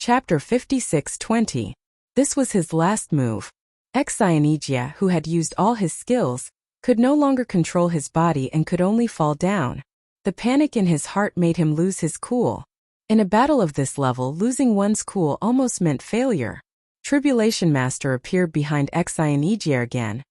Chapter 56:20. This was his last move. Wuxia, who had used all his skills, could no longer control his body and could only fall down. The panic in his heart made him lose his cool. In a battle of this level, losing one's cool almost meant failure. Tribulation Master appeared behind Wuxia again,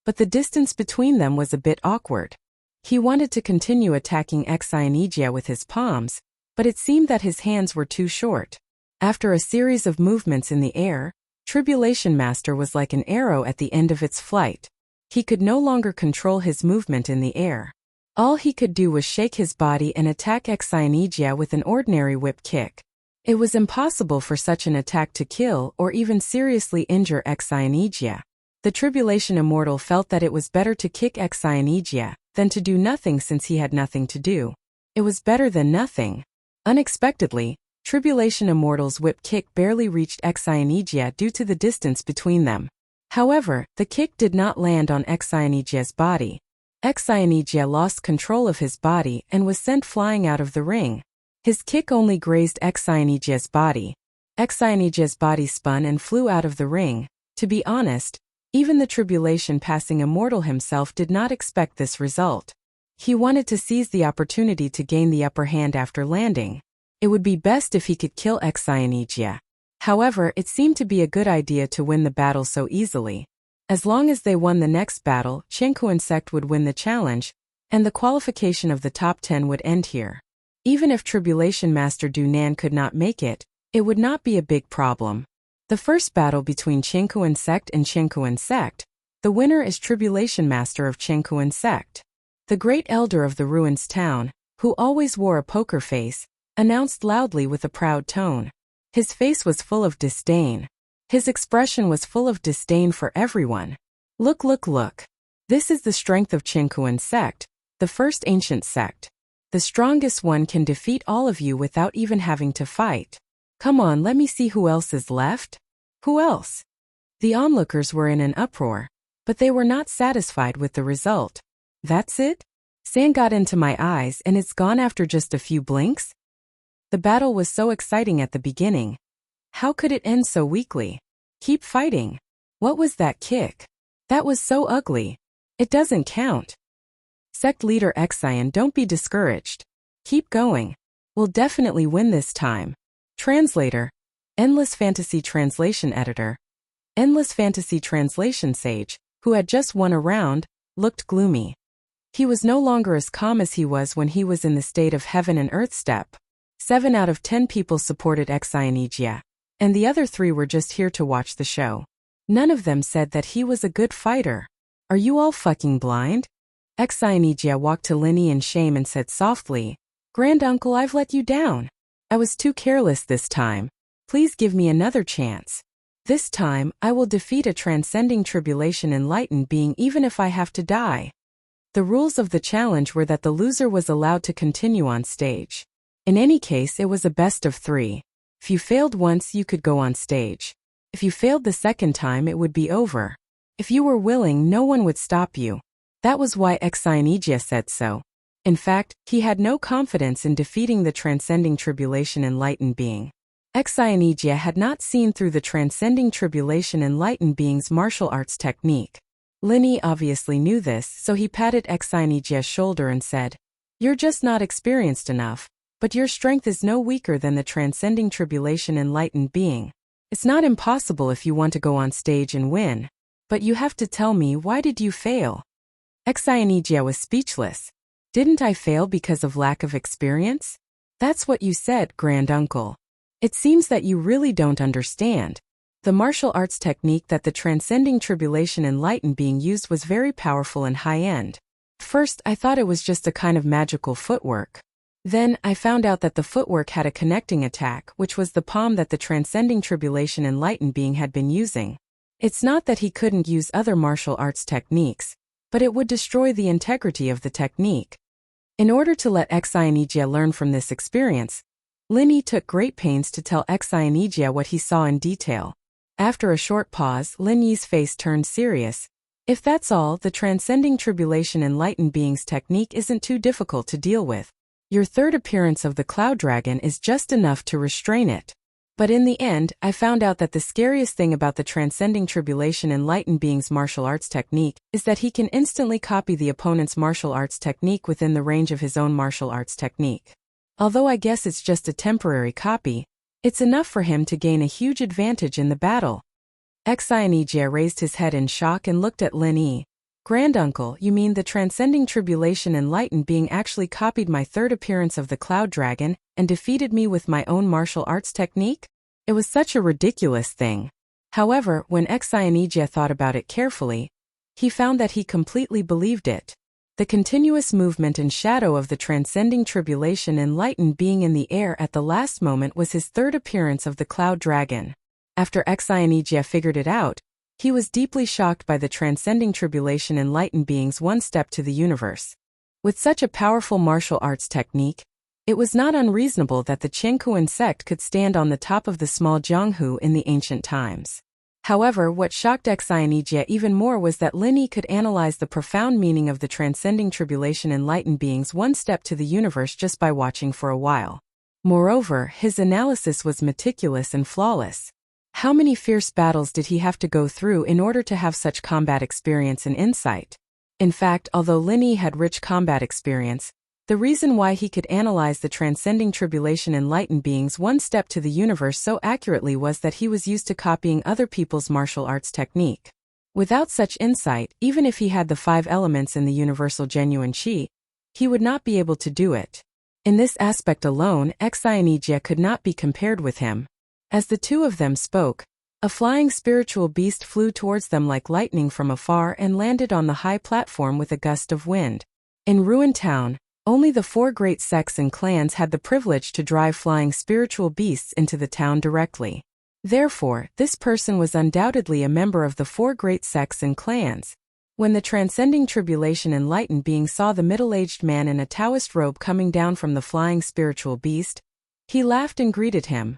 but the distance between them was a bit awkward. He wanted to continue attacking Wuxia with his palms, but it seemed that his hands were too short. After a series of movements in the air, Tribulation Master was like an arrow at the end of its flight. He could no longer control his movement in the air. All he could do was shake his body and attack Wuxia with an ordinary whip kick. It was impossible for such an attack to kill or even seriously injure Wuxia. The Tribulation Immortal felt that it was better to kick Wuxia than to do nothing since he had nothing to do. It was better than nothing. Unexpectedly, Tribulation Immortal's whip kick barely reached Wuxia due to the distance between them. However, the kick did not land on Wuxia's body. Wuxia lost control of his body and was sent flying out of the ring. His kick only grazed Wuxia's body. Wuxia's body spun and flew out of the ring. To be honest, even the Tribulation Passing Immortal himself did not expect this result. He wanted to seize the opportunity to gain the upper hand after landing. It would be best if he could kill Wuxia. However, it seemed to be a good idea to win the battle so easily. As long as they won the next battle, Chenku Sect would win the challenge, and the qualification of the top 10 would end here. Even if Tribulation Master Dunan could not make it, it would not be a big problem. The first battle between Chenku Sect and Chenku Sect, the winner is Tribulation Master of Chenku Sect. The great elder of the ruins town, who always wore a poker face, announced loudly with a proud tone. His face was full of disdain. His expression was full of disdain for everyone. Look, look, look. This is the strength of Chenku Sect, the first ancient sect. The strongest one can defeat all of you without even having to fight. Come on, let me see who else is left. Who else? The onlookers were in an uproar, but they were not satisfied with the result. That's it? Sand got into my eyes and it's gone after just a few blinks? The battle was so exciting at the beginning. How could it end so weakly? Keep fighting. What was that kick? That was so ugly. It doesn't count. Sect leader Wuxia, don't be discouraged. Keep going. We'll definitely win this time. Translator. Endless Fantasy Translation Editor. Endless Fantasy Translation Sage, who had just won a round, looked gloomy. He was no longer as calm as he was when he was in the state of heaven and earth step. 7 out of 10 people supported Wuxia, and the other 3 were just here to watch the show. None of them said that he was a good fighter. Are you all fucking blind? Wuxia walked to Linny in shame and said softly, "Granduncle, I've let you down. I was too careless this time. Please give me another chance. This time, I will defeat a transcending tribulation enlightened being even if I have to die." The rules of the challenge were that the loser was allowed to continue on stage. In any case, it was a best of 3. If you failed once, you could go on stage. If you failed the second time, it would be over. If you were willing, no one would stop you. That was why Wuxia said so. In fact, he had no confidence in defeating the transcending tribulation enlightened being. Wuxia had not seen through the transcending tribulation enlightened being's martial arts technique. Linny obviously knew this, so he patted Wuxia's shoulder and said, "You're just not experienced enough. But your strength is no weaker than the transcending tribulation enlightened being. It's not impossible if you want to go on stage and win. But you have to tell me, why did you fail?" Wuxia was speechless. "Didn't I fail because of lack of experience?" "That's what you said, Granduncle. It seems that you really don't understand. The martial arts technique that the transcending tribulation enlightened being used was very powerful and high-end. First, I thought it was just a kind of magical footwork. Then, I found out that the footwork had a connecting attack, which was the palm that the transcending tribulation enlightened being had been using. It's not that he couldn't use other martial arts techniques, but it would destroy the integrity of the technique. In order to let Wuxia learn from this experience, Linny took great pains to tell Wuxia what he saw in detail. After a short pause, Linny's face turned serious. "If that's all, the transcending tribulation enlightened being's technique isn't too difficult to deal with. Your third appearance of the Cloud Dragon is just enough to restrain it. But in the end, I found out that the scariest thing about the transcending tribulation enlightened being's martial arts technique is that he can instantly copy the opponent's martial arts technique within the range of his own martial arts technique. Although I guess it's just a temporary copy, it's enough for him to gain a huge advantage in the battle. Xionijia raised his head in shock and looked at Lin Yi. Granduncle, you mean the transcending tribulation enlightened being actually copied my third appearance of the Cloud Dragon and defeated me with my own martial arts technique? It was such a ridiculous thing. However, when Xionijia thought about it carefully, he found that he completely believed it. The continuous movement and shadow of the transcending tribulation enlightened being in the air at the last moment was his third appearance of the Cloud Dragon. After Xionijia figured it out, he was deeply shocked by the transcending tribulation enlightened being's one step to the universe. With such a powerful martial arts technique, it was not unreasonable that the Qiankuan sect could stand on the top of the small Jianghu in the ancient times. However, what shocked Xionijia even more was that Lin Yi could analyze the profound meaning of the transcending tribulation enlightened being's one step to the universe just by watching for a while. Moreover, his analysis was meticulous and flawless. How many fierce battles did he have to go through in order to have such combat experience and insight? In fact, although Lin Yi had rich combat experience, the reason why he could analyze the transcending tribulation enlightened being's one step to the universe so accurately was that he was used to copying other people's martial arts technique. Without such insight, even if he had the 5 elements in the universal genuine qi, he would not be able to do it. In this aspect alone, Xionijia could not be compared with him. As the two of them spoke, a flying spiritual beast flew towards them like lightning from afar and landed on the high platform with a gust of wind. In Ruin Town, only the 4 great sects and clans had the privilege to drive flying spiritual beasts into the town directly. Therefore, this person was undoubtedly a member of the 4 great sects and clans. When the transcending tribulation enlightened being saw the middle-aged man in a Taoist robe coming down from the flying spiritual beast, he laughed and greeted him.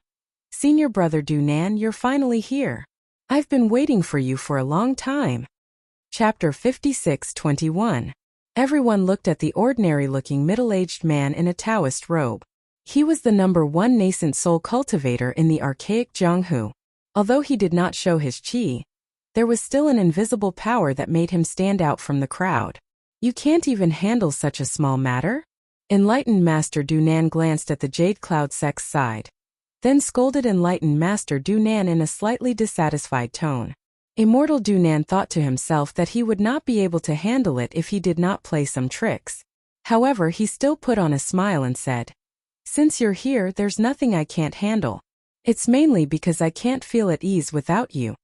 Senior brother Dunan, you're finally here. I've been waiting for you for a long time. Chapter 56-21. Everyone looked at the ordinary-looking middle-aged man in a Taoist robe. He was the number 1 nascent soul cultivator in the archaic Jianghu. Although he did not show his qi, there was still an invisible power that made him stand out from the crowd. You can't even handle such a small matter? Enlightened Master Dunan glanced at the Jade Cloud sect's side. Then scolded Enlightened Master Dunan in a slightly dissatisfied tone. Immortal Dunan thought to himself that he would not be able to handle it if he did not play some tricks. However, he still put on a smile and said, "Since you're here, there's nothing I can't handle. It's mainly because I can't feel at ease without you."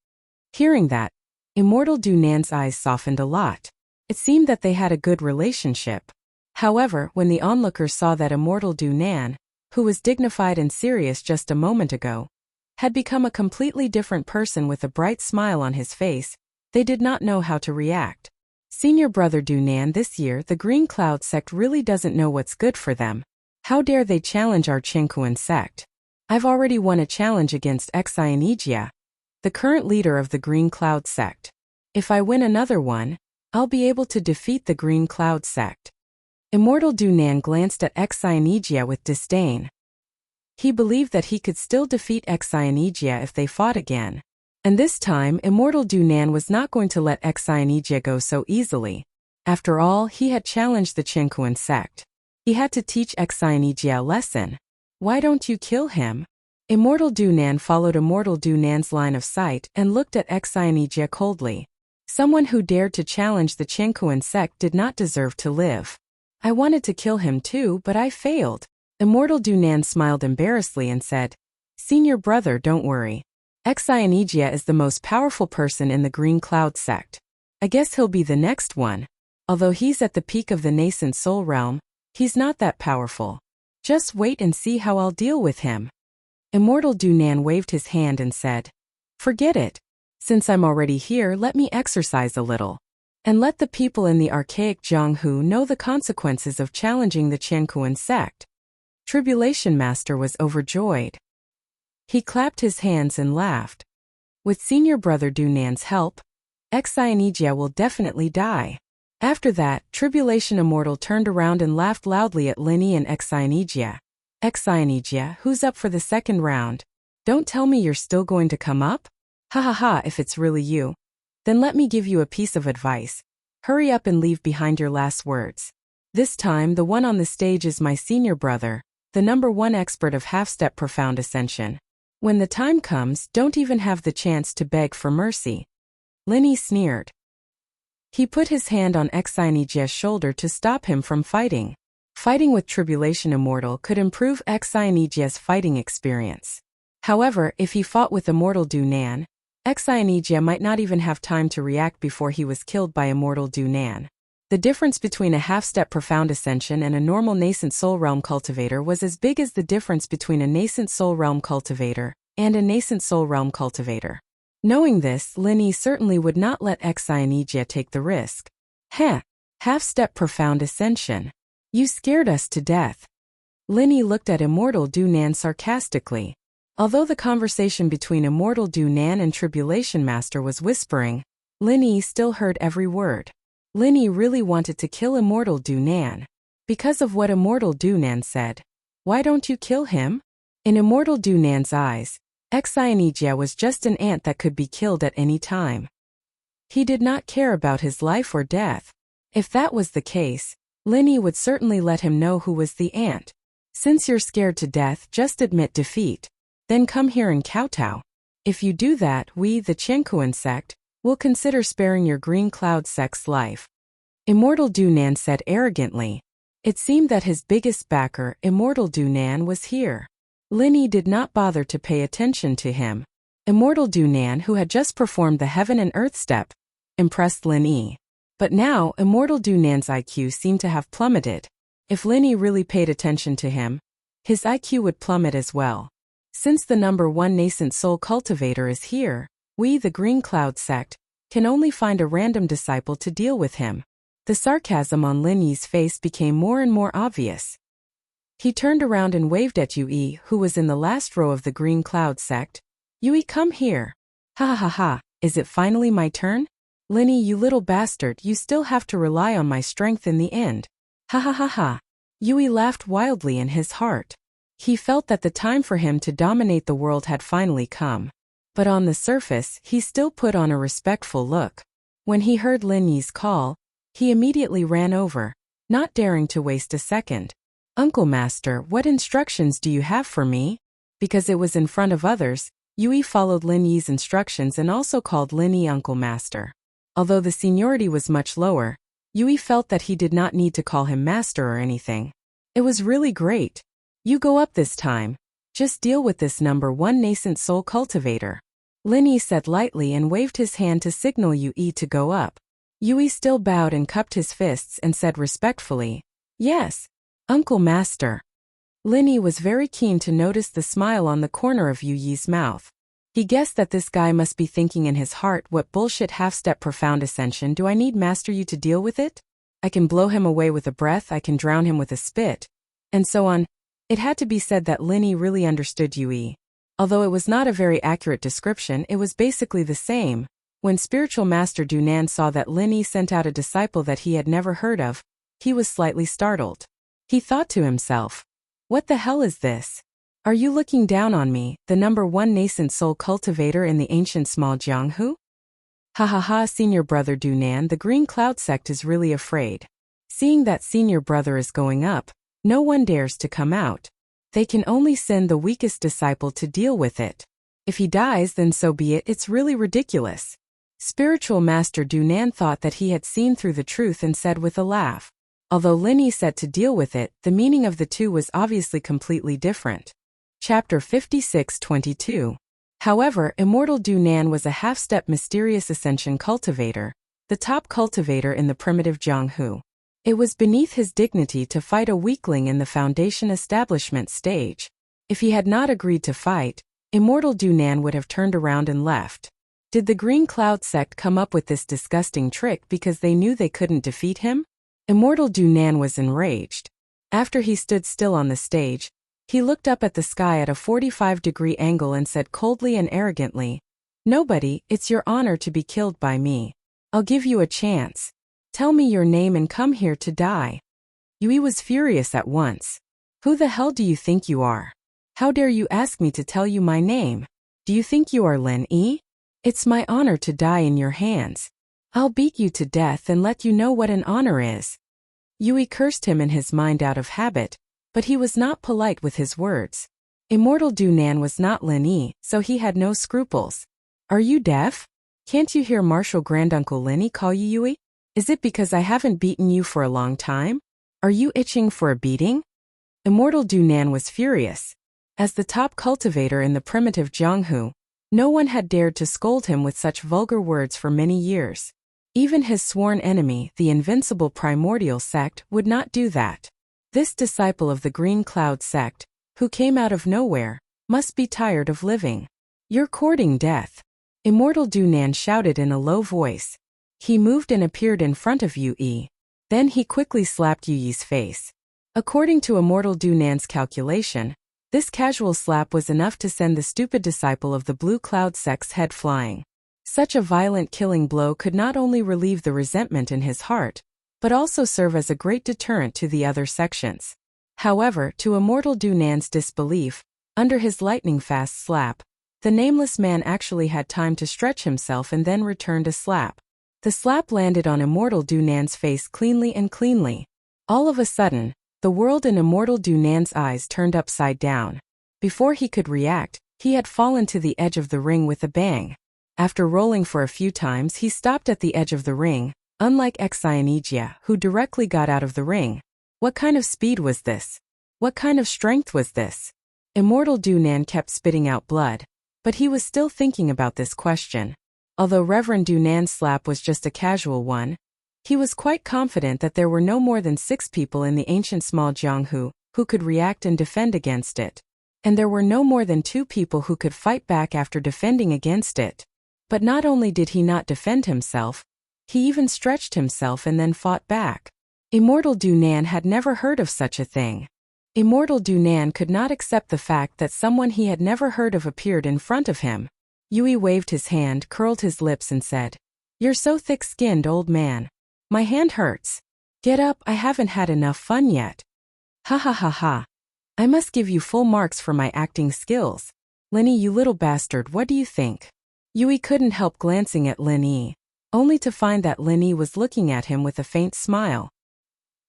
Hearing that, Immortal Dunan's eyes softened a lot. It seemed that they had a good relationship. However, when the onlookers saw that Immortal Dunan, who was dignified and serious just a moment ago, had become a completely different person with a bright smile on his face, they did not know how to react. Senior brother Dunan, this year the Green Cloud sect really doesn't know what's good for them. How dare they challenge our Qiankuan sect? I've already won a challenge against Xionijia, the current leader of the Green Cloud sect. If I win another one, I'll be able to defeat the Green Cloud sect. Immortal Dunan glanced at Xionijia with disdain. He believed that he could still defeat Xionijia if they fought again. And this time, Immortal Dunan was not going to let Xionijia go so easily. After all, he had challenged the Qiankuan sect. He had to teach Xionijia a lesson. Why don't you kill him? Immortal Dunan followed Immortal Dunan's line of sight and looked at Xionijia coldly. Someone who dared to challenge the Qiankuan sect did not deserve to live. I wanted to kill him too, but I failed. Immortal Dunan smiled embarrassedly and said, "Senior brother, don't worry. Xionijia is the most powerful person in the Green Cloud sect. I guess he'll be the next one. Although he's at the peak of the nascent soul realm, he's not that powerful. Just wait and see how I'll deal with him." Immortal Dunan waved his hand and said, "Forget it. Since I'm already here, let me exercise a little. And let the people in the archaic Jianghu know the consequences of challenging the Qiankuan sect." Tribulation Master was overjoyed. He clapped his hands and laughed. With senior brother Dunan's help, Xionijia will definitely die. After that, Tribulation Immortal turned around and laughed loudly at Lin Yi and Xionijia. "Xionijia, who's up for the second round?" Don't tell me you're still going to come up? Ha ha ha, if it's really you. Then let me give you a piece of advice. Hurry up and leave behind your last words. This time, the one on the stage is my senior brother, the #1 expert of half-step profound ascension. When the time comes, don't even have the chance to beg for mercy. Linny sneered. He put his hand on Xianijia's shoulder to stop him from fighting. Fighting with Tribulation Immortal could improve Xianijia's fighting experience. However, if he fought with Immortal Dunan, Xianijia might not even have time to react before he was killed by Immortal Dunan. The difference between a half-step profound ascension and a normal nascent soul realm cultivator was as big as the difference between a nascent soul realm cultivator and a nascent soul realm cultivator. Knowing this, Linny certainly would not let Xianigia take the risk. Heh, half-step profound ascension. You scared us to death. Linny looked at Immortal Dunan sarcastically. Although the conversation between Immortal Dunan and Tribulation Master was whispering, Linny still heard every word. Linny really wanted to kill Immortal Dunan. Because of what Immortal Dunan said. Why don't you kill him? In Immortal Dunan's eyes, Xianigia was just an ant that could be killed at any time. He did not care about his life or death. If that was the case, Linny would certainly let him know who was the ant. Since you're scared to death, just admit defeat. Then come here and kowtow. If you do that, we, the Qiankuan sect, will consider sparing your Green Cloud sect's life. Immortal Dunan said arrogantly. It seemed that his biggest backer, Immortal Dunan, was here. Linny did not bother to pay attention to him. Immortal Dunan, who had just performed the Heaven and Earth step, impressed Linny. But now, Immortal Dunan's IQ seemed to have plummeted. If Linny really paid attention to him, his IQ would plummet as well. Since the #1 nascent soul cultivator is here, we, the Green Cloud sect, can only find a random disciple to deal with him. The sarcasm on Linny's face became more and more obvious. He turned around and waved at Yui, who was in the last row of the Green Cloud sect. Yui, come here. Ha ha ha ha, is it finally my turn? Linny, you little bastard, you still have to rely on my strength in the end. Ha ha ha ha. Yui laughed wildly in his heart. He felt that the time for him to dominate the world had finally come. But on the surface, he still put on a respectful look. When he heard Linny's call, he immediately ran over, not daring to waste a second. Uncle Master, what instructions do you have for me? Because it was in front of others, Yui followed Linny's instructions and also called Linny Uncle Master. Although the seniority was much lower, Yui felt that he did not need to call him master or anything. It was really great. You go up this time. Just deal with this #1 nascent soul cultivator. Linny said lightly and waved his hand to signal Yui to go up. Yui still bowed and cupped his fists and said respectfully, Yes, Uncle Master. Linny was very keen to notice the smile on the corner of Yui's mouth. He guessed that this guy must be thinking in his heart, what bullshit half-step profound ascension do I need Master you to deal with it? I can blow him away with a breath, I can drown him with a spit. And so on. It had to be said that Linny really understood Yui. Although it was not a very accurate description, it was basically the same. When Spiritual Master Dunan saw that Linny sent out a disciple that he had never heard of, he was slightly startled. He thought to himself, what the hell is this? Are you looking down on me, the #1 nascent soul cultivator in the ancient small Jianghu? Ha ha ha, Senior Brother Dunan, the Green Cloud sect is really afraid. Seeing that Senior Brother is going up, no one dares to come out. They can only send the weakest disciple to deal with it. If he dies, then so be it, it's really ridiculous. Spiritual Master Dunan thought that he had seen through the truth and said with a laugh. Although Linny said to deal with it, the meaning of the two was obviously completely different. Chapter 56:22. However, Immortal Dunan was a half-step mysterious ascension cultivator, the top cultivator in the primitive Jianghu. It was beneath his dignity to fight a weakling in the foundation establishment stage. If he had not agreed to fight, Immortal Dunan would have turned around and left. Did the Green Cloud sect come up with this disgusting trick because they knew they couldn't defeat him? Immortal Dunan was enraged. After he stood still on the stage, he looked up at the sky at a 45-degree angle and said coldly and arrogantly, Nobody, it's your honor to be killed by me. I'll give you a chance. Tell me your name and come here to die. Yui was furious at once. Who the hell do you think you are? How dare you ask me to tell you my name? Do you think you are Lin Yi? It's my honor to die in your hands. I'll beat you to death and let you know what an honor is. Yui cursed him in his mind out of habit, but he was not polite with his words. Immortal Dunan was not Lin Yi, so he had no scruples. Are you deaf? Can't you hear Martial Granduncle Lin Yi call you Yui? Is it because I haven't beaten you for a long time? Are you itching for a beating? Immortal Dunan was furious. As the top cultivator in the primitive Jianghu, no one had dared to scold him with such vulgar words for many years. Even his sworn enemy, the invincible primordial sect, would not do that. This disciple of the Green Cloud sect, who came out of nowhere, must be tired of living. You're courting death. Immortal Dunan shouted in a low voice. He moved and appeared in front of Yui. Then he quickly slapped Yui's face. According to Immortal Dunan's calculation, this casual slap was enough to send the stupid disciple of the Blue Cloud sect's head flying. Such a violent killing blow could not only relieve the resentment in his heart, but also serve as a great deterrent to the other sections. However, to Immortal Dunan's disbelief, under his lightning-fast slap, the nameless man actually had time to stretch himself and then returned a slap. The slap landed on Immortal Dunan's face cleanly and cleanly. All of a sudden, the world in Immortal Dunan's eyes turned upside down. Before he could react, he had fallen to the edge of the ring with a bang. After rolling for a few times, he stopped at the edge of the ring, unlike Xianijia, who directly got out of the ring. What kind of speed was this? What kind of strength was this? Immortal Dunan kept spitting out blood, but he was still thinking about this question. Although Reverend Dunan's slap was just a casual one, he was quite confident that there were no more than 6 people in the ancient small Jianghu who could react and defend against it. And there were no more than 2 people who could fight back after defending against it. But not only did he not defend himself, he even stretched himself and then fought back. Immortal Dunan had never heard of such a thing. Immortal Dunan could not accept the fact that someone he had never heard of appeared in front of him. Yui waved his hand, curled his lips and said, "You're so thick-skinned, old man. My hand hurts. Get up, I haven't had enough fun yet." Ha ha ha ha. I must give you full marks for my acting skills. Lin Yi, you little bastard, what do you think? Yui couldn't help glancing at Lin Yi, only to find that Lin Yi was looking at him with a faint smile.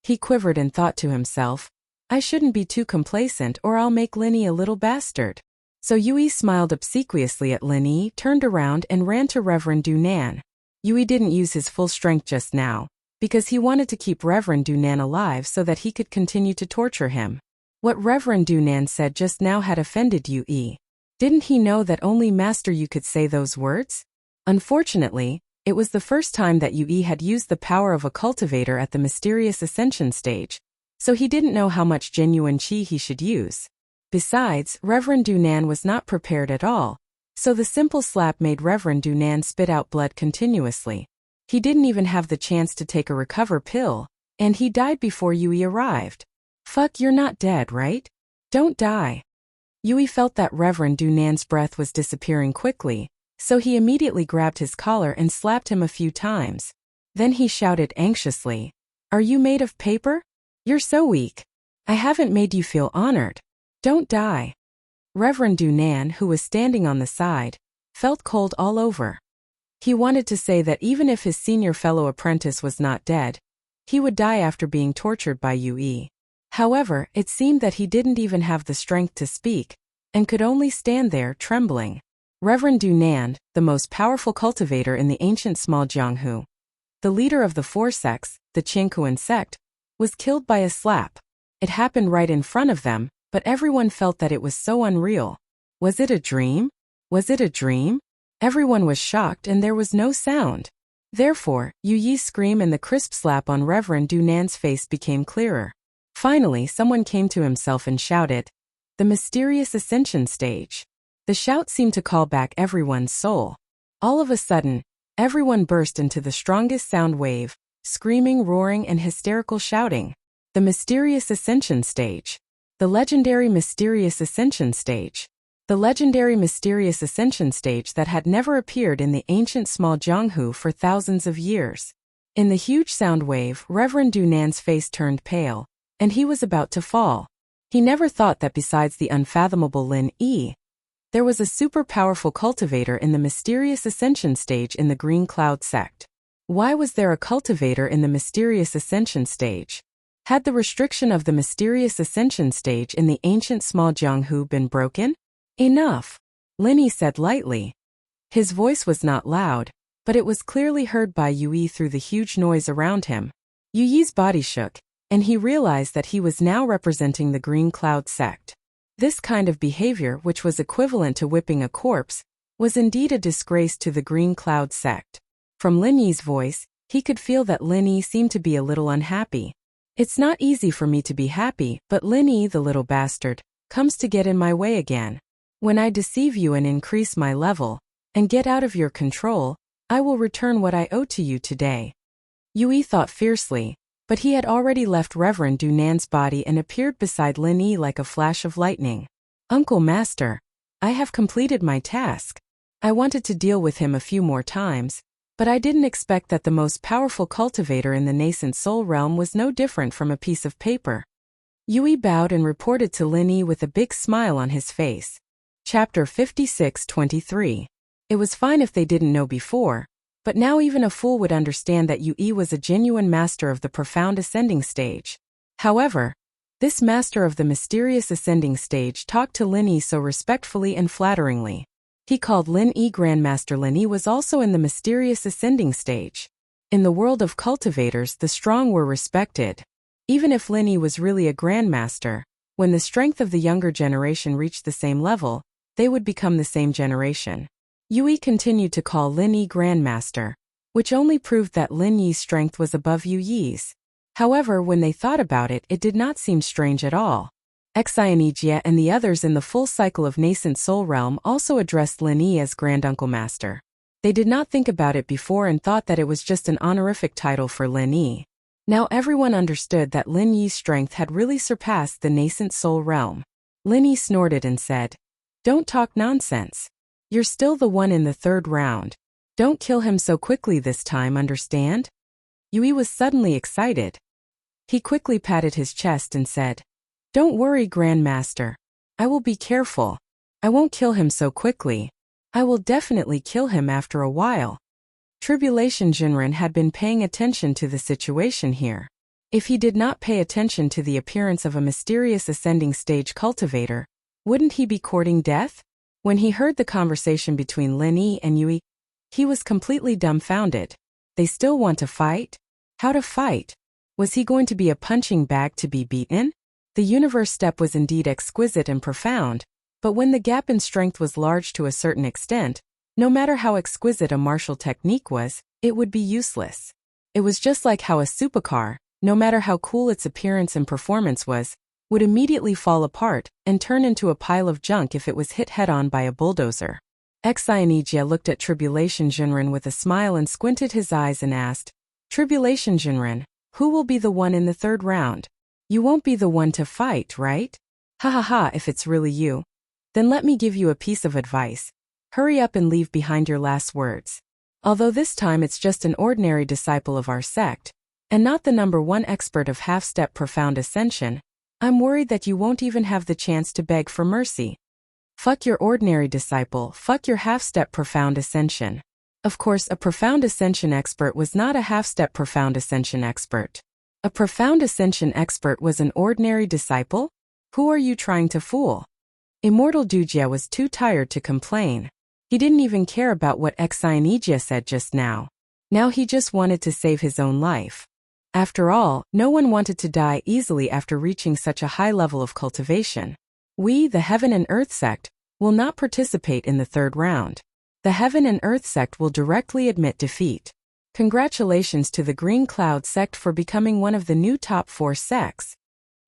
He quivered and thought to himself, I shouldn't be too complacent or I'll make Lin Yi a little bastard. So Yui smiled obsequiously at Lin Yi, turned around and ran to Reverend Dunan. Yui didn't use his full strength just now, because he wanted to keep Reverend Dunan alive so that he could continue to torture him. What Reverend Dunan said just now had offended Yui. Didn't he know that only Master Yu could say those words? Unfortunately, it was the first time that Yui had used the power of a cultivator at the mysterious ascension stage, so he didn't know how much genuine chi he should use. Besides, Reverend Dunan was not prepared at all, so the simple slap made Reverend Dunan spit out blood continuously. He didn't even have the chance to take a recover pill, and he died before Yui arrived. Fuck, you're not dead, right? Don't die. Yui felt that Reverend Dunan's breath was disappearing quickly, so he immediately grabbed his collar and slapped him a few times. Then he shouted anxiously, Are you made of paper? You're so weak. I haven't made you feel honored. Don't die. Reverend Dunan, who was standing on the side, felt cold all over. He wanted to say that even if his senior fellow apprentice was not dead, he would die after being tortured by Yui. However, it seemed that he didn't even have the strength to speak, and could only stand there trembling. Reverend Dunan, the most powerful cultivator in the ancient small Jianghu, the leader of the 4 sects, the Qingkuan sect, was killed by a slap. It happened right in front of them, but everyone felt that it was so unreal. Was it a dream? Was it a dream? Everyone was shocked and there was no sound. Therefore, Yui's scream and the crisp slap on Reverend Dunan's face became clearer. Finally, someone came to himself and shouted, The mysterious ascension stage. The shout seemed to call back everyone's soul. All of a sudden, everyone burst into the strongest sound wave, screaming, roaring, and hysterical shouting. The mysterious ascension stage. The legendary mysterious ascension stage. The legendary mysterious ascension stage that had never appeared in the ancient small Jianghu for thousands of years. In the huge sound wave, Reverend Dunan's face turned pale, and he was about to fall. He never thought that besides the unfathomable Lin Yi, there was a super powerful cultivator in the mysterious ascension stage in the Green Cloud sect. Why was there a cultivator in the mysterious ascension stage? Had the restriction of the mysterious ascension stage in the ancient small Jianghu been broken? Enough, Lin Yi said lightly. His voice was not loud, but it was clearly heard by Yu Yi through the huge noise around him. Yu Yi's body shook, and he realized that he was now representing the Green Cloud sect. This kind of behavior, which was equivalent to whipping a corpse, was indeed a disgrace to the Green Cloud sect. From Lin Yi's voice, he could feel that Lin Yi seemed to be a little unhappy. It's not easy for me to be happy, but Lin Yi, the little bastard, comes to get in my way again. When I deceive you and increase my level, and get out of your control, I will return what I owe to you today. Yu Yi thought fiercely, but he had already left Reverend Du Nan's body and appeared beside Lin Yi like a flash of lightning. Uncle Master, I have completed my task. I wanted to deal with him a few more times, but I didn't expect that the most powerful cultivator in the nascent soul realm was no different from a piece of paper. Yu Yi bowed and reported to Lin Yi with a big smile on his face. Chapter 56-23. It was fine if they didn't know before, but now even a fool would understand that Yu Yi was a genuine master of the profound ascending stage. However, this master of the mysterious ascending stage talked to Lin Yi so respectfully and flatteringly. He called Lin Yi Grandmaster. Lin Yi was also in the mysterious ascending stage. In the world of cultivators, the strong were respected. Even if Lin Yi was really a grandmaster, when the strength of the younger generation reached the same level, they would become the same generation. Yu Yi continued to call Lin Yi Grandmaster, which only proved that Lin Yi's strength was above Yu Yi's. However, when they thought about it, it did not seem strange at all. Wuxia and the others in the full cycle of nascent soul realm also addressed Lin Yi as Granduncle Master. They did not think about it before and thought that it was just an honorific title for Lin Yi. Now everyone understood that Lin Yi's strength had really surpassed the nascent soul realm. Lin Yi snorted and said, "Don't talk nonsense. You're still the one in the third round. Don't kill him so quickly this time, understand?" Yu Yi was suddenly excited. He quickly patted his chest and said, "Don't worry, Grandmaster. I will be careful. I won't kill him so quickly. I will definitely kill him after a while." Tribulation Jinren had been paying attention to the situation here. If he did not pay attention to the appearance of a mysterious ascending stage cultivator, wouldn't he be courting death? When he heard the conversation between Lin Yi and Yu Yi, he was completely dumbfounded. They still want to fight? How to fight? Was he going to be a punching bag to be beaten? The universe step was indeed exquisite and profound, but when the gap in strength was large to a certain extent, no matter how exquisite a martial technique was, it would be useless. It was just like how a supercar, no matter how cool its appearance and performance was, would immediately fall apart and turn into a pile of junk if it was hit head-on by a bulldozer. Wuxia looked at Tribulation Jinren with a smile and squinted his eyes and asked, "Tribulation Jinren, who will be the one in the third round? You won't be the one to fight, right?" "Ha ha ha, if it's really you. Then let me give you a piece of advice. Hurry up and leave behind your last words. Although this time it's just an ordinary disciple of our sect, and not the #1 expert of half-step profound ascension, I'm worried that you won't even have the chance to beg for mercy. Fuck your ordinary disciple, fuck your half-step profound ascension." Of course, a profound ascension expert was not a half-step profound ascension expert. A profound ascension expert was an ordinary disciple? Who are you trying to fool? Immortal Dujia was too tired to complain. He didn't even care about what Wuxia said just now. Now he just wanted to save his own life. After all, no one wanted to die easily after reaching such a high level of cultivation. We, the Heaven and Earth sect, will not participate in the third round. The Heaven and Earth sect will directly admit defeat. Congratulations to the Green Cloud sect for becoming one of the new top 4 sects.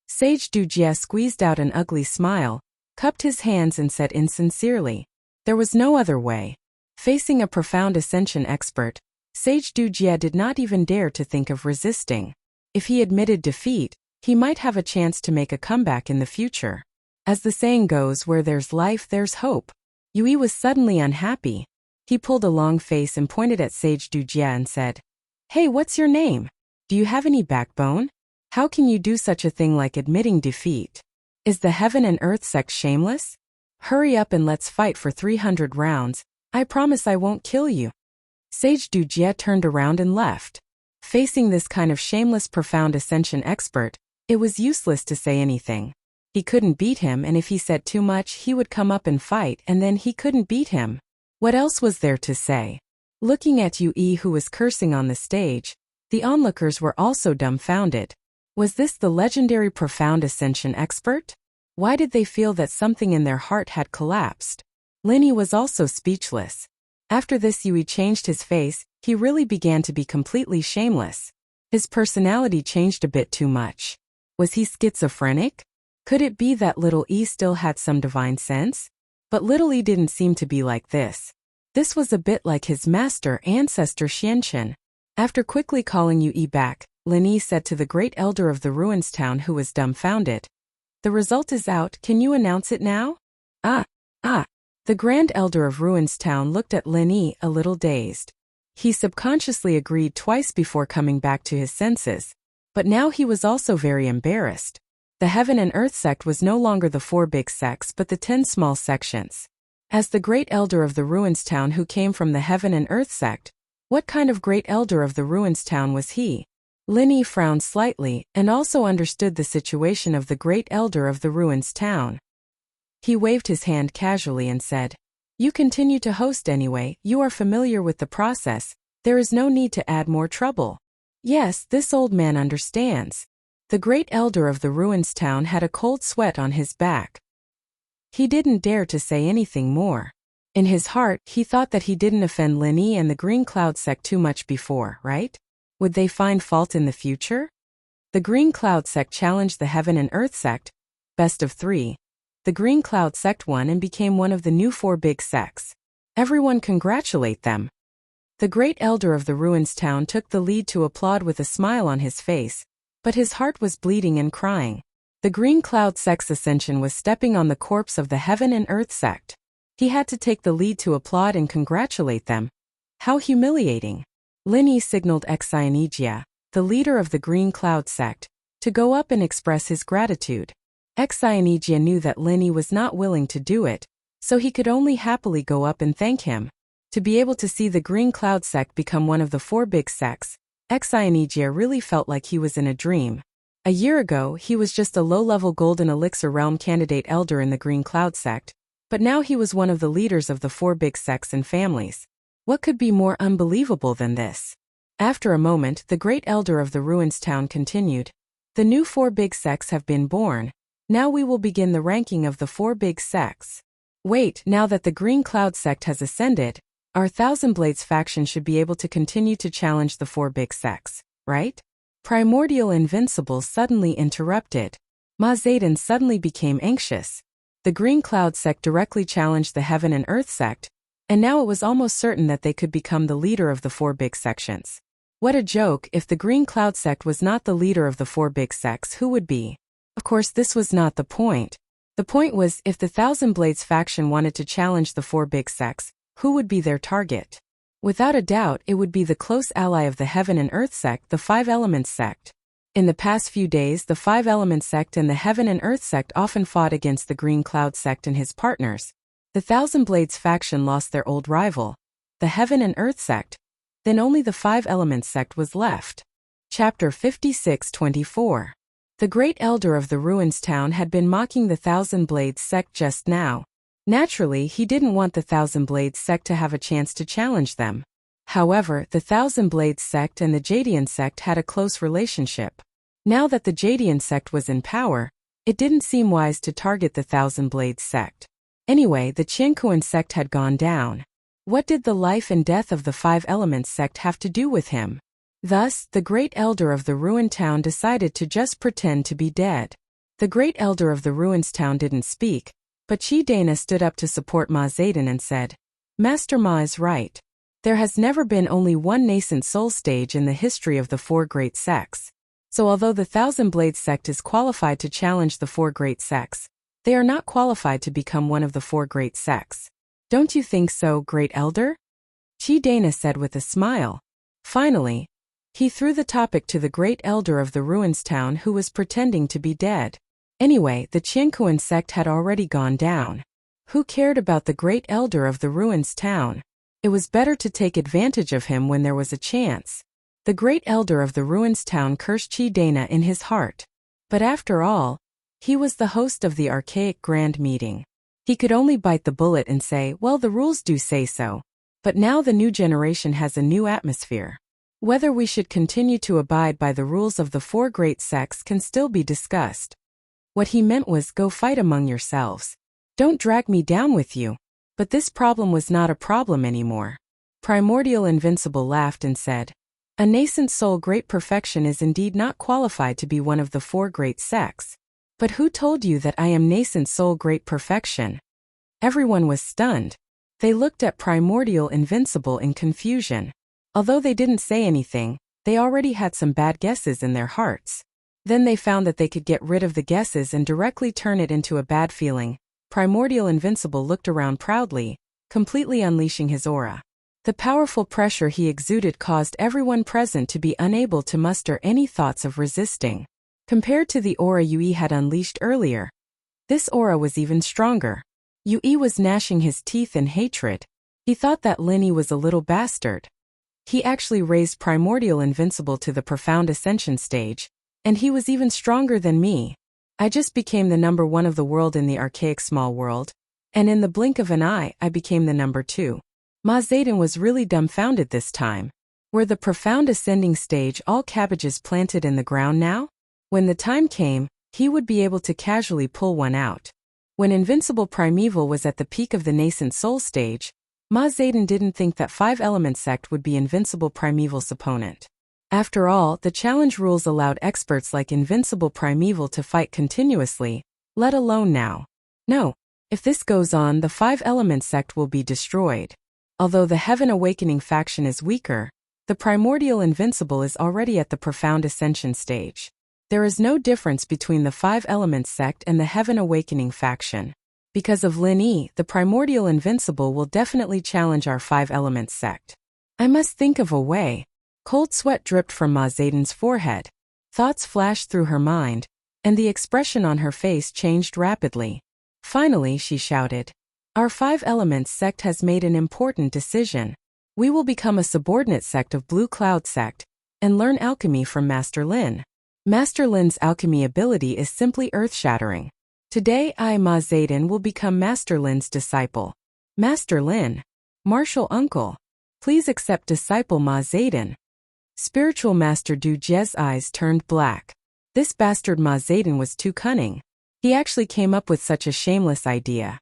Sage Dujia squeezed out an ugly smile, cupped his hands and said insincerely, there was no other way. Facing a profound ascension expert, Sage Dujia did not even dare to think of resisting. If he admitted defeat, he might have a chance to make a comeback in the future. As the saying goes, where there's life, there's hope. Yu Yi was suddenly unhappy. He pulled a long face and pointed at Sage Dujia and said, "Hey, what's your name? Do you have any backbone? How can you do such a thing like admitting defeat?" Is the Heaven and Earth sect shameless? Hurry up and let's fight for 300 rounds. I promise I won't kill you. Sage Dujie turned around and left. Facing this kind of shameless profound ascension expert, it was useless to say anything. He couldn't beat him, and if he said too much he would come up and fight, and then he couldn't beat him. What else was there to say? Looking at Yue, who was cursing on the stage, the onlookers were also dumbfounded. Was this the legendary profound ascension expert? Why did they feel that something in their heart had collapsed? Linny was also speechless. After this, Yue changed his face. He really began to be completely shameless. His personality changed a bit too much. Was he schizophrenic? Could it be that little E still had some divine sense? But little E didn't seem to be like this. This was a bit like his master ancestor Xianchen. After quickly calling Yue back, Linny said to the great elder of the ruins town, who was dumbfounded, "The result is out, can you announce it now?" The grand elder of ruins town looked at Linny a little dazed. He subconsciously agreed twice before coming back to his senses, but now he was also very embarrassed. The Heaven and Earth sect was no longer the 4 big sects but the 10 small sections. As the great elder of the ruins town who came from the Heaven and Earth sect, what kind of great elder of the ruins town was he? Linny frowned slightly and also understood the situation of the great elder of the ruins town. He waved his hand casually and said, "You continue to host anyway, you are familiar with the process, there is no need to add more trouble." Yes, this old man understands. The great elder of the ruins town had a cold sweat on his back. He didn't dare to say anything more. In his heart, he thought that he didn't offend Linny and the Green Cloud sect too much before, right? Would they find fault in the future? The Green Cloud sect challenged the Heaven and Earth sect, best of 3. The Green Cloud sect won and became one of the new 4 big sects. Everyone congratulate them. The great elder of the ruins town took the lead to applaud with a smile on his face, but his heart was bleeding and crying. The Green Cloud sect's ascension was stepping on the corpse of the Heaven and Earth sect. He had to take the lead to applaud and congratulate them. How humiliating. Linny signaled Xianijia, the leader of the Green Cloud sect, to go up and express his gratitude. Xianijia knew that Linny was not willing to do it, so he could only happily go up and thank him. To be able to see the Green Cloud sect become one of the 4 big sects, Xianijia really felt like he was in a dream. A year ago, he was just a low-level Golden Elixir Realm candidate elder in the Green Cloud sect, but now he was one of the leaders of the 4 big sects and families. What could be more unbelievable than this? After a moment, the great elder of the ruins town continued, "The new 4 big sects have been born. Now we will begin the ranking of the 4 big sects. Wait, now that the Green Cloud sect has ascended, our Thousand Blades faction should be able to continue to challenge the 4 big sects, right?" Primordial Invincible suddenly interrupted. Ma Zayden suddenly became anxious. The Green Cloud sect directly challenged the Heaven and Earth sect, and now it was almost certain that they could become the leader of the 4 big sections. What a joke! If the Green Cloud sect was not the leader of the 4 big sects, who would be? Of course, this was not the point. The point was, if the Thousand Blades faction wanted to challenge the 4 big sects, who would be their target? Without a doubt, it would be the close ally of the Heaven and Earth sect, the 5 Elements sect. In the past few days, the 5 Elements sect and the Heaven and Earth sect often fought against the Green Cloud sect and his partners. The Thousand Blades faction lost their old rival, the Heaven and Earth sect. Then only the 5 Elements sect was left. Chapter 56-24. The great elder of the ruins town had been mocking the Thousand Blades sect just now. Naturally, he didn't want the Thousand Blades sect to have a chance to challenge them. However, the Thousand Blades sect and the Jadian sect had a close relationship. Now that the Jadian sect was in power, it didn't seem wise to target the Thousand Blades sect. Anyway, the Qiankuan sect had gone down. What did the life and death of the 5 Elements sect have to do with him? Thus, the great elder of the ruined town decided to just pretend to be dead. The great elder of the ruins town didn't speak, but Chi Dana stood up to support Ma Zayden and said, "Master Ma is right. There has never been only one nascent soul stage in the history of the 4 great sects. So although the Thousand Blades sect is qualified to challenge the 4 great sects, they are not qualified to become one of the 4 great sects. Don't you think so, great elder?" Chi Dana said with a smile. Finally, he threw the topic to the great elder of the ruins town, who was pretending to be dead. Anyway, the Qiankuan sect had already gone down. Who cared about the great elder of the ruins town? It was better to take advantage of him when there was a chance. The great elder of the ruins town cursed Qi Dana in his heart. But after all, he was the host of the archaic grand meeting. He could only bite the bullet and say, well, the rules do say so. But now the new generation has a new atmosphere. Whether we should continue to abide by the rules of the four great sects can still be discussed. What he meant was, go fight among yourselves. Don't drag me down with you. But this problem was not a problem anymore. Primordial Invincible laughed and said, a nascent soul great perfection is indeed not qualified to be one of the four great sects. But who told you that I am nascent soul great perfection? Everyone was stunned. They looked at Primordial Invincible in confusion. Although they didn't say anything, they already had some bad guesses in their hearts. Then they found that they could get rid of the guesses and directly turn it into a bad feeling. Primordial Invincible looked around proudly, completely unleashing his aura. The powerful pressure he exuded caused everyone present to be unable to muster any thoughts of resisting. Compared to the aura Yui had unleashed earlier, this aura was even stronger. Yui was gnashing his teeth in hatred. He thought that Linny was a little bastard. He actually raised Primordial Invincible to the Profound Ascension stage, and he was even stronger than me. I just became the number one of the world in the archaic small world, and in the blink of an eye I became the number two. Ma Zedong was really dumbfounded this time. Were the Profound Ascending stage all cabbages planted in the ground now? When the time came, he would be able to casually pull one out. When Invincible Primeval was at the peak of the nascent soul stage, Ma Zedong didn't think that Five Element sect would be Invincible Primeval's opponent. After all, the challenge rules allowed experts like Invincible Primeval to fight continuously, let alone now. No, if this goes on, the Five Element sect will be destroyed. Although the Heaven Awakening faction is weaker, the Primordial Invincible is already at the Profound Ascension stage. There is no difference between the Five Element sect and the Heaven Awakening faction. Because of Lin Yi, the Primordial Invincible will definitely challenge our Five Element sect. I must think of a way. Cold sweat dripped from Ma Zedong's forehead. Thoughts flashed through her mind, and the expression on her face changed rapidly. Finally, she shouted, our Five Elements sect has made an important decision. We will become a subordinate sect of Blue Cloud sect, and learn alchemy from Master Lin. Master Lin's alchemy ability is simply earth-shattering. Today I, Ma Zedong, will become Master Lin's disciple. Master Lin. Martial Uncle. Please accept disciple Ma Zedong. Spiritual Master Du Jie's eyes turned black. This bastard Ma Zedong was too cunning. He actually came up with such a shameless idea.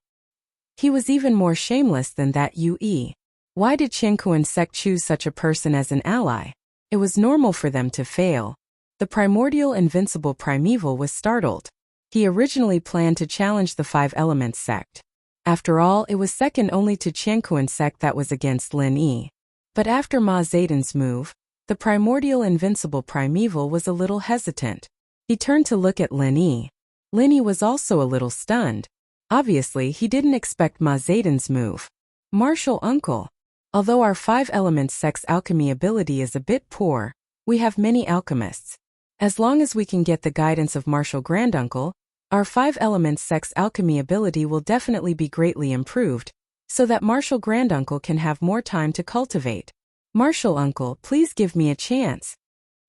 He was even more shameless than that Yui. Why did Qiankuan sect choose such a person as an ally? It was normal for them to fail. The Primordial Invincible Primeval was startled. He originally planned to challenge the Five Elements sect. After all, it was second only to Qiankuan sect that was against Lin Yi. But after Ma Zedong's move, the Primordial Invincible Primeval was a little hesitant. He turned to look at Lin Yi. Lin Yi was also a little stunned. Obviously, he didn't expect Ma Zedong's move. Martial Uncle. Although our Five Elements sect's alchemy ability is a bit poor, we have many alchemists. As long as we can get the guidance of Martial Granduncle, our Five Elements sect's alchemy ability will definitely be greatly improved, so that Martial Granduncle can have more time to cultivate. Martial Uncle, please give me a chance.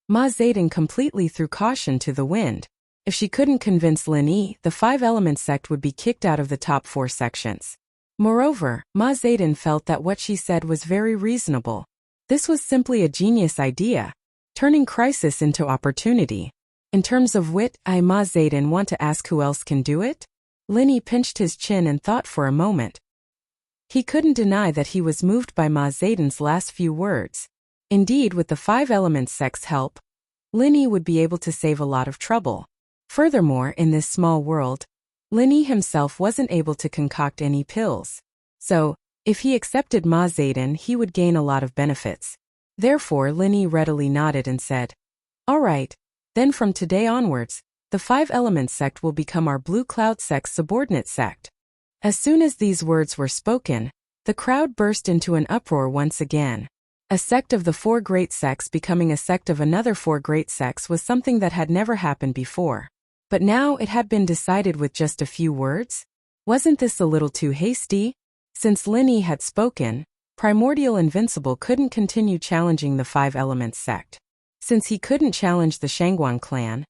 Ma Zedong completely threw caution to the wind. If she couldn't convince Lin Yi, the Five Elements sect would be kicked out of the top 4 sections. Moreover, Ma Zedong felt that what she said was very reasonable. This was simply a genius idea, turning crisis into opportunity. In terms of wit, Ma Zedong want to ask who else can do it? Lin Yi pinched his chin and thought for a moment. He couldn't deny that he was moved by Ma Zedong's last few words. Indeed, with the Five Elements sect's help, Lin Yi would be able to save a lot of trouble. Furthermore, in this small world, Lin Yi himself wasn't able to concoct any pills. So, if he accepted Ma Zedong, he would gain a lot of benefits. Therefore, Lin Yi readily nodded and said, all right, then from today onwards, the Five Elements sect will become our Blue Cloud sect's subordinate sect. As soon as these words were spoken, the crowd burst into an uproar once again. A sect of the 4 great sects becoming a sect of another 4 great sects was something that had never happened before. But now it had been decided with just a few words? Wasn't this a little too hasty? Since Lin Yi had spoken, Primordial Invincible couldn't continue challenging the Five Elements sect. Since he couldn't challenge the Shangguan clan,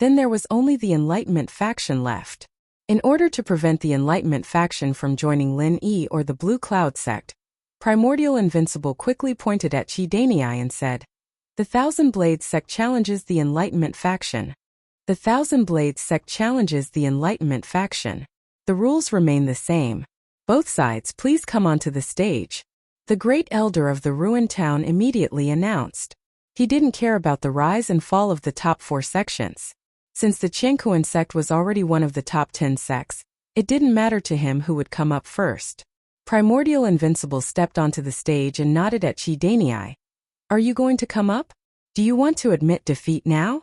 then there was only the Enlightenment faction left. In order to prevent the Enlightenment faction from joining Lin Yi or the Blue Cloud sect, Primordial Invincible quickly pointed at Qi Danyi and said, "The Thousand Blades sect challenges the Enlightenment faction. The Thousand Blades sect challenges the Enlightenment faction. The rules remain the same. Both sides please come onto the stage." The great elder of the ruined town immediately announced. He didn't care about the rise and fall of the top 4 sections. Since the Qiankuan sect was already one of the top 10 sects, it didn't matter to him who would come up first. Primordial Invincible stepped onto the stage and nodded at Qi Danyi. "Are you going to come up? Do you want to admit defeat now?"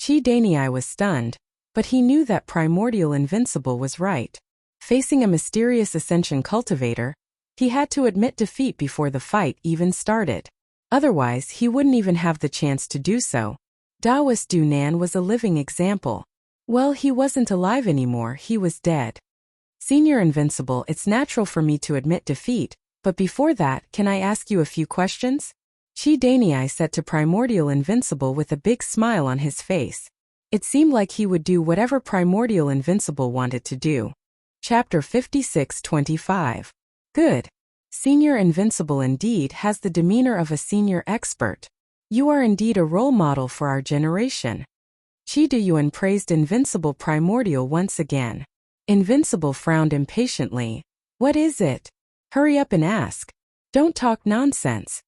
Qi Danyi was stunned, but he knew that Primordial Invincible was right. Facing a mysterious Ascension cultivator, he had to admit defeat before the fight even started. Otherwise, he wouldn't even have the chance to do so. Daoist Du Nan was a living example. Well, he wasn't alive anymore, he was dead. "Senior Invincible, it's natural for me to admit defeat, but before that, can I ask you a few questions?" Qi Danyi said to Primordial Invincible with a big smile on his face. It seemed like he would do whatever Primordial Invincible wanted to do. Chapter 56-25. Good. Senior Invincible indeed has the demeanor of a senior expert. You are indeed a role model for our generation. Qi Dayuan praised Invincible Primordial once again. Invincible frowned impatiently. "What is it? Hurry up and ask. Don't talk nonsense."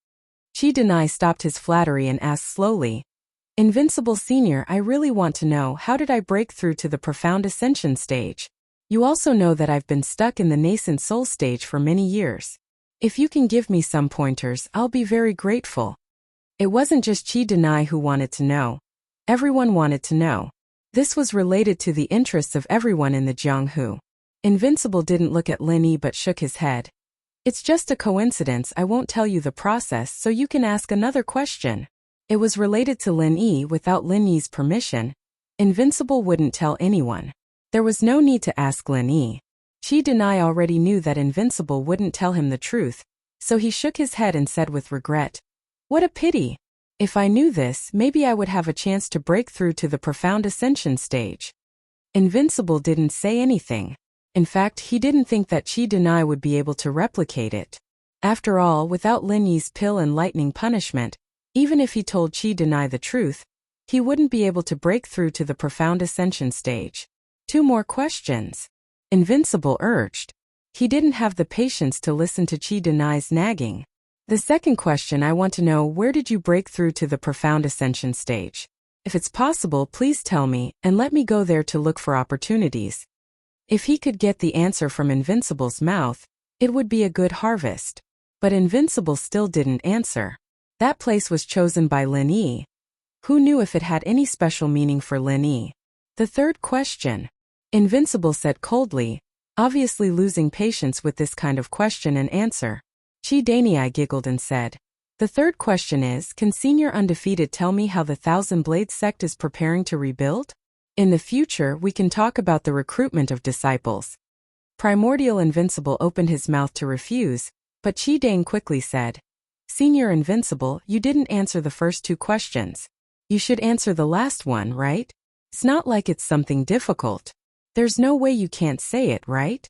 Qi Danyi stopped his flattery and asked slowly, "Invincible Senior, I really want to know, how did I break through to the profound ascension stage? You also know that I've been stuck in the nascent soul stage for many years. If you can give me some pointers, I'll be very grateful." It wasn't just Qi Danyi who wanted to know. Everyone wanted to know. This was related to the interests of everyone in the Jianghu. Invincible didn't look at Lin Yi but shook his head. "It's just a coincidence, I won't tell you the process so you can ask another question." It was related to Lin Yi. Without Lin Yi's permission, Invincible wouldn't tell anyone. There was no need to ask Lin Yi. Qi Danyi already knew that Invincible wouldn't tell him the truth, so he shook his head and said with regret, "What a pity. If I knew this, maybe I would have a chance to break through to the profound ascension stage." Invincible didn't say anything. In fact, he didn't think that Qi Danyi would be able to replicate it. After all, without Lin Yi's pill and lightning punishment, even if he told Qi Danyi the truth, he wouldn't be able to break through to the profound ascension stage. 2 more questions. Invincible urged. He didn't have the patience to listen to Qi Danyi's nagging. "The second question, I want to know, where did you break through to the profound ascension stage? If it's possible, please tell me, and let me go there to look for opportunities." If he could get the answer from Invincible's mouth, it would be a good harvest. But Invincible still didn't answer. That place was chosen by Lin Yi. Who knew if it had any special meaning for Lin Yi? "The third question," Invincible said coldly, obviously losing patience with this kind of question and answer. Qi Danyi giggled and said, "The third question is, can Senior Undefeated tell me how the Thousand Blades sect is preparing to rebuild? In the future, we can talk about the recruitment of disciples." Primordial Invincible opened his mouth to refuse, but Qi Danyi quickly said, "Senior Invincible, you didn't answer the first 2 questions. You should answer the last one, right? It's not like it's something difficult. There's no way you can't say it, right?"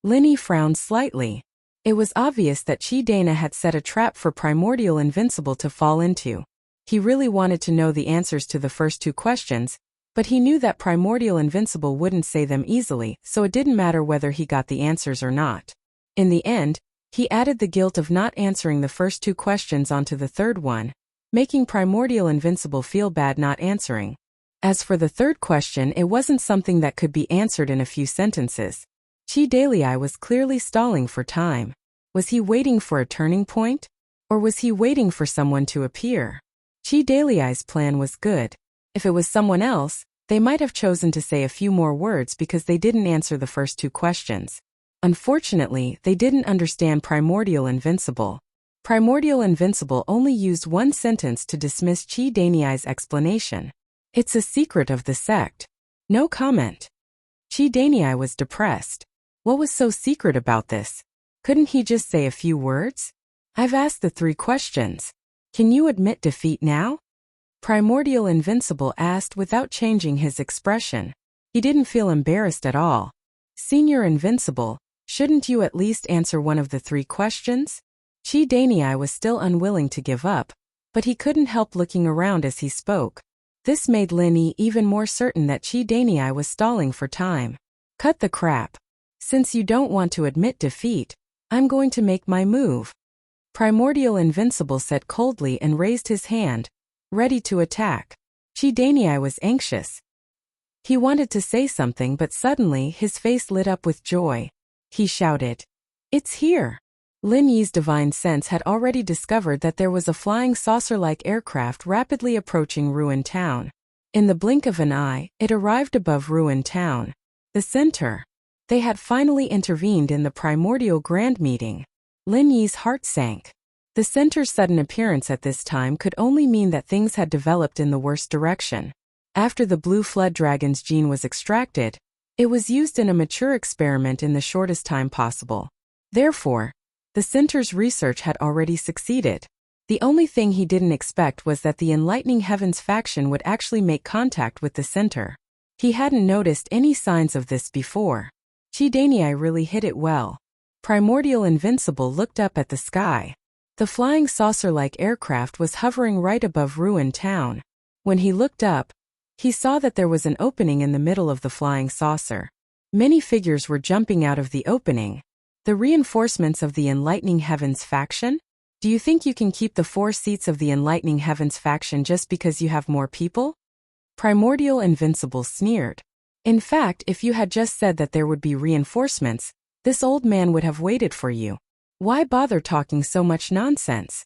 Lin Yi frowned slightly. It was obvious that Qi Danyi had set a trap for Primordial Invincible to fall into. He really wanted to know the answers to the first 2 questions, but he knew that Primordial Invincible wouldn't say them easily, so it didn't matter whether he got the answers or not. In the end, he added the guilt of not answering the first 2 questions onto the third one, making Primordial Invincible feel bad not answering. As for the third question, it wasn't something that could be answered in a few sentences. Qi Danyi was clearly stalling for time. Was he waiting for a turning point? Or was he waiting for someone to appear? Qi Danyi's plan was good. If it was someone else, they might have chosen to say a few more words because they didn't answer the first 2 questions. Unfortunately, they didn't understand Primordial Invincible. Primordial Invincible only used 1 sentence to dismiss Qi Danyi's explanation. "It's a secret of the sect. No comment. Qi Danyi was depressed. What was so secret about this? Couldn't he just say a few words? I've asked the 3 questions. Can you admit defeat now? Primordial Invincible asked without changing his expression. He didn't feel embarrassed at all. Senior Invincible, shouldn't you at least answer one of the 3 questions? Qi Danyi was still unwilling to give up, but he couldn't help looking around as he spoke. This made Lin Yi even more certain that Qi Danyi was stalling for time. Cut the crap. Since you don't want to admit defeat, I'm going to make my move. Primordial Invincible said coldly and raised his hand, ready to attack. Qi Danyi was anxious. He wanted to say something, but suddenly his face lit up with joy. He shouted, "It's here!" Lin Yi's divine sense had already discovered that there was a flying saucer-like aircraft rapidly approaching Ruined Town. In the blink of an eye, it arrived above Ruined Town. The center. They had finally intervened in the primordial grand meeting. Lin Yi's heart sank. The center's sudden appearance at this time could only mean that things had developed in the worst direction. After the blue flood dragon's gene was extracted, it was used in a mature experiment in the shortest time possible. Therefore, the center's research had already succeeded. The only thing he didn't expect was that the Enlightening Heavens faction would actually make contact with the center. He hadn't noticed any signs of this before. Qi Danyi really hit it well. Primordial Invincible looked up at the sky. The flying saucer-like aircraft was hovering right above Ruined Town. When he looked up, he saw that there was an opening in the middle of the flying saucer. Many figures were jumping out of the opening. The reinforcements of the Enlightening Heavens faction? Do you think you can keep the 4 seats of the Enlightening Heavens faction just because you have more people? Primordial Invincible sneered. In fact, if you had just said that there would be reinforcements, this old man would have waited for you. Why bother talking so much nonsense?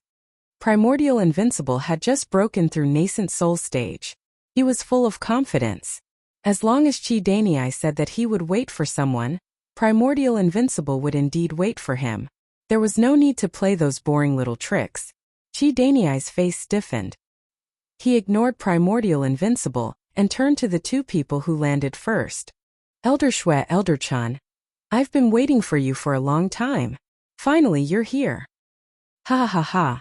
Primordial Invincible had just broken through nascent soul stage. He was full of confidence. As long as Qi Danyi said that he would wait for someone, Primordial Invincible would indeed wait for him. There was no need to play those boring little tricks. Qi Danyi's face stiffened. He ignored Primordial Invincible and turned to the 2 people who landed first. Elder Shui, Elder Chan, I've been waiting for you for a long time. Finally, you're here. Ha ha ha.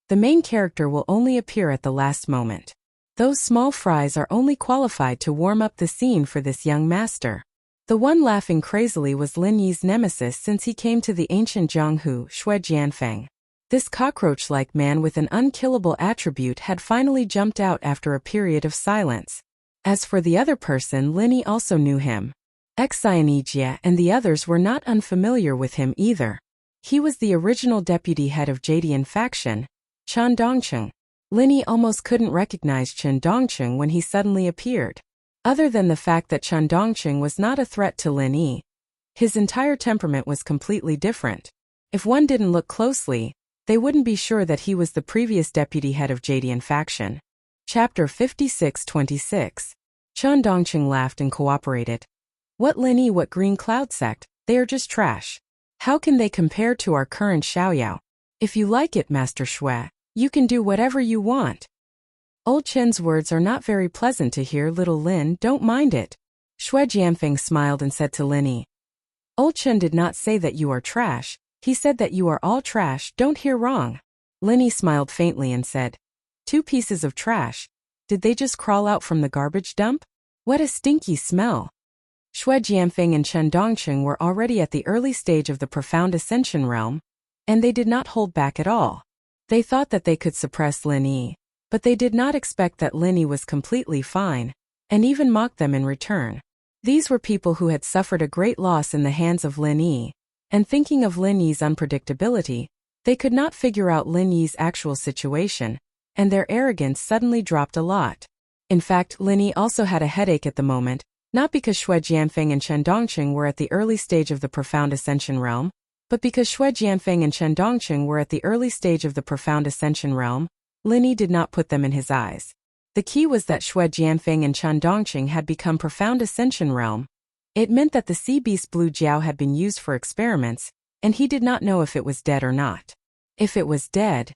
The main character will only appear at the last moment. Those small fries are only qualified to warm up the scene for this young master. The one laughing crazily was Lin Yi's nemesis since he came to the ancient Jianghu, Shui Jianfeng. This cockroach-like man with an unkillable attribute had finally jumped out after a period of silence. As for the other person, Lin Yi also knew him. Wuxia and the others were not unfamiliar with him either. He was the original deputy head of Jadian faction, Chen Dongcheng. Lin Yi almost couldn't recognize Chen Dongcheng when he suddenly appeared. Other than the fact that Chen Dongcheng was not a threat to Lin Yi, his entire temperament was completely different. If one didn't look closely, they wouldn't be sure that he was the previous deputy head of Jadian faction. Chapter 56-26. Chen Dongcheng laughed and cooperated. What Lin Yi, what Green Cloud sect, they are just trash. How can they compare to our current Xiaoyao? If you like it, Master Shui, you can do whatever you want. Old Chen's words are not very pleasant to hear, little Lin, don't mind it. Shui Jianfeng smiled and said to Lin Yi. Old Chen did not say that you are trash, he said that you are all trash, don't hear wrong. Lin Yi smiled faintly and said, 2 pieces of trash. Did they just crawl out from the garbage dump? What a stinky smell. Shui Jianfeng and Chen Dongcheng were already at the early stage of the profound ascension realm, and they did not hold back at all. They thought that they could suppress Lin Yi, but they did not expect that Lin Yi was completely fine, and even mocked them in return. These were people who had suffered a great loss in the hands of Lin Yi, and thinking of Lin Yi's unpredictability, they could not figure out Lin Yi's actual situation, and their arrogance suddenly dropped a lot. In fact, Lin Yi also had a headache at the moment, not because Shui Jianfeng and Chen Dongcheng were at the early stage of the profound ascension realm, but because Shui Jianfeng and Chen Dongcheng were at the early stage of the profound ascension realm, Lin Yi did not put them in his eyes. The key was that Shui Jianfeng and Chen Dongcheng had become profound ascension realm. It meant that the sea beast Blue Jiao had been used for experiments, and he did not know if it was dead or not. If it was dead,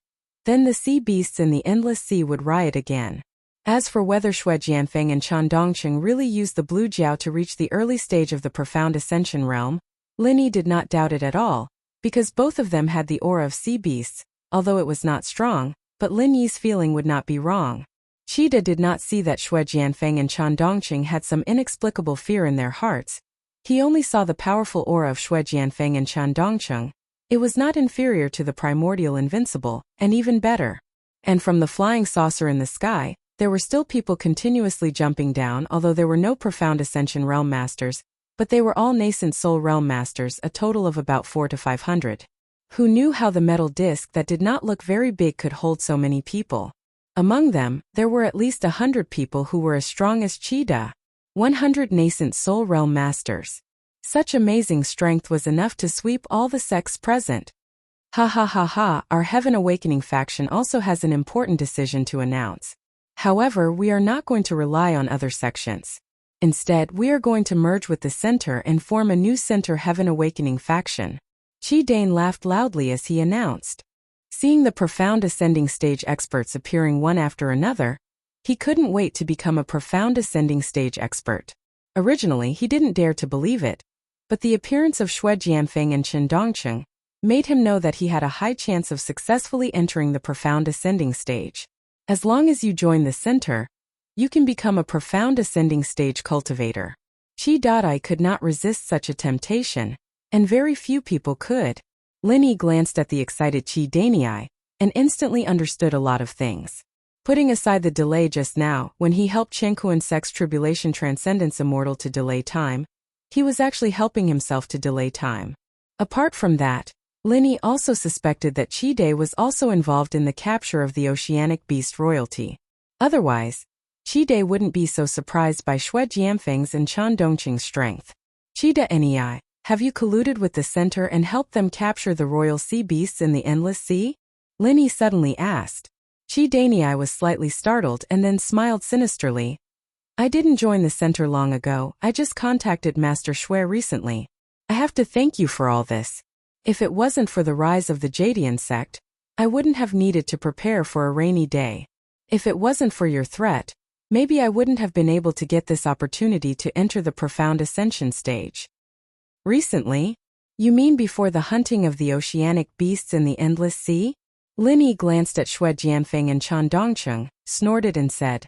then the sea beasts in the endless sea would riot again. As for whether Shui Jianfeng and Chan Dongqing really used the blue jiao to reach the early stage of the profound ascension realm, Lin Yi did not doubt it at all, because both of them had the aura of sea beasts, although it was not strong, but Lin Yi's feeling would not be wrong. Qida did not see that Shui Jianfeng and Chan Dongqing had some inexplicable fear in their hearts. He only saw the powerful aura of Shui Jianfeng and Chan Dongqing. It was not inferior to the primordial invincible, and even better. And from the flying saucer in the sky, there were still people continuously jumping down, although there were no profound ascension realm masters, but they were all nascent soul realm masters, a total of about 400 to 500. Who knew how the metal disc that did not look very big could hold so many people? Among them, there were at least 100 people who were as strong as Qida. 100 nascent soul realm masters. Such amazing strength was enough to sweep all the sects present. Ha ha ha ha, our Heaven Awakening faction also has an important decision to announce. However, we are not going to rely on other sections. Instead, we are going to merge with the center and form a new center Heaven Awakening faction. Qi Dane laughed loudly as he announced. Seeing the profound ascending stage experts appearing one after another, he couldn't wait to become a profound ascending stage expert. Originally, he didn't dare to believe it, but the appearance of Shui Jianfeng and Chen Dongqing made him know that he had a high chance of successfully entering the profound ascending stage. As long as you join the center, you can become a profound ascending stage cultivator. Qi Dai could not resist such a temptation, and very few people could. Lin Yi glanced at the excited Qi Danyi and instantly understood a lot of things. Putting aside the delay just now, when he helped Chen Kuan-sek's Tribulation Transcendence Immortal to delay time, he was actually helping himself to delay time. Apart from that, Lin Yi also suspected that Qi Dai was also involved in the capture of the Oceanic Beast royalty. Otherwise, Qi Dai wouldn't be so surprised by Shui Jianfeng's and Chan Dongqing's strength. Qida Nei, have you colluded with the center and helped them capture the royal sea beasts in the Endless Sea? Lin Yi suddenly asked. Qi Danyi was slightly startled and then smiled sinisterly. I didn't join the center long ago, I just contacted Master Shui recently. I have to thank you for all this. If it wasn't for the rise of the Jadian sect, I wouldn't have needed to prepare for a rainy day. If it wasn't for your threat, maybe I wouldn't have been able to get this opportunity to enter the profound ascension stage. Recently? You mean before the hunting of the oceanic beasts in the Endless Sea? Lin Yi glanced at Shui Jianfeng and Chan Dongqing, snorted and said,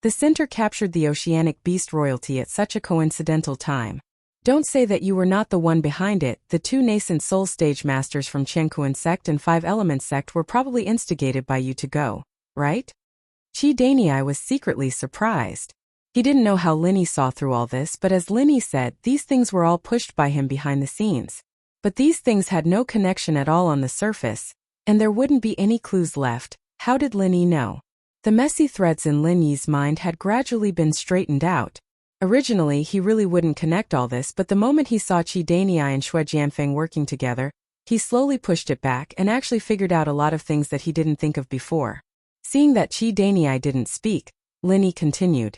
the center captured the oceanic beast royalty at such a coincidental time. Don't say that you were not the one behind it. The two nascent soul stage masters from Chen Kuan sect and Five Elements sect were probably instigated by you to go, right? Qi Danyi was secretly surprised. He didn't know how Lin Yi saw through all this, but as Lin Yi said, these things were all pushed by him behind the scenes. But these things had no connection at all on the surface, and there wouldn't be any clues left. How did Lin Yi know? The messy threads in Lin Yi's mind had gradually been straightened out. Originally, he really wouldn't connect all this, but the moment he saw Qi Danyi and Shui Jianfeng working together, he slowly pushed it back and actually figured out a lot of things that he didn't think of before. Seeing that Qi Danyi didn't speak, Lin Yi continued.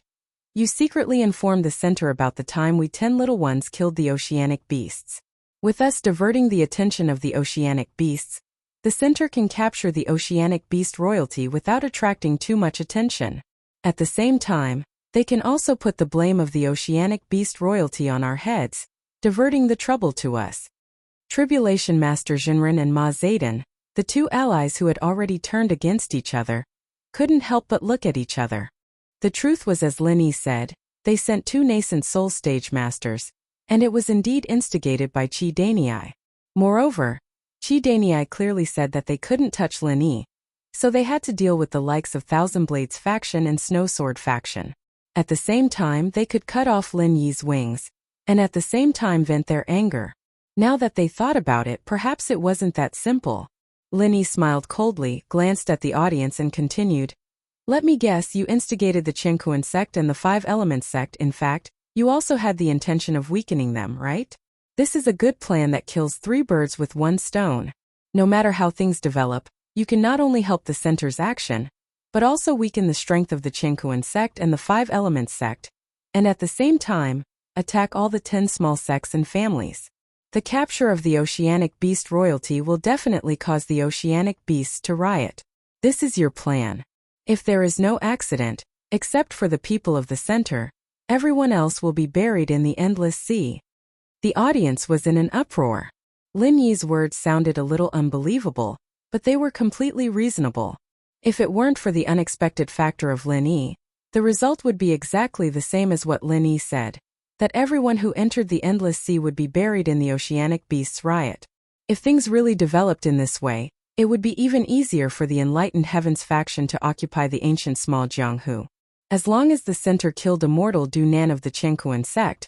You secretly informed the center about the time we 10 little ones killed the oceanic beasts. With us diverting the attention of the oceanic beasts, the center can capture the oceanic beast royalty without attracting too much attention. At the same time, they can also put the blame of the oceanic beast royalty on our heads, diverting the trouble to us. Tribulation Master Jinren and Ma Zedong, the two allies who had already turned against each other, couldn't help but look at each other. The truth was, as Lin Yi said, they sent two nascent soul stage masters, and it was indeed instigated by Qi Danyi. Moreover, Qi Danyi clearly said that they couldn't touch Lin Yi, so they had to deal with the likes of Thousand Blades faction and Snow Sword faction. At the same time, they could cut off Lin Yi's wings, and at the same time vent their anger. Now that they thought about it, perhaps it wasn't that simple. Lin Yi smiled coldly, glanced at the audience and continued. Let me guess, you instigated the Chen Kuan sect and the Five Elements sect. In fact, you also had the intention of weakening them, right? This is a good plan that kills 3 birds with 1 stone. No matter how things develop, you can not only help the center's action, but also weaken the strength of the Chen Kuan sect and the Five Elements sect, and at the same time, attack all the 10 small sects and families. The capture of the oceanic beast royalty will definitely cause the oceanic beasts to riot. This is your plan. If there is no accident, Except for the people of the center, everyone else will be buried in the endless sea. The audience was in an uproar. Lin Yi's words sounded a little unbelievable, but they were completely reasonable. If it weren't for the unexpected factor of Lin Yi, the result would be exactly the same as what Lin Yi said, that everyone who entered the endless sea would be buried in the oceanic beasts riot. If things really developed in this way, it would be even easier for the Enlightened Heavens faction to occupy the ancient small Jianghu. As long as the center killed immortal Du Nan of the Chengkuan sect,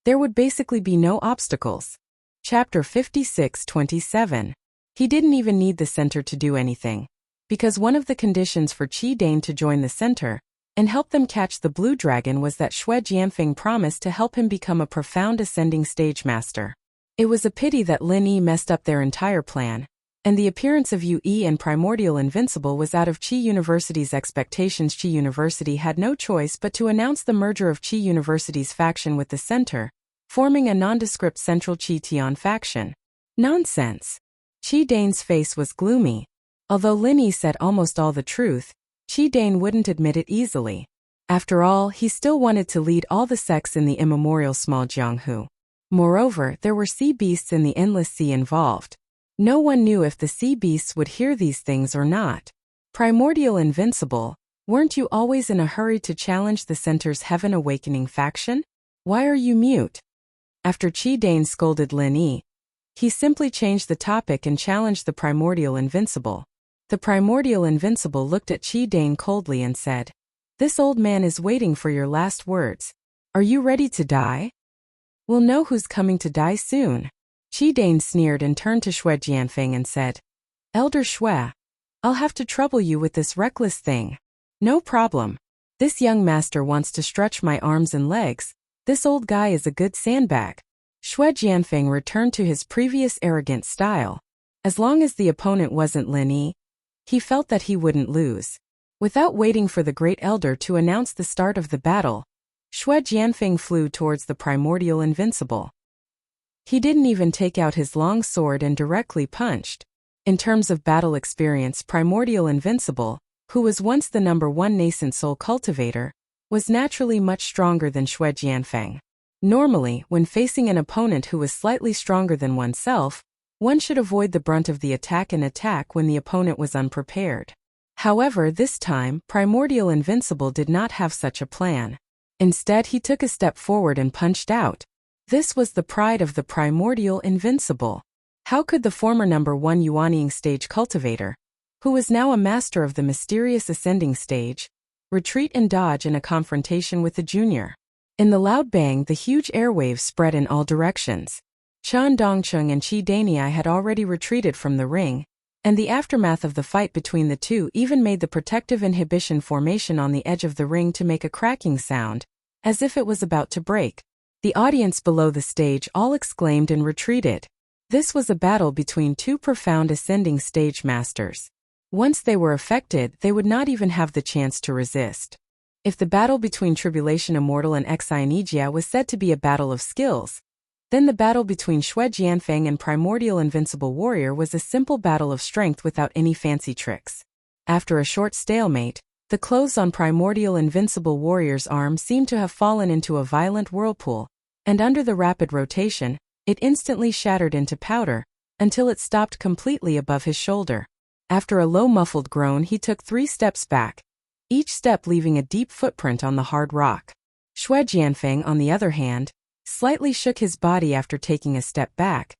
there would basically be no obstacles. Chapter 56-27. He didn't even need the center to do anything, because one of the conditions for Qi Dane to join the center and help them catch the blue dragon was that Xue Jianfeng promised to help him become a profound ascending stage master. It was a pity that Lin Yi messed up their entire plan, and the appearance of Yu Yi and Primordial Invincible was out of Qi University's expectations. Qi University had no choice but to announce the merger of Qi University's faction with the center, forming a nondescript Central Qi Tian faction. Nonsense. Qi Dane's face was gloomy. Although Lin Yi said almost all the truth, Qi Dane wouldn't admit it easily. After all, he still wanted to lead all the sects in the immemorial small Jianghu. Moreover, there were sea beasts in the endless sea involved. No one knew if the sea beasts would hear these things or not. Primordial Invincible, weren't you always in a hurry to challenge the center's Heaven Awakening faction? Why are you mute? After Qi Dane scolded Lin Yi, he simply changed the topic and challenged the Primordial Invincible. The Primordial Invincible looked at Qi Dane coldly and said, "This old man is waiting for your last words. Are you ready to die? We'll know who's coming to die soon." Qi Dane sneered and turned to Xue Jianfeng and said, "Elder Xue, I'll have to trouble you with this reckless thing." "No problem. This young master wants to stretch my arms and legs. This old guy is a good sandbag." Xue Jianfeng returned to his previous arrogant style. As long as the opponent wasn't Lin Yi, he felt that he wouldn't lose. Without waiting for the great elder to announce the start of the battle, Xue Jianfeng flew towards the Primordial Invincible. He didn't even take out his long sword and directly punched. In terms of battle experience, Primordial Invincible, who was once the #1 nascent soul cultivator, was naturally much stronger than Xue Jianfeng. Normally, when facing an opponent who was slightly stronger than oneself, one should avoid the brunt of the attack and attack when the opponent was unprepared. However, this time, Primordial Invincible did not have such a plan. Instead, he took a step forward and punched out. This was the pride of the Primordial Invincible. How could the former #1 Yuanying stage cultivator, who was now a master of the mysterious ascending stage, retreat and dodge in a confrontation with the junior? In the loud bang, the huge airwaves spread in all directions. Chen Dongcheng and Qi Danyi had already retreated from the ring, and the aftermath of the fight between the two even made the protective inhibition formation on the edge of the ring to make a cracking sound, as if it was about to break. The audience below the stage all exclaimed and retreated. This was a battle between two profound ascending stage masters. Once they were affected, they would not even have the chance to resist. If the battle between Tribulation Immortal and Exionejia was said to be a battle of skills, then the battle between Xue Jianfeng and Primordial Invincible Warrior was a simple battle of strength without any fancy tricks. After a short stalemate, the clothes on Primordial Invincible Warrior's arm seemed to have fallen into a violent whirlpool, and under the rapid rotation, it instantly shattered into powder, until it stopped completely above his shoulder. After a low muffled groan, he took 3 steps back, each step leaving a deep footprint on the hard rock. Xue Jianfeng, on the other hand, slightly shook his body after taking a step back.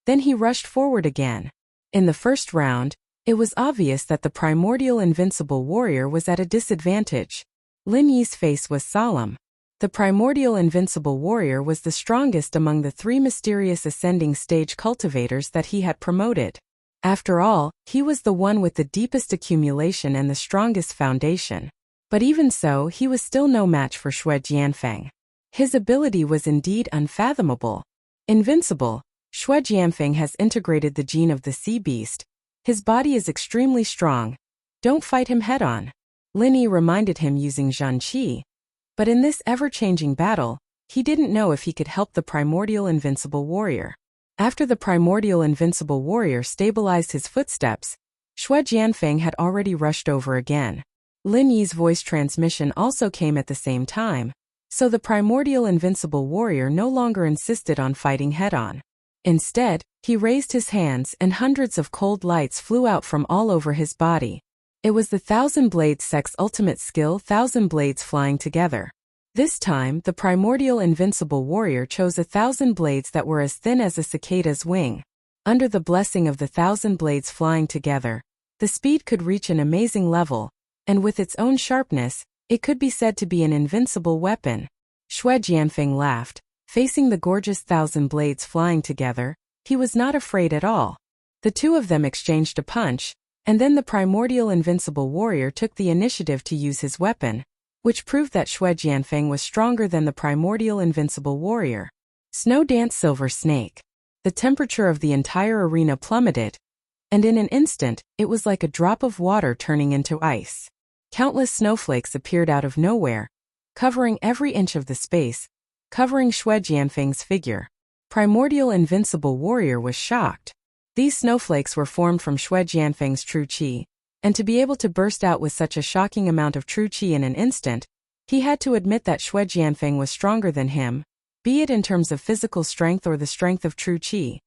Then he rushed forward again. In the first round, it was obvious that the Primordial Invincible Warrior was at a disadvantage. Lin Yi's face was solemn. The Primordial Invincible Warrior was the strongest among the 3 mysterious ascending stage cultivators that he had promoted. After all, he was the one with the deepest accumulation and the strongest foundation. But even so, he was still no match for Xue Jianfeng. His ability was indeed unfathomable. Invincible, Xue Jianfeng has integrated the gene of the sea beast. His body is extremely strong. Don't fight him head-on. Lin Yi reminded him using Zhan Qi. But in this ever-changing battle, he didn't know if he could help the Primordial Invincible Warrior. After the Primordial Invincible Warrior stabilized his footsteps, Xue Jianfeng had already rushed over again. Lin Yi's voice transmission also came at the same time, so the primordial invincible warrior no longer insisted on fighting head-on. Instead, he raised his hands and hundreds of cold lights flew out from all over his body. It was the Thousand Blades sect's ultimate skill, thousand blades flying together. This time, the primordial invincible warrior chose 1,000 blades that were as thin as a cicada's wing. Under the blessing of the 1,000 blades flying together, the speed could reach an amazing level, and with its own sharpness, it could be said to be an invincible weapon. Xue Jianfeng laughed. Facing the gorgeous 1,000 blades flying together, he was not afraid at all. The two of them exchanged a punch, and then the primordial invincible warrior took the initiative to use his weapon, which proved that Xue Jianfeng was stronger than the primordial invincible warrior. Snow Dance Silver Snake. The temperature of the entire arena plummeted, and in an instant, it was like a drop of water turning into ice. Countless snowflakes appeared out of nowhere, covering every inch of the space, covering Xue Jianfeng's figure. Primordial invincible warrior was shocked. These snowflakes were formed from Xue Jianfeng's true qi, and to be able to burst out with such a shocking amount of true qi in an instant, he had to admit that Xue Jianfeng was stronger than him, be it in terms of physical strength or the strength of true qi.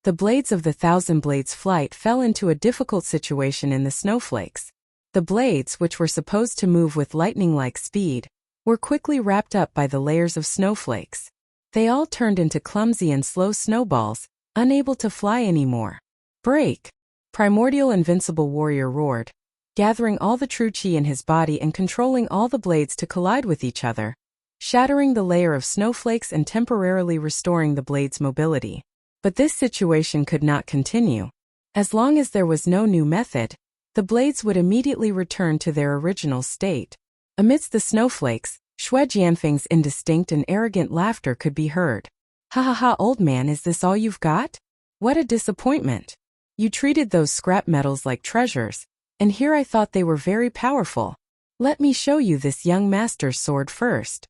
The blades of the 1,000 blades flight fell into a difficult situation in the snowflakes. The blades, which were supposed to move with lightning-like speed, were quickly wrapped up by the layers of snowflakes. They all turned into clumsy and slow snowballs, unable to fly anymore. Break! Primordial invincible warrior roared, gathering all the true qi in his body and controlling all the blades to collide with each other, shattering the layer of snowflakes and temporarily restoring the blade's mobility. But this situation could not continue. As long as there was no new method, the blades would immediately return to their original state. Amidst the snowflakes, Xue Jianfeng's indistinct and arrogant laughter could be heard. Ha ha ha, old man, is this all you've got? What a disappointment. You treated those scrap metals like treasures, and here I thought they were very powerful. Let me show you this young master's sword first.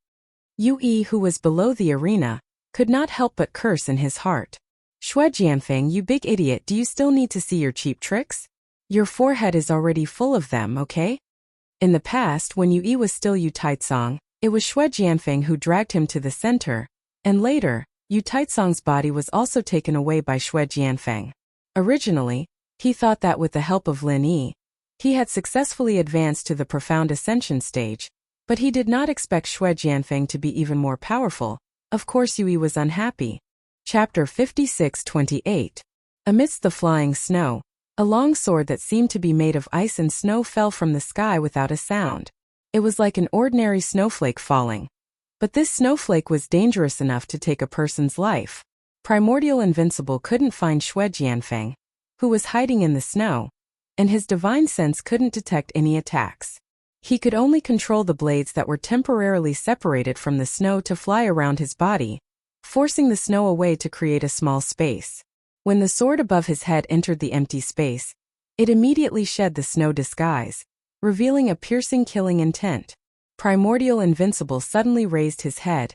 Yi, who was below the arena, could not help but curse in his heart. Xue Jianfeng, you big idiot, do you still need to see your cheap tricks? Your forehead is already full of them, okay? In the past, when Yi was still Yu Taizong, it was Xue Jianfeng who dragged him to the center, and later, Yu Taizong's body was also taken away by Xue Jianfeng. Originally, he thought that with the help of Lin Yi, he had successfully advanced to the profound ascension stage, but he did not expect Xue Jianfeng to be even more powerful. Of course, Yi was unhappy. Chapter 56-28. Amidst the flying snow, a long sword that seemed to be made of ice and snow fell from the sky without a sound. It was like an ordinary snowflake falling. But this snowflake was dangerous enough to take a person's life. Primordial Invincible couldn't find Xue Jianfeng, who was hiding in the snow, and his divine sense couldn't detect any attacks. He could only control the blades that were temporarily separated from the snow to fly around his body, forcing the snow away to create a small space. When the sword above his head entered the empty space, it immediately shed the snow disguise, revealing a piercing killing intent. Primordial Invincible suddenly raised his head,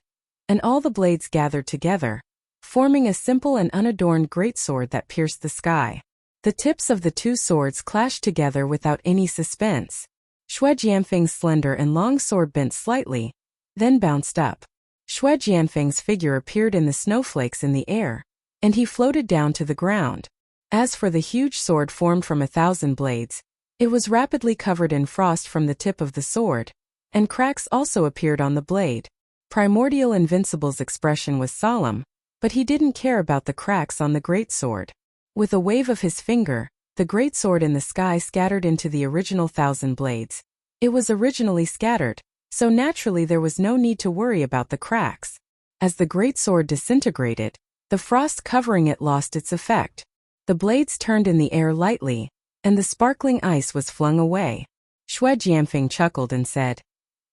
and all the blades gathered together, forming a simple and unadorned greatsword that pierced the sky. The tips of the two swords clashed together without any suspense. Xue Jianfeng's slender and long sword bent slightly, then bounced up. Xue Jianfeng's figure appeared in the snowflakes in the air, and he floated down to the ground. As for the huge sword formed from 1,000 blades, it was rapidly covered in frost from the tip of the sword, and cracks also appeared on the blade. Primordial Invincible's expression was solemn, but he didn't care about the cracks on the greatsword. With a wave of his finger, the greatsword in the sky scattered into the original 1,000 blades. It was originally scattered, so naturally there was no need to worry about the cracks. As the greatsword disintegrated, the frost covering it lost its effect. The blades turned in the air lightly, and the sparkling ice was flung away. Xue Jianfeng chuckled and said,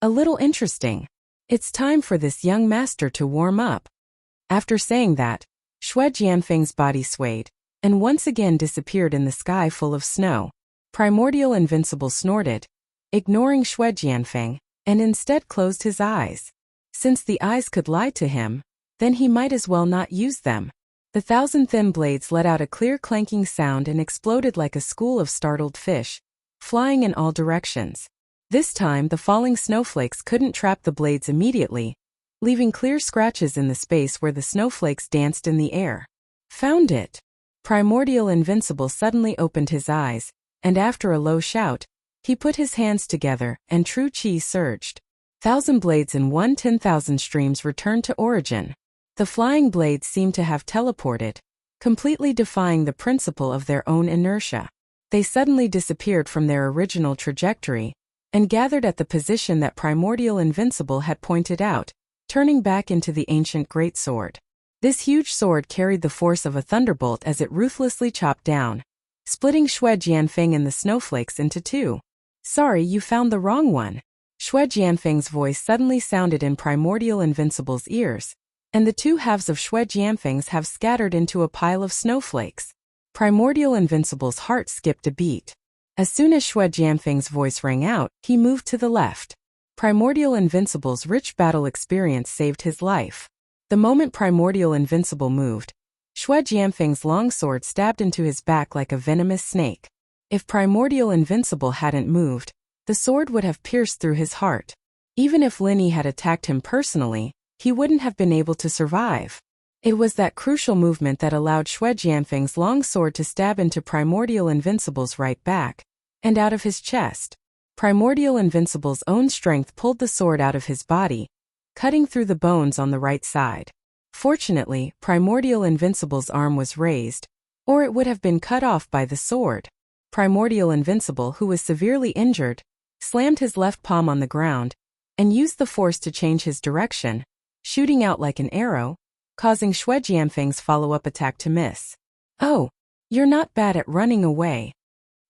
"A little interesting. It's time for this young master to warm up." After saying that, Xue Jianfeng's body swayed, and once again disappeared in the sky full of snow. Primordial Invincible snorted, ignoring Xue Jianfeng, and instead closed his eyes. Since the eyes could lie to him, then he might as well not use them. The 1,000 thin blades let out a clear clanking sound and exploded like a school of startled fish, flying in all directions. This time the falling snowflakes couldn't trap the blades immediately, leaving clear scratches in the space where the snowflakes danced in the air. Found it! Primordial Invincible suddenly opened his eyes, and after a low shout, he put his hands together and true chi surged. 1,000 blades in 10,000 streams returned to origin. The flying blades seemed to have teleported, completely defying the principle of their own inertia. They suddenly disappeared from their original trajectory and gathered at the position that Primordial Invincible had pointed out, turning back into the ancient greatsword. This huge sword carried the force of a thunderbolt as it ruthlessly chopped down, splitting Xue Jianfeng and the snowflakes into two. Sorry, you found the wrong one. Xue Jianfeng's voice suddenly sounded in Primordial Invincible's ears, and the two halves of Xue Jianfeng's have scattered into a pile of snowflakes. Primordial Invincible's heart skipped a beat. As soon as Xue Jianfeng's voice rang out, he moved to the left. Primordial Invincible's rich battle experience saved his life. The moment Primordial Invincible moved, Xue Jianfeng's longsword stabbed into his back like a venomous snake. If Primordial Invincible hadn't moved, the sword would have pierced through his heart. Even if Lin Yi had attacked him personally, he wouldn't have been able to survive. It was that crucial movement that allowed Xue Jianfeng's long sword to stab into Primordial Invincible's right back and out of his chest. Primordial Invincible's own strength pulled the sword out of his body, cutting through the bones on the right side. Fortunately, Primordial Invincible's arm was raised, or it would have been cut off by the sword. Primordial Invincible, who was severely injured, slammed his left palm on the ground and used the force to change his direction, shooting out like an arrow, causing Xue Jianfeng's follow-up attack to miss. Oh, you're not bad at running away.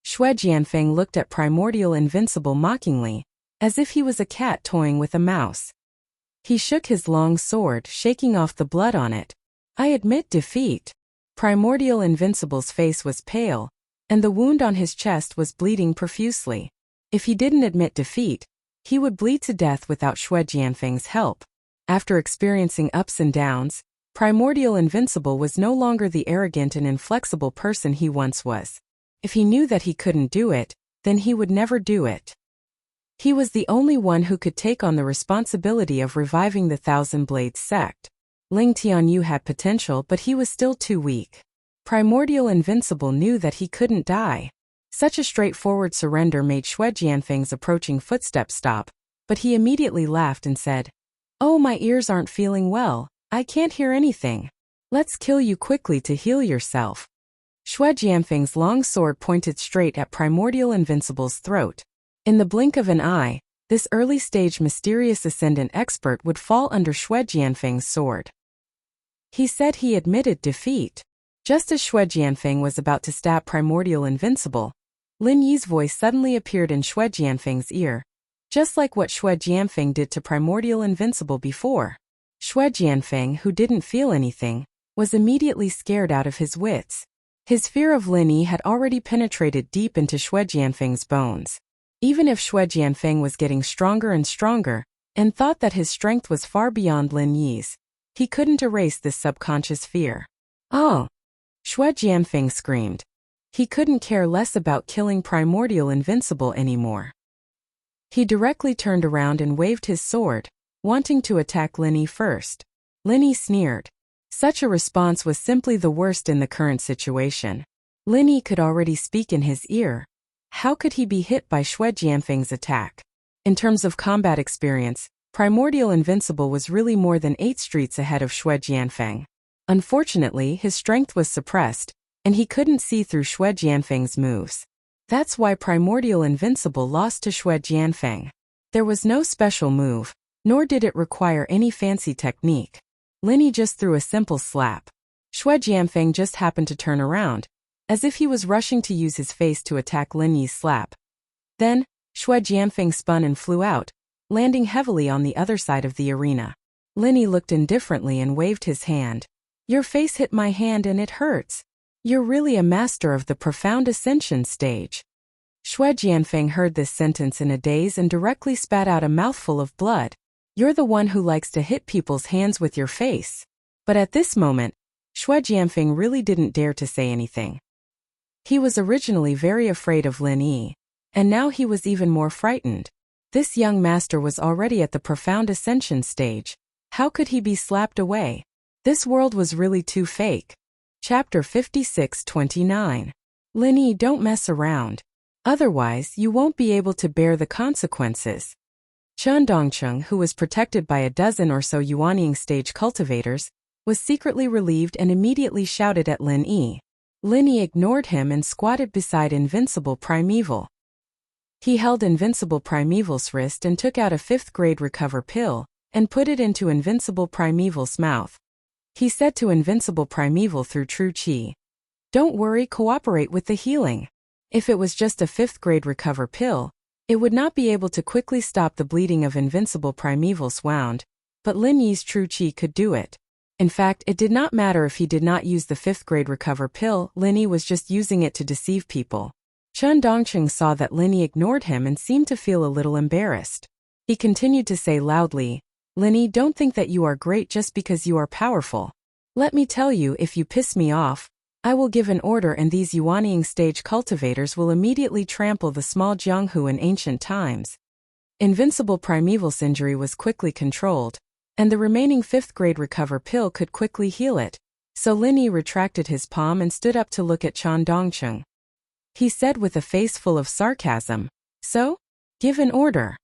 Xue Jianfeng looked at Primordial Invincible mockingly, as if he was a cat toying with a mouse. He shook his long sword, shaking off the blood on it. I admit defeat. Primordial Invincible's face was pale, and the wound on his chest was bleeding profusely. If he didn't admit defeat, he would bleed to death without Xue Jianfeng's help. After experiencing ups and downs, Primordial Invincible was no longer the arrogant and inflexible person he once was. If he knew that he couldn't do it, then he would never do it. He was the only one who could take on the responsibility of reviving the Thousand Blades sect. Ling Tianyu had potential, but he was still too weak. Primordial Invincible knew that he couldn't die. Such a straightforward surrender made Xue Jianfeng's approaching footsteps stop, but he immediately laughed and said, "Oh, my ears aren't feeling well. I can't hear anything. Let's kill you quickly to heal yourself." Xue Jianfeng's long sword pointed straight at Primordial Invincible's throat. In the blink of an eye, this early-stage mysterious ascendant expert would fall under Xue Jianfeng's sword. He said he admitted defeat. Just as Xue Jianfeng was about to stab Primordial Invincible, Lin Yi's voice suddenly appeared in Xue Jianfeng's ear, just like what Xue Jianfeng did to Primordial Invincible before. Xue Jianfeng, who didn't feel anything, was immediately scared out of his wits. His fear of Lin Yi had already penetrated deep into Xue Jianfeng's bones. Even if Xue Jianfeng was getting stronger and stronger, and thought that his strength was far beyond Lin Yi's, he couldn't erase this subconscious fear. Oh! Xue Jianfeng screamed. He couldn't care less about killing Primordial Invincible anymore. He directly turned around and waved his sword, wanting to attack Lin Yi first. Lin Yi sneered. Such a response was simply the worst in the current situation. Lin Yi could already speak in his ear. How could he be hit by Xue Jianfeng's attack? In terms of combat experience, Primordial Invincible was really more than 8 streets ahead of Xue Jianfeng. Unfortunately, his strength was suppressed, and he couldn't see through Xue Jianfeng's moves. That's why Primordial Invincible lost to Xue Jianfeng. There was no special move, nor did it require any fancy technique. Lin Yi just threw a simple slap. Xue Jianfeng just happened to turn around, as if he was rushing to use his face to attack Lin Yi's slap. Then, Xue Jianfeng spun and flew out, landing heavily on the other side of the arena. Lin Yi looked indifferently and waved his hand. Your face hit my hand and it hurts. You're really a master of the profound ascension stage. Xue Jianfeng heard this sentence in a daze and directly spat out a mouthful of blood. You're the one who likes to hit people's hands with your face. But at this moment, Xue Jianfeng really didn't dare to say anything. He was originally very afraid of Lin Yi, and now he was even more frightened. This young master was already at the profound ascension stage. How could he be slapped away? This world was really too fake. Chapter 56-29. Linny, don't mess around. Otherwise, you won't be able to bear the consequences. Chen Dongcheng, who was protected by a dozen or so Yuanying stage cultivators, was secretly relieved and immediately shouted at Lin Yi. Lin Yi ignored him and squatted beside Invincible Primeval. He held Invincible Primeval's wrist and took out a 5th grade recover pill and put it into Invincible Primeval's mouth. He said to Invincible Primeval through True Qi, "Don't worry, cooperate with the healing. If it was just a 5th grade recover pill, it would not be able to quickly stop the bleeding of Invincible Primeval's wound, but Lin Yi's True Qi could do it. In fact, it did not matter if he did not use the 5th grade recover pill, Lin Yi was just using it to deceive people." Chen Dongcheng saw that Lin Yi ignored him and seemed to feel a little embarrassed. He continued to say loudly, "Lin Yi, don't think that you are great just because you are powerful. Let me tell you, if you piss me off, I will give an order and these Yuanying stage cultivators will immediately trample the small Jianghu in ancient times." Invincible Primeval's injury was quickly controlled, and the remaining 5th grade recover pill could quickly heal it, so Lin Yi retracted his palm and stood up to look at Chen Dongcheng. He said with a face full of sarcasm, "So? Give an order."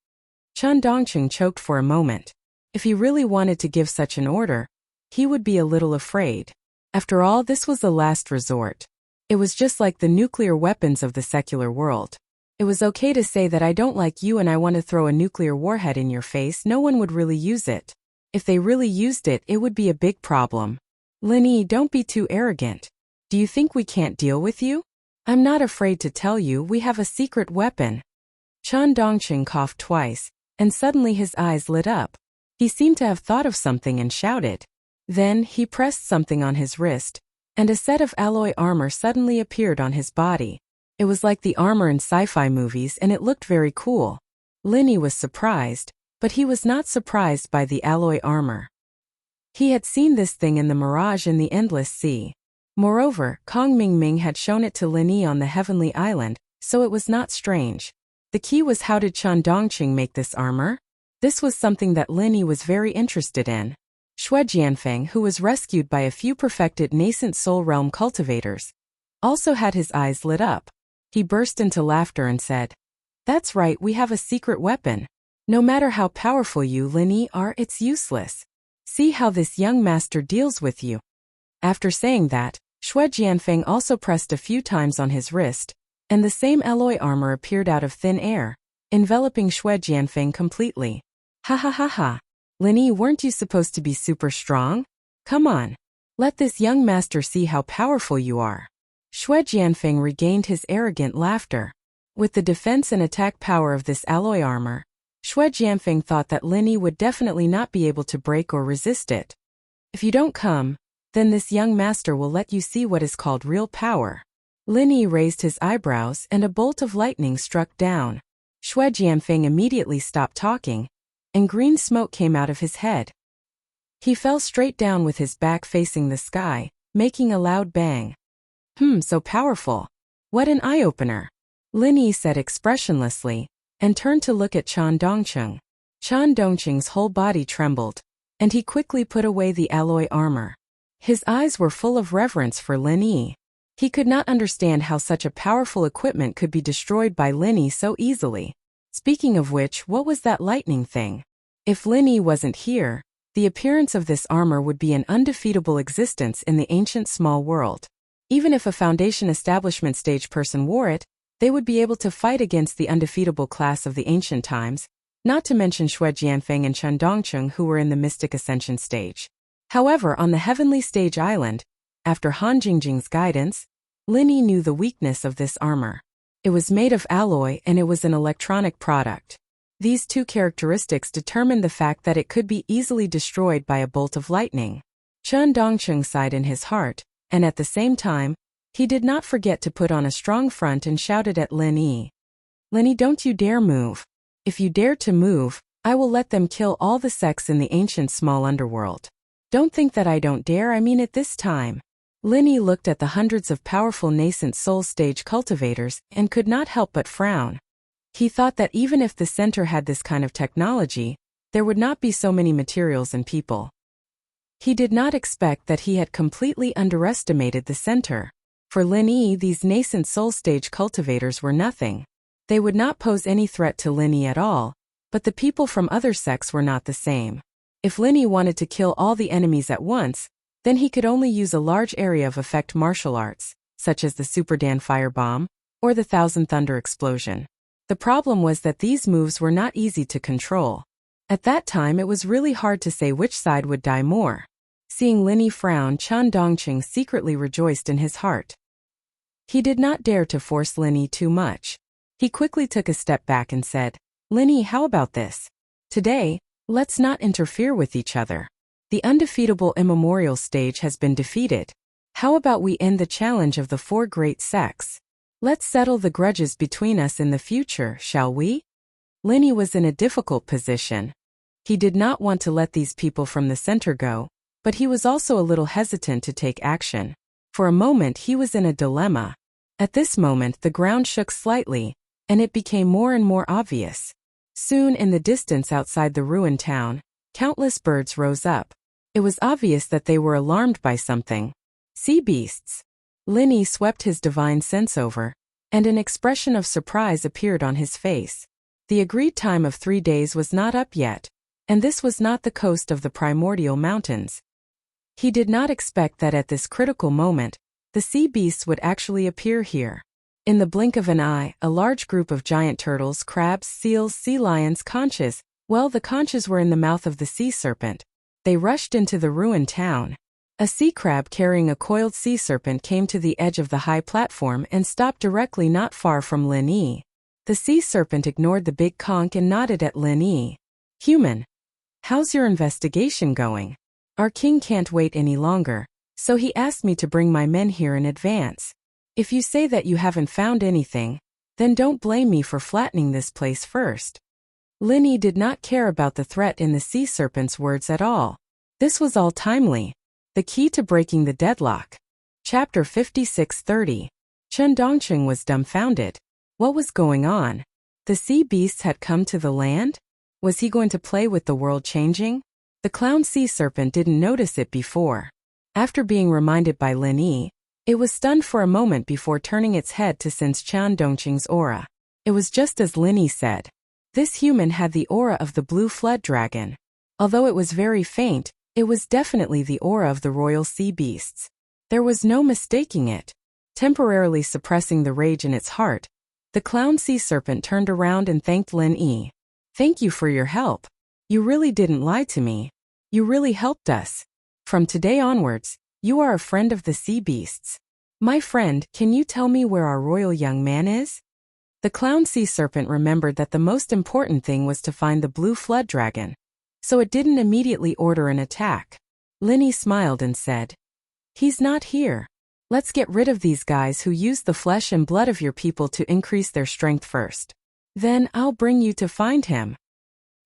Chen Dongcheng choked for a moment. If he really wanted to give such an order, he would be a little afraid. After all, this was the last resort. It was just like the nuclear weapons of the secular world. It was okay to say that I don't like you and I want to throw a nuclear warhead in your face. No one would really use it. If they really used it, it would be a big problem. Lin Yi, don't be too arrogant. Do you think we can't deal with you? I'm not afraid to tell you, we have a secret weapon. Chen Dongcheng coughed twice, and suddenly his eyes lit up. He seemed to have thought of something and shouted. Then, he pressed something on his wrist, and a set of alloy armor suddenly appeared on his body. It was like the armor in sci-fi movies and it looked very cool. Lin Yi was surprised, but he was not surprised by the alloy armor. He had seen this thing in the Mirage in the Endless Sea. Moreover, Kong Mingming had shown it to Lin Yi on the Heavenly Island, so it was not strange. The key was, how did Chen Dongcheng make this armor? This was something that Lin Yi was very interested in. Shui Jianfeng, who was rescued by a few perfected nascent soul realm cultivators, also had his eyes lit up. He burst into laughter and said, "That's right, we have a secret weapon. No matter how powerful you, Lin Yi, are, it's useless. See how this young master deals with you." After saying that, Shui Jianfeng also pressed a few times on his wrist, and the same alloy armor appeared out of thin air, enveloping Shui Jianfeng completely. "Ha ha ha ha. Lin Yi, weren't you supposed to be super strong? Come on. Let this young master see how powerful you are." Shui Jianfeng regained his arrogant laughter. With the defense and attack power of this alloy armor, Shui Jianfeng thought that Lin Yi would definitely not be able to break or resist it. "If you don't come, then this young master will let you see what is called real power." Lin Yi raised his eyebrows and a bolt of lightning struck down. Shui Jianfeng immediately stopped talking, and green smoke came out of his head. He fell straight down with his back facing the sky, making a loud bang. So powerful. What an eye-opener," Lin Yi said expressionlessly, and turned to look at Chen Dongcheng. Chen Dongcheng's whole body trembled, and he quickly put away the alloy armor. His eyes were full of reverence for Lin Yi. He could not understand how such a powerful equipment could be destroyed by Lin Yi so easily. Speaking of which, what was that lightning thing? If Lin Yi wasn't here, the appearance of this armor would be an undefeatable existence in the ancient small world. Even if a Foundation establishment stage person wore it, they would be able to fight against the undefeatable class of the ancient times, not to mention Shui Jianfeng and Chen Dongcheng, who were in the Mystic Ascension stage. However, on the Heavenly Stage Island, after Han Jingjing's guidance, Lin Yi knew the weakness of this armor. It was made of alloy and it was an electronic product. These two characteristics determined the fact that it could be easily destroyed by a bolt of lightning. Chen Dongcheng sighed in his heart, and at the same time, he did not forget to put on a strong front and shouted at Lin Yi. "Lin Yi, don't you dare move. If you dare to move, I will let them kill all the sects in the ancient small underworld. Don't think that I don't dare, I mean it this time." Lin Yi looked at the hundreds of powerful nascent soul stage cultivators and could not help but frown. He thought that even if the center had this kind of technology, there would not be so many materials and people. He did not expect that he had completely underestimated the center. For Lin Yi, these nascent soul stage cultivators were nothing. They would not pose any threat to Lin Yi at all, but the people from other sects were not the same. If Lin Yi wanted to kill all the enemies at once, then he could only use a large area of effect martial arts, such as the Super Dan Firebomb, or the Thousand Thunder Explosion. The problem was that these moves were not easy to control. At that time it was really hard to say which side would die more. Seeing Lin Yi frown, Chen Dongqing secretly rejoiced in his heart. He did not dare to force Lin Yi too much. He quickly took a step back and said, "Lin Yi, how about this? Today, let's not interfere with each other. The undefeatable immemorial stage has been defeated. How about we end the challenge of the 4 great sects? Let's settle the grudges between us in the future, shall we?" Lin Yi was in a difficult position. He did not want to let these people from the center go, but he was also a little hesitant to take action. For a moment he was in a dilemma. At this moment the ground shook slightly, and it became more and more obvious. Soon in the distance outside the ruined town, countless birds rose up. It was obvious that they were alarmed by something. Sea beasts. Lin Yi swept his divine sense over, and an expression of surprise appeared on his face. The agreed time of 3 days was not up yet, and this was not the coast of the primordial mountains. He did not expect that at this critical moment, the sea beasts would actually appear here. In the blink of an eye, a large group of giant turtles, crabs, seals, sea lions, conches, well, the conches were in the mouth of the sea serpent. They rushed into the ruined town. A sea crab carrying a coiled sea serpent came to the edge of the high platform and stopped directly not far from Lin Yi. The sea serpent ignored the big conch and nodded at Lin Yi. "Human, how's your investigation going? Our king can't wait any longer, so he asked me to bring my men here in advance. If you say that you haven't found anything, then don't blame me for flattening this place first." Lin Yi did not care about the threat in the sea serpent's words at all. This was all timely. The key to breaking the deadlock. Chapter 56:30. Chen Dongqing was dumbfounded. What was going on? The sea beasts had come to the land? Was he going to play with the world changing? The clown sea serpent didn't notice it before. After being reminded by Lin Yi, it was stunned for a moment before turning its head to sense Chen Dongqing's aura. It was just as Lin Yi said. This human had the aura of the blue flood dragon. Although it was very faint, it was definitely the aura of the royal sea beasts. There was no mistaking it. Temporarily suppressing the rage in its heart, the clown sea serpent turned around and thanked Lin Yi. "Thank you for your help. You really didn't lie to me. You really helped us. From today onwards, you are a friend of the sea beasts. My friend, can you tell me where our royal young man is?" The clown sea serpent remembered that the most important thing was to find the blue flood dragon, so it didn't immediately order an attack. Lin Yi smiled and said, "He's not here. Let's get rid of these guys who use the flesh and blood of your people to increase their strength first. Then I'll bring you to find him."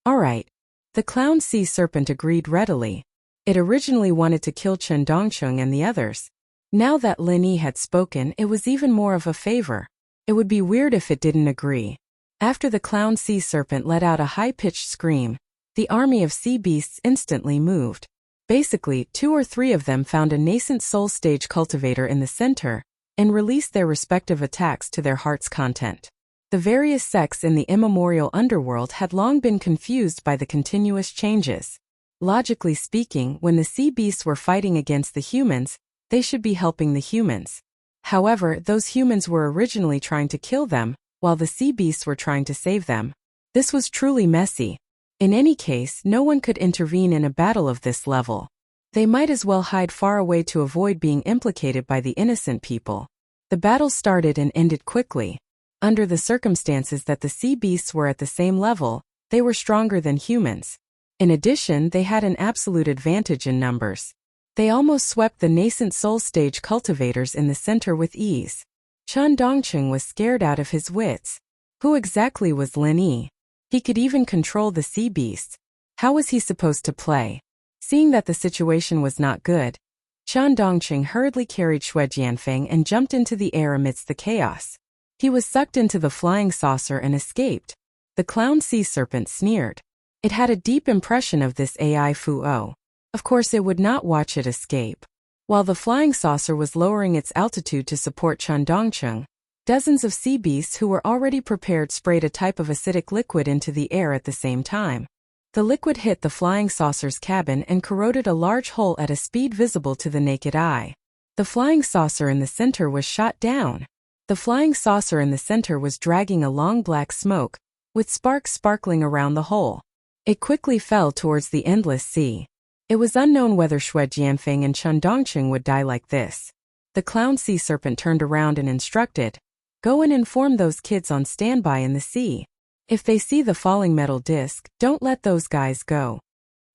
"All right." The clown sea serpent agreed readily. It originally wanted to kill Chen Dongqing and the others. Now that Lin Yi had spoken, it was even more of a favor. It would be weird if it didn't agree. After the clown sea serpent let out a high-pitched scream, the army of sea beasts instantly moved. Basically, 2 or 3 of them found a nascent soul stage cultivator in the center and released their respective attacks to their heart's content. The various sects in the immemorial underworld had long been confused by the continuous changes. Logically speaking, when the sea beasts were fighting against the humans, they should be helping the humans. However, those humans were originally trying to kill them, while the sea beasts were trying to save them. This was truly messy. In any case, no one could intervene in a battle of this level. They might as well hide far away to avoid being implicated by the innocent people. The battle started and ended quickly. Under the circumstances that the sea beasts were at the same level, they were stronger than humans. In addition, they had an absolute advantage in numbers. They almost swept the nascent soul stage cultivators in the center with ease. Chen Dongqing was scared out of his wits. Who exactly was Lin Yi? He could even control the sea beasts. How was he supposed to play? Seeing that the situation was not good, Chen Dongqing hurriedly carried Shui Jianfeng and jumped into the air amidst the chaos. He was sucked into the flying saucer and escaped. The clown sea serpent sneered. It had a deep impression of this AI Fu-O. Of course it would not watch it escape. While the flying saucer was lowering its altitude to support Chandongcheng, dozens of sea beasts who were already prepared sprayed a type of acidic liquid into the air at the same time. The liquid hit the flying saucer's cabin and corroded a large hole at a speed visible to the naked eye. The flying saucer in the center was shot down. The flying saucer in the center was dragging a long black smoke, with sparks sparkling around the hole. It quickly fell towards the endless sea. It was unknown whether Shui Jianfeng and Chandongcheng would die like this. The clown sea serpent turned around and instructed, "Go and inform those kids on standby in the sea. If they see the falling metal disc, don't let those guys go."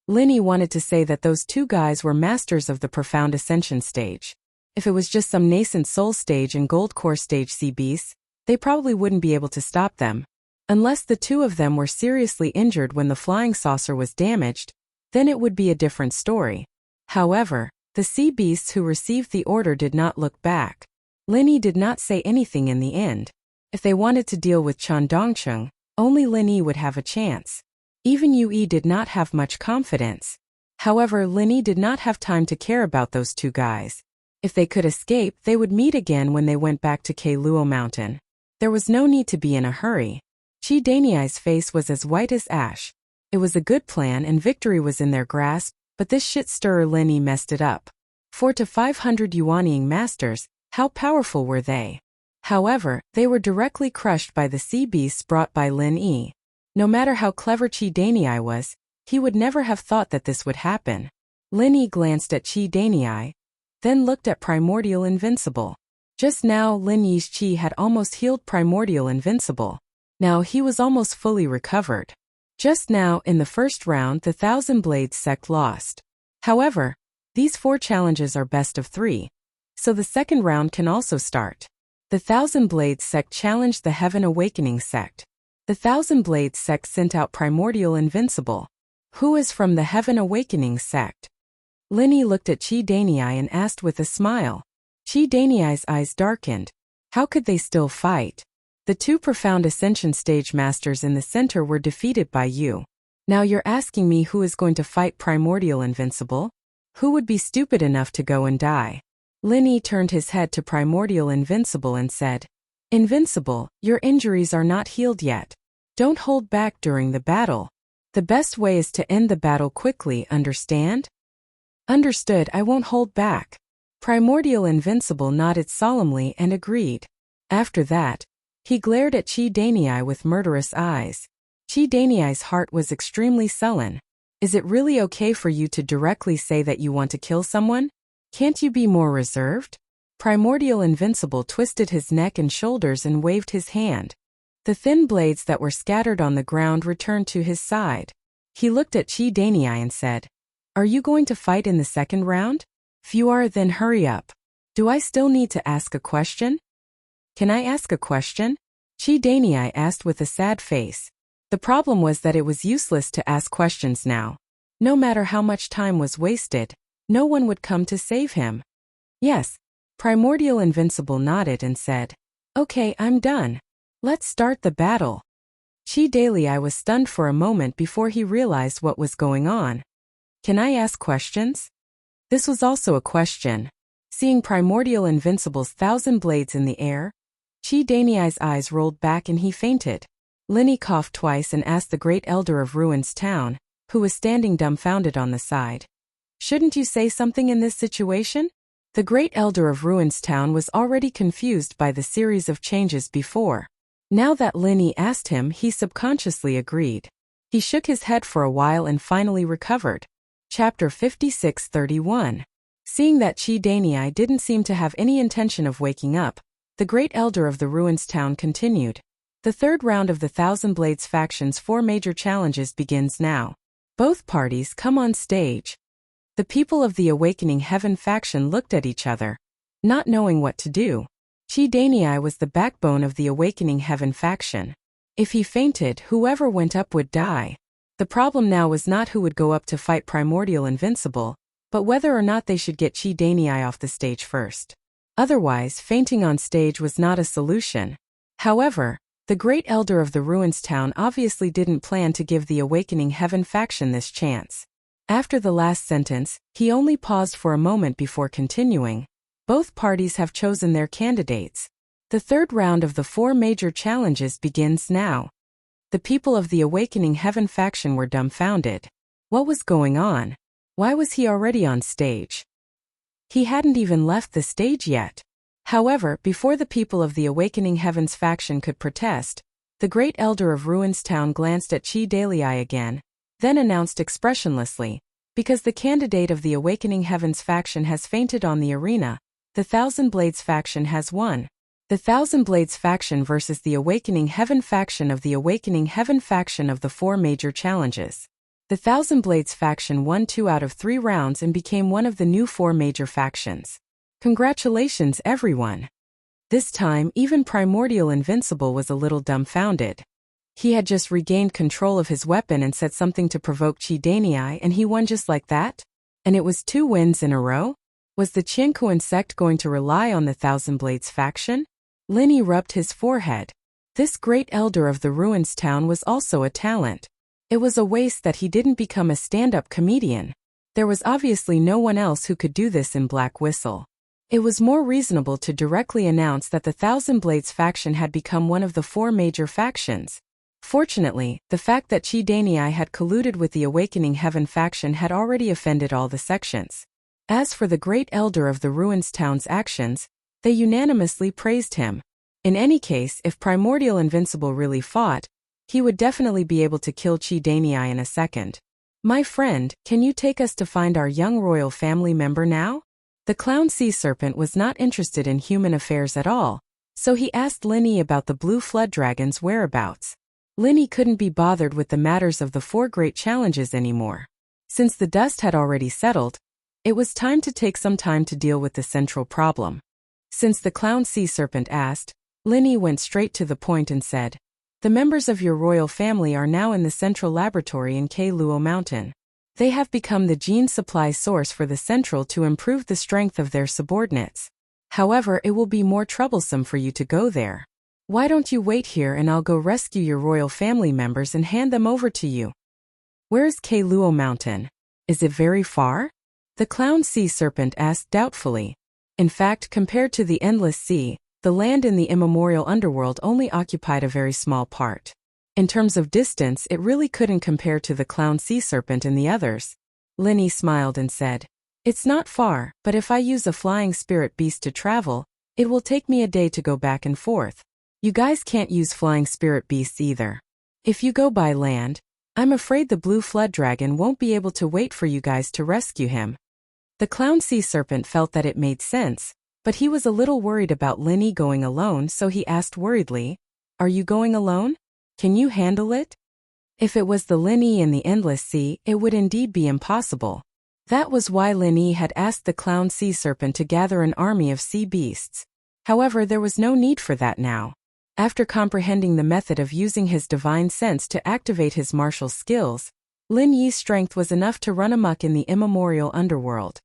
Linny wanted to say that those two guys were masters of the profound ascension stage. If it was just some nascent soul stage and gold core stage sea beasts, they probably wouldn't be able to stop them. Unless the two of them were seriously injured when the flying saucer was damaged, then it would be a different story. However, the sea beasts who received the order did not look back. Linny did not say anything in the end. If they wanted to deal with Chandongcheng, only Linny would have a chance. Even Yue did not have much confidence. However, Linny did not have time to care about those two guys. If they could escape, they would meet again when they went back to Keiluo Mountain. There was no need to be in a hurry. Qi Daniai's face was as white as ash. It was a good plan and victory was in their grasp, but this shit-stirrer Linny messed it up. 400 to 500 Yuanying masters, how powerful were they? However, they were directly crushed by the sea beasts brought by Lin Yi. No matter how clever Qi Daniai was, he would never have thought that this would happen. Lin Yi glanced at Qi Daniai, then looked at Primordial Invincible. Just now Lin Yi's Qi had almost healed Primordial Invincible. Now he was almost fully recovered. Just now, in the first round, the Thousand Blades sect lost. However, these 4 challenges are best of 3, so the second round can also start. The Thousand Blades sect challenged the Heaven Awakening sect. The Thousand Blades sect sent out Primordial Invincible. Who is from the Heaven Awakening sect? Linny looked at Qi Daniai and asked with a smile. Qi Daniai's eyes darkened. How could they still fight? The 2 profound ascension stage masters in the center were defeated by you. Now you're asking me who is going to fight Primordial Invincible? Who would be stupid enough to go and die? Linny turned his head to Primordial Invincible and said, "Invincible, your injuries are not healed yet. Don't hold back during the battle. The best way is to end the battle quickly, understand?" "Understood, I won't hold back." Primordial Invincible nodded solemnly and agreed. After that, he glared at Qi Daniai with murderous eyes. Qi Daniai's heart was extremely sullen. Is it really okay for you to directly say that you want to kill someone? Can't you be more reserved? Primordial Invincible twisted his neck and shoulders and waved his hand. The thin blades that were scattered on the ground returned to his side. He looked at Qi Daniai and said, "Are you going to fight in the second round? If you are, then hurry up. Do I still need to ask a question?" "Can I ask a question?" Qi Daniai asked with a sad face. The problem was that it was useless to ask questions now. No matter how much time was wasted, no one would come to save him. "Yes." Primordial Invincible nodded and said, "Okay, I'm done. Let's start the battle." Qi Daniai was stunned for a moment before he realized what was going on. "Can I ask questions?" This was also a question. Seeing Primordial Invincible's 1,000 blades in the air, Qi Daniai's eyes rolled back and he fainted. Linny coughed twice and asked the Great Elder of Ruins Town, who was standing dumbfounded on the side, "Shouldn't you say something in this situation?" The Great Elder of Ruins Town was already confused by the series of changes before. Now that Linny asked him, he subconsciously agreed. He shook his head for a while and finally recovered. Chapter 56:31. Seeing that Qi Daniai didn't seem to have any intention of waking up, the Great Elder of the Ruins Town continued. The third round of the Thousand Blades faction's 4 major challenges begins now. Both parties come on stage. The people of the Awakening Heaven faction looked at each other, not knowing what to do. Qi Daniai was the backbone of the Awakening Heaven faction. If he fainted, whoever went up would die. The problem now was not who would go up to fight Primordial Invincible, but whether or not they should get Qi Daniai off the stage first. Otherwise, fainting on stage was not a solution. However, the great elder of the ruins town obviously didn't plan to give the Awakening Heaven faction this chance. After the last sentence, he only paused for a moment before continuing. Both parties have chosen their candidates. The third round of the 4 major challenges begins now. The people of the Awakening Heaven faction were dumbfounded. What was going on? Why was he already on stage? He hadn't even left the stage yet. However, before the people of the Awakening Heavens faction could protest, the great elder of Ruins Town glanced at Chi Dalei again, then announced expressionlessly, because the candidate of the Awakening Heavens faction has fainted on the arena, the Thousand Blades faction has won. The Thousand Blades faction versus the Awakening Heaven faction of the Awakening Heaven faction of the 4 major challenges. The Thousand Blades faction won 2 out of 3 rounds and became one of the new 4 major factions. Congratulations, everyone! This time, even Primordial Invincible was a little dumbfounded. He had just regained control of his weapon and said something to provoke Chi Dalei, and he won just like that? And it was 2 wins in a row? Was the Qiankuan sect going to rely on the Thousand Blades faction? Linny rubbed his forehead. This great elder of the ruins town was also a talent. It was a waste that he didn't become a stand-up comedian. There was obviously no one else who could do this in Black Whistle. It was more reasonable to directly announce that the Thousand Blades faction had become one of the 4 major factions. Fortunately, the fact that Chi Dalei had colluded with the Awakening Heaven faction had already offended all the sections. As for the great elder of the ruins town's actions, they unanimously praised him. In any case, if Primordial Invincible really fought, he would definitely be able to kill Chi Dalei in a second. My friend, can you take us to find our young royal family member now? The clown sea serpent was not interested in human affairs at all, so he asked Linny about the blue flood dragon's whereabouts. Linny couldn't be bothered with the matters of the 4 great challenges anymore. Since the dust had already settled, it was time to take some time to deal with the central problem. Since the clown sea serpent asked, Linny went straight to the point and said, "The members of your royal family are now in the central laboratory in Luo Mountain. They have become the gene supply source for the central to improve the strength of their subordinates. However, it will be more troublesome for you to go there. Why don't you wait here and I'll go rescue your royal family members and hand them over to you." Where is Luo Mountain? Is it very far? The clown sea serpent asked doubtfully. In fact, compared to the endless sea, the land in the immemorial underworld only occupied a very small part. In terms of distance, it really couldn't compare to the clown sea serpent and the others. Linny smiled and said, "It's not far, but if I use a flying spirit beast to travel, it will take me a day to go back and forth. You guys can't use flying spirit beasts either. If you go by land, I'm afraid the blue flood dragon won't be able to wait for you guys to rescue him." The clown sea serpent felt that it made sense, but he was a little worried about Linny going alone, so he asked worriedly, "Are you going alone? Can you handle it?" If it was the Linny in the endless sea, it would indeed be impossible. That was why Linny had asked the clown sea serpent to gather an army of sea beasts. However, there was no need for that now. After comprehending the method of using his divine sense to activate his martial skills, Lin Yi's strength was enough to run amok in the immemorial underworld.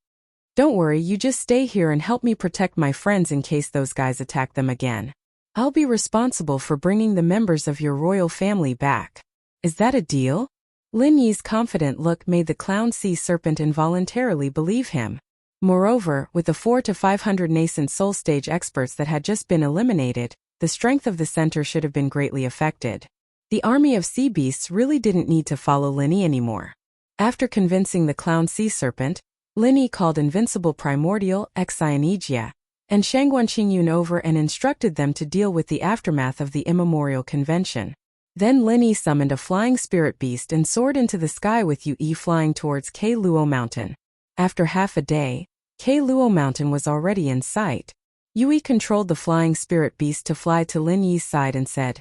"Don't worry, you just stay here and help me protect my friends in case those guys attack them again. I'll be responsible for bringing the members of your royal family back. Is that a deal?" Lin Yi's confident look made the clown sea serpent involuntarily believe him. Moreover, with the 400 to 500 nascent soul stage experts that had just been eliminated, the strength of the center should have been greatly affected. The army of sea beasts really didn't need to follow Lin Yi anymore. After convincing the clown sea serpent, Lin Yi called Invincible Primordial, Xianigia, and Shangguan Qingyun over and instructed them to deal with the aftermath of the immemorial convention. Then Lin Yi summoned a flying spirit beast and soared into the sky with Yu flying towards Luo Mountain. After half a day, Luo Mountain was already in sight. Yui controlled the flying spirit beast to fly to Lin Yi's side and said,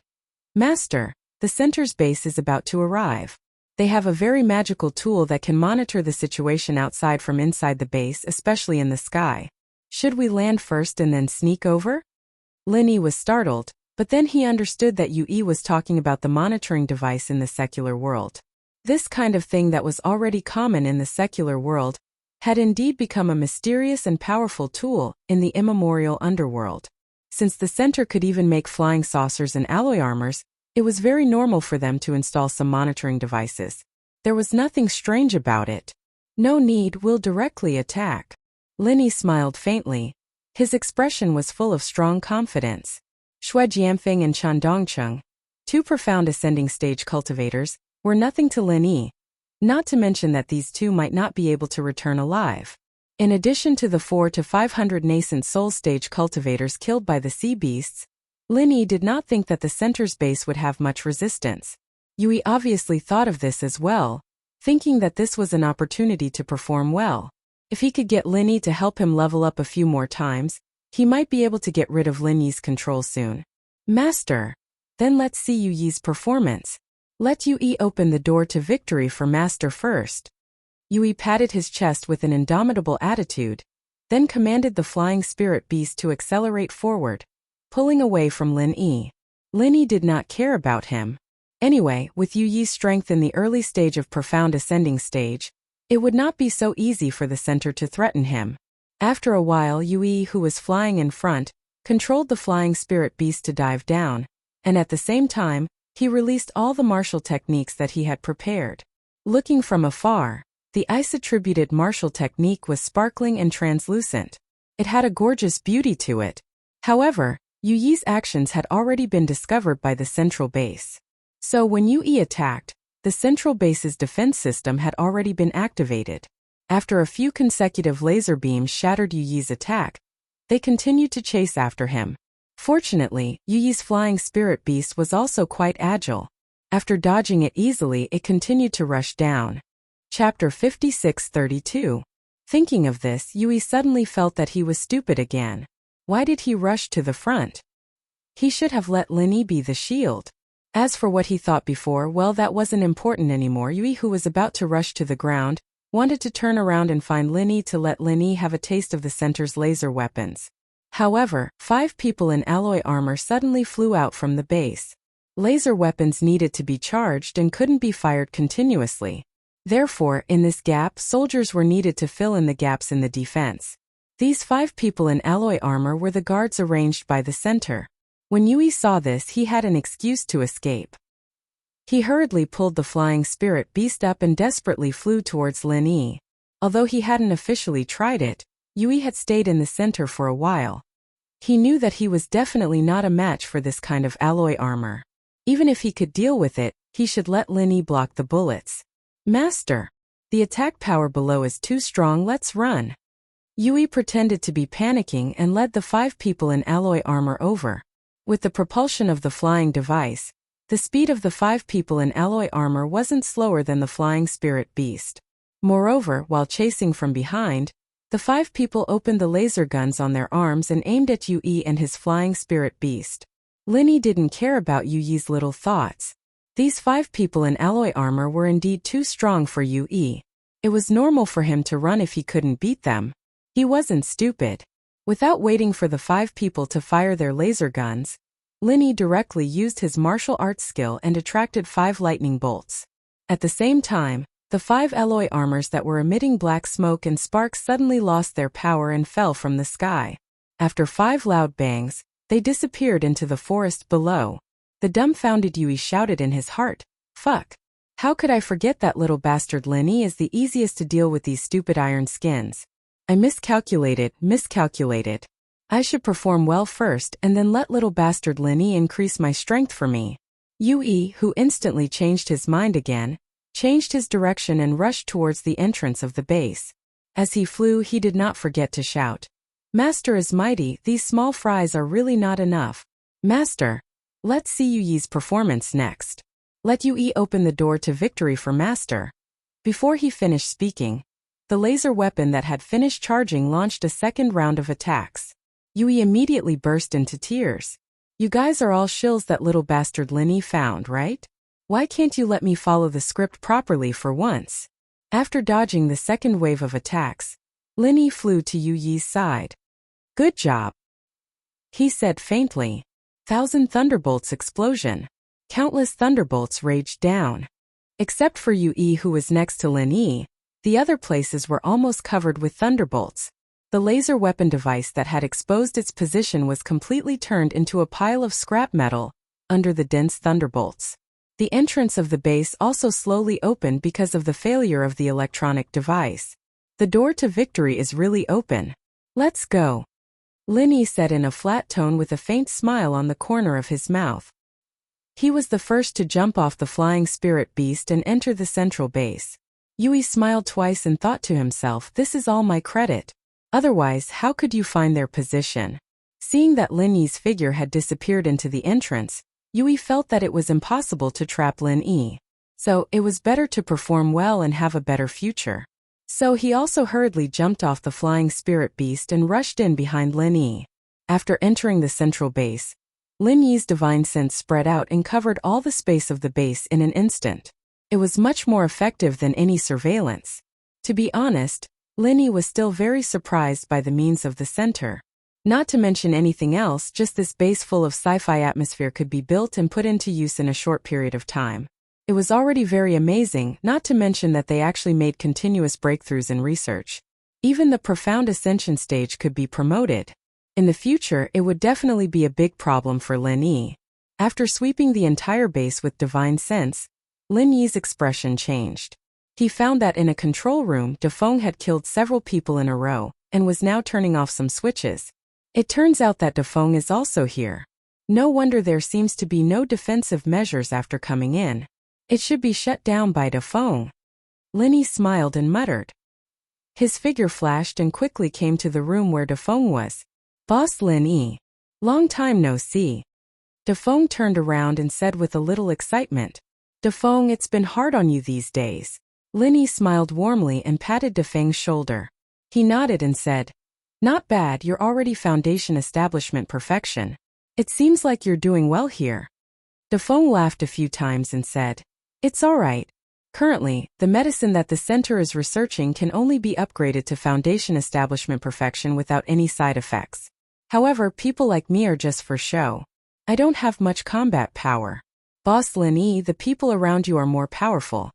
"Master, the center's base is about to arrive. They have a very magical tool that can monitor the situation outside from inside the base, especially in the sky. Should we land first and then sneak over?" Lin Yi was startled, but then he understood that Yui was talking about the monitoring device in the secular world. This kind of thing that was already common in the secular world had indeed become a mysterious and powerful tool in the immemorial underworld. Since the center could even make flying saucers and alloy armors, it was very normal for them to install some monitoring devices. There was nothing strange about it. No need, we'll directly attack. Lin Yi smiled faintly. His expression was full of strong confidence. Xue Jianfeng and Chen Dongcheng, two profound ascending stage cultivators, were nothing to Lin Yi. Not to mention that these two might not be able to return alive. In addition to the 400 to 500 nascent soul stage cultivators killed by the sea beasts, Lin Yi did not think that the center's base would have much resistance. Yui obviously thought of this as well, thinking that this was an opportunity to perform well. If he could get Lin Yi to help him level up a few more times, he might be able to get rid of Lin Yi's control soon. Master. Then let's see Yu Yi's performance. Let Yu Yi open the door to victory for Master first. Yu Yi patted his chest with an indomitable attitude, then commanded the flying spirit beast to accelerate forward, pulling away from Lin Yi. Lin Yi did not care about him. Anyway, with Yu Yi's strength in the early stage of profound ascending stage, it would not be so easy for the center to threaten him. After a while, Yu Yi, who was flying in front, controlled the flying spirit beast to dive down, and at the same time, he released all the martial techniques that he had prepared. Looking from afar, the ice-attributed martial technique was sparkling and translucent. It had a gorgeous beauty to it. However, Yu Yi's actions had already been discovered by the central base. So when Yu Yi attacked, the central base's defense system had already been activated. After a few consecutive laser beams shattered Yu Yi's attack, they continued to chase after him. Fortunately, Yu Yi's flying spirit beast was also quite agile. After dodging it easily, it continued to rush down. Chapter 56:32. Thinking of this, Yu Yi suddenly felt that he was stupid again. Why did he rush to the front? He should have let Lin Yi be the shield. As for what he thought before, well, that wasn't important anymore. Yu Yi, who was about to rush to the ground, wanted to turn around and find Lin Yi to let Lin Yi have a taste of the center's laser weapons. However, 5 people in alloy armor suddenly flew out from the base. Laser weapons needed to be charged and couldn't be fired continuously. Therefore, in this gap, soldiers were needed to fill in the gaps in the defense. These 5 people in alloy armor were the guards arranged by the center. When Yu Yi saw this, he had an excuse to escape. He hurriedly pulled the flying spirit beast up and desperately flew towards Lin Yi. Although he hadn't officially tried it, Yu Yi had stayed in the center for a while. He knew that he was definitely not a match for this kind of alloy armor. Even if he could deal with it, he should let Lin Yi block the bullets. Master, the attack power below is too strong, let's run. Yu Yi pretended to be panicking and led the 5 people in alloy armor over. With the propulsion of the flying device, the speed of the 5 people in alloy armor wasn't slower than the flying spirit beast. Moreover, while chasing from behind, the 5 people opened the laser guns on their arms and aimed at Yu Yi and his flying spirit beast. Lin Yi didn't care about Yu Yi's little thoughts. These 5 people in alloy armor were indeed too strong for Yu Yi. It was normal for him to run if he couldn't beat them. He wasn't stupid. Without waiting for the 5 people to fire their laser guns, Lin Yi directly used his martial arts skill and attracted 5 lightning bolts. At the same time, the 5 alloy armors that were emitting black smoke and sparks suddenly lost their power and fell from the sky. After 5 loud bangs, they disappeared into the forest below. The dumbfounded Yu Yi shouted in his heart, "Fuck! How could I forget that little bastard Lin Yi is the easiest to deal with these stupid iron skins? I miscalculated. I should perform well first and then let little bastard Lin Yi increase my strength for me." Yu Yi, who instantly changed his mind again, changed his direction and rushed towards the entrance of the base. As he flew, he did not forget to shout, "Master is mighty, these small fries are really not enough. Master, let's see Yu Yi's performance next. Let Yu Yi open the door to victory for Master." Before he finished speaking, the laser weapon that had finished charging launched a second round of attacks. Yu Yi immediately burst into tears. "You guys are all shills that little bastard Lin Yi found, right? Why can't you let me follow the script properly for once?" After dodging the second wave of attacks, Lin Yi flew to Yu Yi's side. "Good job," he said faintly. 1,000 thunderbolts explosion. Countless thunderbolts raged down. Except for Yu Yi, who was next to Lin Yi, the other places were almost covered with thunderbolts. The laser weapon device that had exposed its position was completely turned into a pile of scrap metal under the dense thunderbolts. The entrance of the base also slowly opened because of the failure of the electronic device. The door to victory is really open. Let's go, Lin Yi said in a flat tone with a faint smile on the corner of his mouth. He was the first to jump off the flying spirit beast and enter the central base. Yui smiled twice and thought to himself, this is all my credit. Otherwise, how could you find their position? Seeing that Lin Yi's figure had disappeared into the entrance, Yui felt that it was impossible to trap Lin Yi. So, it was better to perform well and have a better future. So he also hurriedly jumped off the flying spirit beast and rushed in behind Lin Yi. After entering the central base, Lin Yi's divine sense spread out and covered all the space of the base in an instant. It was much more effective than any surveillance. To be honest, Lin Yi was still very surprised by the means of the center. Not to mention anything else, just this base full of sci-fi atmosphere could be built and put into use in a short period of time. It was already very amazing, not to mention that they actually made continuous breakthroughs in research. Even the profound ascension stage could be promoted. In the future, it would definitely be a big problem for Lin Yi. After sweeping the entire base with divine sense, Lin Yi's expression changed. He found that in a control room, Dafeng had killed several people in a row, and was now turning off some switches. It turns out that Dafeng is also here. No wonder there seems to be no defensive measures after coming in. It should be shut down by Dafeng. Lin Yi smiled and muttered. His figure flashed and quickly came to the room where Dafeng was. Boss Lin Yi. Long time no see. Dafeng turned around and said with a little excitement. Dafeng, it's been hard on you these days. Lin Yi smiled warmly and patted Dafeng's shoulder. He nodded and said, not bad, you're already foundation establishment perfection. It seems like you're doing well here. Dafeng laughed a few times and said, it's alright. Currently, the medicine that the center is researching can only be upgraded to foundation establishment perfection without any side effects. However, people like me are just for show. I don't have much combat power. Boss Lin Yi, the people around you are more powerful.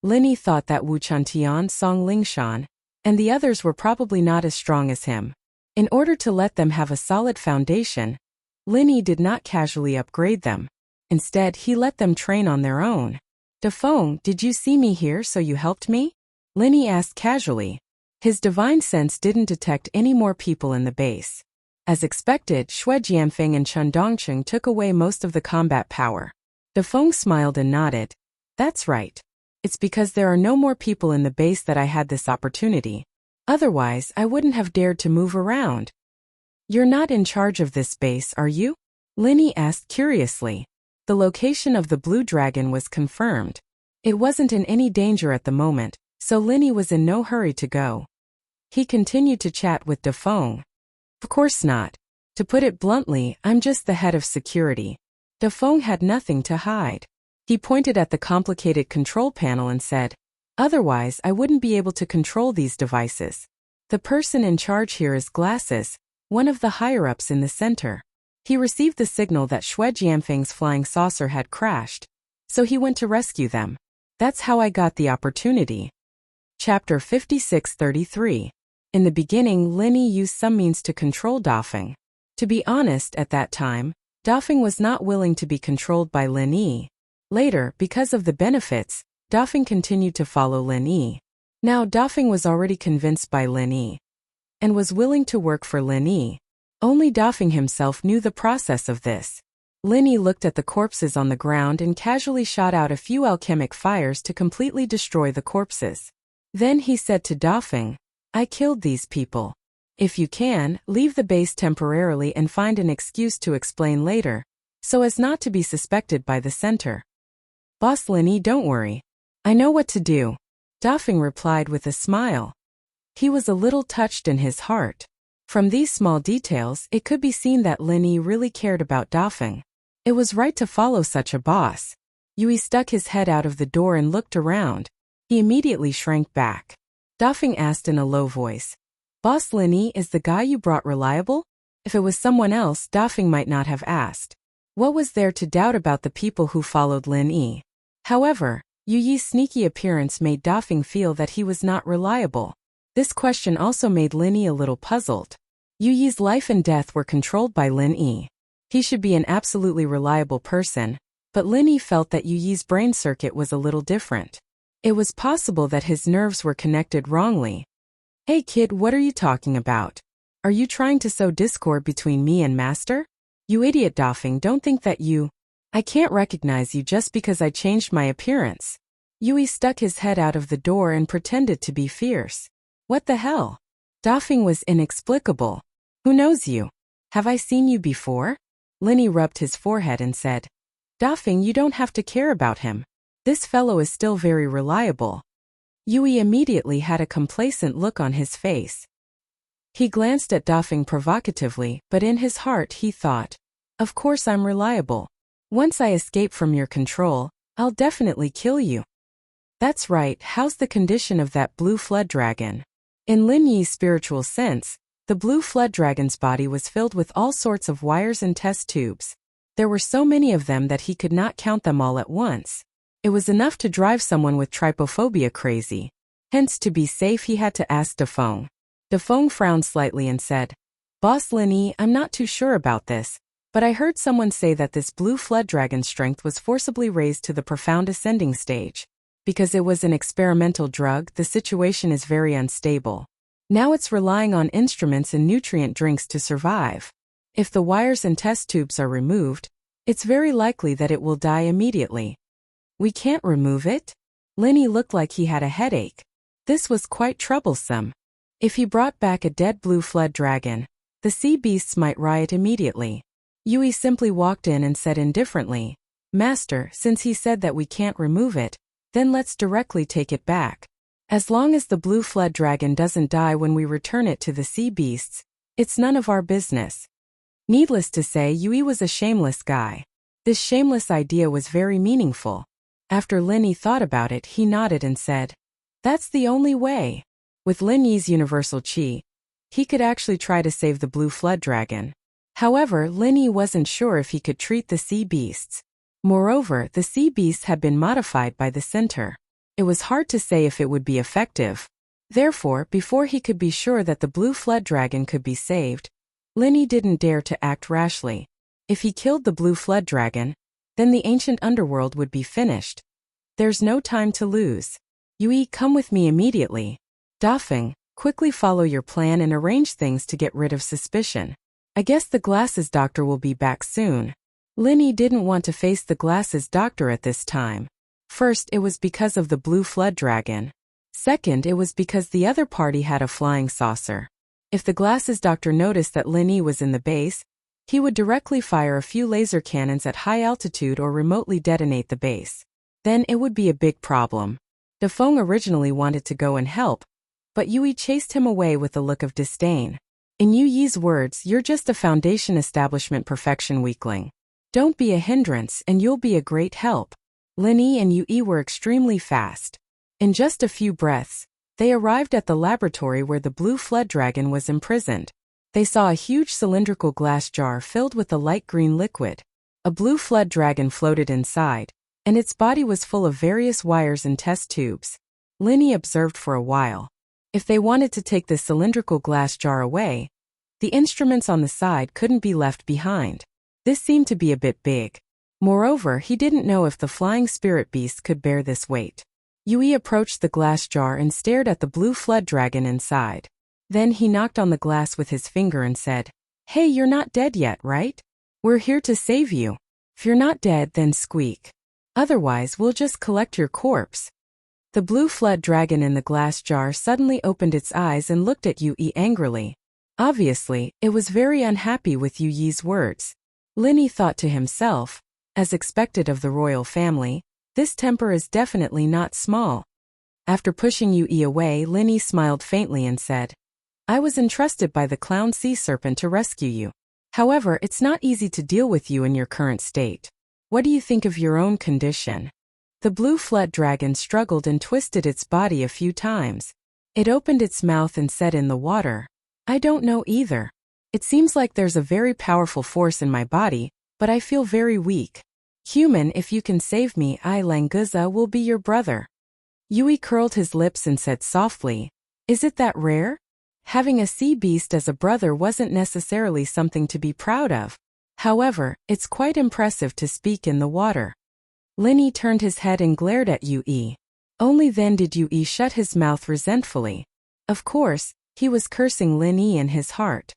Lin Yi thought that Wu Chuntian, Song Lingshan, and the others were probably not as strong as him. In order to let them have a solid foundation, Lin Yi did not casually upgrade them. Instead, he let them train on their own. Dafeng, did you see me here so you helped me? Lin Yi asked casually. His divine sense didn't detect any more people in the base. As expected, Xue Jianfeng and Chen Dongcheng took away most of the combat power. Dafeng smiled and nodded. That's right. It's because there are no more people in the base that I had this opportunity. Otherwise, I wouldn't have dared to move around. You're not in charge of this base, are you? Lin Yi asked curiously. The location of the blue dragon was confirmed. It wasn't in any danger at the moment, so Lin Yi was in no hurry to go. He continued to chat with Dafeng. Of course not. To put it bluntly, I'm just the head of security. Dafeng had nothing to hide. He pointed at the complicated control panel and said, otherwise I wouldn't be able to control these devices. The person in charge here is Glasses, one of the higher-ups in the center. He received the signal that Xue Jianfeng's flying saucer had crashed, so he went to rescue them. That's how I got the opportunity. Chapter 56-33. In the beginning, Lin Yi used some means to control Dafeng. To be honest, at that time, Dafeng was not willing to be controlled by Lin Yi. Later, because of the benefits, Dafeng continued to follow Lin Yi. Now Dafeng was already convinced by Lin Yi and was willing to work for Lin Yi. Only Dafeng himself knew the process of this. Lin Yi looked at the corpses on the ground and casually shot out a few alchemic fires to completely destroy the corpses. Then he said to Dafeng, I killed these people. If you can, leave the base temporarily and find an excuse to explain later, so as not to be suspected by the center. Boss Lin Yi, don't worry. I know what to do. Dafeng replied with a smile. He was a little touched in his heart. From these small details, it could be seen that Lin Yi really cared about Dafeng. It was right to follow such a boss. Yui stuck his head out of the door and looked around. He immediately shrank back. Dafeng asked in a low voice, Boss Lin Yi, is the guy you brought reliable? If it was someone else, Dafeng might not have asked. What was there to doubt about the people who followed Lin Yi? However, Yu Yi's sneaky appearance made Dafeng feel that he was not reliable. This question also made Lin Yi a little puzzled. Yu Yi's life and death were controlled by Lin Yi. He should be an absolutely reliable person, but Lin Yi felt that Yu Yi's brain circuit was a little different. It was possible that his nerves were connected wrongly. Hey kid, what are you talking about? Are you trying to sow discord between me and Master? You idiot Dafeng, don't think that I can't recognize you just because I changed my appearance. Yui stuck his head out of the door and pretended to be fierce. What the hell? Dafeng was inexplicable. Who knows you? Have I seen you before? Lin Yi rubbed his forehead and said, Dafeng, you don't have to care about him. This fellow is still very reliable. Yui immediately had a complacent look on his face. He glanced at Dafeng provocatively, but in his heart he thought, of course I'm reliable. Once I escape from your control, I'll definitely kill you. That's right, how's the condition of that blue flood dragon? In Lin Yi's spiritual sense, the blue flood dragon's body was filled with all sorts of wires and test tubes. There were so many of them that he could not count them all at once. It was enough to drive someone with trypophobia crazy. Hence, to be safe, he had to ask Dafeng. Dafeng frowned slightly and said, Boss Lin Yi, I'm not too sure about this, but I heard someone say that this blue flood dragon's strength was forcibly raised to the profound ascending stage. Because it was an experimental drug, the situation is very unstable. Now it's relying on instruments and nutrient drinks to survive. If the wires and test tubes are removed, it's very likely that it will die immediately. We can't remove it? Lin Yi looked like he had a headache. This was quite troublesome. If he brought back a dead blue flood dragon, the sea beasts might riot immediately. Yui simply walked in and said indifferently, Master, since he said that we can't remove it, then let's directly take it back. As long as the blue flood dragon doesn't die when we return it to the sea beasts, it's none of our business. Needless to say, Yui was a shameless guy. This shameless idea was very meaningful. After Lin Yi thought about it, he nodded and said, That's the only way. With Lin Yi's universal qi, he could actually try to save the blue flood dragon. However, Lin Yi wasn't sure if he could treat the sea beasts. Moreover, the sea beasts had been modified by the center. It was hard to say if it would be effective. Therefore, before he could be sure that the blue flood dragon could be saved, Lin Yi didn't dare to act rashly. If he killed the blue flood dragon, then the ancient underworld would be finished. There's no time to lose. Yui, come with me immediately. Dafeng, quickly follow your plan and arrange things to get rid of suspicion. I guess the glasses doctor will be back soon. Lin Yi didn't want to face the glasses doctor at this time. First, it was because of the blue flood dragon. Second, it was because the other party had a flying saucer. If the glasses doctor noticed that Lin Yi was in the base, he would directly fire a few laser cannons at high altitude or remotely detonate the base. Then it would be a big problem. Dafeng originally wanted to go and help, but Yui chased him away with a look of disdain. In Yu Yi's words, you're just a foundation establishment perfection weakling. Don't be a hindrance and you'll be a great help. Lin Yi and Yui were extremely fast. In just a few breaths, they arrived at the laboratory where the blue flood dragon was imprisoned. They saw a huge cylindrical glass jar filled with a light green liquid. A blue flood dragon floated inside, and its body was full of various wires and test tubes. Lin Yi observed for a while. If they wanted to take the cylindrical glass jar away, the instruments on the side couldn't be left behind. This seemed to be a bit big. Moreover, he didn't know if the flying spirit beast could bear this weight. Yui approached the glass jar and stared at the blue flood dragon inside. Then he knocked on the glass with his finger and said, Hey, you're not dead yet, right? We're here to save you. If you're not dead, then squeak. Otherwise, we'll just collect your corpse. The blue flood dragon in the glass jar suddenly opened its eyes and looked at Yui angrily. Obviously, it was very unhappy with Yu Yi's words. Lin Yi thought to himself, as expected of the royal family, this temper is definitely not small. After pushing Yui away, Lin Yi smiled faintly and said, I was entrusted by the clown sea serpent to rescue you. However, it's not easy to deal with you in your current state. What do you think of your own condition? The blue flood dragon struggled and twisted its body a few times. It opened its mouth and said in the water, I don't know either. It seems like there's a very powerful force in my body, but I feel very weak. Human, if you can save me, I Languza will be your brother. Yui curled his lips and said softly, Is it that rare? Having a sea beast as a brother wasn't necessarily something to be proud of. However, it's quite impressive to speak in the water. Linny turned his head and glared at Yue. Only then did Yue shut his mouth resentfully. Of course, he was cursing Linny in his heart.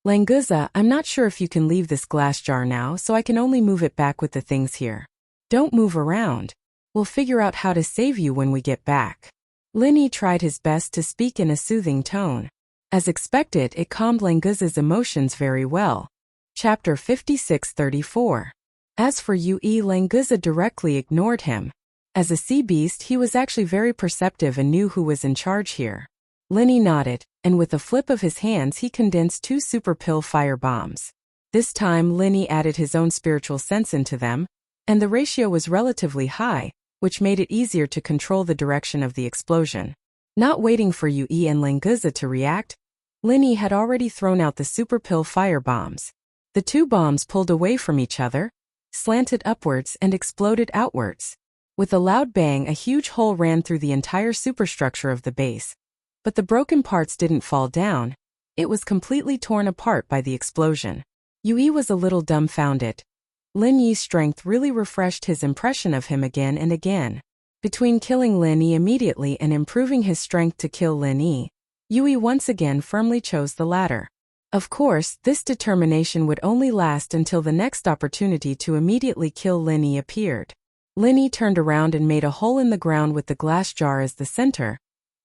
Languza, I'm not sure if you can leave this glass jar now, so I can only move it back with the things here. Don't move around. We'll figure out how to save you when we get back. Linny tried his best to speak in a soothing tone. As expected, it calmed Languza's emotions very well. Chapter 56-34. As for Yue, Languza directly ignored him. As a sea beast, he was actually very perceptive and knew who was in charge here. Linny nodded, and with a flip of his hands he condensed 2 super pill fire bombs. This time Linny added his own spiritual sense into them, and the ratio was relatively high, which made it easier to control the direction of the explosion. Not waiting for Yue and Languza to react, Linny had already thrown out the super pill fire bombs. The 2 bombs pulled away from each other, slanted upwards and exploded outwards. With a loud bang, a huge hole ran through the entire superstructure of the base. But the broken parts didn't fall down. It was completely torn apart by the explosion. Yue was a little dumbfounded. Lin Yi's strength really refreshed his impression of him again and again. Between killing Lin Yi immediately and improving his strength to kill Lin Yi, Yue once again firmly chose the latter. Of course, this determination would only last until the next opportunity to immediately kill Lin Yi appeared. Lin Yi turned around and made a hole in the ground with the glass jar as the center,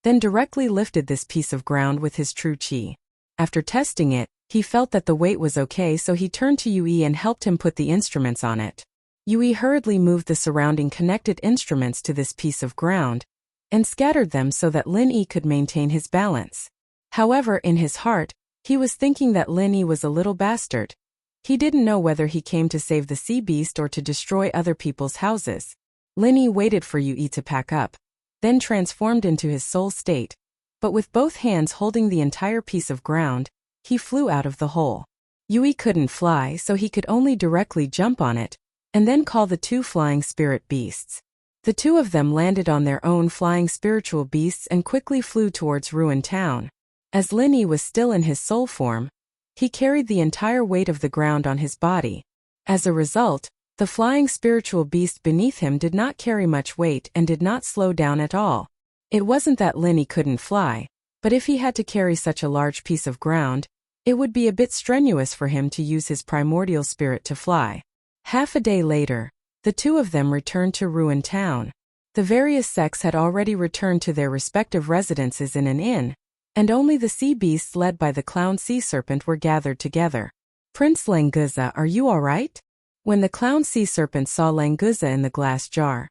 then directly lifted this piece of ground with his true chi. After testing it, he felt that the weight was okay, so he turned to Yue and helped him put the instruments on it. Yue hurriedly moved the surrounding connected instruments to this piece of ground and scattered them so that Lin Yi could maintain his balance. However, in his heart, he was thinking that Lin Yi was a little bastard. He didn't know whether he came to save the sea beast or to destroy other people's houses. Lin Yi waited for Yue to pack up, then transformed into his soul state. But with both hands holding the entire piece of ground, he flew out of the hole. Yue couldn't fly, so he could only directly jump on it, and then call the 2 flying spirit beasts. The 2 of them landed on their own flying spiritual beasts and quickly flew towards Ruined Town. As Lin Yi was still in his soul form, he carried the entire weight of the ground on his body. As a result, the flying spiritual beast beneath him did not carry much weight and did not slow down at all. It wasn't that Lin Yi couldn't fly, but if he had to carry such a large piece of ground, it would be a bit strenuous for him to use his primordial spirit to fly. Half a day later, the 2 of them returned to Ruined Town. The various sects had already returned to their respective residences in an inn, and only the sea beasts led by the clown sea serpent were gathered together. Prince Languza, are you all right? When the clown sea serpent saw Languza in the glass jar,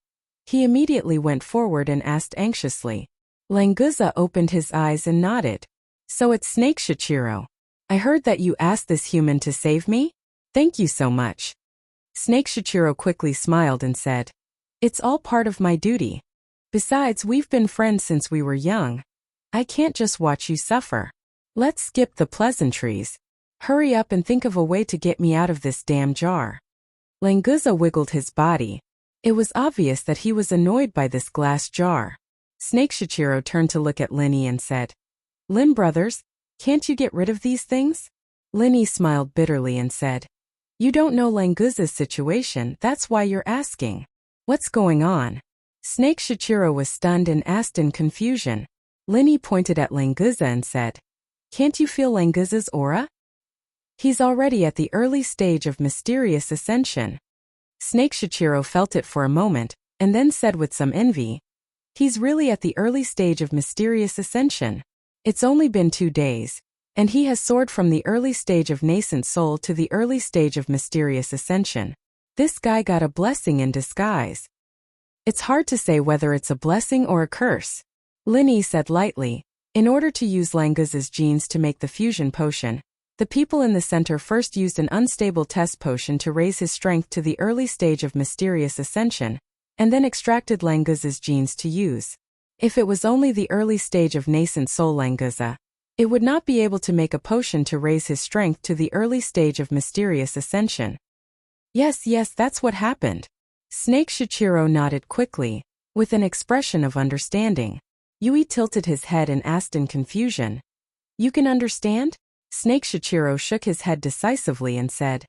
he immediately went forward and asked anxiously. Languza opened his eyes and nodded. So it's Snake Shichiro. I heard that you asked this human to save me? Thank you so much. Snake Shichiro quickly smiled and said, it's all part of my duty. Besides, we've been friends since we were young. I can't just watch you suffer. Let's skip the pleasantries. Hurry up and think of a way to get me out of this damn jar. Languza wiggled his body. It was obvious that he was annoyed by this glass jar. Snake Shichiro turned to look at Lin Yi and said, Lin brothers, can't you get rid of these things? Lin Yi smiled bitterly and said, you don't know Languza's situation, that's why you're asking. What's going on? Snake Shichiro was stunned and asked in confusion. Lin Yi pointed at Languza and said, can't you feel Languza's aura? He's already at the early stage of mysterious ascension. Snake Shichiro felt it for a moment, and then said with some envy, he's really at the early stage of mysterious ascension. It's only been 2 days, and he has soared from the early stage of nascent soul to the early stage of mysterious ascension. This guy got a blessing in disguise. It's hard to say whether it's a blessing or a curse. Lin Yi said lightly, in order to use Languza's genes to make the fusion potion, the people in the center first used an unstable test potion to raise his strength to the early stage of mysterious ascension, and then extracted Languza's genes to use. If it was only the early stage of nascent soul Languza, it would not be able to make a potion to raise his strength to the early stage of mysterious ascension. Yes, that's what happened. Snake Shichiro nodded quickly, with an expression of understanding. Yui tilted his head and asked in confusion. You can understand? Snake Shichiro shook his head decisively and said,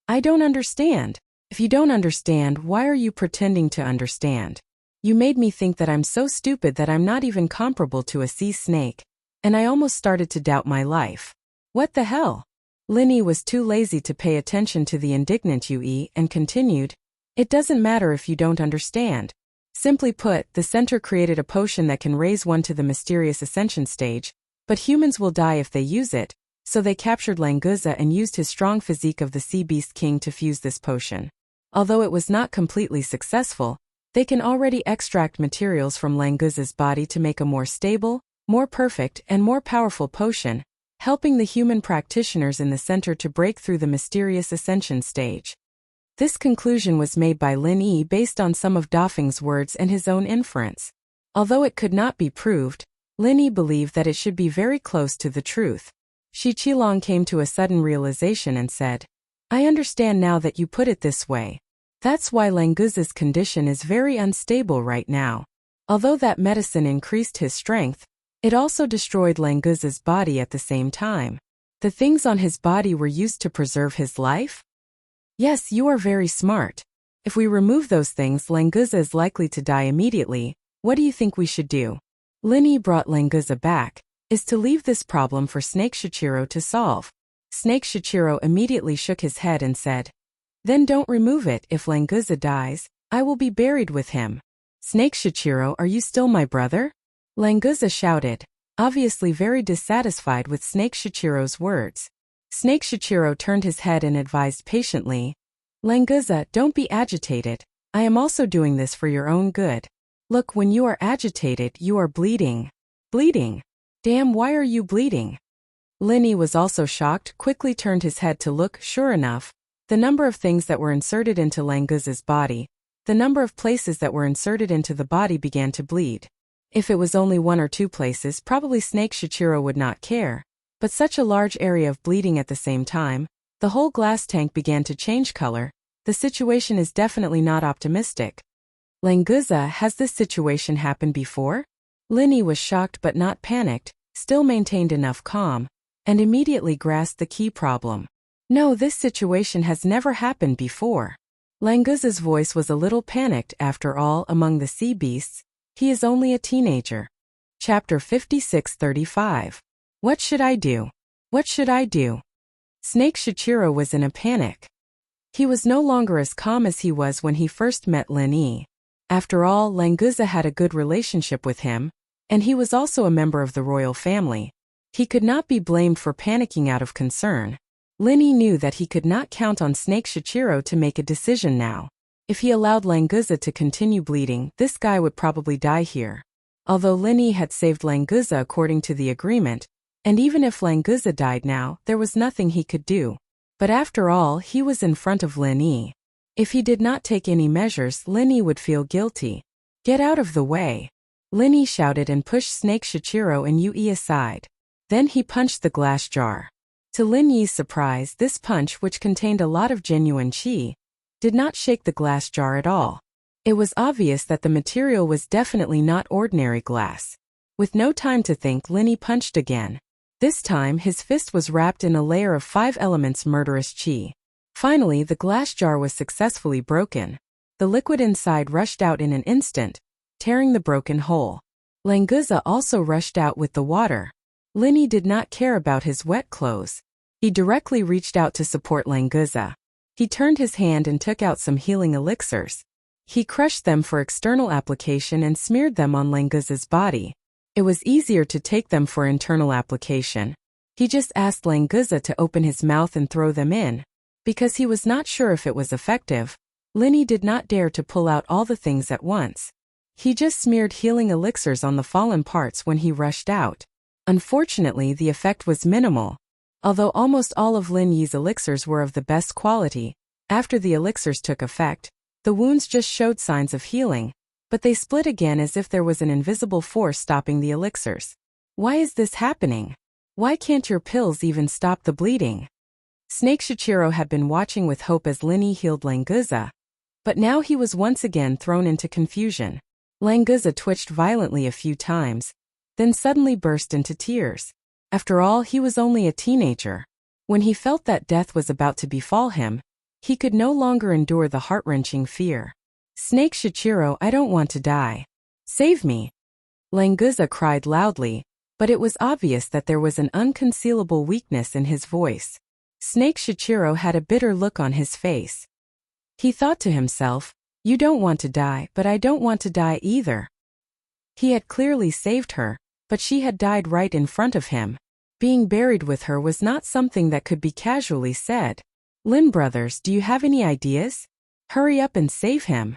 I don't understand. If you don't understand, why are you pretending to understand? You made me think that I'm so stupid that I'm not even comparable to a sea snake, and I almost started to doubt my life. What the hell? Linny was too lazy to pay attention to the indignant Yui and continued, It doesn't matter if you don't understand. Simply put, the center created a potion that can raise one to the mysterious ascension stage, but humans will die if they use it. So they captured Languza and used his strong physique of the Sea Beast King to fuse this potion. Although it was not completely successful, they can already extract materials from Languza's body to make a more stable, more perfect, and more powerful potion, helping the human practitioners in the center to break through the mysterious ascension stage. This conclusion was made by Lin Yi based on some of Dafeng's words and his own inference. Although it could not be proved, Lin Yi believed that it should be very close to the truth. Shi Qilong came to a sudden realization and said, I understand now that you put it this way. That's why Languza's condition is very unstable right now. Although that medicine increased his strength, it also destroyed Languza's body at the same time. The things on his body were used to preserve his life? Yes, you are very smart. If we remove those things, Languza is likely to die immediately. What do you think we should do? Lin Yi brought Languza back, is to leave this problem for Snake Shichiro to solve. Snake Shichiro immediately shook his head and said, Then don't remove it. If Languza dies, I will be buried with him. Snake Shichiro, are you still my brother? Languza shouted, obviously very dissatisfied with Snake Shichiro's words. Snake Shichiro turned his head and advised patiently, Languza, don't be agitated. I am also doing this for your own good. Look, when you are agitated, you are bleeding. Bleeding? Damn, why are you bleeding? Lin Yi was also shocked, quickly turned his head to look. Sure enough, the number of things that were inserted into Languza's body, the number of places that were inserted into the body began to bleed. If it was only 1 or 2 places, probably Snake Shichiro would not care. But such a large area of bleeding at the same time, the whole glass tank began to change color. The situation is definitely not optimistic. Languza, has this situation happened before? Lin Yi was shocked but not panicked, still maintained enough calm, and immediately grasped the key problem. No, this situation has never happened before. Languza's voice was a little panicked. After all, among the sea beasts, he is only a teenager. Chapter 56:35. What should I do? What should I do? Snake Shichiro was in a panic. He was no longer as calm as he was when he first met Lin Yi. After all, Languza had a good relationship with him, and he was also a member of the royal family. He could not be blamed for panicking out of concern. Lin Yi knew that he could not count on Snake Shichiro to make a decision now. If he allowed Languza to continue bleeding, this guy would probably die here. Although Lin Yi had saved Languza according to the agreement, and even if Languza died now, there was nothing he could do. But after all, he was in front of Lin Yi. If he did not take any measures, Lin Yi would feel guilty. Get out of the way. Lin Yi shouted and pushed Snake Shichiro and Yui aside. Then he punched the glass jar. To Lin Yi's surprise, this punch, which contained a lot of genuine qi, did not shake the glass jar at all. It was obvious that the material was definitely not ordinary glass. With no time to think, Lin Yi punched again. This time, his fist was wrapped in a layer of 5 elements murderous qi. Finally, the glass jar was successfully broken. The liquid inside rushed out in an instant, tearing the broken hole. Languza also rushed out with the water. Lin Yi did not care about his wet clothes. He directly reached out to support Languza. He turned his hand and took out some healing elixirs. He crushed them for external application and smeared them on Languza's body. It was easier to take them for internal application. He just asked Languza to open his mouth and throw them in. Because he was not sure if it was effective, Lin Yi did not dare to pull out all the things at once. He just smeared healing elixirs on the fallen parts when he rushed out. Unfortunately, the effect was minimal. Although almost all of Lin Yi's elixirs were of the best quality, after the elixirs took effect, the wounds just showed signs of healing, but they split again as if there was an invisible force stopping the elixirs. Why is this happening? Why can't your pills even stop the bleeding? Snake Shichiro had been watching with hope as Lin Yi healed Languza, but now he was once again thrown into confusion. Languza twitched violently a few times, then suddenly burst into tears. After all, he was only a teenager. When he felt that death was about to befall him, he could no longer endure the heart-wrenching fear. Snake Shichiro, I don't want to die. Save me. Languza cried loudly, but it was obvious that there was an unconcealable weakness in his voice. Snake Shichiro had a bitter look on his face. He thought to himself, you don't want to die, but I don't want to die either. He had clearly saved her, but she had died right in front of him. Being buried with her was not something that could be casually said. Lin brothers, do you have any ideas? Hurry up and save him.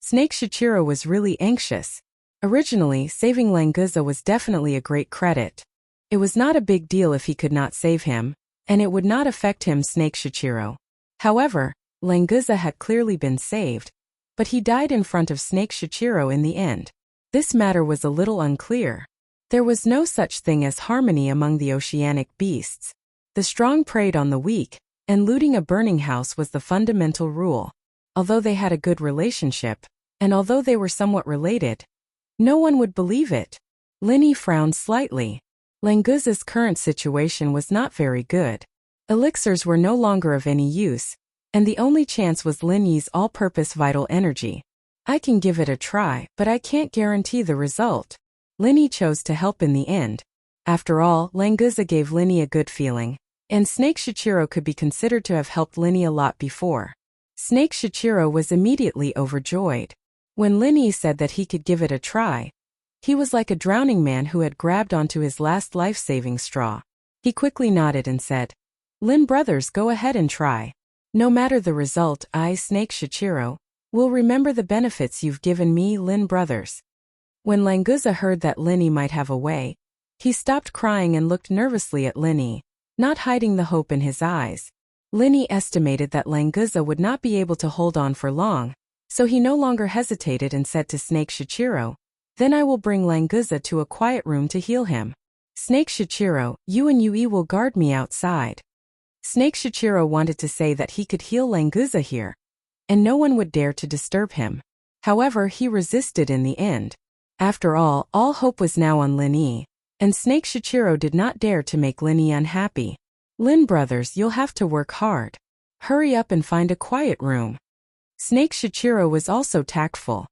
Snake Shichiro was really anxious. Originally, saving Languza was definitely a great credit. It was not a big deal if he could not save him, and it would not affect him, Snake Shichiro. However, Languza had clearly been saved, but he died in front of Snake Shichiro in the end. This matter was a little unclear. There was no such thing as harmony among the oceanic beasts. The strong preyed on the weak, and looting a burning house was the fundamental rule. Although they had a good relationship, and although they were somewhat related, no one would believe it. Linny frowned slightly. Languza's current situation was not very good. Elixirs were no longer of any use, and the only chance was Linny's all-purpose vital energy. I can give it a try, but I can't guarantee the result. Linny chose to help in the end. After all, Languza gave Linny a good feeling, and Snake Shichiro could be considered to have helped Linny a lot before. Snake Shichiro was immediately overjoyed. When Linny said that he could give it a try, he was like a drowning man who had grabbed onto his last life-saving straw. He quickly nodded and said, Lin brothers, go ahead and try. No matter the result, I, Snake Shichiro, will remember the benefits you've given me, Lin brothers. When Languza heard that Linny might have a way, he stopped crying and looked nervously at Linny, not hiding the hope in his eyes. Linny estimated that Languza would not be able to hold on for long, so he no longer hesitated and said to Snake Shichiro, then I will bring Languza to a quiet room to heal him. Snake Shichiro, you and Yui will guard me outside. Snake Shichiro wanted to say that he could heal Languza here, and no one would dare to disturb him. However, he resisted in the end. After all hope was now on Linny, and Snake Shichiro did not dare to make Linny unhappy. Lin brothers, you'll have to work hard. Hurry up and find a quiet room. Snake Shichiro was also tactful.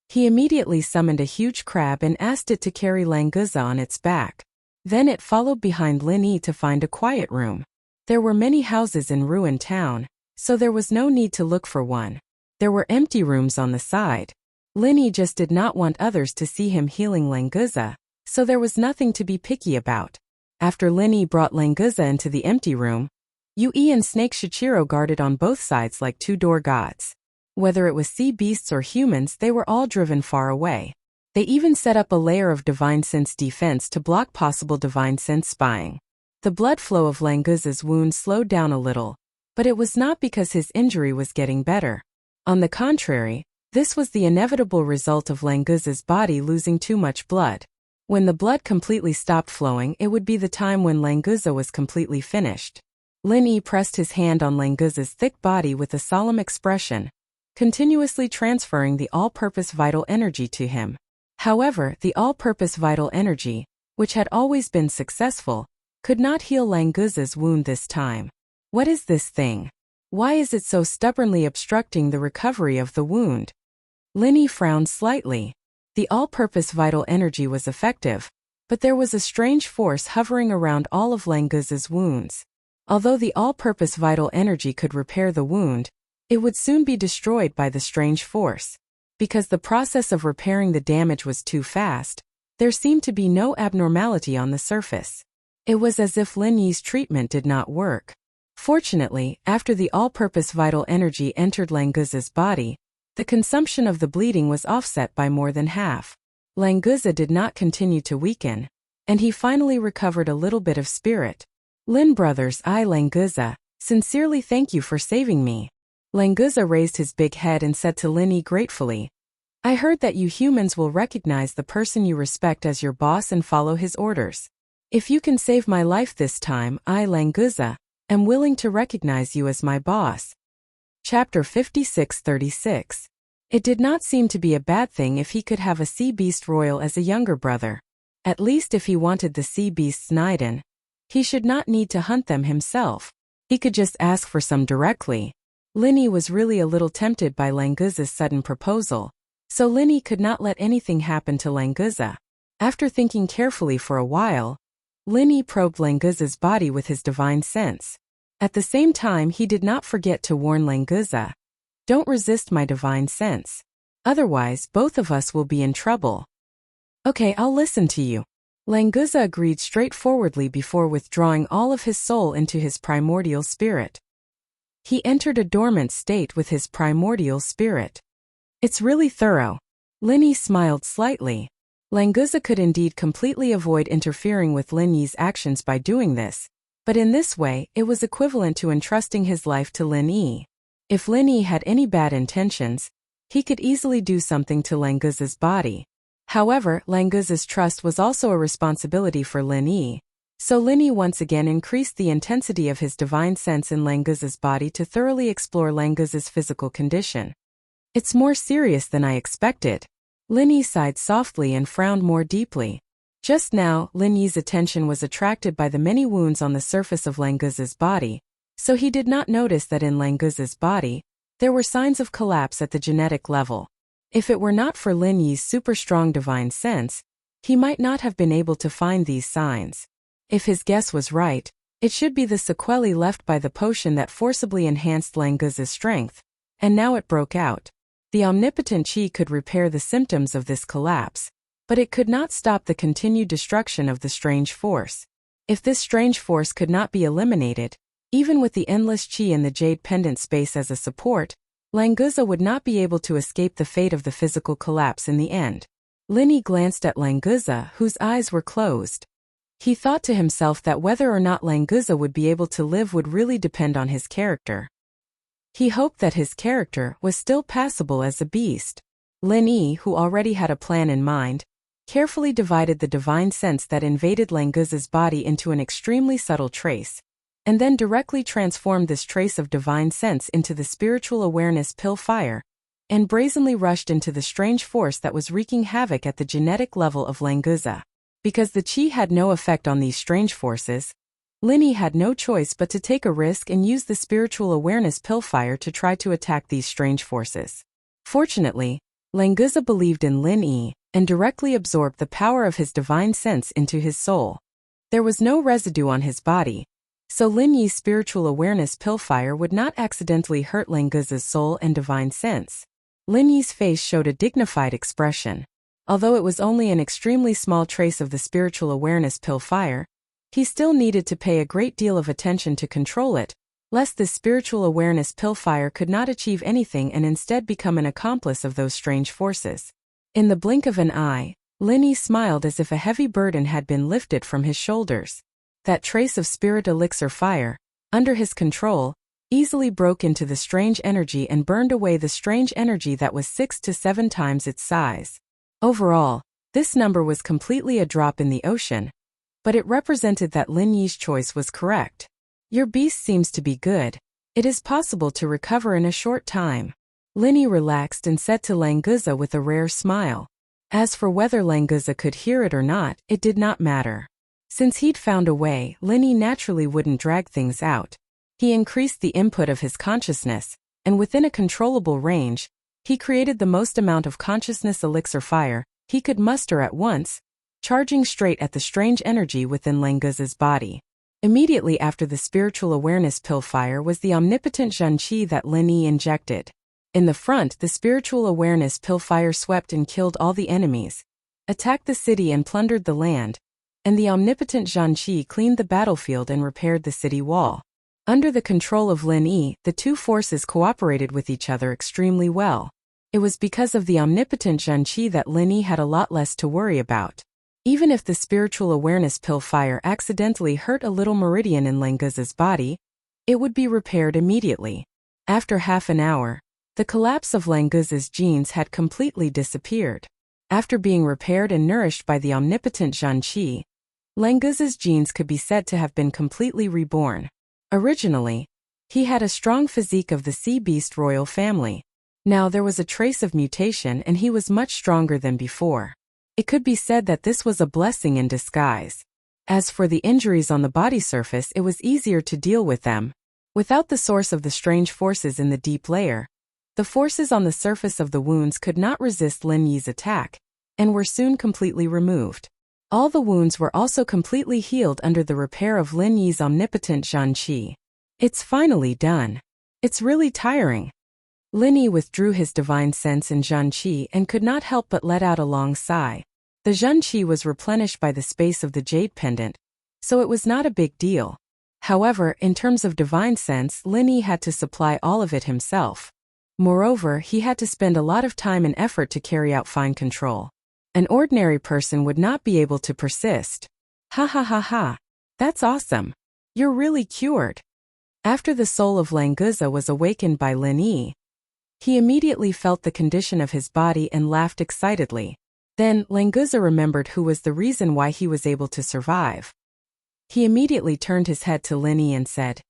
He immediately summoned a huge crab and asked it to carry Languza on its back. Then it followed behind Linny to find a quiet room. There were many houses in Ruin Town, so there was no need to look for one. There were empty rooms on the side. Linny just did not want others to see him healing Languza, so there was nothing to be picky about. After Linny brought Languza into the empty room, Yui and Snake Shichiro guarded on both sides like two door gods. Whether it was sea beasts or humans, they were all driven far away. They even set up a layer of divine sense defense to block possible divine sense spying. The blood flow of Languza's wound slowed down a little, but it was not because his injury was getting better. On the contrary, this was the inevitable result of Languza's body losing too much blood. When the blood completely stopped flowing, it would be the time when Languza was completely finished. Linny pressed his hand on Languza's thick body with a solemn expression, continuously transferring the all-purpose vital energy to him. However, the all-purpose vital energy, which had always been successful, could not heal Languza's wound this time. What is this thing? Why is it so stubbornly obstructing the recovery of the wound? Linny frowned slightly. The all-purpose vital energy was effective, but there was a strange force hovering around all of Languza's wounds. Although the all-purpose vital energy could repair the wound, it would soon be destroyed by the strange force. Because the process of repairing the damage was too fast, there seemed to be no abnormality on the surface. It was as if Linny's treatment did not work. Fortunately, after the all-purpose vital energy entered Languza's body, the consumption of the bleeding was offset by more than half. Languza did not continue to weaken, and he finally recovered a little bit of spirit. Lin brothers, I, Languza, sincerely thank you for saving me. Languza raised his big head and said to Linny gratefully, I heard that you humans will recognize the person you respect as your boss and follow his orders. If you can save my life this time, I, Languza, am willing to recognize you as my boss. Chapter 56-36. It did not seem to be a bad thing if he could have a sea beast royal as a younger brother. At least if he wanted the sea beasts Niden, he should not need to hunt them himself. He could just ask for some directly. Linny was really a little tempted by Languza's sudden proposal, so Linny could not let anything happen to Languza. After thinking carefully for a while, Linny probed Languza's body with his divine sense. At the same time, he did not forget to warn Languza, "Don't resist my divine sense. Otherwise, both of us will be in trouble." "Okay, I'll listen to you." Languza agreed straightforwardly before withdrawing all of his soul into his primordial spirit. He entered a dormant state with his primordial spirit. "It's really thorough." Linny smiled slightly. Languza could indeed completely avoid interfering with Linny's actions by doing this, but in this way, it was equivalent to entrusting his life to Linny. If Linny had any bad intentions, he could easily do something to Languza's body. However, Languza's trust was also a responsibility for Linny, so Linny once again increased the intensity of his divine sense in Languza's body to thoroughly explore Languza's physical condition. "It's more serious than I expected." Linny sighed softly and frowned more deeply. Just now, Linny's attention was attracted by the many wounds on the surface of Languza's body, so he did not notice that in Languza's body, there were signs of collapse at the genetic level. If it were not for Linny's super strong divine sense, he might not have been able to find these signs. If his guess was right, it should be the sequelae left by the potion that forcibly enhanced Languza's strength, and now it broke out. The omnipotent chi could repair the symptoms of this collapse, but it could not stop the continued destruction of the strange force. If this strange force could not be eliminated, even with the endless chi in the jade pendant space as a support, Languza would not be able to escape the fate of the physical collapse in the end. Linny glanced at Languza, whose eyes were closed. He thought to himself that whether or not Languza would be able to live would really depend on his character. He hoped that his character was still passable as a beast. Linny, who already had a plan in mind, carefully divided the divine sense that invaded Languza's body into an extremely subtle trace, and then directly transformed this trace of divine sense into the spiritual awareness pill fire, and brazenly rushed into the strange force that was wreaking havoc at the genetic level of Languza. Because the chi had no effect on these strange forces, Linny had no choice but to take a risk and use the spiritual awareness pill fire to try to attack these strange forces. Fortunately, Languza believed in Linny and directly absorbed the power of his divine sense into his soul. There was no residue on his body, so Linny's spiritual awareness pill fire would not accidentally hurt Languza's soul and divine sense. Linny's face showed a dignified expression. Although it was only an extremely small trace of the spiritual awareness pill fire, he still needed to pay a great deal of attention to control it, lest this spiritual awareness pill fire could not achieve anything and instead become an accomplice of those strange forces. In the blink of an eye, Linny smiled as if a heavy burden had been lifted from his shoulders. That trace of spirit elixir fire, under his control, easily broke into the strange energy and burned away the strange energy that was 6 to 7 times its size. Overall, this number was completely a drop in the ocean, but it represented that Linny's choice was correct. "Your beast seems to be good. It is possible to recover in a short time." Linny relaxed and said to Languza with a rare smile. As for whether Languza could hear it or not, it did not matter. Since he'd found a way, Linny naturally wouldn't drag things out. He increased the input of his consciousness, and within a controllable range, he created the most amount of consciousness elixir fire he could muster at once, charging straight at the strange energy within Languza's body. Immediately after the spiritual awareness pill fire was the omnipotent Zhen Qi that Linny injected. In the front, the spiritual awareness pill fire swept and killed all the enemies, attacked the city and plundered the land, and the omnipotent Zhen Qi cleaned the battlefield and repaired the city wall. Under the control of Linny, the two forces cooperated with each other extremely well. It was because of the omnipotent Zhen Qi that Linny had a lot less to worry about. Even if the spiritual awareness pill fire accidentally hurt a little meridian in Languza's body, it would be repaired immediately. After half an hour, the collapse of Languza's genes had completely disappeared. After being repaired and nourished by the omnipotent Zhen Qi, Languza's genes could be said to have been completely reborn. Originally, he had a strong physique of the sea beast royal family. Now there was a trace of mutation and he was much stronger than before. It could be said that this was a blessing in disguise. As for the injuries on the body surface, it was easier to deal with them. Without the source of the strange forces in the deep layer, the forces on the surface of the wounds could not resist Lin Yi's attack, and were soon completely removed. All the wounds were also completely healed under the repair of Lin Yi's omnipotent Zhan Qi. It's finally done. It's really tiring. Lin Yi withdrew his divine sense in Zhan Qi and could not help but let out a long sigh. The Zhan Qi was replenished by the space of the jade pendant, so it was not a big deal. However, in terms of divine sense, Lin Yi had to supply all of it himself. Moreover, he had to spend a lot of time and effort to carry out fine control. An ordinary person would not be able to persist. Ha ha ha ha. That's awesome. You're really cured. After the soul of Languza was awakened by Lin Yi, he immediately felt the condition of his body and laughed excitedly. Then, Languza remembered who was the reason why he was able to survive. He immediately turned his head to Lin Yi and said,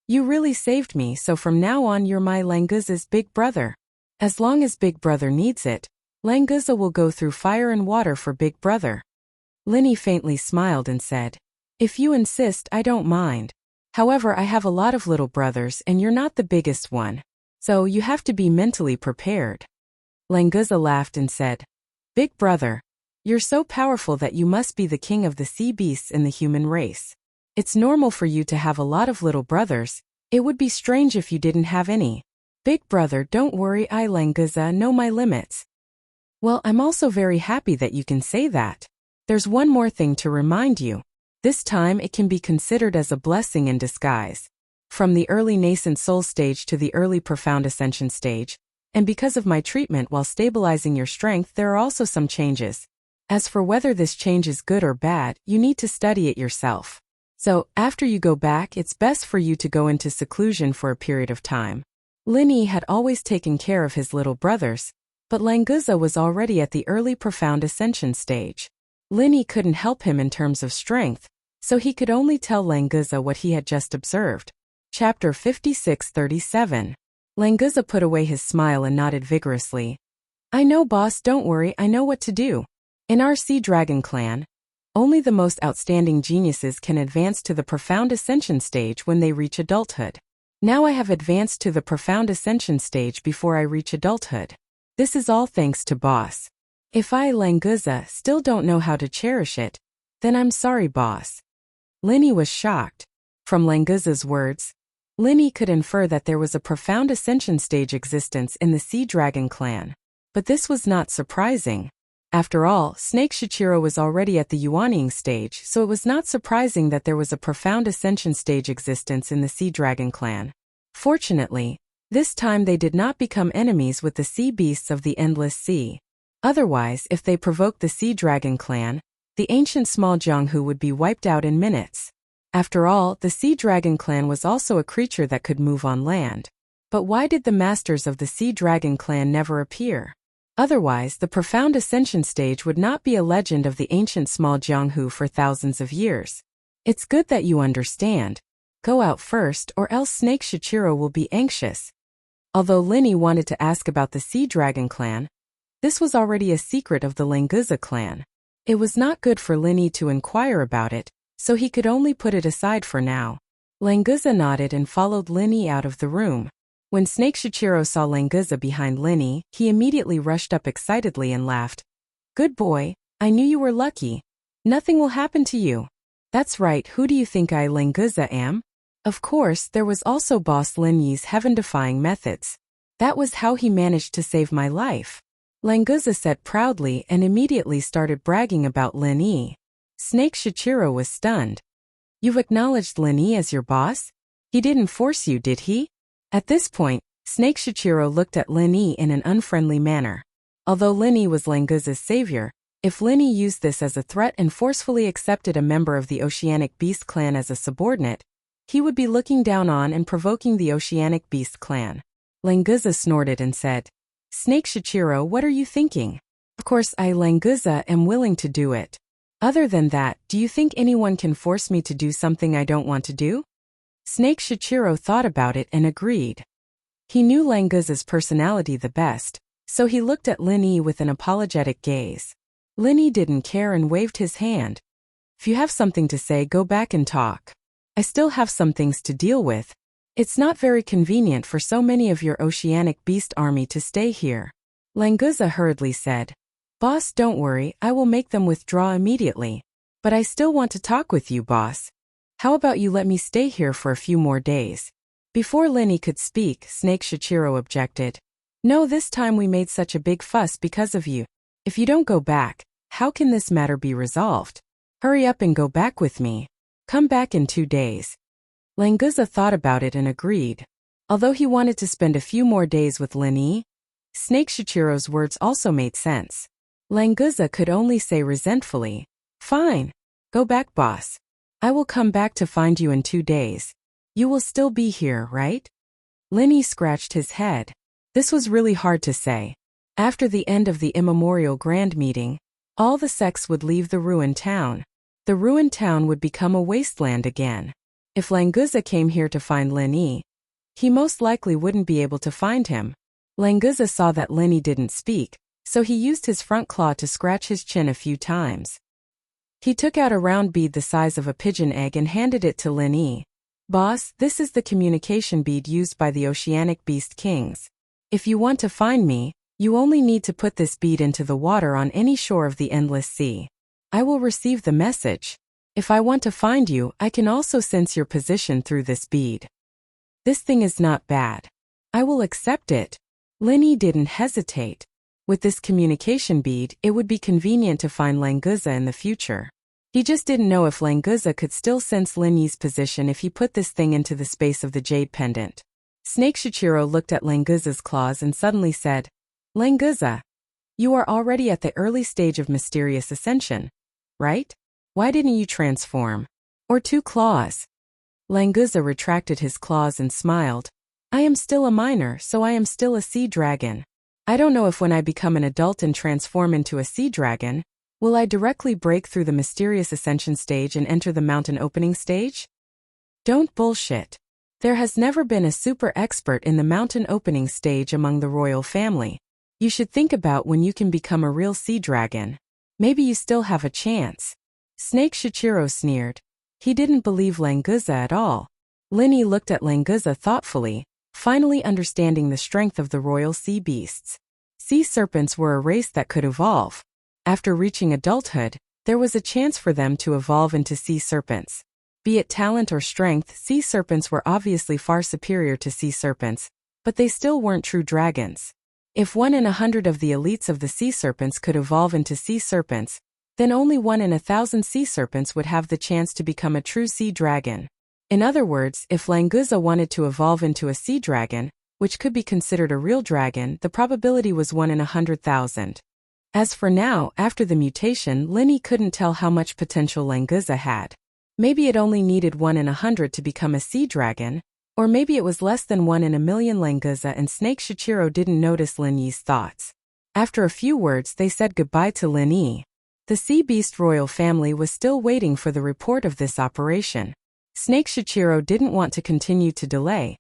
"You really saved me, so from now on you're my Languza's big brother. As long as Big Brother needs it, Languza will go through fire and water for Big Brother." Lin Yi faintly smiled and said, "If you insist, I don't mind. However, I have a lot of little brothers and you're not the biggest one, so you have to be mentally prepared." Languza laughed and said, "Big Brother, you're so powerful that you must be the king of the sea beasts in the human race. It's normal for you to have a lot of little brothers. It would be strange if you didn't have any. Big Brother, don't worry, I Languza know my limits." "Well, I'm also very happy that you can say that. There's one more thing to remind you. This time it can be considered as a blessing in disguise. From the early nascent soul stage to the early profound ascension stage, and because of my treatment while stabilizing your strength, there are also some changes. As for whether this change is good or bad, you need to study it yourself. So, after you go back, it's best for you to go into seclusion for a period of time." Lin Yi had always taken care of his little brothers, but Languza was already at the early profound ascension stage. Lin Yi couldn't help him in terms of strength, so he could only tell Languza what he had just observed. Chapter 56-37. Languza put away his smile and nodded vigorously. "I know, boss, don't worry, I know what to do. In our Sea Dragon clan, only the most outstanding geniuses can advance to the profound ascension stage when they reach adulthood. Now I have advanced to the profound ascension stage before I reach adulthood. This is all thanks to boss. If I, Languza, still don't know how to cherish it, then I'm sorry, boss." Lin Yi was shocked. From Languza's words, Lin Yi could infer that there was a profound ascension stage existence in the Sea Dragon clan. But this was not surprising. After all, Snake Shichiro was already at the Yuanying stage, so it was not surprising that there was a profound ascension stage existence in the Sea Dragon clan. Fortunately, this time they did not become enemies with the sea beasts of the Endless Sea. Otherwise, if they provoked the Sea Dragon clan, the ancient small Jianghu would be wiped out in minutes. After all, the Sea Dragon clan was also a creature that could move on land. But why did the masters of the Sea Dragon clan never appear? Otherwise, the profound ascension stage would not be a legend of the ancient small Jianghu for thousands of years. It's good that you understand. Go out first, or else Snake Shichiro will be anxious. Although Lin Yi wanted to ask about the Sea Dragon clan, this was already a secret of the Languza clan. It was not good for Lin Yi to inquire about it, so he could only put it aside for now. Languza nodded and followed Lin Yi out of the room. When Snake Shichiro saw Languza behind Lin Yi, he immediately rushed up excitedly and laughed. "Good boy, I knew you were lucky. Nothing will happen to you." "That's right, who do you think I, Languza, am?" Of course, there was also Boss Lin Yi's heaven-defying methods. That was how he managed to save my life. Languza said proudly and immediately started bragging about Lin Yi. Snake Shichiro was stunned. "You've acknowledged Lin Yi as your boss? He didn't force you, did he?" At this point, Snake Shichiro looked at Lin Yi in an unfriendly manner. Although Lin Yi was Languza's savior, if Lin Yi used this as a threat and forcefully accepted a member of the Oceanic Beast clan as a subordinate, he would be looking down on and provoking the Oceanic Beast clan. Languza snorted and said, "Snake Shichiro, what are you thinking? Of course I, Languza, am willing to do it. Other than that, do you think anyone can force me to do something I don't want to do?" Snake Shichiro thought about it and agreed. He knew Languza's personality the best, so he looked at Lin Yi with an apologetic gaze. Linny didn't care and waved his hand. If you have something to say, go back and talk. I still have some things to deal with. It's not very convenient for so many of your oceanic beast army to stay here. Languza hurriedly said. Boss, don't worry, I will make them withdraw immediately. But I still want to talk with you, boss. How about you let me stay here for a few more days? Before Linny could speak, Snake Shichiro objected. No, this time we made such a big fuss because of you. If you don't go back, how can this matter be resolved? Hurry up and go back with me. Come back in 2 days. Languza thought about it and agreed. Although he wanted to spend a few more days with Linny, Snake Shichiro's words also made sense. Languza could only say resentfully, Fine. Go back, boss. I will come back to find you in 2 days. You will still be here, right? Linny scratched his head. This was really hard to say. After the end of the immemorial grand meeting, all the sects would leave the ruined town. The ruined town would become a wasteland again. If Languza came here to find Linny, he most likely wouldn't be able to find him. Languza saw that Linny didn't speak, so he used his front claw to scratch his chin a few times. He took out a round bead the size of a pigeon egg and handed it to Linny. Boss, this is the communication bead used by the oceanic beast kings. If you want to find me, you only need to put this bead into the water on any shore of the endless sea. I will receive the message. If I want to find you, I can also sense your position through this bead. This thing is not bad. I will accept it. Linny didn't hesitate. With this communication bead, it would be convenient to find Languza in the future. He just didn't know if Languza could still sense Linny's position if he put this thing into the space of the jade pendant. Snake Shichiro looked at Languza's claws and suddenly said, Languza, you are already at the early stage of mysterious ascension, right? Why didn't you transform? Or 2 claws? Languza retracted his claws and smiled. I am still a minor, so I am still a sea dragon. I don't know if when I become an adult and transform into a sea dragon, will I directly break through the mysterious ascension stage and enter the mountain opening stage? Don't bullshit. There has never been a super expert in the mountain opening stage among the royal family. You should think about when you can become a real sea dragon. Maybe you still have a chance. Snake Shichiro sneered. He didn't believe Languza at all. Linny looked at Languza thoughtfully, finally understanding the strength of the royal sea beasts. Sea serpents were a race that could evolve. After reaching adulthood, there was a chance for them to evolve into sea serpents. Be it talent or strength, sea serpents were obviously far superior to sea serpents, but they still weren't true dragons. If 1 in 100 of the elites of the sea serpents could evolve into sea serpents, then only 1 in 1,000 sea serpents would have the chance to become a true sea dragon. In other words, if Languza wanted to evolve into a sea dragon, which could be considered a real dragon, the probability was 1 in 100,000. As for now, after the mutation, Linny couldn't tell how much potential Languza had. Maybe it only needed 1 in 100 to become a sea dragon, or maybe it was less than 1 in a million. Languza and Snake Shichiro didn't notice Linny's thoughts. After a few words, they said goodbye to Linny. The sea beast royal family was still waiting for the report of this operation. Snake Shichiro didn't want to continue to delay,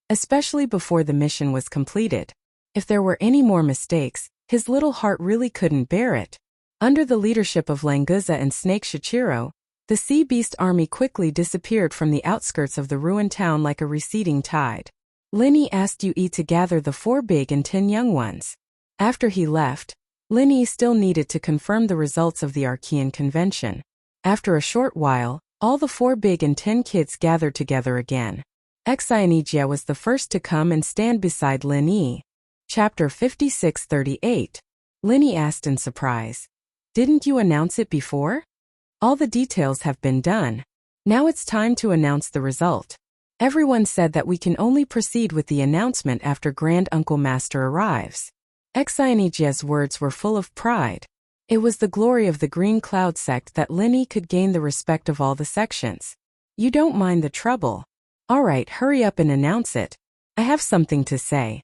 especially before the mission was completed. If there were any more mistakes, his little heart really couldn't bear it. Under the leadership of Languza and Snake Shichiro, the sea beast army quickly disappeared from the outskirts of the ruined town like a receding tide. Linny asked Yu to gather the 4 big and 10 young ones. After he left, Linny still needed to confirm the results of the Archean convention. After a short while, all the 4 big and 10 kids gathered together again. Exionijia was the first to come and stand beside Linny. Chapter 56:38. Linny asked in surprise. Didn't you announce it before? All the details have been done. Now it's time to announce the result. Everyone said that we can only proceed with the announcement after Grand Uncle Master arrives. Exionijia's words were full of pride. It was the glory of the Green Cloud sect that Linny could gain the respect of all the sections. You don't mind the trouble. All right, hurry up and announce it. I have something to say.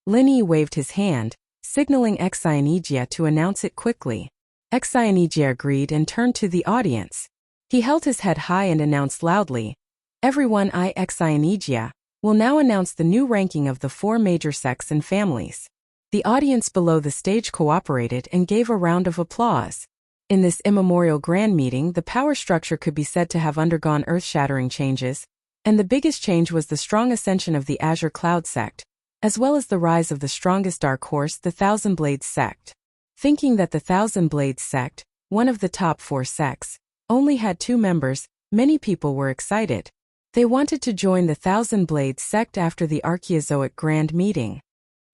Linny waved his hand, signaling Exionijia to announce it quickly. Exionijia agreed and turned to the audience. He held his head high and announced loudly, Everyone, I, Exionijia, will now announce the new ranking of the 4 major sects and families. The audience below the stage cooperated and gave a round of applause. In this immemorial grand meeting, the power structure could be said to have undergone earth-shattering changes, and the biggest change was the strong ascension of the Azure Cloud sect, as well as the rise of the strongest dark horse, the Thousand Blades sect. Thinking that the Thousand Blades sect, one of the top 4 sects, only had 2 members, many people were excited. They wanted to join the Thousand Blades sect after the Archaeozoic Grand Meeting.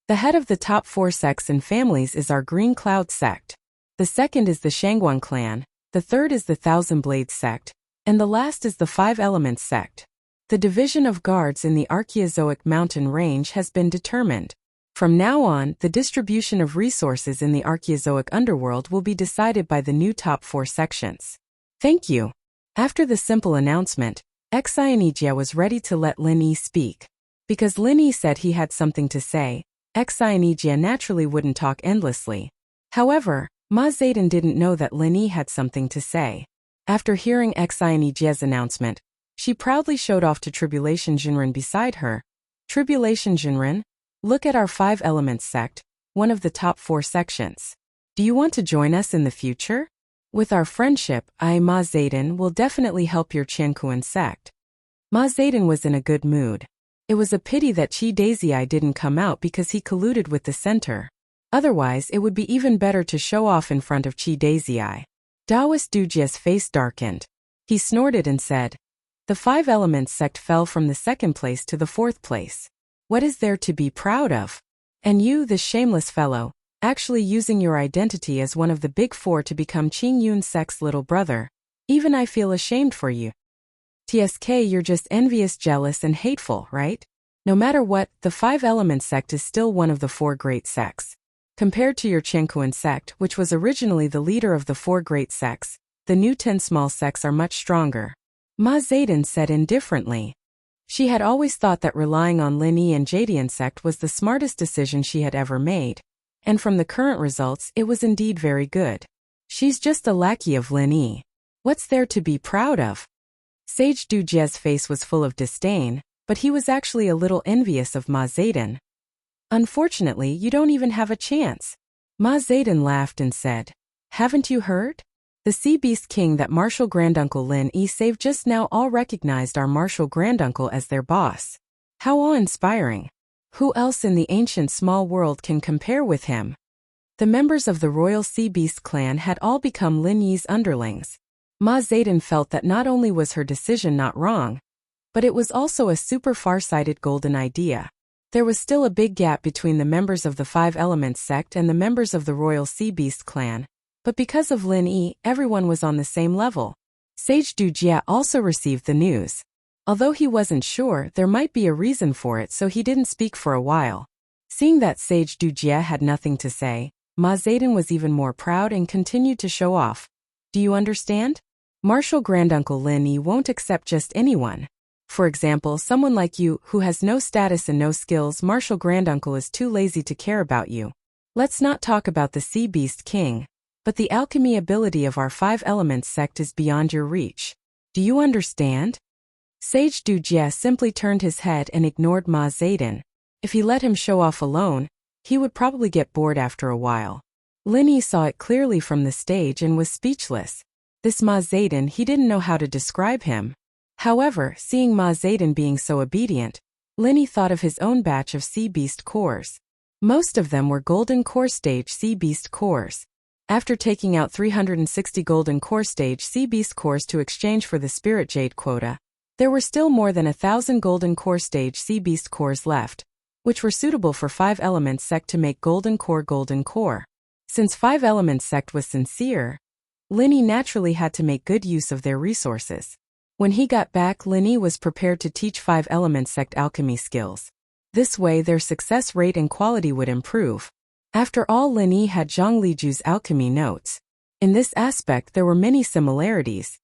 The head of the top 4 sects and families is our Green Cloud sect. The second is the Shangguan clan, the third is the Thousand Blades sect, and the last is the Five Elements sect. The division of guards in the Archaeozoic mountain range has been determined. From now on, the distribution of resources in the Archaeozoic underworld will be decided by the new top 4 sections. Thank you. After the simple announcement, Xianijia was ready to let Lin Yi speak. Because Lin Yi said he had something to say, Xianijia naturally wouldn't talk endlessly. However, Ma Zayden didn't know that Lin Yi had something to say. After hearing Xianijia's announcement, she proudly showed off to Tribulation Jinren beside her. Tribulation Jinren, look at our Five Elements sect, one of the top 4 sections. Do you want to join us in the future? With our friendship, Ma Zayden will definitely help your Qiankuan sect. Ma Zayden was in a good mood. It was a pity that Qi Daisyi didn't come out because he colluded with the center. Otherwise, it would be even better to show off in front of Qi Daisyi. Daoist Dujia's face darkened. He snorted and said, "The Five Elements sect fell from the 2nd place to the 4th place. What is there to be proud of? And you, this shameless fellow, actually using your identity as one of the big 4 to become Qing Yun sect's little brother. Even I feel ashamed for you. TSK, you're just envious, jealous, and hateful, right? No matter what, the Five Elements sect is still one of the 4 great sects. Compared to your Qiankuan sect, which was originally the leader of the 4 great sects, the new 10 small sects are much stronger." Ma Zayden said indifferently. She had always thought that relying on Lin Yi and Jadian sect was the smartest decision she had ever made, and from the current results it was indeed very good. She's just a lackey of Lin Yi. What's there to be proud of? Sage Dujia's face was full of disdain, but he was actually a little envious of Ma Zayden. "Unfortunately, you don't even have a chance." Ma Zayden laughed and said, "Haven't you heard? The Sea Beast King that Martial Granduncle Lin Yi saved just now all recognized our Martial Granduncle as their boss. How awe-inspiring. Who else in the ancient small world can compare with him?" The members of the Royal Sea Beast clan had all become Lin Yi's underlings. Ma Zayden felt that not only was her decision not wrong, but it was also a super far-sighted golden idea. There was still a big gap between the members of the Five Elements sect and the members of the Royal Sea Beast clan, but because of Lin Yi, everyone was on the same level. Sage Dujia also received the news. Although he wasn't sure, there might be a reason for it, so he didn't speak for a while. Seeing that Sage Dujia had nothing to say, Ma Zayden was even more proud and continued to show off. "Do you understand? Martial Granduncle Lin Yi won't accept just anyone. For example, someone like you, who has no status and no skills. Martial Granduncle is too lazy to care about you. Let's not talk about the Sea Beast King, but the alchemy ability of our Five Elements sect is beyond your reach. Do you understand?" Sage Dujia simply turned his head and ignored Ma Zayden. If he let him show off alone, he would probably get bored after a while. Lin Yi saw it clearly from the stage and was speechless. This Ma Zayden, he didn't know how to describe him. However, seeing Ma Zayden being so obedient, Lin Yi thought of his own batch of Sea Beast cores. Most of them were Golden Core Stage Sea Beast cores. After taking out 360 Golden Core Stage Sea Beast cores to exchange for the Spirit Jade quota, there were still more than 1,000 Golden Core Stage Sea Beast cores left, which were suitable for Five Elements sect to make Golden Core. Since Five Elements sect was sincere, Lin Yi naturally had to make good use of their resources. When he got back, Lin Yi was prepared to teach Five Elements sect alchemy skills. This way their success rate and quality would improve. After all, Lin Yi had Zhang Liju's alchemy notes. In this aspect there were many similarities.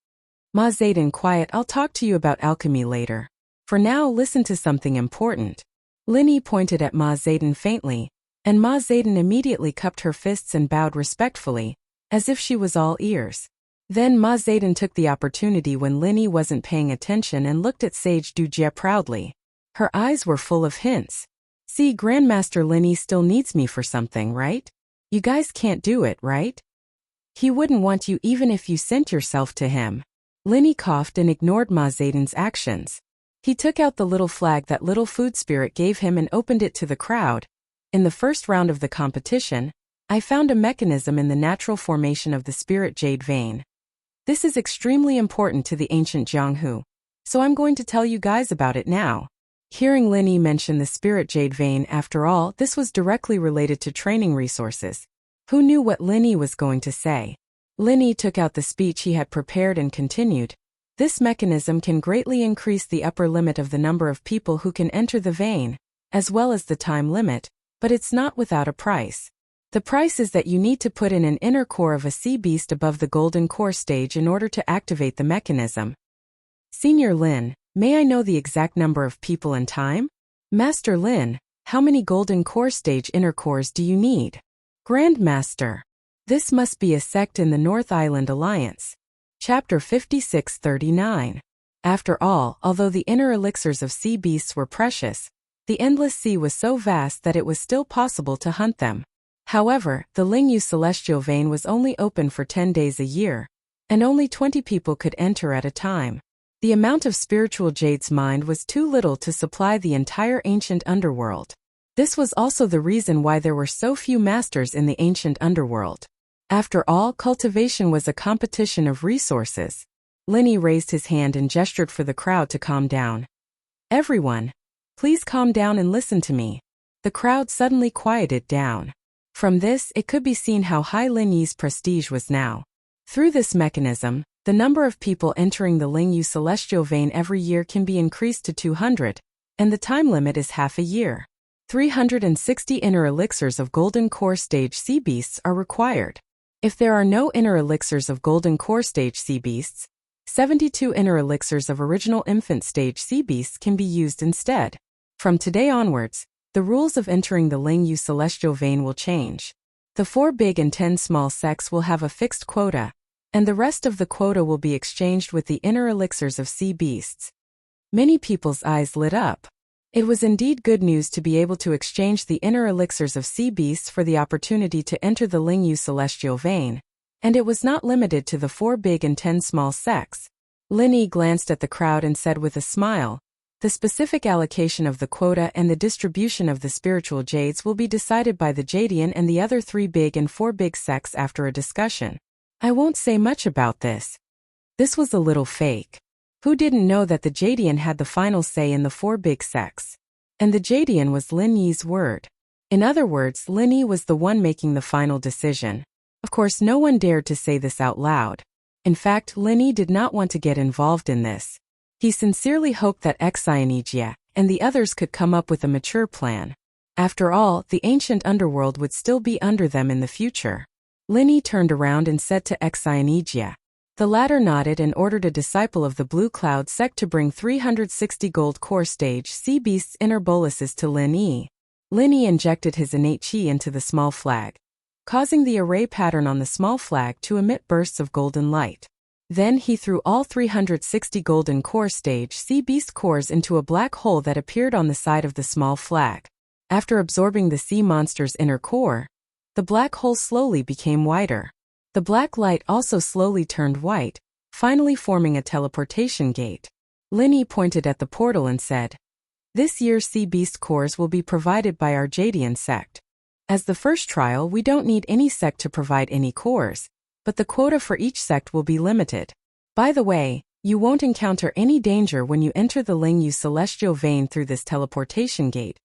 "Ma Zayden, quiet, I'll talk to you about alchemy later. For now, listen to something important." Lin Yi pointed at Ma Zayden faintly, and Ma Zayden immediately cupped her fists and bowed respectfully, as if she was all ears. Then Ma Zayden took the opportunity when Lin Yi wasn't paying attention and looked at Sage Dujia proudly. Her eyes were full of hints. "See, Grandmaster Lin Yi still needs me for something, right? You guys can't do it, right?" He wouldn't want you even if you sent yourself to him. Linny coughed and ignored Ma Zedon's actions. He took out the little flag that little food spirit gave him and opened it to the crowd. In the first round of the competition, I found a mechanism in the natural formation of the spirit jade vein. This is extremely important to the ancient Jianghu, so I'm going to tell you guys about it now. Hearing Linny mention the spirit jade vein, after all, this was directly related to training resources. Who knew what Linny was going to say? Linny took out the speech he had prepared and continued. This mechanism can greatly increase the upper limit of the number of people who can enter the vein, as well as the time limit, but it's not without a price. The price is that you need to put in an inner core of a sea beast above the golden core stage in order to activate the mechanism. Senior Lin, may I know the exact number of people and time? Master Lin, how many golden core stage inner cores do you need? Grandmaster. This must be a sect in the North Island Alliance. Chapter 5639. After all, although the inner elixirs of sea beasts were precious, the endless sea was so vast that it was still possible to hunt them. However, the Lingyu celestial vein was only open for 10 days a year, and only 20 people could enter at a time. The amount of spiritual jade's mind was too little to supply the entire ancient underworld. This was also the reason why there were so few masters in the ancient underworld. After all, cultivation was a competition of resources. Linny raised his hand and gestured for the crowd to calm down. Everyone, please calm down and listen to me. The crowd suddenly quieted down. From this, it could be seen how high Linyi's prestige was now. Through this mechanism, the number of people entering the Lingyu celestial vein every year can be increased to 200, and the time limit is half a year. 360 inner elixirs of golden core stage sea beasts are required. If there are no inner elixirs of golden core stage sea beasts, 72 inner elixirs of original infant stage sea beasts can be used instead. From today onwards, the rules of entering the Lingyu celestial vein will change. The 4 big and 10 small sects will have a fixed quota, and the rest of the quota will be exchanged with the inner elixirs of sea beasts. Many people's eyes lit up. It was indeed good news to be able to exchange the inner elixirs of sea beasts for the opportunity to enter the Lingyu celestial vein, and it was not limited to the 4 big and 10 small sects. Linny glanced at the crowd and said with a smile, the specific allocation of the quota and the distribution of the spiritual jades will be decided by the Jadian and the other 3 big and 4 big sects after a discussion. I won't say much about this. This was a little fake. Who didn't know that the Jadian had the final say in the 4 big sects? And the Jadian was Lin Yi's word. In other words, Lin Yi was the one making the final decision. Of course, no one dared to say this out loud. In fact, Lin Yi did not want to get involved in this. He sincerely hoped that Xianijia and the others could come up with a mature plan. After all, the ancient underworld would still be under them in the future. Lin Yi turned around and said to Xianijia. The latter nodded and ordered a disciple of the Blue Cloud sect to bring 360 gold core stage sea beasts inner boluses to Lin Yi. Lin Yi injected his innate chi into the small flag, causing the array pattern on the small flag to emit bursts of golden light. Then he threw all 360 golden core stage sea beast cores into a black hole that appeared on the side of the small flag. After absorbing the sea monster's inner core, the black hole slowly became wider. The black light also slowly turned white, finally forming a teleportation gate. Lin Yi pointed at the portal and said, "This year's sea beast cores will be provided by our Jadian sect. As the first trial, we don't need any sect to provide any cores, but the quota for each sect will be limited. By the way, you won't encounter any danger when you enter the Lingyu celestial vein through this teleportation gate,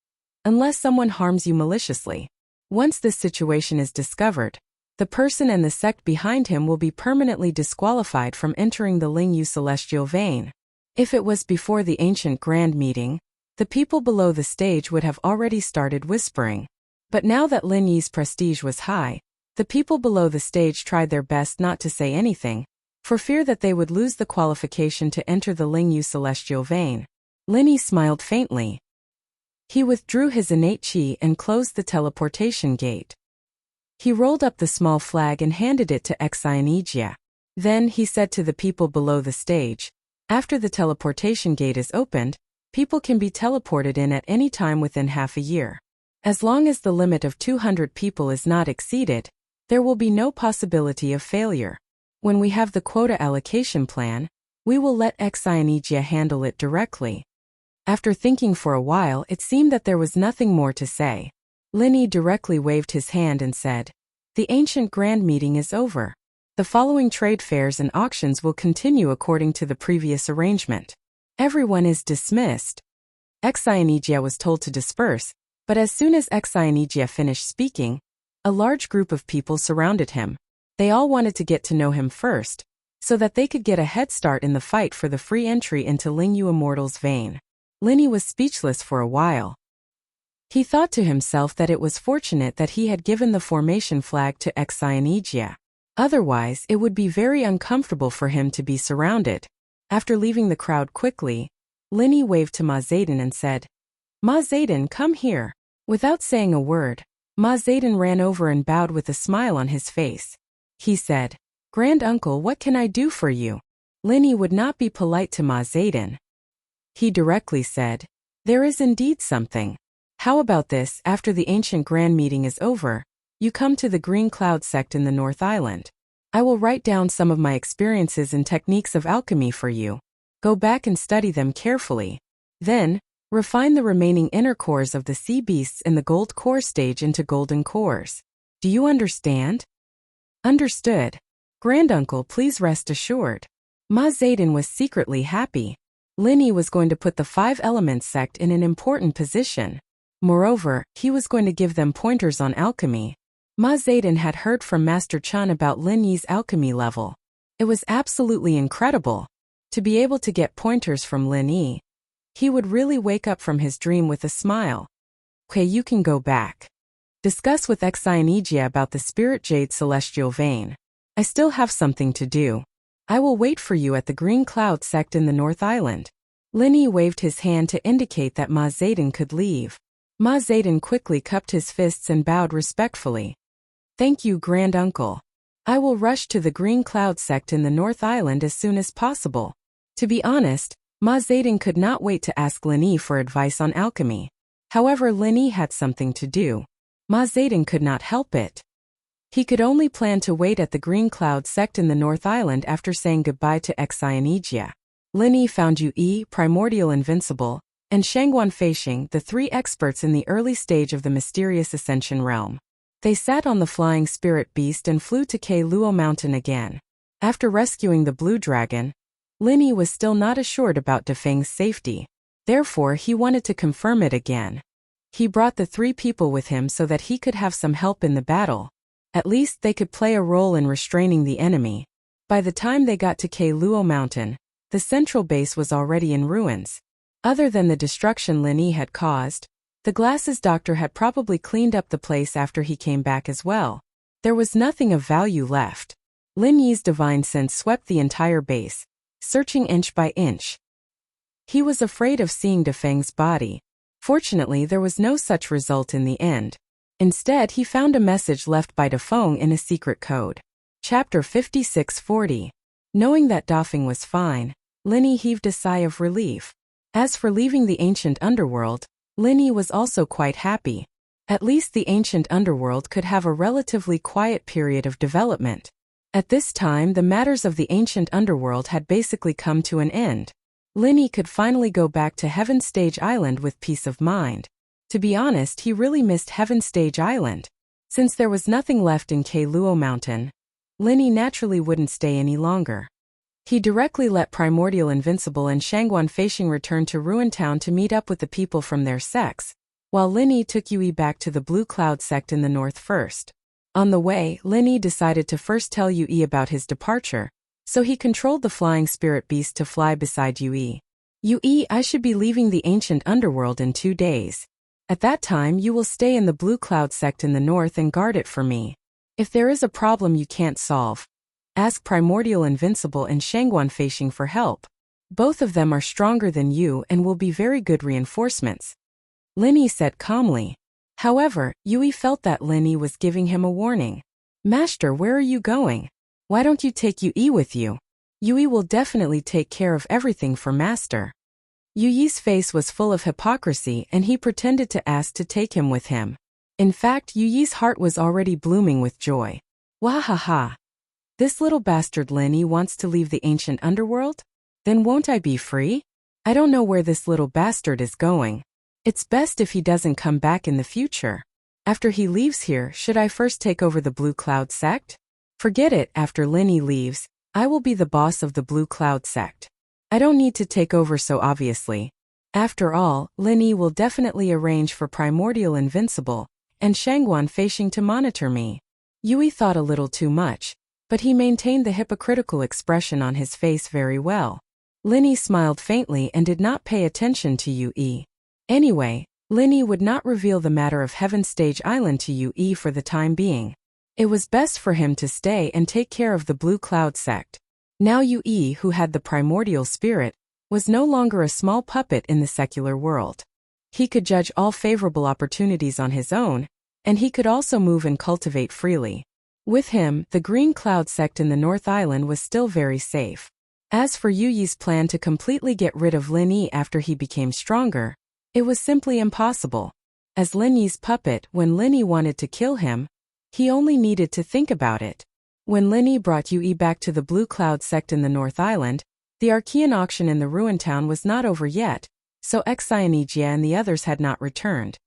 unless someone harms you maliciously. Once this situation is discovered, the person and the sect behind him will be permanently disqualified from entering the Lingyu celestial vein." If it was before the ancient grand meeting, the people below the stage would have already started whispering. But now that Lin Yi's prestige was high, the people below the stage tried their best not to say anything, for fear that they would lose the qualification to enter the Lingyu celestial vein. Lin Yi smiled faintly. He withdrew his innate chi and closed the teleportation gate. He rolled up the small flag and handed it to Xianijia. Then he said to the people below the stage, "After the teleportation gate is opened, people can be teleported in at any time within half a year. As long as the limit of 200 people is not exceeded, There will be no possibility of failure. When we have the quota allocation plan, we will let Xianijia handle it directly. After thinking for a while, it seemed that there was nothing more to say. Linny directly waved his hand and said, "The ancient grand meeting is over. The following trade fairs and auctions will continue according to the previous arrangement. Everyone is dismissed." Xianijia was told to disperse, but as soon as Xianijia finished speaking, a large group of people surrounded him. They all wanted to get to know him first, so that they could get a head start in the fight for the free entry into Lingyu Immortal's vein. Linny was speechless for a while. He thought to himself that it was fortunate that he had given the formation flag to Xianijia. Otherwise, it would be very uncomfortable for him to be surrounded. After leaving the crowd quickly, Linny waved to Ma Zayden and said, "Ma Zayden, come here." Without saying a word, Ma Zayden ran over and bowed with a smile on his face. He said, "Grand Uncle, what can I do for you?" Linny would not be polite to Ma Zayden. He directly said, "There is indeed something. How about this, after the ancient grand meeting is over, you come to the Green Cloud sect in the North Island. I will write down some of my experiences and techniques of alchemy for you. Go back and study them carefully. Then, refine the remaining inner cores of the sea beasts in the gold core stage into golden cores. Do you understand?" "Understood. Granduncle, please rest assured." Ma Zayden was secretly happy. Linny was going to put the 5 Elements sect in an important position. Moreover, he was going to give them pointers on alchemy. Ma Zayden had heard from Master Chun about Lin Yi's alchemy level. It was absolutely incredible. To be able to get pointers from Lin Yi, he would really wake up from his dream with a smile. "Okay, you can go back. Discuss with Xianijia about the Spirit Jade Celestial Vein. I still have something to do. I will wait for you at the Green Cloud sect in the North Island." Linny waved his hand to indicate that Ma Zayden could leave. Ma Zayden quickly cupped his fists and bowed respectfully. "Thank you, Grand Uncle. I will rush to the Green Cloud sect in the North Island as soon as possible." To be honest, Ma Zayden could not wait to ask Linny for advice on alchemy. However, Linny had something to do. Ma Zayden could not help it. He could only plan to wait at the Green Cloud sect in the North Island after saying goodbye to Xianijia. Linny found Yu, Primordial Invincible, and Shangguan Feixing, the 3 experts in the early stage of the mysterious Ascension realm. They sat on the flying spirit beast and flew to Luo Mountain again. After rescuing the blue dragon, Linny was still not assured about Defeng's safety. Therefore, he wanted to confirm it again. He brought the 3 people with him so that he could have some help in the battle. At least they could play a role in restraining the enemy. By the time they got to Luo Mountain, the central base was already in ruins. Other than the destruction Linny had caused, the Glasses Doctor had probably cleaned up the place after he came back as well. There was nothing of value left. Lin Yi's divine sense swept the entire base, searching inch by inch. He was afraid of seeing Defeng's body. Fortunately, there was no such result in the end. Instead, he found a message left by Defeng in a secret code. Chapter 5640. Knowing that Dafeng was fine, Linny heaved a sigh of relief. As for leaving the ancient underworld, Linny was also quite happy. At least the ancient underworld could have a relatively quiet period of development. At this time, the matters of the ancient underworld had basically come to an end. Linny could finally go back to Heaven Stage Island with peace of mind. To be honest, he really missed Heaven Stage Island. Since there was nothing left in Luo Mountain, Linny naturally wouldn't stay any longer. He directly let Primordial Invincible and Shangguan Feixing return to Ruin Town to meet up with the people from their sects, while Linny took Yui back to the Blue Cloud sect in the north first. On the way, Linny decided to first tell Yui about his departure, so he controlled the flying spirit beast to fly beside Yui. "Yui, I should be leaving the ancient underworld in 2 days. At that time, you will stay in the Blue Cloud sect in the north and guard it for me. If there is a problem you can't solve, ask Primordial Invincible and Shangguan Feixing for help. Both of them are stronger than you and will be very good reinforcements," Linny said calmly. However, Yui felt that Linny was giving him a warning. "Master, where are you going? Why don't you take Yui with you? Yui will definitely take care of everything for Master." Yui's face was full of hypocrisy and he pretended to ask to take him with him. In fact, Yui's heart was already blooming with joy. Wahaha. This little bastard Linny wants to leave the ancient underworld? Then won't I be free? I don't know where this little bastard is going. It's best if he doesn't come back in the future. After he leaves here, should I first take over the Blue Cloud sect? Forget it, after Linny leaves, I will be the boss of the Blue Cloud sect. I don't need to take over so obviously. After all, Linny will definitely arrange for Primordial Invincible and Shangguan Feishing to monitor me. Yui thought a little too much, but he maintained the hypocritical expression on his face very well. Linny smiled faintly and did not pay attention to Yui. Anyway, Linny would not reveal the matter of Heaven Stage Island to Yui for the time being. It was best for him to stay and take care of the Blue Cloud sect. Now Yui, who had the primordial spirit, was no longer a small puppet in the secular world. He could judge all favorable opportunities on his own, and he could also move and cultivate freely. With him, the Green Cloud sect in the North Island was still very safe. As for Yui's plan to completely get rid of Linny after he became stronger, it was simply impossible. As Linny's puppet, when Linny wanted to kill him, he only needed to think about it. When Linny brought Yui back to the Blue Cloud sect in the North Island, the Archean auction in the ruined town was not over yet, so Xianijia and the others had not returned.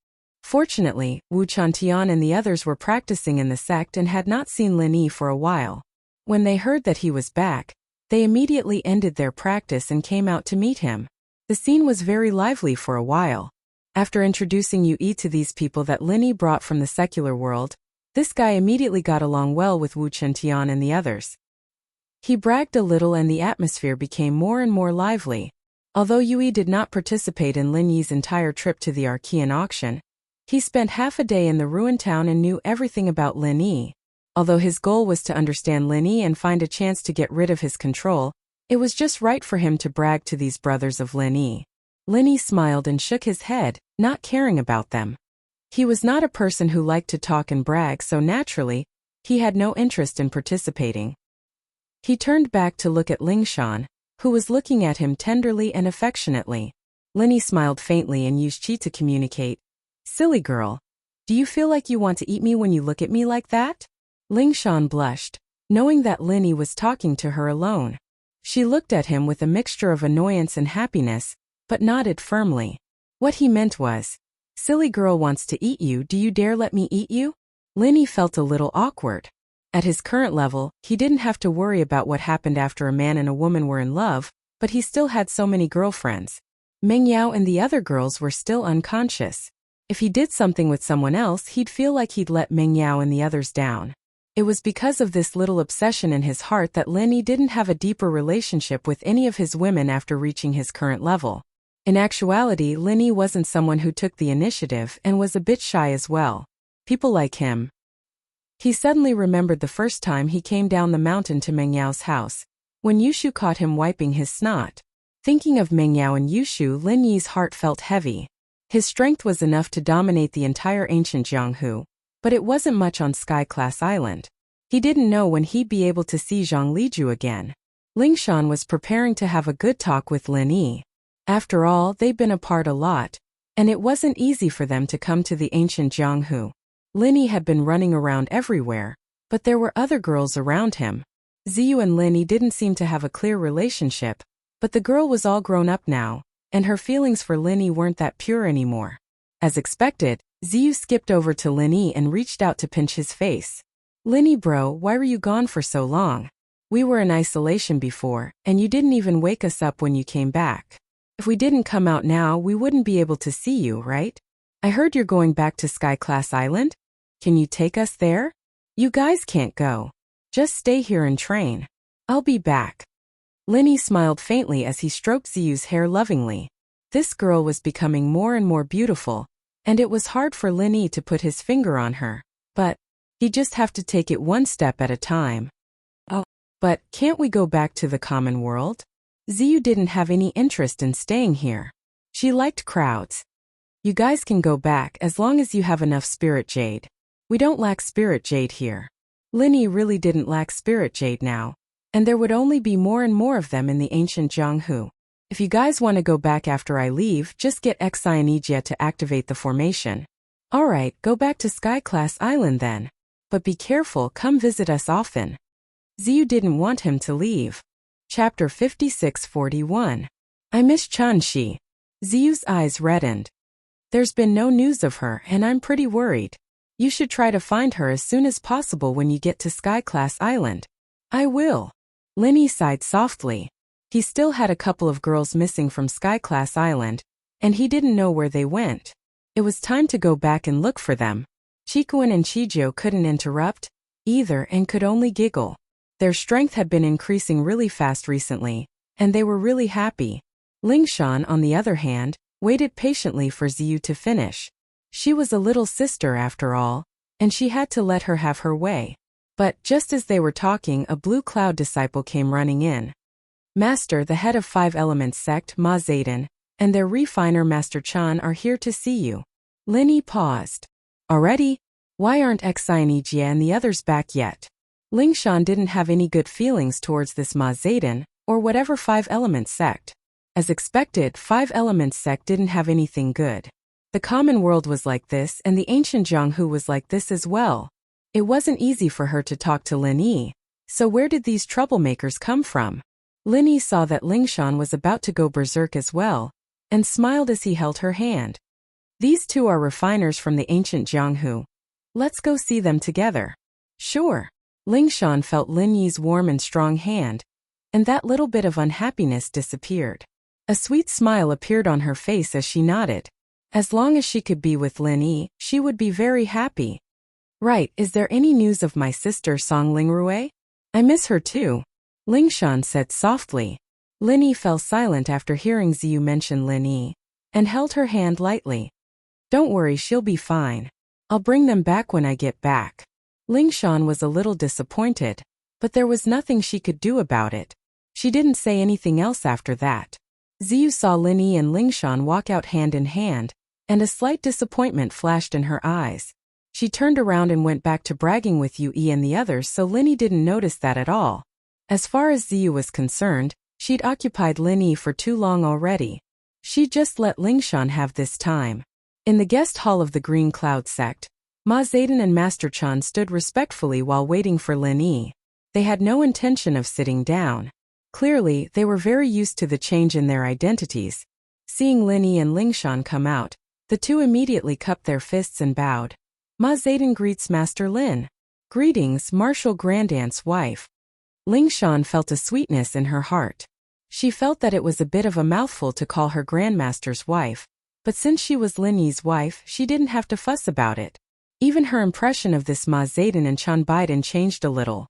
Fortunately, Wu Chantian and the others were practicing in the sect and had not seen Linny for a while. When they heard that he was back, they immediately ended their practice and came out to meet him. The scene was very lively for a while. After introducing Yui to these people that Linny brought from the secular world, this guy immediately got along well with Wu Chantian and the others. He bragged a little and the atmosphere became more and more lively. Although Yui did not participate in Linny's entire trip to the Archean auction, he spent half a day in the ruined town and knew everything about Linny. Although his goal was to understand Linny and find a chance to get rid of his control, it was just right for him to brag to these brothers of Linny. Linny smiled and shook his head, not caring about them. He was not a person who liked to talk and brag, so naturally, he had no interest in participating. He turned back to look at Lingshan, who was looking at him tenderly and affectionately. Linny smiled faintly and used Qi to communicate. Silly girl. Do you feel like you want to eat me when you look at me like that? Lingshan blushed, knowing that Linny was talking to her alone. She looked at him with a mixture of annoyance and happiness, but nodded firmly. What he meant was, silly girl wants to eat you, do you dare let me eat you? Linny felt a little awkward. At his current level, he didn't have to worry about what happened after a man and a woman were in love, but he still had so many girlfriends. Meng Yao and the other girls were still unconscious. If he did something with someone else, he'd feel like he'd let Meng Yao and the others down. It was because of this little obsession in his heart that Linny didn't have a deeper relationship with any of his women after reaching his current level. In actuality, Linny wasn't someone who took the initiative and was a bit shy as well. People like him. He suddenly remembered the first time he came down the mountain to Meng Yao's house, when Yushu caught him wiping his snot. Thinking of Meng Yao and Yushu, Linny's heart felt heavy. His strength was enough to dominate the entire ancient Jianghu, but it wasn't much on Sky-class Island. He didn't know when he'd be able to see Zhang Liju again. Lingshan was preparing to have a good talk with Linny. After all, they'd been apart a lot, and it wasn't easy for them to come to the ancient Jianghu. Linny had been running around everywhere, but there were other girls around him. Ziyu and Linny didn't seem to have a clear relationship, but the girl was all grown up now, and her feelings for Linny weren't that pure anymore. As expected, Ziyu skipped over to Linny and reached out to pinch his face. Linny bro, why were you gone for so long? We were in isolation before, and you didn't even wake us up when you came back. If we didn't come out now, we wouldn't be able to see you, right? I heard you're going back to Sky-class Island? Can you take us there? You guys can't go. Just stay here and train. I'll be back. Linny smiled faintly as he stroked Ziyu's hair lovingly. This girl was becoming more and more beautiful, and it was hard for Linny to put his finger on her, but he'd just have to take it one step at a time. Oh, but can't we go back to the common world? Ziyu didn't have any interest in staying here. She liked crowds. You guys can go back as long as you have enough spirit jade. We don't lack spirit jade here. Linny really didn't lack spirit jade now, and there would only be more and more of them in the ancient Jianghu. If you guys want to go back after I leave, just get Xianijia to activate the formation. Alright, go back to Sky-class Island then. But be careful, come visit us often. Ziyu didn't want him to leave. Chapter 56-41. I miss Chunxi. Ziyu's eyes reddened. There's been no news of her and I'm pretty worried. You should try to find her as soon as possible when you get to Sky Class Island. I will. Linny sighed softly. He still had a couple of girls missing from Sky Class Island, and he didn't know where they went. It was time to go back and look for them. Chikuan and Chijio couldn't interrupt either and could only giggle. Their strength had been increasing really fast recently, and they were really happy. Lingshan, on the other hand, waited patiently for Ziyu to finish. She was a little sister after all, and she had to let her have her way. But just as they were talking, a Blue Cloud disciple came running in. Master, the head of 5 Elements sect, Ma Zayden, and their refiner Master Chan are here to see you. Linny paused. Already? Why aren't Xinijia and the others back yet? Lingshan didn't have any good feelings towards this Ma Zayden, or whatever 5 Elements sect. As expected, 5 Elements sect didn't have anything good. The common world was like this and the ancient Jianghu was like this as well. It wasn't easy for her to talk to Linny. So where did these troublemakers come from? Linny saw that Lingshan was about to go berserk as well, and smiled as he held her hand. These two are refiners from the ancient Jianghu. Let's go see them together. Sure. Lingshan felt Linny's warm and strong hand, and that little bit of unhappiness disappeared. A sweet smile appeared on her face as she nodded. As long as she could be with Linny, she would be very happy. Right, is there any news of my sister Song Lingrui? I miss her too. Lingshan said softly. Linny fell silent after hearing Ziyu mention Linny, and held her hand lightly. Don't worry, she'll be fine. I'll bring them back when I get back. Lingshan was a little disappointed, but there was nothing she could do about it. She didn't say anything else after that. Ziyu saw Linny and Lingshan walk out hand in hand, and a slight disappointment flashed in her eyes. She turned around and went back to bragging with Yue and the others, so Linny didn't notice that at all. As far as Ziyu was concerned, she'd occupied Linny for too long already. She'd just let Lingshan have this time. In the guest hall of the Green Cloud sect, Ma Zayden and Master Chan stood respectfully while waiting for Linny. They had no intention of sitting down. Clearly, they were very used to the change in their identities. Seeing Linny and Lingshan come out, the two immediately cupped their fists and bowed. Ma Zayden greets Master Lin. Greetings, Martial Grandaunt's wife. Lingshan felt a sweetness in her heart. She felt that it was a bit of a mouthful to call her Grandmaster's wife, but since she was Linny's wife, she didn't have to fuss about it. Even her impression of this Ma Zayden and Chan Biden changed a little.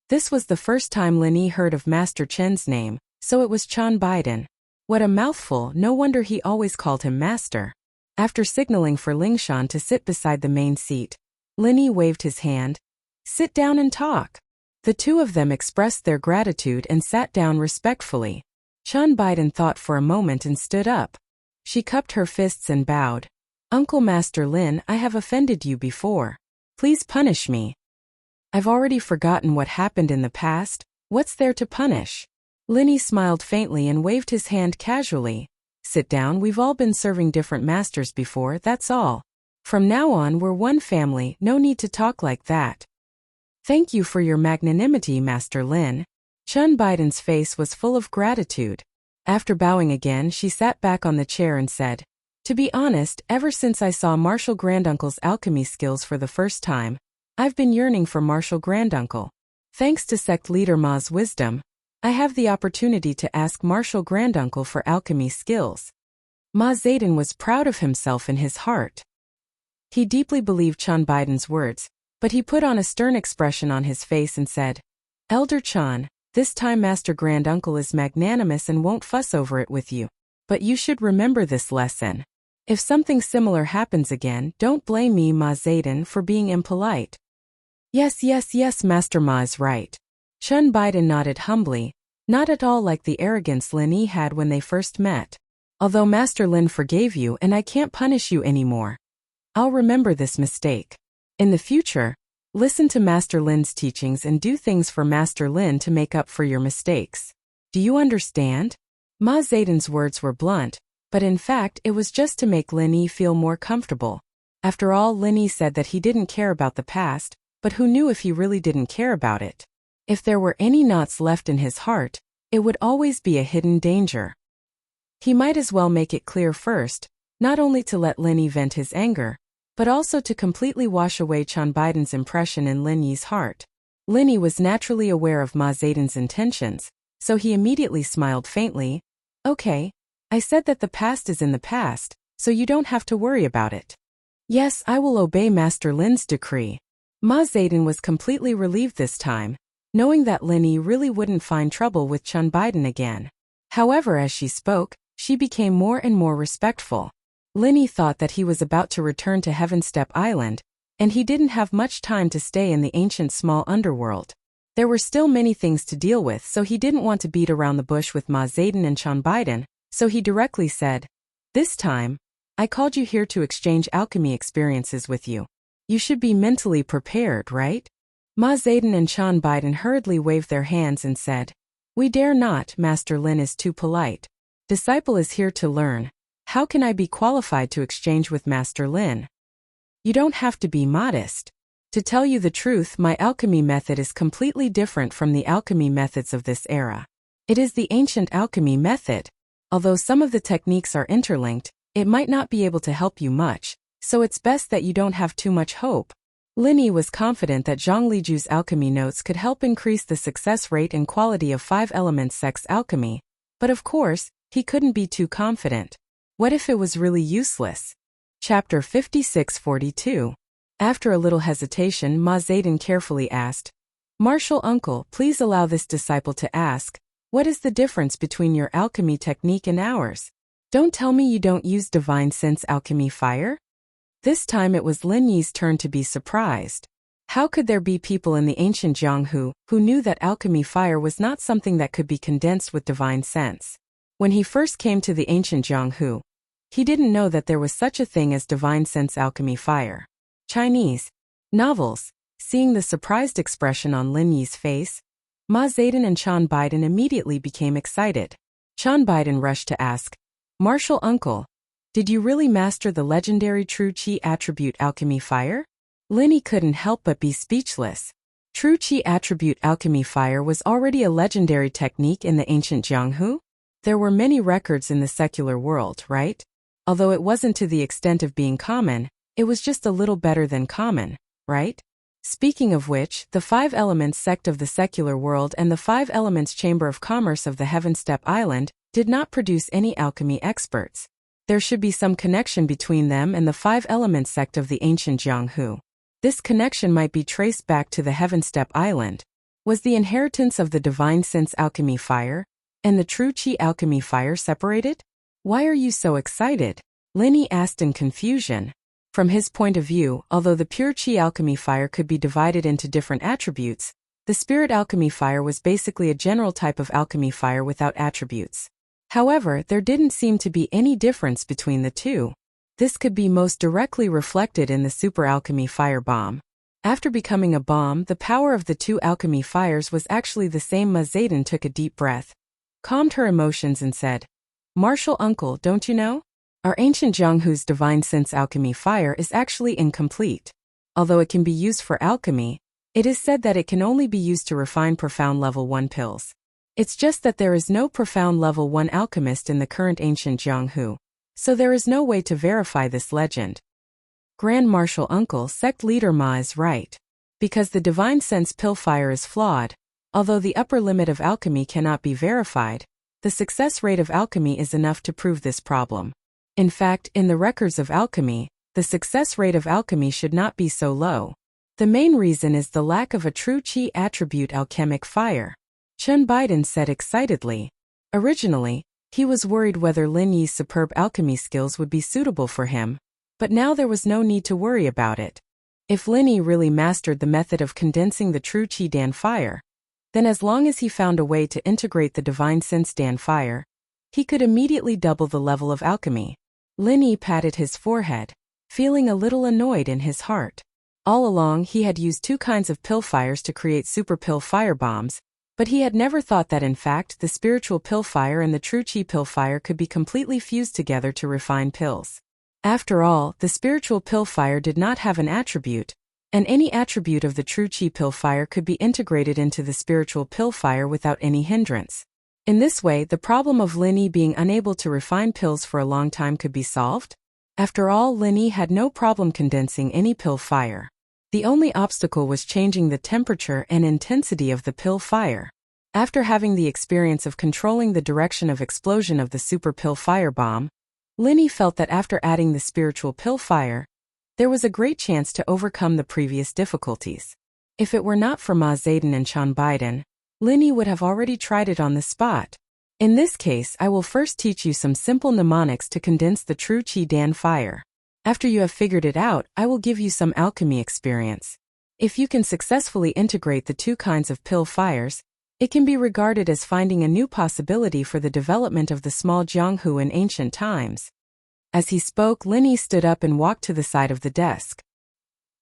This was the first time Linny heard of Master Chen's name, so it was Chan Biden. What a mouthful, no wonder he always called him Master. After signaling for Lingshan to sit beside the main seat, Linny waved his hand. Sit down and talk. The two of them expressed their gratitude and sat down respectfully. Chan Biden thought for a moment and stood up. She cupped her fists and bowed. Uncle Master Lin, I have offended you before. Please punish me. I've already forgotten what happened in the past. What's there to punish? Linny smiled faintly and waved his hand casually. Sit down, we've all been serving different masters before, that's all. From now on we're one family, no need to talk like that. Thank you for your magnanimity, Master Lin. Chan Biden's face was full of gratitude. After bowing again, she sat back on the chair and said, to be honest, ever since I saw Martial Granduncle's alchemy skills for the first time, I've been yearning for Martial Granduncle. Thanks to sect leader Ma's wisdom, I have the opportunity to ask Martial Granduncle for alchemy skills. Ma Zayden was proud of himself in his heart. He deeply believed Chan Biden's words, but he put on a stern expression on his face and said, Elder Chan, this time Master Granduncle is magnanimous and won't fuss over it with you. But you should remember this lesson. If something similar happens again, don't blame me, Ma Zayden, for being impolite. Yes, Master Ma is right. Chan Biden nodded humbly, not at all like the arrogance Linny had when they first met. Although Master Lin forgave you and I can't punish you anymore. I'll remember this mistake. In the future, listen to Master Lin's teachings and do things for Master Lin to make up for your mistakes. Do you understand? Ma Zayden's words were blunt, but in fact it was just to make Linny feel more comfortable. After all, Linny said that he didn't care about the past, but who knew if he really didn't care about it? If there were any knots left in his heart, it would always be a hidden danger. He might as well make it clear first, not only to let Lin Yi vent his anger, but also to completely wash away Chen Baiden's impression in Lin Yi's heart. Lin Yi was naturally aware of Ma Zedon's intentions, so he immediately smiled faintly. Okay, I said that the past is in the past, so you don't have to worry about it. Yes, I will obey Master Lin's decree. Ma Zedong was completely relieved this time, knowing that Lin Yi really wouldn't find trouble with Chen Biden again. However, as she spoke, she became more and more respectful. Lin Yi thought that he was about to return to Heaven Step Island, and he didn't have much time to stay in the ancient small underworld. There were still many things to deal with, so he didn't want to beat around the bush with Ma Zedong and Chen Biden, so he directly said, "This time, I called you here to exchange alchemy experiences with you. You should be mentally prepared, right?" Ma Zedong and Chen Biden hurriedly waved their hands and said, "We dare not, Master Lin is too polite. Disciple is here to learn. How can I be qualified to exchange with Master Lin?" "You don't have to be modest. To tell you the truth, my alchemy method is completely different from the alchemy methods of this era. It is the ancient alchemy method. Although some of the techniques are interlinked, it might not be able to help you much, so it's best that you don't have too much hope." Lin Yi was confident that Zhang Liju's alchemy notes could help increase the success rate and quality of 5 Elements Sect's alchemy, but of course, he couldn't be too confident. What if it was really useless? Chapter 5642. After a little hesitation, Ma Zedong carefully asked, "Martial uncle, please allow this disciple to ask, what is the difference between your alchemy technique and ours? Don't tell me you don't use divine sense alchemy fire?" This time it was Lin Yi's turn to be surprised. How could there be people in the ancient Jianghu who knew that alchemy fire was not something that could be condensed with divine sense? When he first came to the ancient Jianghu, he didn't know that there was such a thing as divine sense alchemy fire. Chinese novels. Seeing the surprised expression on Lin Yi's face, Ma Zedong and Chen Biden immediately became excited. Chen Biden rushed to ask, "Martial uncle, did you really master the legendary True Qi attribute alchemy fire?" Lin Yi couldn't help but be speechless. True Qi attribute alchemy fire was already a legendary technique in the ancient Jianghu. There were many records in the secular world, right? Although it wasn't to the extent of being common, it was just a little better than common, right? Speaking of which, the 5 Elements sect of the secular world and the 5 Elements Chamber of Commerce of the Heaven Step Island did not produce any alchemy experts. There should be some connection between them and the 5 Elements sect of the ancient Jianghu. This connection might be traced back to the Heaven Step Island. Was the inheritance of the divine sense alchemy fire and the True Qi alchemy fire separated? "Why are you so excited?" Lin Yi asked in confusion. From his point of view, although the pure Qi alchemy fire could be divided into different attributes, the spirit alchemy fire was basically a general type of alchemy fire without attributes. However, there didn't seem to be any difference between the two. This could be most directly reflected in the super alchemy fire bomb. After becoming a bomb, the power of the two alchemy fires was actually the same. Ma Zedong took a deep breath, calmed her emotions and said, "Martial uncle, don't you know? Our ancient Jianghu's divine sense alchemy fire is actually incomplete. Although it can be used for alchemy, it is said that it can only be used to refine profound level 1 pills. It's just that there is no profound level 1 alchemist in the current ancient Jianghu, so there is no way to verify this legend." Grand Martial Uncle, sect leader Ma is right. Because the divine sense pill fire is flawed, although the upper limit of alchemy cannot be verified, the success rate of alchemy is enough to prove this problem. In fact, in the records of alchemy, the success rate of alchemy should not be so low. The main reason is the lack of a true Qi attribute alchemic fire. Chen Biden said excitedly. Originally, he was worried whether Lin Yi's superb alchemy skills would be suitable for him, but now there was no need to worry about it. If Lin Yi really mastered the method of condensing the true Qi Dan fire, then as long as he found a way to integrate the divine sense Dan fire, he could immediately double the level of alchemy. Lin Yi patted his forehead, feeling a little annoyed in his heart. All along he had used 2 kinds of pill fires to create super pill fire bombs, but he had never thought that in fact the spiritual pill fire and the true Qi pill fire could be completely fused together to refine pills. After all, the spiritual pill fire did not have an attribute, and any attribute of the true Qi pill fire could be integrated into the spiritual pill fire without any hindrance. In this way, the problem of Lin Yi being unable to refine pills for a long time could be solved. After all, Lin Yi had no problem condensing any pill fire. The only obstacle was changing the temperature and intensity of the pill fire. After having the experience of controlling the direction of explosion of the super pill firebomb, Lin Yi felt that after adding the spiritual pill fire, there was a great chance to overcome the previous difficulties. If it were not for Ma Zedong and Chan Biden, Lin Yi would have already tried it on the spot. In this case, I will first teach you some simple mnemonics to condense the true Qi Dan fire. After you have figured it out, I will give you some alchemy experience. If you can successfully integrate the two kinds of pill fires, it can be regarded as finding a new possibility for the development of the small Jianghu in ancient times. As he spoke, Lin Yi stood up and walked to the side of the desk.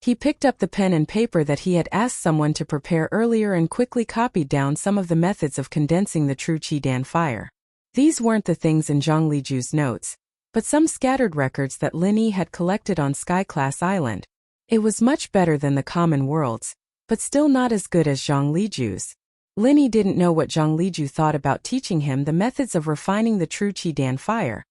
He picked up the pen and paper that he had asked someone to prepare earlier and quickly copied down some of the methods of condensing the true Qi Dan fire. These weren't the things in Zhang Liju's notes, but some scattered records that Lin Yi had collected on Sky-class Island. It was much better than the common worlds, but still not as good as Zhang Liju's. Lin Yi didn't know what Zhang Liju thought about teaching him the methods of refining the true Qi Dan fire,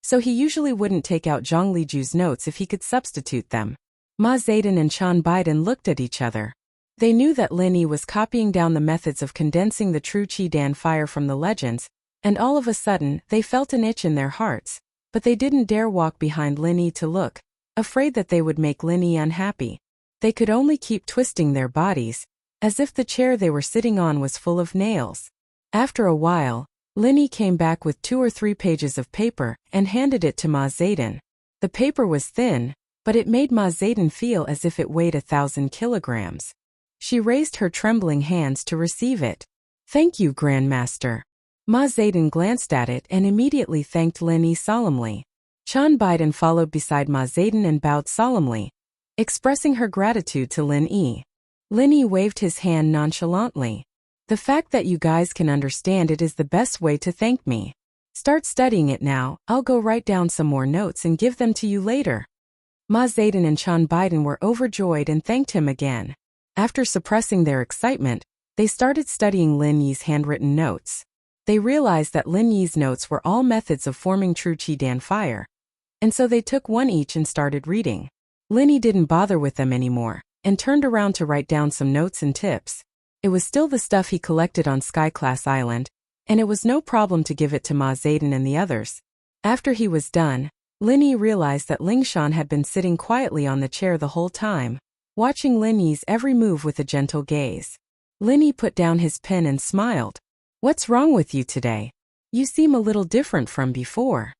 so he usually wouldn't take out Zhang Liju's notes if he could substitute them. Ma Zedong and Chan Biden looked at each other. They knew that Lin Yi was copying down the methods of condensing the true Qi Dan fire from the legends, and all of a sudden, they felt an itch in their hearts, but they didn't dare walk behind Lin Yi to look, afraid that they would make Lin Yi unhappy. They could only keep twisting their bodies, as if the chair they were sitting on was full of nails. After a while, Lin Yi came back with 2 or 3 pages of paper and handed it to Ma Zedong. The paper was thin, but it made Ma Zedong feel as if it weighed 1,000 kilograms. She raised her trembling hands to receive it. "Thank you, Grandmaster." Ma Zedong glanced at it and immediately thanked Lin Yi solemnly. Chan Biden followed beside Ma Zedong and bowed solemnly, expressing her gratitude to Lin Yi. Lin Yi waved his hand nonchalantly. "The fact that you guys can understand it is the best way to thank me. Start studying it now. I'll go write down some more notes and give them to you later." Ma Zedong and Chan Biden were overjoyed and thanked him again. After suppressing their excitement, they started studying Lin Yi's handwritten notes. They realized that Lin Yi's notes were all methods of forming true Qi Dan fire, and so they took one each and started reading. Lin Yi didn't bother with them anymore, and turned around to write down some notes and tips. It was still the stuff he collected on Sky-class Island, and it was no problem to give it to Ma Zedong and the others. After he was done, Lin Yi realized that Lingshan had been sitting quietly on the chair the whole time, watching Lin Yi's every move with a gentle gaze. Lin Yi put down his pen and smiled. "What's wrong with you today? You seem a little different from before."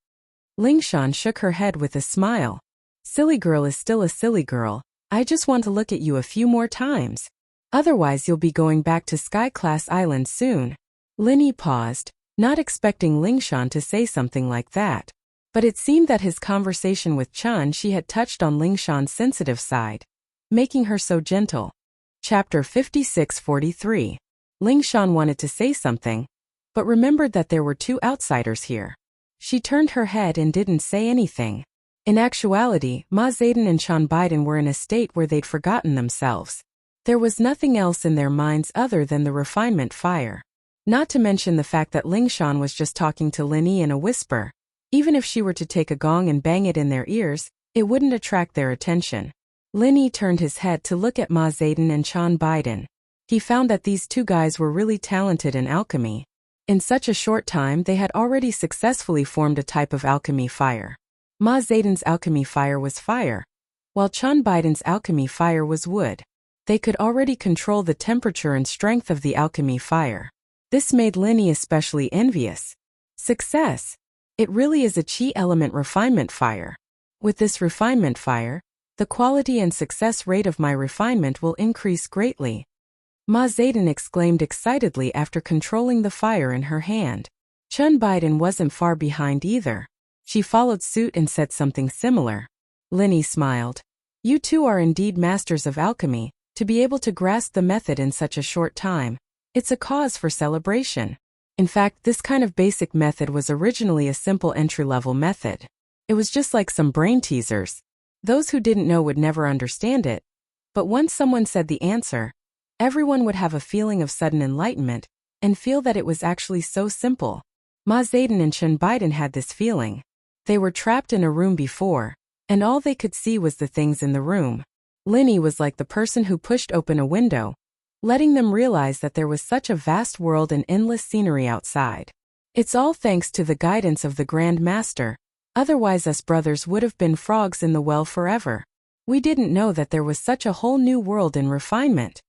Lingshan shook her head with a smile. "Silly girl is still a silly girl. I just want to look at you a few more times. Otherwise you'll be going back to Sky-class Island soon." Lin Yi paused, not expecting Lingshan to say something like that. But it seemed that his conversation with Chan Shi had touched on Lingshan's sensitive side, making her so gentle. Chapter 56-43. Lingshan wanted to say something, but remembered that there were 2 outsiders here. She turned her head and didn't say anything. In actuality, Ma Zedong and Chan Biden were in a state where they'd forgotten themselves. There was nothing else in their minds other than the refinement fire. Not to mention the fact that Lingshan was just talking to Lin Yi in a whisper. Even if she were to take a gong and bang it in their ears, it wouldn't attract their attention. Lin Yi turned his head to look at Ma Zedong and Chan Biden. He found that these 2 guys were really talented in alchemy. In such a short time they had already successfully formed a type of alchemy fire. Ma Zedong's alchemy fire was fire, while Chan Biden's alchemy fire was wood. They could already control the temperature and strength of the alchemy fire. This made Lin Yi especially envious. Success! It really is a Qi element refinement fire. With this refinement fire, the quality and success rate of my refinement will increase greatly. Ma Zedong exclaimed excitedly after controlling the fire in her hand. Chan Biden wasn't far behind either. She followed suit and said something similar. Lin Yi smiled. "You 2 are indeed masters of alchemy. To be able to grasp the method in such a short time, it's a cause for celebration." In fact, this kind of basic method was originally a simple entry-level method. It was just like some brain teasers. Those who didn't know would never understand it, But once someone said the answer, everyone would have a feeling of sudden enlightenment and feel that it was actually so simple. Ma Zedong and Chen Biden had this feeling. They were trapped in a room before, and all they could see was the things in the room. Linny was like the person who pushed open a window, letting them realize that there was such a vast world and endless scenery outside. It's all thanks to the guidance of the Grand Master, otherwise us brothers would have been frogs in the well forever. We didn't know that there was such a whole new world in refinement.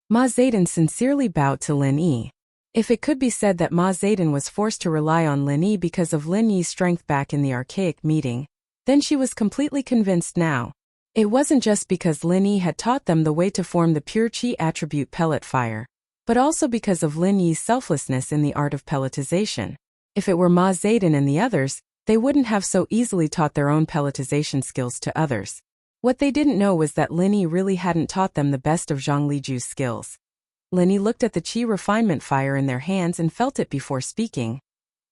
Ma Zedong sincerely bowed to Lin Yi. If it could be said that Ma Zedong was forced to rely on Lin Yi because of Lin Yi's strength back in the archaic meeting, then she was completely convinced now. It wasn't just because Lin Yi had taught them the way to form the pure Qi attribute pellet fire, but also because of Lin Yi's selflessness in the art of pelletization. If it were Ma Zedong and the others, they wouldn't have so easily taught their own pelletization skills to others. What they didn't know was that Lin Yi really hadn't taught them the best of Zhang Liju's skills. Lin Yi looked at the Qi refinement fire in their hands and felt it before speaking.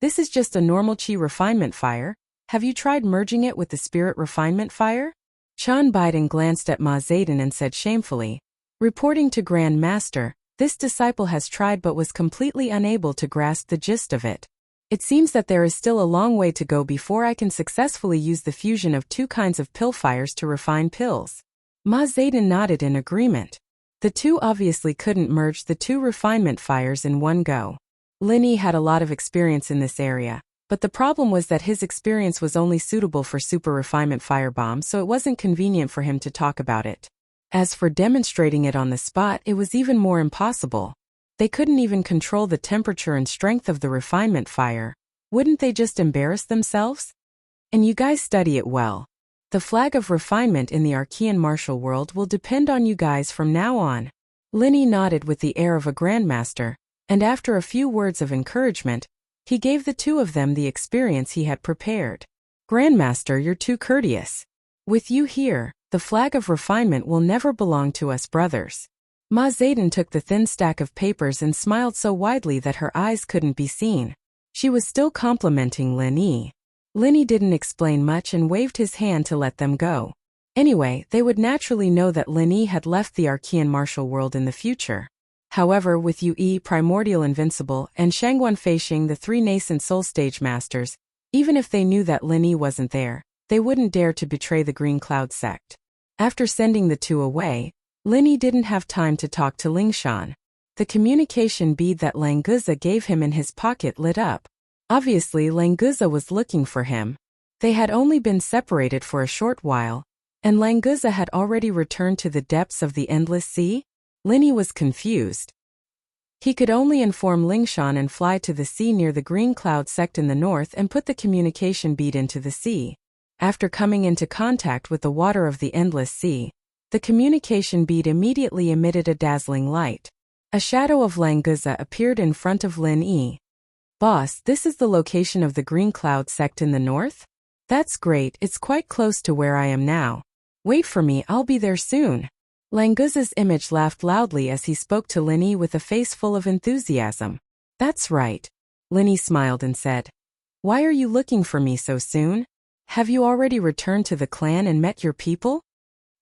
This is just a normal Qi refinement fire. Have you tried merging it with the spirit refinement fire? Chen Biden glanced at Ma Zedong and said shamefully, reporting to Grand Master, this disciple has tried but was completely unable to grasp the gist of it. It seems that there is still a long way to go before I can successfully use the fusion of two kinds of pill fires to refine pills. Ma Zedong nodded in agreement. The two obviously couldn't merge the two refinement fires in one go. Lin Yi had a lot of experience in this area, but the problem was that his experience was only suitable for super refinement firebombs, so it wasn't convenient for him to talk about it. As for demonstrating it on the spot, it was even more impossible. They couldn't even control the temperature and strength of the refinement fire. Wouldn't they just embarrass themselves? And you guys study it well. The flag of refinement in the Archean martial world will depend on you guys from now on. Lin Yi nodded with the air of a grandmaster, and after a few words of encouragement, he gave the two of them the experience he had prepared. Grandmaster, you're too courteous. With you here, the flag of refinement will never belong to us brothers. Ma Zedong took the thin stack of papers and smiled so widely that her eyes couldn't be seen. She was still complimenting Lin Yi. Lin Yi didn't explain much and waved his hand to let them go. Anyway, they would naturally know that Lin Yi had left the Archean martial world in the future. However, with Yu Primordial Invincible and Shangguan Feixing, the three nascent soul stage masters, even if they knew that Lin Yi wasn't there, they wouldn't dare to betray the Green Cloud sect. After sending the two away, Lin Yi didn't have time to talk to Lingshan. The communication bead that Languza gave him in his pocket lit up. Obviously, Languza was looking for him. They had only been separated for a short while, and Languza had already returned to the depths of the endless sea. Lin Yi was confused. He could only inform Lingshan and fly to the sea near the Green Cloud sect in the north and put the communication bead into the sea. After coming into contact with the water of the endless sea, the communication bead immediately emitted a dazzling light. A shadow of Languza appeared in front of Lin Yi. Boss, this is the location of the Green Cloud sect in the north? That's great, it's quite close to where I am now. Wait for me, I'll be there soon. Languza's image laughed loudly as he spoke to Lin Yi with a face full of enthusiasm. That's right. Lin Yi smiled and said, why are you looking for me so soon? Have you already returned to the clan and met your people?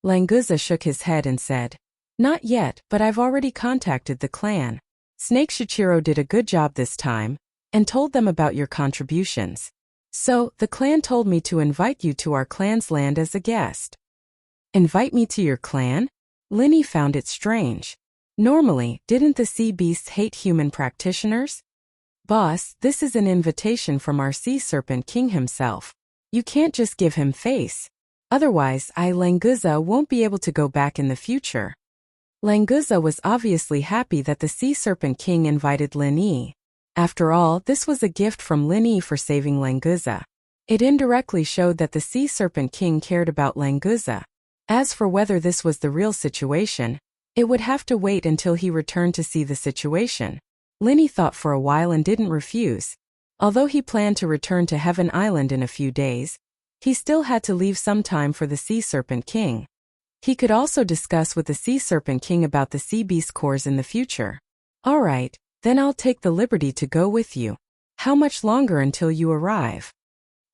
Languza shook his head and said, not yet, but I've already contacted the clan. Snake Shichiro did a good job this time, and told them about your contributions. So, the clan told me to invite you to our clan's land as a guest. Invite me to your clan? Lin Yi found it strange. Normally, didn't the sea beasts hate human practitioners? Boss, this is an invitation from our sea serpent king himself. You can't just give him face. Otherwise, Languza won't be able to go back in the future. Languza was obviously happy that the sea serpent king invited Lin Yi. After all, this was a gift from Lin Yi for saving Languza. It indirectly showed that the Sea Serpent King cared about Languza. As for whether this was the real situation, it would have to wait until he returned to see the situation. Lin Yi thought for a while and didn't refuse. Although he planned to return to Heaven Island in a few days, he still had to leave some time for the Sea Serpent King. He could also discuss with the Sea Serpent King about the Sea Beast cores in the future. All right. Then I'll take the liberty to go with you. How much longer until you arrive?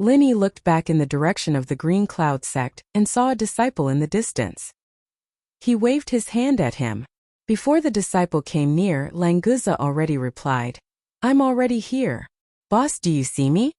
Lin Yi looked back in the direction of the Green Cloud sect and saw a disciple in the distance. He waved his hand at him. Before the disciple came near, Languza already replied, "I'm already here. Boss, do you see me?"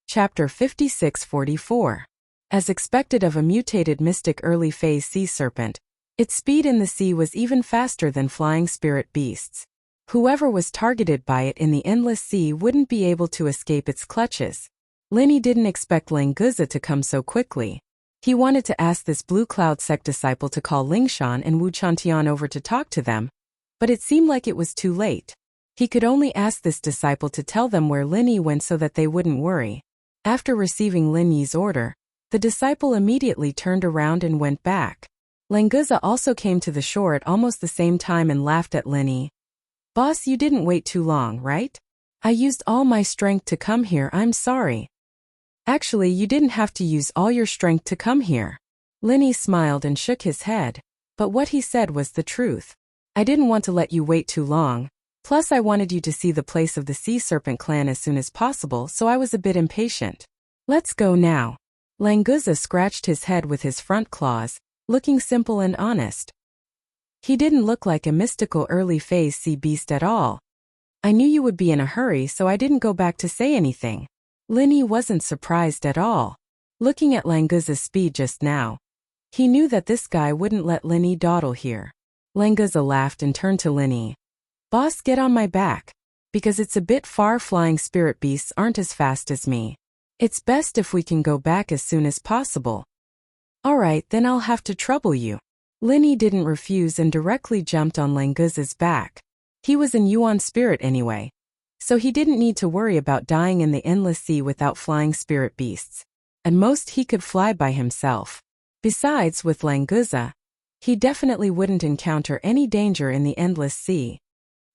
Chapter 56-44. As expected of a mutated mystic early phase sea serpent, its speed in the sea was even faster than flying spirit beasts. Whoever was targeted by it in the endless sea wouldn't be able to escape its clutches. Linny didn't expect Languza to come so quickly. He wanted to ask this Blue Cloud sect disciple to call Lingshan and Wu Chantian over to talk to them, but it seemed like it was too late. He could only ask this disciple to tell them where Linny went so that they wouldn't worry. After receiving Linny's order, the disciple immediately turned around and went back. Languza also came to the shore at almost the same time and laughed at Linny. "Boss, you didn't wait too long, right? I used all my strength to come here, I'm sorry." "Actually, you didn't have to use all your strength to come here." Linny smiled and shook his head, but what he said was the truth. "I didn't want to let you wait too long. Plus I wanted you to see the place of the Sea Serpent clan as soon as possible, so I was a bit impatient. Let's go now." Languza scratched his head with his front claws, looking simple and honest. He didn't look like a mystical early phase sea beast at all. "I knew you would be in a hurry, so I didn't go back to say anything." Linny wasn't surprised at all. Looking at Languza's speed just now, he knew that this guy wouldn't let Linny dawdle here. Languza laughed and turned to Linny. "Boss, get on my back. Because it's a bit far, flying spirit beasts aren't as fast as me. It's best if we can go back as soon as possible." "Alright, then I'll have to trouble you." Linny didn't refuse and directly jumped on Languza's back. He was in Yuan spirit anyway, so he didn't need to worry about dying in the endless sea without flying spirit beasts. At most he could fly by himself. Besides, with Languza, he definitely wouldn't encounter any danger in the endless sea.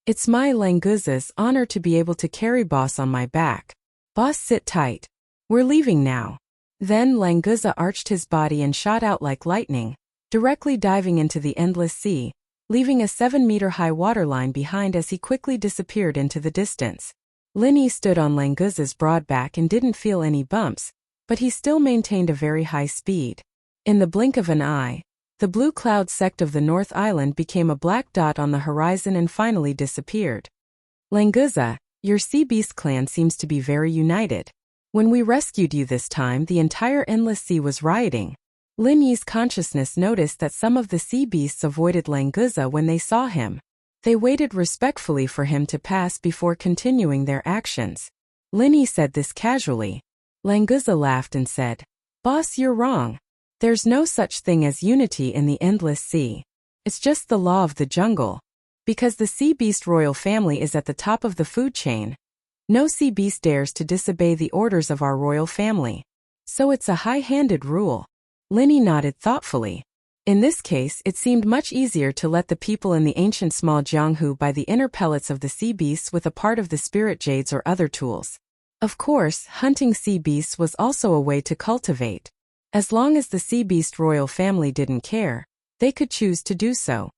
"It's my Languza's honor to be able to carry Boss on my back. Boss, sit tight. We're leaving now." Then Languza arched his body and shot out like lightning, directly diving into the endless sea, leaving a 7-meter-high waterline behind as he quickly disappeared into the distance. Linny stood on Languza's broad back and didn't feel any bumps, but he still maintained a very high speed. In the blink of an eye, the Blue Cloud sect of the North Island became a black dot on the horizon and finally disappeared. "Languza, your Sea Beast clan seems to be very united. When we rescued you this time, the entire endless sea was rioting." Linny's consciousness noticed that some of the sea beasts avoided Languza when they saw him. They waited respectfully for him to pass before continuing their actions. Linny said this casually. Languza laughed and said, "Boss, you're wrong. There's no such thing as unity in the endless sea. It's just the law of the jungle. Because the sea beast royal family is at the top of the food chain, no sea beast dares to disobey the orders of our royal family. So it's a high-handed rule." Linny nodded thoughtfully. In this case, it seemed much easier to let the people in the ancient small Jianghu buy the inner pellets of the sea beasts with a part of the spirit jades or other tools. Of course, hunting sea beasts was also a way to cultivate. As long as the sea beast royal family didn't care, they could choose to do so.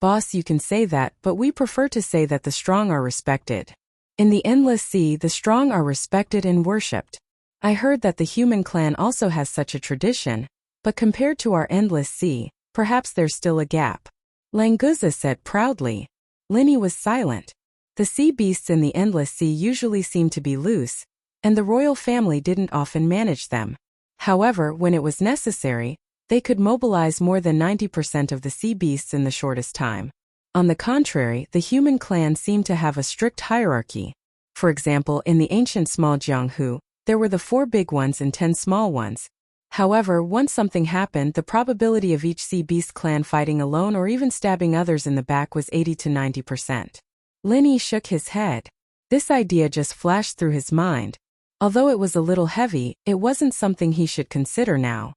"Boss, you can say that, but we prefer to say that the strong are respected. In the endless sea, the strong are respected and worshipped. I heard that the human clan also has such a tradition, but compared to our endless sea, perhaps there's still a gap." Languza said proudly. Linny was silent. The sea beasts in the endless sea usually seemed to be loose, and the royal family didn't often manage them. However, when it was necessary, they could mobilize more than 90% of the sea beasts in the shortest time. On the contrary, the human clan seemed to have a strict hierarchy. For example, in the ancient small Jianghu, there were the 4 big ones and 10 small ones. However, once something happened, the probability of each sea beast clan fighting alone or even stabbing others in the back was 80 to 90%. Linny shook his head. This idea just flashed through his mind. Although it was a little heavy, it wasn't something he should consider now.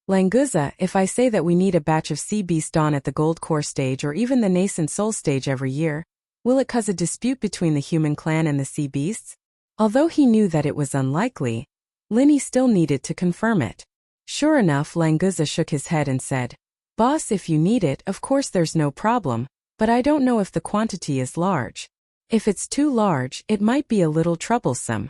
"Languza, if I say that we need a batch of sea beast dawn at the gold core stage or even the nascent soul stage every year, will it cause a dispute between the human clan and the sea beasts?" Although he knew that it was unlikely, Linny still needed to confirm it. Sure enough, Languza shook his head and said, "Boss, if you need it, of course there's no problem, but I don't know if the quantity is large. If it's too large, it might be a little troublesome."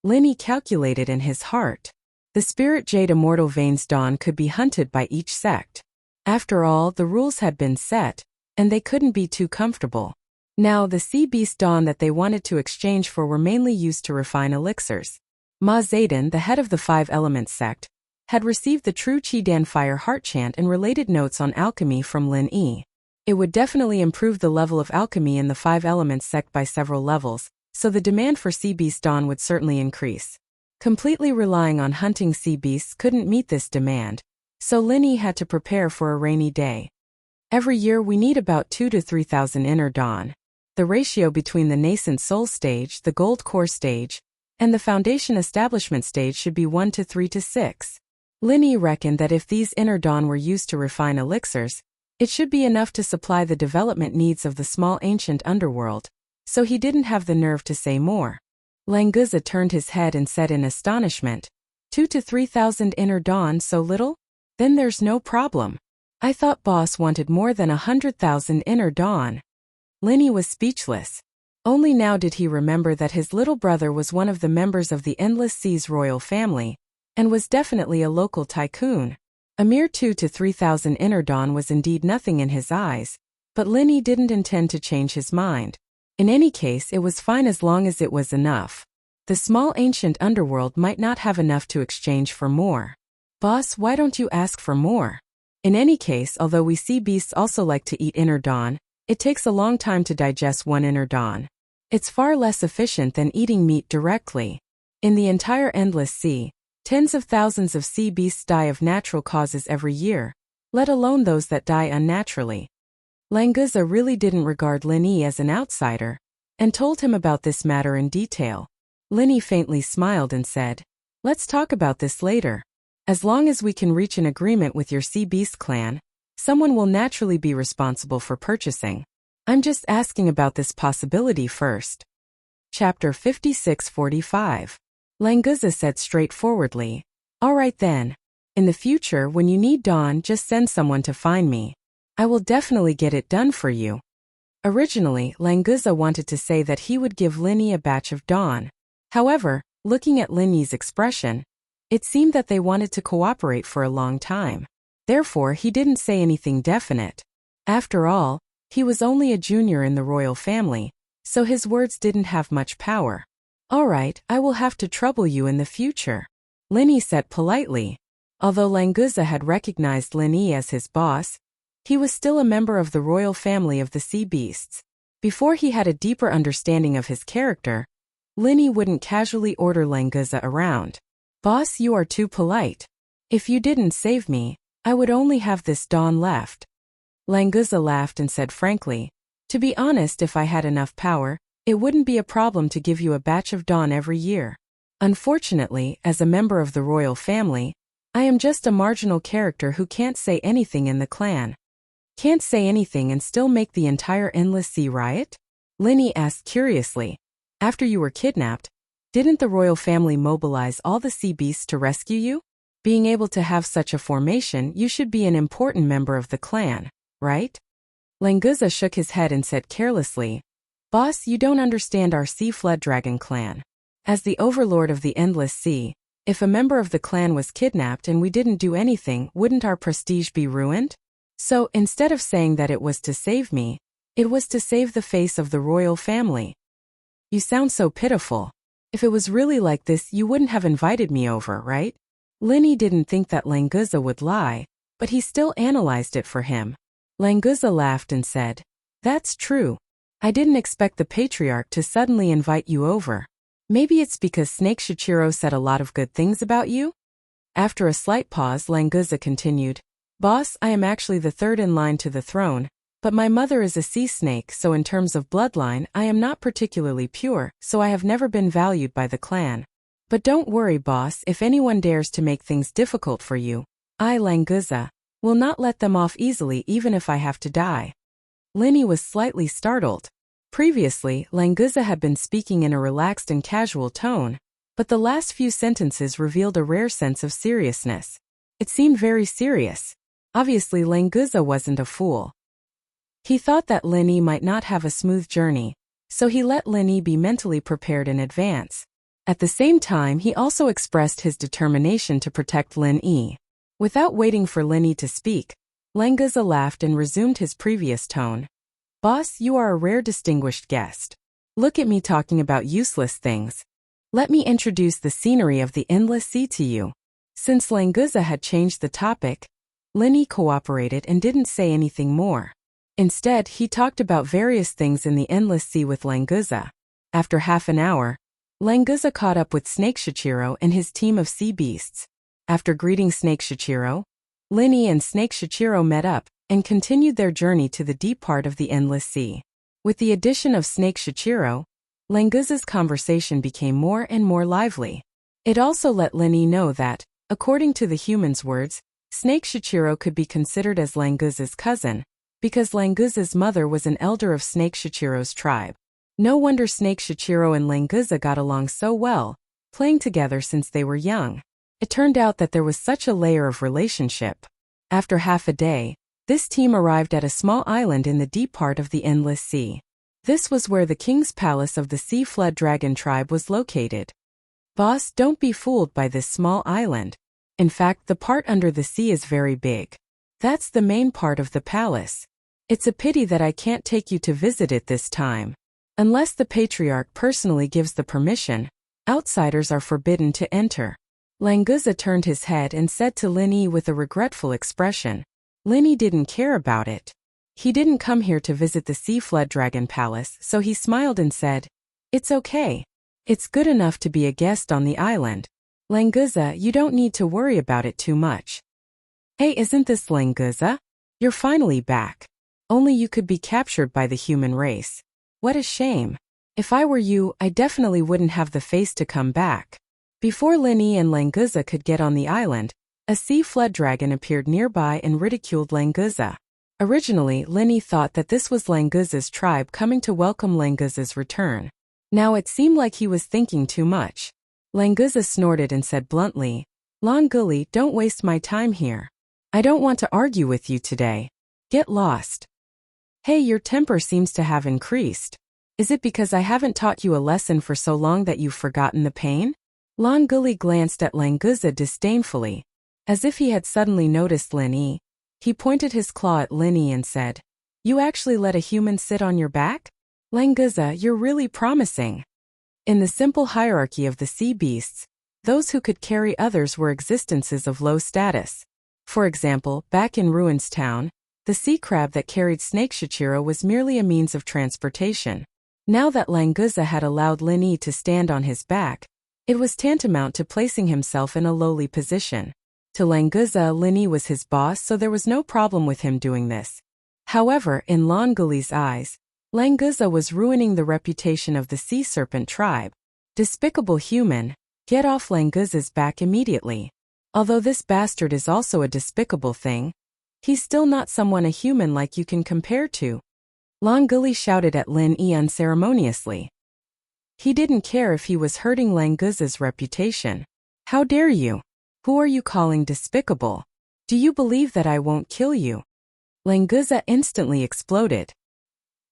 Linny calculated in his heart. The spirit jade immortal veins dawn could be hunted by each sect. After all, the rules had been set, and they couldn't be too comfortable. Now, the sea beast dawn that they wanted to exchange for were mainly used to refine elixirs. Ma Zedong, the head of the Five Elements sect, had received the true Qi-Dan Fire Heart chant and related notes on alchemy from Lin Yi. It would definitely improve the level of alchemy in the Five Elements sect by several levels, so the demand for sea beast dawn would certainly increase. Completely relying on hunting sea beasts couldn't meet this demand, so Lin Yi had to prepare for a rainy day. Every year we need about 2,000 to 3,000 inner dawn. The ratio between the nascent soul stage, the gold core stage, and the foundation establishment stage should be 1 to 3 to 6. Lin Yi reckoned that if these inner dawn were used to refine elixirs, it should be enough to supply the development needs of the small ancient underworld, so he didn't have the nerve to say more. Languza turned his head and said in astonishment, 2,000 to 3,000 inner dawn, so little? Then there's no problem. I thought boss wanted more than 100,000 inner dawn. Lin Yi was speechless. Only now did he remember that his little brother was one of the members of the Endless Seas royal family, and was definitely a local tycoon. A mere 2,000 to 3,000 inner dawn was indeed nothing in his eyes, but Lin Yi didn't intend to change his mind. In any case, it was fine as long as it was enough. The small ancient underworld might not have enough to exchange for more. Boss, why don't you ask for more? In any case, although we sea beasts also like to eat inner dawn, it takes a long time to digest one inner dawn. It's far less efficient than eating meat directly. In the entire Endless Sea, tens of thousands of sea beasts die of natural causes every year, let alone those that die unnaturally. Languza really didn't regard Lin Yi as an outsider, and told him about this matter in detail. Lin Yi faintly smiled and said, "Let's talk about this later. As long as we can reach an agreement with your sea beast clan, someone will naturally be responsible for purchasing. I'm just asking about this possibility first." Chapter 56-45. Languza said straightforwardly, "All right then. In the future, when you need dawn, just send someone to find me. I will definitely get it done for you." Originally, Languza wanted to say that he would give Lin Yi a batch of dawn. However, looking at Lin Yi's expression, it seemed that they wanted to cooperate for a long time. Therefore, he didn't say anything definite. After all, he was only a junior in the royal family, so his words didn't have much power. "All right, I will have to trouble you in the future," Lin Yi said politely. Although Languza had recognized Lin Yi as his boss, he was still a member of the royal family of the sea beasts. Before he had a deeper understanding of his character, Lin Yi wouldn't casually order Languza around. "Boss, you are too polite. If you didn't save me, I would only have this dawn left." Languza laughed and said frankly, "To be honest, if I had enough power, it wouldn't be a problem to give you a batch of dawn every year. Unfortunately, as a member of the royal family, I am just a marginal character who can't say anything in the clan." "Can't say anything and still make the entire Endless Sea riot?" Lin Yi asked curiously. "After you were kidnapped, didn't the royal family mobilize all the sea beasts to rescue you? Being able to have such a formation, you should be an important member of the clan, right?" Languza shook his head and said carelessly, "Boss, you don't understand our Sea Flood Dragon clan. As the overlord of the Endless Sea, if a member of the clan was kidnapped and we didn't do anything, wouldn't our prestige be ruined? So, instead of saying that it was to save me, it was to save the face of the royal family." "You sound so pitiful. If it was really like this, you wouldn't have invited me over, right?" Lin Yi didn't think that Languza would lie, but he still analyzed it for him. Languza laughed and said, "That's true. I didn't expect the patriarch to suddenly invite you over. Maybe it's because Snake Shichiro said a lot of good things about you?" After a slight pause, Languza continued, "Boss, I am actually the third in line to the throne, but my mother is a sea snake, so in terms of bloodline, I am not particularly pure, so I have never been valued by the clan. But don't worry, boss, if anyone dares to make things difficult for you, I, Languza, will not let them off easily even if I have to die." Lin Yi was slightly startled. Previously, Languza had been speaking in a relaxed and casual tone, but the last few sentences revealed a rare sense of seriousness. It seemed very serious. Obviously, Languza wasn't a fool. He thought that Lin Yi might not have a smooth journey, so he let Lin Yi be mentally prepared in advance. At the same time, he also expressed his determination to protect Lin Yi. Without waiting for Lin Yi to speak, Languza laughed and resumed his previous tone. Boss, you are a rare distinguished guest. Look at me talking about useless things. Let me introduce the scenery of the endless sea to you. Since Languza had changed the topic, Lin Yi cooperated and didn't say anything more. Instead, he talked about various things in the endless sea with Languza. After half an hour, Languza caught up with Snake Shichiro and his team of sea beasts. After greeting Snake Shichiro, Lin Yi and Snake Shichiro met up and continued their journey to the deep part of the endless sea. With the addition of Snake Shichiro, Languza's conversation became more and more lively. It also let Lin Yi know that, according to the human's words, Snake Shichiro could be considered as Languza's cousin, because Languza's mother was an elder of Snake Shichiro's tribe. No wonder Snake Shichiro and Languza got along so well, playing together since they were young. It turned out that there was such a layer of relationship. After half a day, this team arrived at a small island in the deep part of the endless sea. This was where the king's palace of the Sea Flood Dragon tribe was located. Boss, don't be fooled by this small island. In fact, the part under the sea is very big. That's the main part of the palace. It's a pity that I can't take you to visit it this time. Unless the patriarch personally gives the permission, outsiders are forbidden to enter. Languza turned his head and said to Lin Yi with a regretful expression. Lin Yi didn't care about it. He didn't come here to visit the Sea Flood Dragon Palace, so he smiled and said, "It's okay. It's good enough to be a guest on the island. Languza, you don't need to worry about it too much." Hey, isn't this Languza? You're finally back. Only you could be captured by the human race. What a shame. If I were you, I definitely wouldn't have the face to come back. Before Lin Yi and Languza could get on the island, a sea flood dragon appeared nearby and ridiculed Languza. Originally, Lin Yi thought that this was Languza's tribe coming to welcome Languza's return. Now it seemed like he was thinking too much. Languza snorted and said bluntly, "Longuli, don't waste my time here. I don't want to argue with you today. Get lost." Hey, your temper seems to have increased. Is it because I haven't taught you a lesson for so long that you've forgotten the pain? Longuli glanced at Languza disdainfully. As if he had suddenly noticed Lin Yi, he pointed his claw at Lin Yi and said, "You actually let a human sit on your back? Languza, you're really promising." In the simple hierarchy of the sea beasts, those who could carry others were existences of low status. For example, back in Ruins Town, the sea crab that carried Snake Shichiro was merely a means of transportation. Now that Languza had allowed Lin Yi to stand on his back, it was tantamount to placing himself in a lowly position. To Languza, Lin Yi was his boss, so there was no problem with him doing this. However, in Longuli's eyes, Languza was ruining the reputation of the sea serpent tribe. Despicable human, get off Languza's back immediately. Although this bastard is also a despicable thing, he's still not someone a human like you can compare to. Longuli shouted at Lin Yi unceremoniously. He didn't care if he was hurting Languza's reputation. How dare you? Who are you calling despicable? Do you believe that I won't kill you? Languza instantly exploded.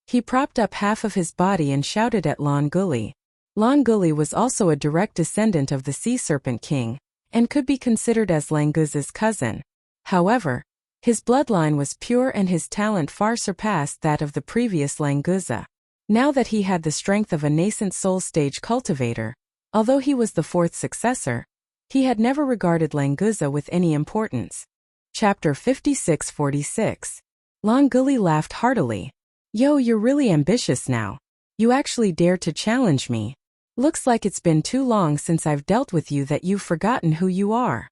He propped up half of his body and shouted at Longuli. Longuli was also a direct descendant of the Sea Serpent King, and could be considered as Languza's cousin. However, his bloodline was pure and his talent far surpassed that of the previous Languza. Now that he had the strength of a nascent soul stage cultivator, although he was the fourth successor, he had never regarded Languza with any importance. Chapter 56-46. Longuli laughed heartily. Yo, you're really ambitious now. You actually dare to challenge me. Looks like it's been too long since I've dealt with you that you've forgotten who you are.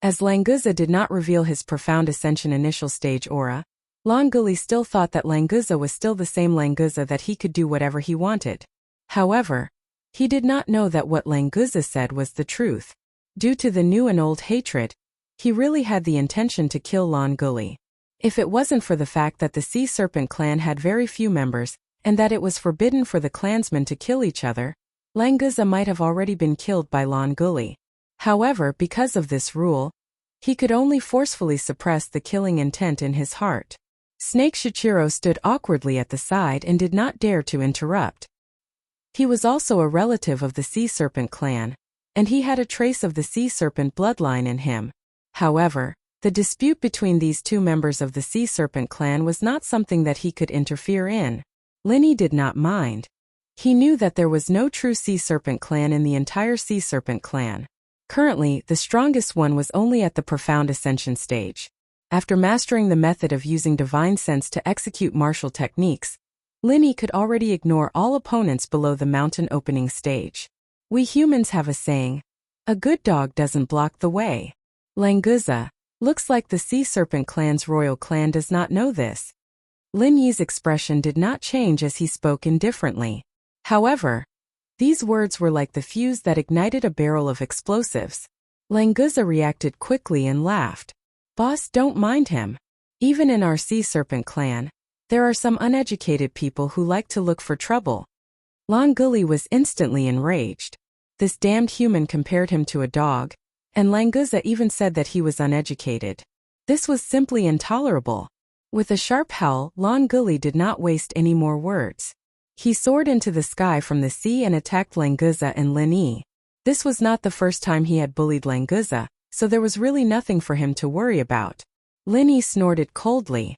As Languza did not reveal his profound ascension initial stage aura, Longuli still thought that Languza was still the same Languza, that he could do whatever he wanted. However, he did not know that what Languza said was the truth. Due to the new and old hatred, he really had the intention to kill Longuli. If it wasn't for the fact that the Sea Serpent clan had very few members, and that it was forbidden for the clansmen to kill each other, Languza might have already been killed by Longuli. However, because of this rule, he could only forcefully suppress the killing intent in his heart. Snake Shichiro stood awkwardly at the side and did not dare to interrupt. He was also a relative of the Sea Serpent clan, and he had a trace of the Sea Serpent bloodline in him. However, The dispute between these two members of the Sea Serpent clan was not something that he could interfere in. Linny did not mind. He knew that there was no true Sea Serpent clan in the entire Sea Serpent clan. Currently, the strongest one was only at the Profound Ascension stage. After mastering the method of using divine sense to execute martial techniques, Linny could already ignore all opponents below the mountain opening stage. We humans have a saying, a good dog doesn't block the way. Languza, looks like the Sea Serpent clan's royal clan does not know this. Lin Yi's expression did not change as he spoke indifferently. However, these words were like the fuse that ignited a barrel of explosives. Languza reacted quickly and laughed. Boss, don't mind him. Even in our Sea Serpent clan, there are some uneducated people who like to look for trouble. Languli was instantly enraged. This damned human compared him to a dog, and Languza even said that he was uneducated. This was simply intolerable. With a sharp howl, Languli did not waste any more words. He soared into the sky from the sea and attacked Languza and Lin Yi. This was not the first time he had bullied Languza, so there was really nothing for him to worry about. Lin Yi snorted coldly.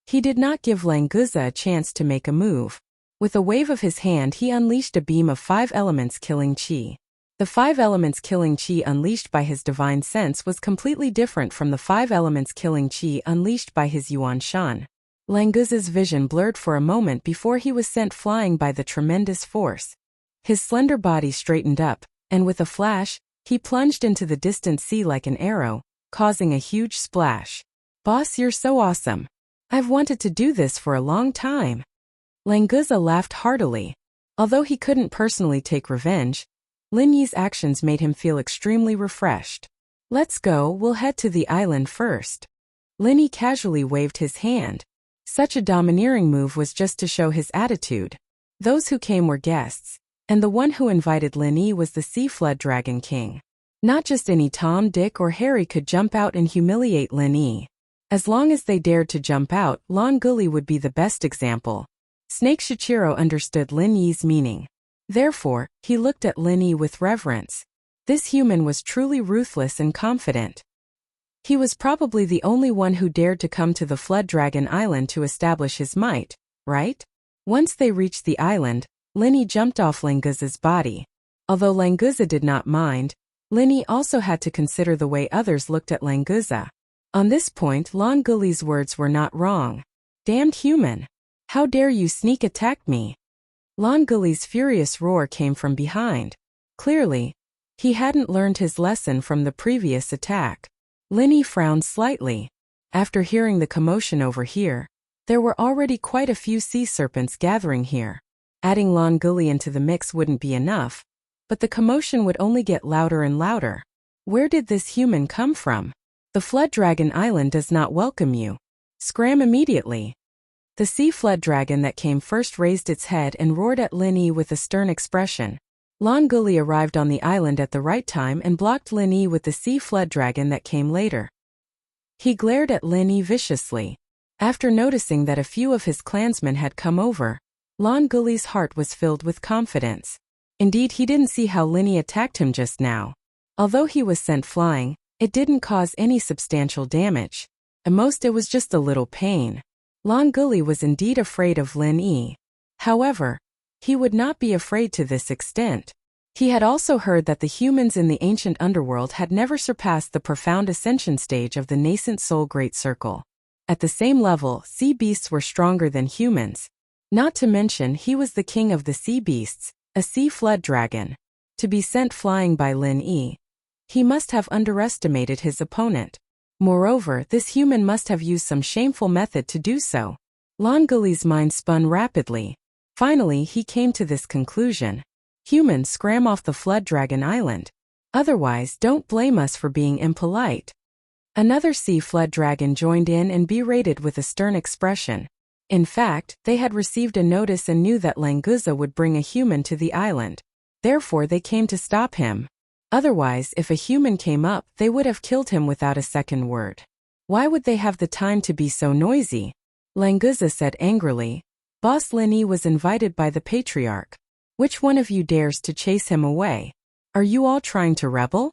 He did not give Languza a chance to make a move. With a wave of his hand he unleashed a beam of 5 elements killing chi. The 5 elements killing chi unleashed by his divine sense was completely different from the 5 elements killing chi unleashed by his Yuan Shan. Languza's vision blurred for a moment before he was sent flying by the tremendous force. His slender body straightened up, and with a flash, he plunged into the distant sea like an arrow, causing a huge splash. Boss, you're so awesome. I've wanted to do this for a long time. Languza laughed heartily. Although he couldn't personally take revenge, Lin Yi's actions made him feel extremely refreshed. Let's go, we'll head to the island first. Lin Yi casually waved his hand. Such a domineering move was just to show his attitude. Those who came were guests, and the one who invited Lin Yi was the Sea Flood Dragon King. Not just any Tom, Dick, or Harry could jump out and humiliate Lin Yi. As long as they dared to jump out, Languli would be the best example. Snake Shichiro understood Lin Yi's meaning. Therefore, he looked at Lin Yi with reverence. This human was truly ruthless and confident. He was probably the only one who dared to come to the Flood Dragon Island to establish his might, right? Once they reached the island, Lin Yi jumped off Languza's body. Although Languza did not mind, Lin Yi also had to consider the way others looked at Languza. On this point, Languli's words were not wrong. Damned human! How dare you sneak attack me? Languli's furious roar came from behind. Clearly, he hadn't learned his lesson from the previous attack. Lin Yi frowned slightly. After hearing the commotion over here, there were already quite a few sea serpents gathering here. Adding Languli into the mix wouldn't be enough, but the commotion would only get louder and louder. Where did this human come from? The Flood Dragon Island does not welcome you. Scram immediately. The Sea Flood Dragon that came first raised its head and roared at Lin Yi with a stern expression. Languli arrived on the island at the right time and blocked Lin Yi with the Sea Flood Dragon that came later. He glared at Lin Yi viciously. After noticing that a few of his clansmen had come over, Languli's heart was filled with confidence. Indeed, he didn't see how Lin Yi attacked him just now. Although he was sent flying, it didn't cause any substantial damage. At most it was just a little pain. Languli was indeed afraid of Lin Yi. However, he would not be afraid to this extent. He had also heard that the humans in the ancient underworld had never surpassed the profound ascension stage of the nascent soul great circle. At the same level, sea beasts were stronger than humans. Not to mention he was the king of the sea beasts, a sea flood dragon. To be sent flying by Lin Yi, he must have underestimated his opponent. Moreover, this human must have used some shameful method to do so. Languli's mind spun rapidly. Finally, he came to this conclusion. Humans, scram off the Flood Dragon Island. Otherwise, don't blame us for being impolite. Another sea flood dragon joined in and berated with a stern expression. In fact, they had received a notice and knew that Languza would bring a human to the island. Therefore, they came to stop him. Otherwise, if a human came up, they would have killed him without a second word. Why would they have the time to be so noisy? Languza said angrily. Boss Lin Yi was invited by the patriarch. Which one of you dares to chase him away? Are you all trying to rebel?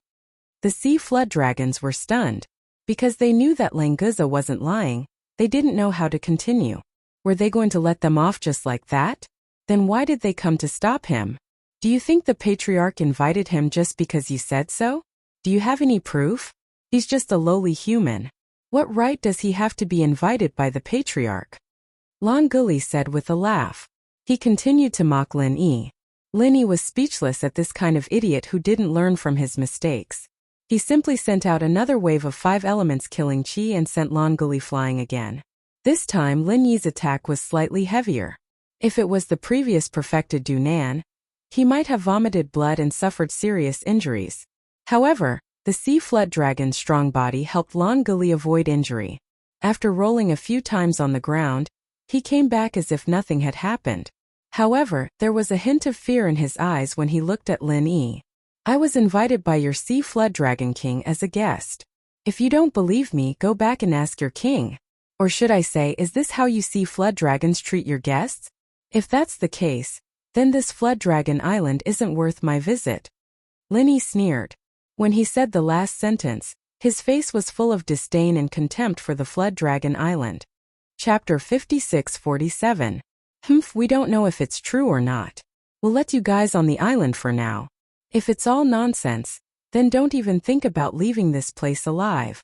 The sea flood dragons were stunned. Because they knew that Languza wasn't lying, they didn't know how to continue. Were they going to let them off just like that? Then why did they come to stop him? Do you think the patriarch invited him just because you said so? Do you have any proof? He's just a lowly human. What right does he have to be invited by the patriarch? Lan Guli said with a laugh. He continued to mock Lin Yi. Lin Yi was speechless at this kind of idiot who didn't learn from his mistakes. He simply sent out another wave of 5 elements killing Qi and sent Lan Guli flying again. This time Lin Yi's attack was slightly heavier. If it was the previous perfected Dunan, he might have vomited blood and suffered serious injuries. However, the sea flood dragon's strong body helped Lan Guli avoid injury. After rolling a few times on the ground, he came back as if nothing had happened. However, there was a hint of fear in his eyes when he looked at Lin Yi. I was invited by your sea flood dragon king as a guest. If you don't believe me, go back and ask your king. Or should I say, is this how you sea flood dragons treat your guests? If that's the case, then this flood dragon island isn't worth my visit. Lin Yi sneered. When he said the last sentence, his face was full of disdain and contempt for the flood dragon island. Chapter 56-47. We don't know if it's true or not. We'll let you guys on the island for now. If it's all nonsense, then don't even think about leaving this place alive.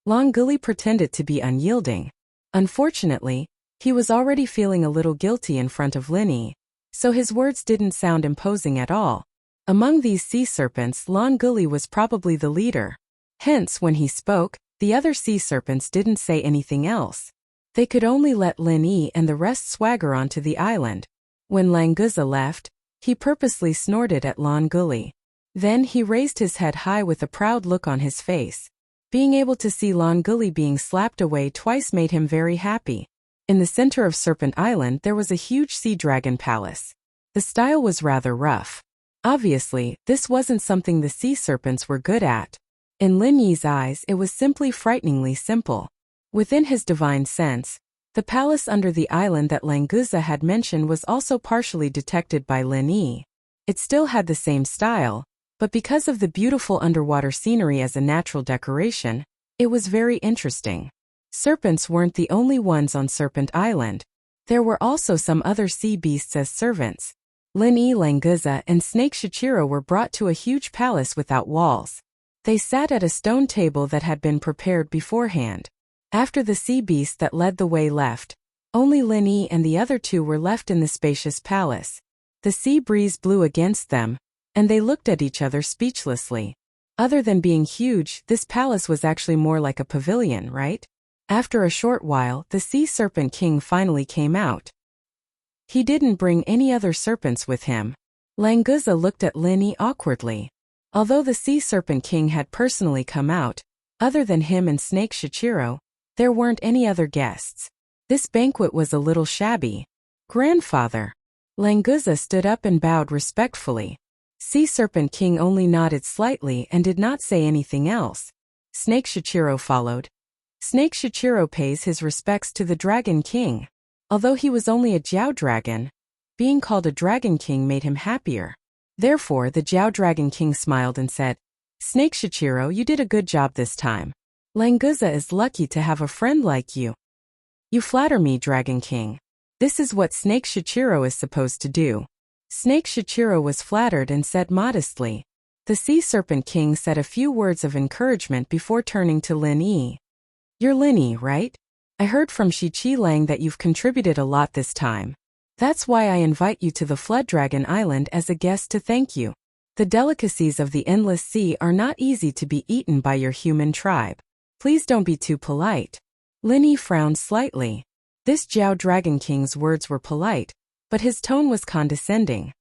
Lan Guli pretended to be unyielding. Unfortunately, he was already feeling a little guilty in front of Lin Yi, so his words didn't sound imposing at all. Among these sea serpents, Lan Guli was probably the leader. Hence, when he spoke, the other sea serpents didn't say anything else. They could only let Lin Yi and the rest swagger onto the island. When Languza left, he purposely snorted at Lan Guli. Then he raised his head high with a proud look on his face. Being able to see Lan Guli being slapped away twice made him very happy. In the center of Serpent Island there was a huge sea dragon palace. The style was rather rough. Obviously, this wasn't something the sea serpents were good at. In Lin Yi's eyes it was simply frighteningly simple. Within his divine sense, the palace under the island that Languza had mentioned was also partially detected by Lin Yi. It still had the same style, but because of the beautiful underwater scenery as a natural decoration, it was very interesting. Serpents weren't the only ones on Serpent Island. There were also some other sea beasts as servants. Lin Yi, Languza, and Snake Shichiro were brought to a huge palace without walls. They sat at a stone table that had been prepared beforehand. After the sea beast that led the way left, only Lin Yi and the other 2 were left in the spacious palace. The sea breeze blew against them, and they looked at each other speechlessly. Other than being huge, this palace was actually more like a pavilion, right? After a short while, the Sea Serpent King finally came out. He didn't bring any other serpents with him. Languza looked at Lin Yi awkwardly. Although the Sea Serpent King had personally come out, other than him and Snake Shichiro, there weren't any other guests. This banquet was a little shabby. Grandfather. Languza stood up and bowed respectfully. Sea Serpent King only nodded slightly and did not say anything else. Snake Shichiro followed. Snake Shichiro pays his respects to the Dragon King. Although he was only a Jiao Dragon, being called a Dragon King made him happier. Therefore, the Jiao Dragon King smiled and said, Snake Shichiro, you did a good job this time. Languza is lucky to have a friend like you. You flatter me, Dragon King. This is what Snake Shichiro is supposed to do. Snake Shichiro was flattered and said modestly. The Sea Serpent King said a few words of encouragement before turning to Lin Yi. You're Lin Yi, right? I heard from Shi Lang that you've contributed a lot this time. That's why I invite you to the Flood Dragon Island as a guest to thank you. The delicacies of the Endless Sea are not easy to be eaten by your human tribe. Please don't be too polite. Lin Yi frowned slightly. This Jiao Dragon King's words were polite, but his tone was condescending.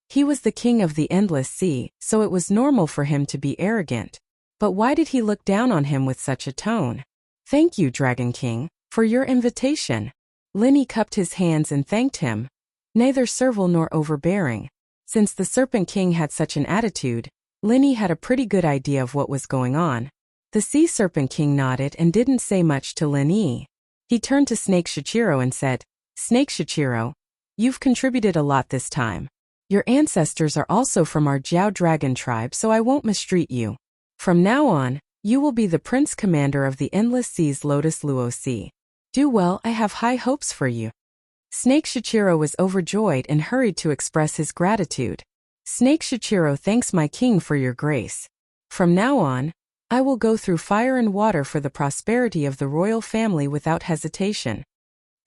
He was the king of the Endless Sea, so it was normal for him to be arrogant. But why did he look down on him with such a tone? Thank you, Dragon King, for your invitation. Lin Yi cupped his hands and thanked him. Neither servile nor overbearing. Since the Serpent King had such an attitude, Lin Yi had a pretty good idea of what was going on. The Sea Serpent King nodded and didn't say much to Lin Yi. He turned to Snake Shichiro and said, Snake Shichiro, you've contributed a lot this time. Your ancestors are also from our Jiao Dragon tribe, so I won't mistreat you. From now on, You will be the Prince Commander of the Endless Sea's Lotus Luo. Do well, I have high hopes for you. Snake Shichiro was overjoyed and hurried to express his gratitude. Snake Shichiro thanks my king for your grace. From now on, I will go through fire and water for the prosperity of the royal family without hesitation.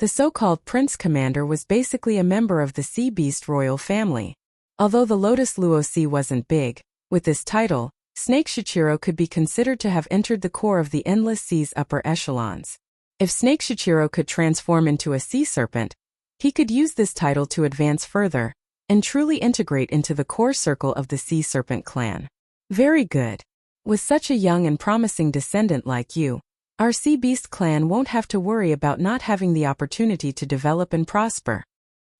The so-called Prince Commander was basically a member of the Sea Beast royal family. Although the Lotus Luo wasn't big, with this title, Snake Shichiro could be considered to have entered the core of the Endless Sea's upper echelons. If Snake Shichiro could transform into a sea serpent, he could use this title to advance further and truly integrate into the core circle of the Sea Serpent clan. Very good. With such a young and promising descendant like you, our Sea Beast clan won't have to worry about not having the opportunity to develop and prosper.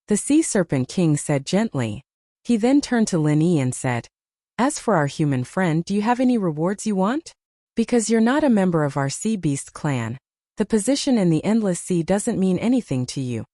The Sea Serpent King said gently. He then turned to Lin Yi and said, As for our human friend, do you have any rewards you want? Because you're not a member of our Sea Beast clan, the position in the Endless Sea doesn't mean anything to you.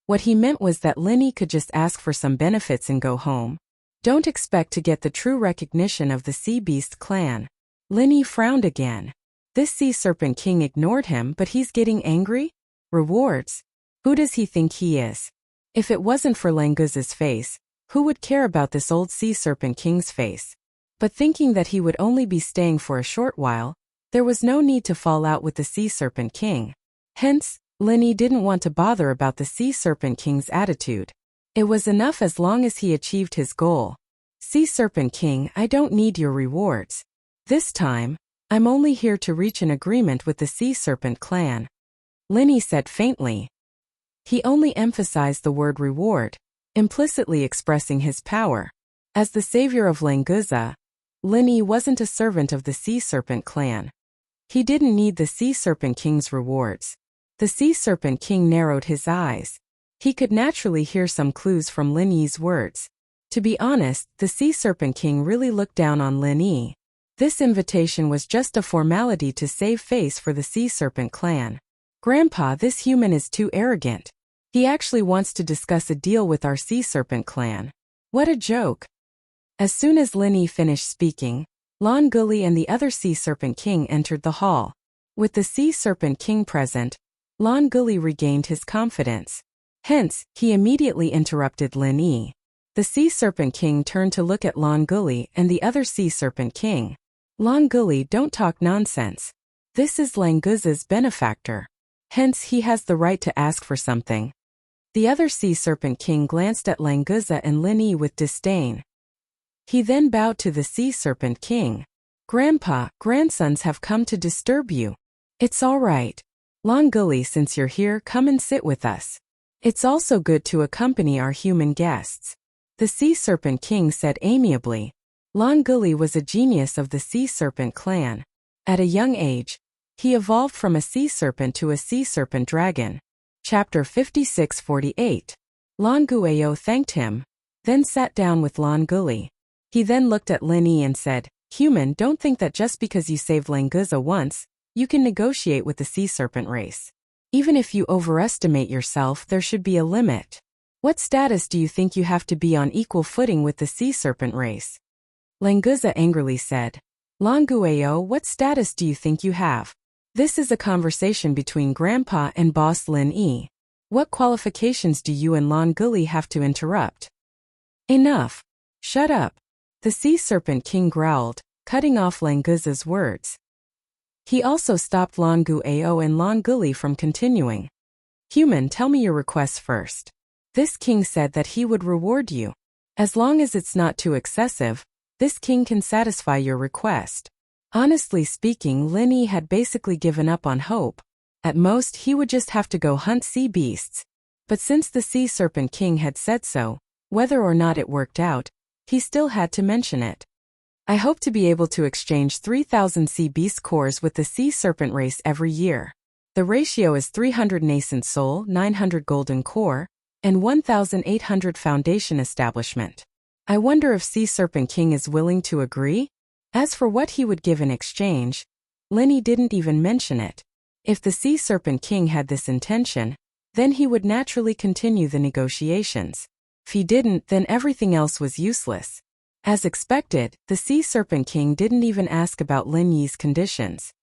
What he meant was that Lin Yi could just ask for some benefits and go home. Don't expect to get the true recognition of the Sea Beast clan. Lin Yi frowned again. This Sea Serpent King ignored him, but he's getting angry? Rewards? Who does he think he is? If it wasn't for Languza's face, who would care about this old Sea Serpent King's face? But thinking that he would only be staying for a short while, there was no need to fall out with the Sea Serpent King. Hence, Lin Yi didn't want to bother about the Sea Serpent King's attitude. It was enough as long as he achieved his goal. Sea Serpent King, I don't need your rewards. This time, I'm only here to reach an agreement with the Sea Serpent clan. Lin Yi said faintly. He only emphasized the word reward, implicitly expressing his power. As the savior of Languza, Lin Yi wasn't a servant of the Sea Serpent clan. He didn't need the Sea Serpent King's rewards. The Sea Serpent King narrowed his eyes. He could naturally hear some clues from Lin Yi's words. To be honest, the Sea Serpent King really looked down on Lin Yi. This invitation was just a formality to save face for the Sea Serpent clan. Grandpa, this human is too arrogant. He actually wants to discuss a deal with our Sea Serpent clan. What a joke. As soon as Lin Yi finished speaking, Lan Guli and the other Sea Serpent King entered the hall. With the Sea Serpent King present, Lan Guli regained his confidence. Hence, he immediately interrupted Lin Yi. The Sea Serpent King turned to look at Lan Guli and the other Sea Serpent King. Lan Guli, don't talk nonsense. This is Languza's benefactor. Hence, he has the right to ask for something. The other Sea Serpent King glanced at Languza and Lin Yi with disdain. He then bowed to the Sea Serpent King. Grandpa, grandsons have come to disturb you. It's all right. Lan Guli, since you're here, come and sit with us. It's also good to accompany our human guests. The Sea Serpent King said amiably. Lan Guli was a genius of the Sea Serpent clan. At a young age, he evolved from a sea serpent to a sea serpent dragon. Chapter 56-48. Lan Guio thanked him, then sat down with Lan Guli. He then looked at Lin Yi and said, Human, don't think that just because you saved Languza once, you can negotiate with the sea serpent race. Even if you overestimate yourself, there should be a limit. What status do you think you have to be on equal footing with the sea serpent race? Languza angrily said. Lan Guio, what status do you think you have? This is a conversation between Grandpa and Boss Lin Yi. What qualifications do you and Lan Guli have to interrupt? Enough. Shut up. The Sea Serpent King growled, cutting off Languza's words. He also stopped Lan Guio and Lan Guli from continuing. Human, tell me your requests first. This king said that he would reward you. As long as it's not too excessive, this king can satisfy your request. Honestly speaking, Lin Yi had basically given up on hope. At most, he would just have to go hunt sea beasts. But since the Sea Serpent King had said so, whether or not it worked out, he still had to mention it. I hope to be able to exchange 3,000 sea beast cores with the sea serpent race every year. The ratio is 300 nascent soul, 900 golden core, and 1,800 foundation establishment. I wonder if Sea Serpent King is willing to agree? As for what he would give in exchange, Lin Yi didn't even mention it. If the Sea Serpent King had this intention, then he would naturally continue the negotiations. If he didn't, then everything else was useless. As expected, the Sea Serpent King didn't even ask about Lin Yi's conditions.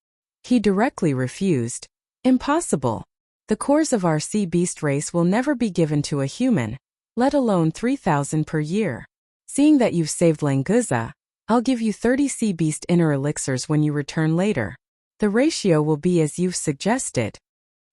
He directly refused. Impossible. The cores of our sea beast race will never be given to a human, let alone 3,000 per year. Seeing that you've saved Languza, I'll give you 30 sea beast inner elixirs when you return later. The ratio will be as you've suggested.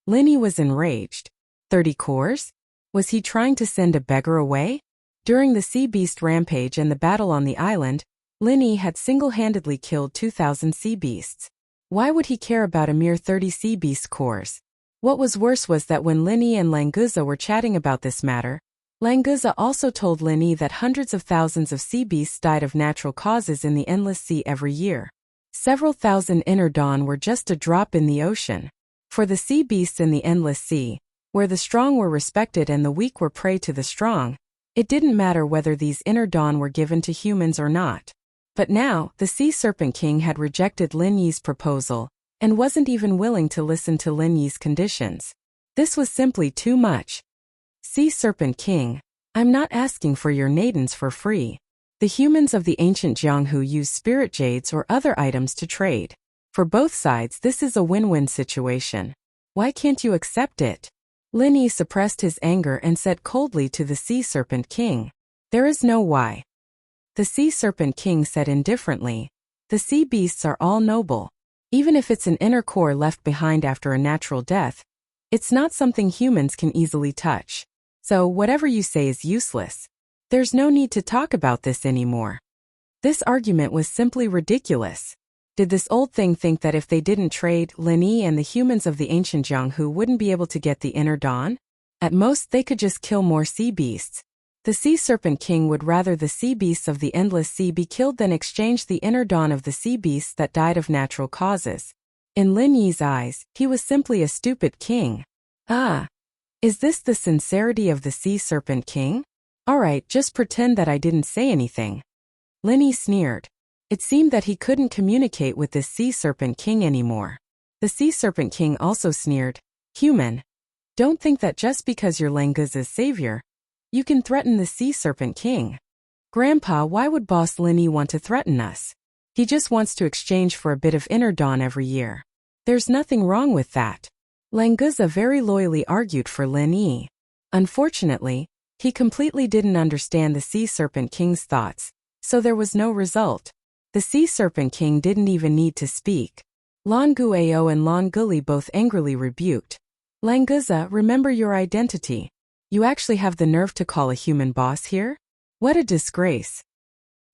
Lin Yi was enraged. 30 cores? Was he trying to send a beggar away? During the sea beast rampage and the battle on the island, Lin Yi had single-handedly killed 2,000 sea beasts. Why would he care about a mere 30 sea beast cores? What was worse was that when Lin Yi and Languza were chatting about this matter, Languza also told Lin Yi that hundreds of thousands of sea beasts died of natural causes in the Endless Sea every year. Several thousand inner dawn were just a drop in the ocean. For the sea beasts in the Endless Sea, where the strong were respected and the weak were prey to the strong, it didn't matter whether these inner dawn were given to humans or not. But now, the Sea Serpent King had rejected Lin Yi's proposal, and wasn't even willing to listen to Lin Yi's conditions. This was simply too much. Sea Serpent King, I'm not asking for your nadens for free. The humans of the ancient Jianghu use spirit jades or other items to trade. For both sides, this is a win-win situation. Why can't you accept it? Lin Yi suppressed his anger and said coldly to the Sea Serpent King, there is no why. The Sea Serpent King said indifferently, the sea beasts are all noble. Even if it's an inner core left behind after a natural death, it's not something humans can easily touch. So whatever you say is useless. There's no need to talk about this anymore. This argument was simply ridiculous. Did this old thing think that if they didn't trade, Lin Yi and the humans of the ancient Jianghu wouldn't be able to get the inner dawn? At most they could just kill more sea beasts. The Sea Serpent King would rather the sea beasts of the Endless Sea be killed than exchange the inner dawn of the sea beasts that died of natural causes. In Lin Yi's eyes, he was simply a stupid king. Ah. Is this the sincerity of the Sea Serpent King? Alright, just pretend that I didn't say anything. Lin Yi sneered. It seemed that he couldn't communicate with this Sea Serpent King anymore. The Sea Serpent King also sneered. Human. Don't think that just because you're Languza's savior, you can threaten the Sea Serpent King. Grandpa, why would Boss Lin Yi want to threaten us? He just wants to exchange for a bit of inner dawn every year. There's nothing wrong with that. Languza very loyally argued for Lin Yi. Unfortunately, he completely didn't understand the Sea Serpent King's thoughts, so there was no result. The Sea Serpent King didn't even need to speak. Lan Guao and Lan Guli both angrily rebuked. Languza, remember your identity. You actually have the nerve to call a human boss here? What a disgrace.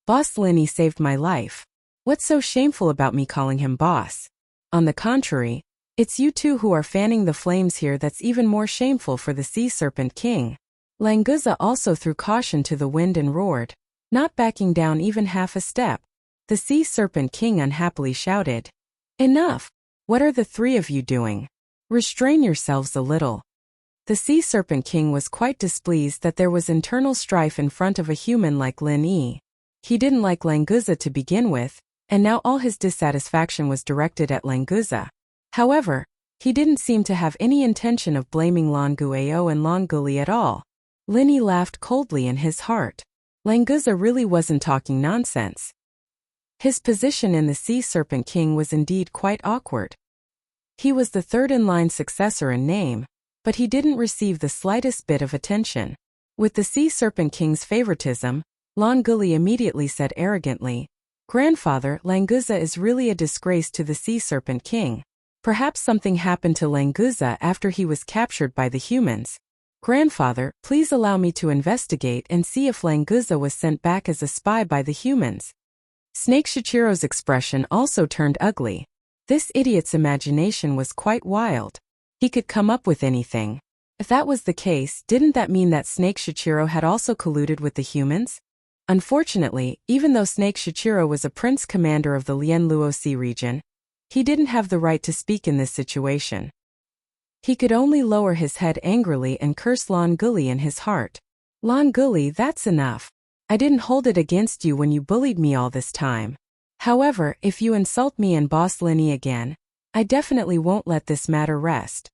Boss Lin Yi saved my life. What's so shameful about me calling him boss? On the contrary, it's you two who are fanning the flames here that's even more shameful for the Sea Serpent King. Languza also threw caution to the wind and roared, not backing down even half a step. The Sea Serpent King unhappily shouted, enough! What are the three of you doing? Restrain yourselves a little. The Sea Serpent King was quite displeased that there was internal strife in front of a human like Lin Yi. He didn't like Languza to begin with, and now all his dissatisfaction was directed at Languza. However, he didn't seem to have any intention of blaming Lan Guao and Lan Guli at all. Lin Yi laughed coldly in his heart. Languza really wasn't talking nonsense. His position in the Sea Serpent King was indeed quite awkward. He was the third-in-line successor in name, but he didn't receive the slightest bit of attention. With the Sea Serpent King's favoritism, Lan Guli immediately said arrogantly, Grandfather, Languza is really a disgrace to the Sea Serpent King. Perhaps something happened to Languza after he was captured by the humans. Grandfather, please allow me to investigate and see if Languza was sent back as a spy by the humans. Snake Shichiro's expression also turned ugly. This idiot's imagination was quite wild. He could come up with anything. If that was the case, didn't that mean that Snake Shichiro had also colluded with the humans? Unfortunately, even though Snake Shichiro was a prince commander of the Lianluo Sea region, he didn't have the right to speak in this situation. He could only lower his head angrily and curse Lan Guli in his heart. Lan Guli, that's enough. I didn't hold it against you when you bullied me all this time. However, if you insult me and Boss Lin Yi again, I definitely won't let this matter rest.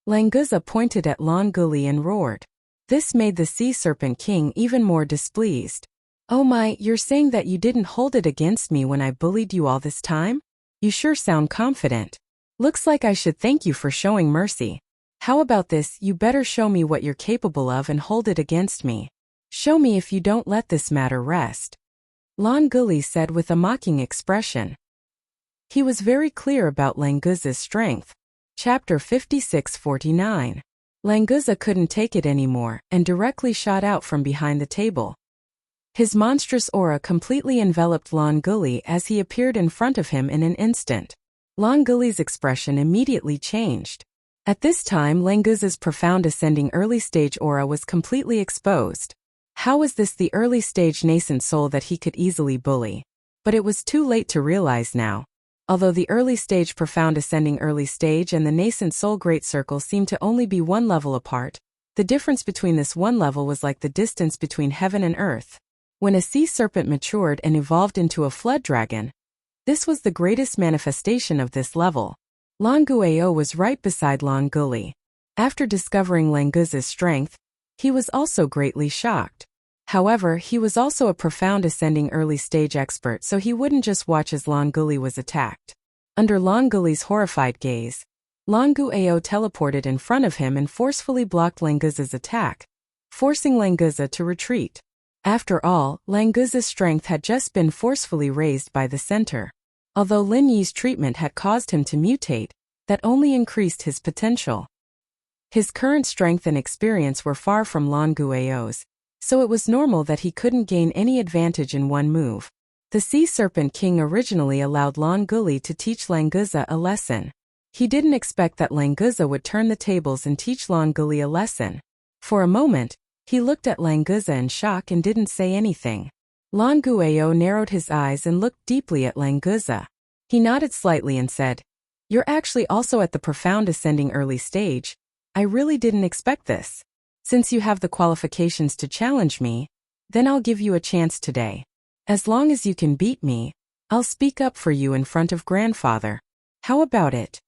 Languza pointed at Lan Guli and roared. This made the Sea Serpent King even more displeased. Oh my, you're saying that you didn't hold it against me when I bullied you all this time? You sure sound confident. Looks like I should thank you for showing mercy. How about this, you better show me what you're capable of and hold it against me. Show me if you don't let this matter rest. Lan Guli said with a mocking expression. He was very clear about Languza's strength. Chapter 56-49. Languza couldn't take it anymore and directly shot out from behind the table. His monstrous aura completely enveloped Lan Guli as he appeared in front of him in an instant. Lan Guli's expression immediately changed. At this time, Languza's profound ascending early-stage aura was completely exposed. How was this the early-stage nascent soul that he could easily bully? But it was too late to realize now. Although the early-stage profound ascending early stage and the nascent soul great circle seemed to only be one level apart, the difference between this one level was like the distance between heaven and earth. When a sea serpent matured and evolved into a flood dragon, this was the greatest manifestation of this level. Lan Guio was right beside Lan Guli. After discovering Languza's strength, he was also greatly shocked. However, he was also a profound ascending early stage expert, so he wouldn't just watch as Lan Guli was attacked. Under Lan Guli's horrified gaze, Lan Guio teleported in front of him and forcefully blocked Languza's attack, forcing Languza to retreat. After all, Languza's strength had just been forcefully raised by the center. Although Lin Yi's treatment had caused him to mutate, that only increased his potential. His current strength and experience were far from Lan Guio's, so it was normal that he couldn't gain any advantage in one move. The Sea Serpent King originally allowed Lan Guli to teach Languza a lesson. He didn't expect that Languza would turn the tables and teach Lan Guli a lesson. For a moment, he looked at Languza in shock and didn't say anything. Lan Guio narrowed his eyes and looked deeply at Languza. He nodded slightly and said, "You're actually also at the profound ascending early stage. I really didn't expect this. Since you have the qualifications to challenge me, then I'll give you a chance today. As long as you can beat me, I'll speak up for you in front of grandfather. How about it?"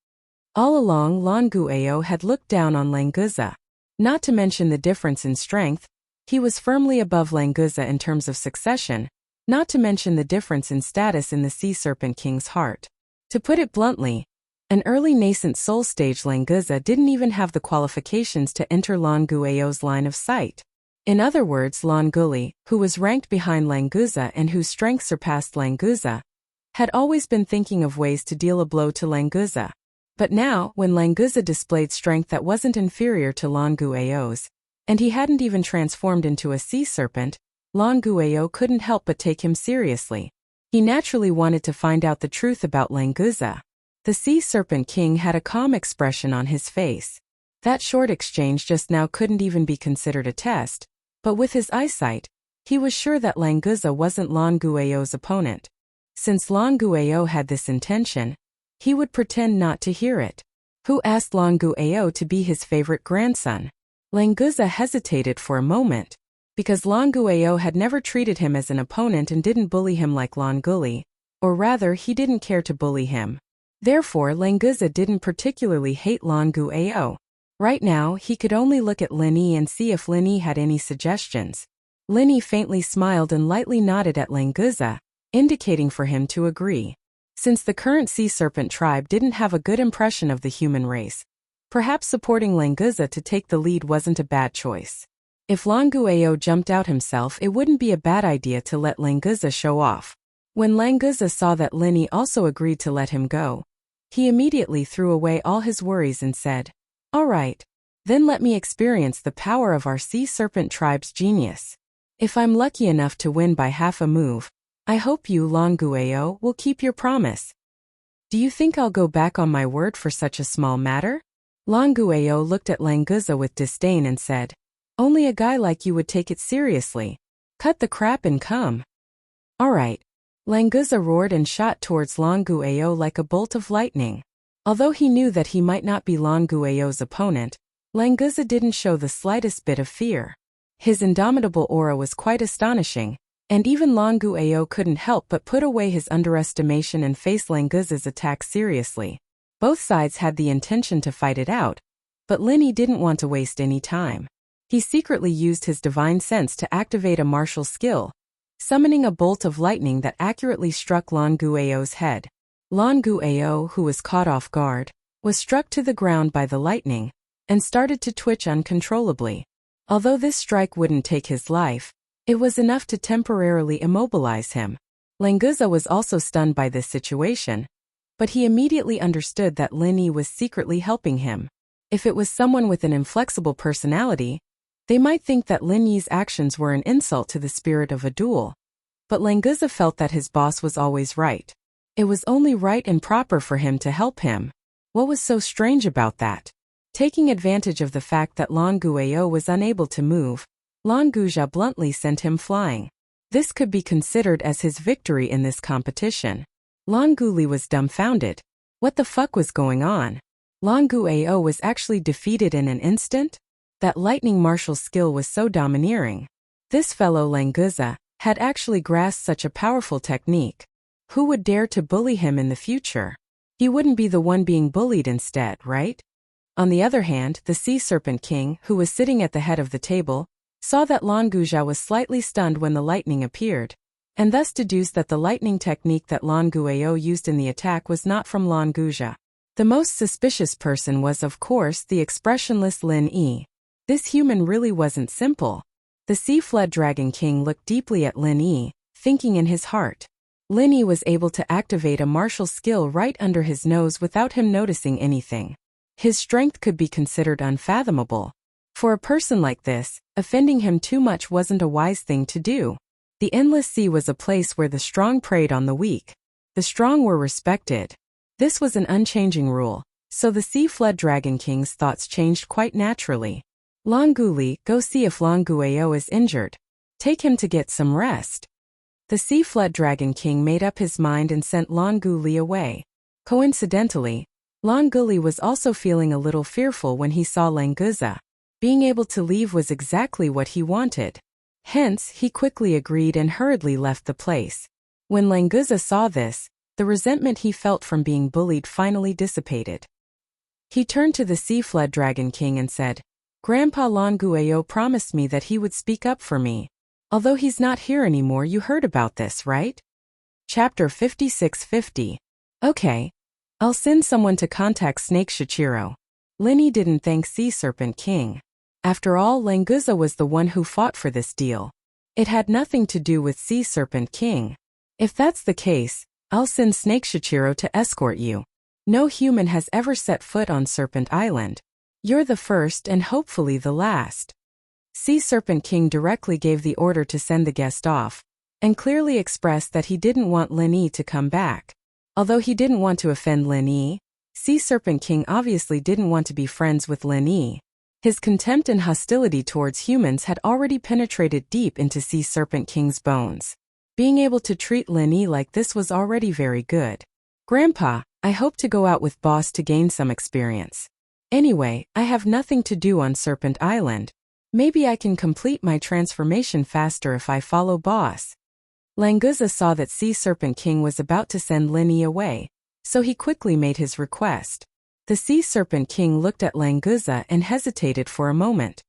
All along, Lan Guio had looked down on Languza. Not to mention the difference in strength, he was firmly above Languza in terms of succession, not to mention the difference in status in the Sea Serpent King's heart. To put it bluntly, an early nascent soul stage Languza didn't even have the qualifications to enter Lan Guio's line of sight. In other words, Lan Guli, who was ranked behind Languza and whose strength surpassed Languza, had always been thinking of ways to deal a blow to Languza. But now, when Languza displayed strength that wasn't inferior to Lan Guio's, and he hadn't even transformed into a sea serpent, Lan Guio couldn't help but take him seriously. He naturally wanted to find out the truth about Languza. The Sea Serpent King had a calm expression on his face. That short exchange just now couldn't even be considered a test, but with his eyesight, he was sure that Languza wasn't Lan Guio's opponent. Since Lan Guio had this intention, he would pretend not to hear it. Who asked Lan Guio to be his favorite grandson? Languza hesitated for a moment, because Lan Guio had never treated him as an opponent and didn't bully him like Lan Guli, or rather he didn't care to bully him. Therefore, Languza didn't particularly hate Lan Guio. Right now, he could only look at Lin Yi and see if Lin Yi had any suggestions. Lin Yi faintly smiled and lightly nodded at Languza, indicating for him to agree. Since the current Sea Serpent tribe didn't have a good impression of the human race, perhaps supporting Languza to take the lead wasn't a bad choice. If Lan Guio jumped out himself, it wouldn't be a bad idea to let Languza show off. When Languza saw that Lin Yi also agreed to let him go, he immediately threw away all his worries and said, "All right, then let me experience the power of our Sea Serpent tribe's genius. If I'm lucky enough to win by half a move, I hope you, Lan Guio, will keep your promise. Do you think I'll go back on my word for such a small matter?" Lan Guio looked at Languza with disdain and said, "Only a guy like you would take it seriously. Cut the crap and come." "All right." Languza roared and shot towards Lan Guio like a bolt of lightning. Although he knew that he might not be Lan Guio's opponent, Languza didn't show the slightest bit of fear. His indomitable aura was quite astonishing, and even Lan Guio couldn't help but put away his underestimation and face Languza's attack seriously. Both sides had the intention to fight it out, but Lin Yi didn't want to waste any time. He secretly used his divine sense to activate a martial skill, summoning a bolt of lightning that accurately struck Lan Guiao's head. Lan Guiao, who was caught off guard, was struck to the ground by the lightning and started to twitch uncontrollably. Although this strike wouldn't take his life, it was enough to temporarily immobilize him. Languza was also stunned by this situation, but he immediately understood that Lin Yi was secretly helping him. If it was someone with an inflexible personality, they might think that Lin Yi's actions were an insult to the spirit of a duel. But Languza felt that his boss was always right. It was only right and proper for him to help him. What was so strange about that? Taking advantage of the fact that Lan Guiao was unable to move, Lan Guizha bluntly sent him flying. This could be considered as his victory in this competition. Lan Guli was dumbfounded. What the fuck was going on? Lan Guiao was actually defeated in an instant? That lightning martial skill was so domineering. This fellow Languza had actually grasped such a powerful technique. Who would dare to bully him in the future? He wouldn't be the one being bullied instead, right? On the other hand, the Sea Serpent King, who was sitting at the head of the table, saw that Lan Guizha was slightly stunned when the lightning appeared, and thus deduced that the lightning technique that Lan Guiao used in the attack was not from Lan Guizha. The most suspicious person was, of course, the expressionless Lin Yi. This human really wasn't simple. The Sea-Flood Dragon King looked deeply at Lin Yi, thinking in his heart. Lin Yi was able to activate a martial skill right under his nose without him noticing anything. His strength could be considered unfathomable. For a person like this, offending him too much wasn't a wise thing to do. The endless sea was a place where the strong preyed on the weak. The strong were respected. This was an unchanging rule, so the Sea-Flood Dragon King's thoughts changed quite naturally. Lan Guli, go see if Lan Guiao is injured. Take him to get some rest. The Sea-Flood Dragon King made up his mind and sent Lan Guli away. Coincidentally, Lan Guli was also feeling a little fearful when he saw Languza. Being able to leave was exactly what he wanted. Hence, he quickly agreed and hurriedly left the place. When Languza saw this, the resentment he felt from being bullied finally dissipated. He turned to the Sea-Flood Dragon King and said, "Grandpa Lan Guiao promised me that he would speak up for me. Although he's not here anymore, you heard about this, right?" Chapter 5650. Okay. I'll send someone to contact Snake Shichiro. Lin Yi didn't thank Sea Serpent King. After all, Languza was the one who fought for this deal. It had nothing to do with Sea Serpent King. If that's the case, I'll send Snake Shichiro to escort you. No human has ever set foot on Serpent Island. You're the first and hopefully the last. Sea Serpent King directly gave the order to send the guest off, and clearly expressed that he didn't want Lin Yi to come back. Although he didn't want to offend Lin Yi, Sea Serpent King obviously didn't want to be friends with Lin Yi. His contempt and hostility towards humans had already penetrated deep into Sea Serpent King's bones. Being able to treat Lin Yi like this was already very good. "Grandpa, I hope to go out with Boss to gain some experience. Anyway, I have nothing to do on Serpent Island. Maybe I can complete my transformation faster if I follow Boss." Languza saw that Sea Serpent King was about to send Lin Yi away, so he quickly made his request. The Sea Serpent King looked at Languza and hesitated for a moment.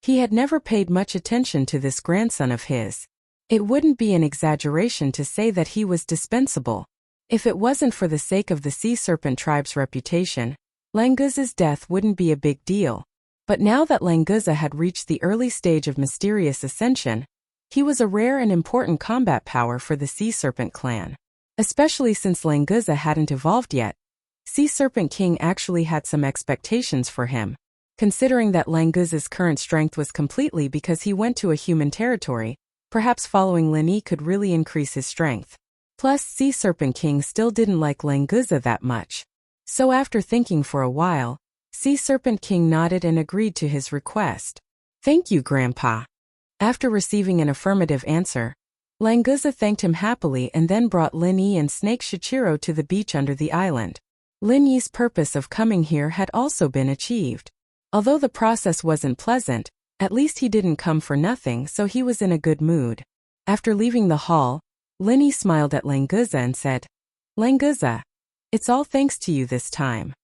He had never paid much attention to this grandson of his. It wouldn't be an exaggeration to say that he was dispensable. If it wasn't for the sake of the Sea Serpent tribe's reputation, Languza's death wouldn't be a big deal. But now that Languza had reached the early stage of mysterious ascension, he was a rare and important combat power for the Sea Serpent clan. Especially since Languza hadn't evolved yet, Sea Serpent King actually had some expectations for him. Considering that Languza's current strength was completely because he went to a human territory, perhaps following Lin Yi could really increase his strength. Plus, Sea Serpent King still didn't like Languza that much. So after thinking for a while, Sea Serpent King nodded and agreed to his request. "Thank you, Grandpa." After receiving an affirmative answer, Languza thanked him happily and then brought Lin Yi and Snake Shichiro to the beach under the island. Lin Yi's purpose of coming here had also been achieved. Although the process wasn't pleasant, at least he didn't come for nothing, so he was in a good mood. After leaving the hall, Lin Yi smiled at Languza and said, "Languza, it's all thanks to you this time.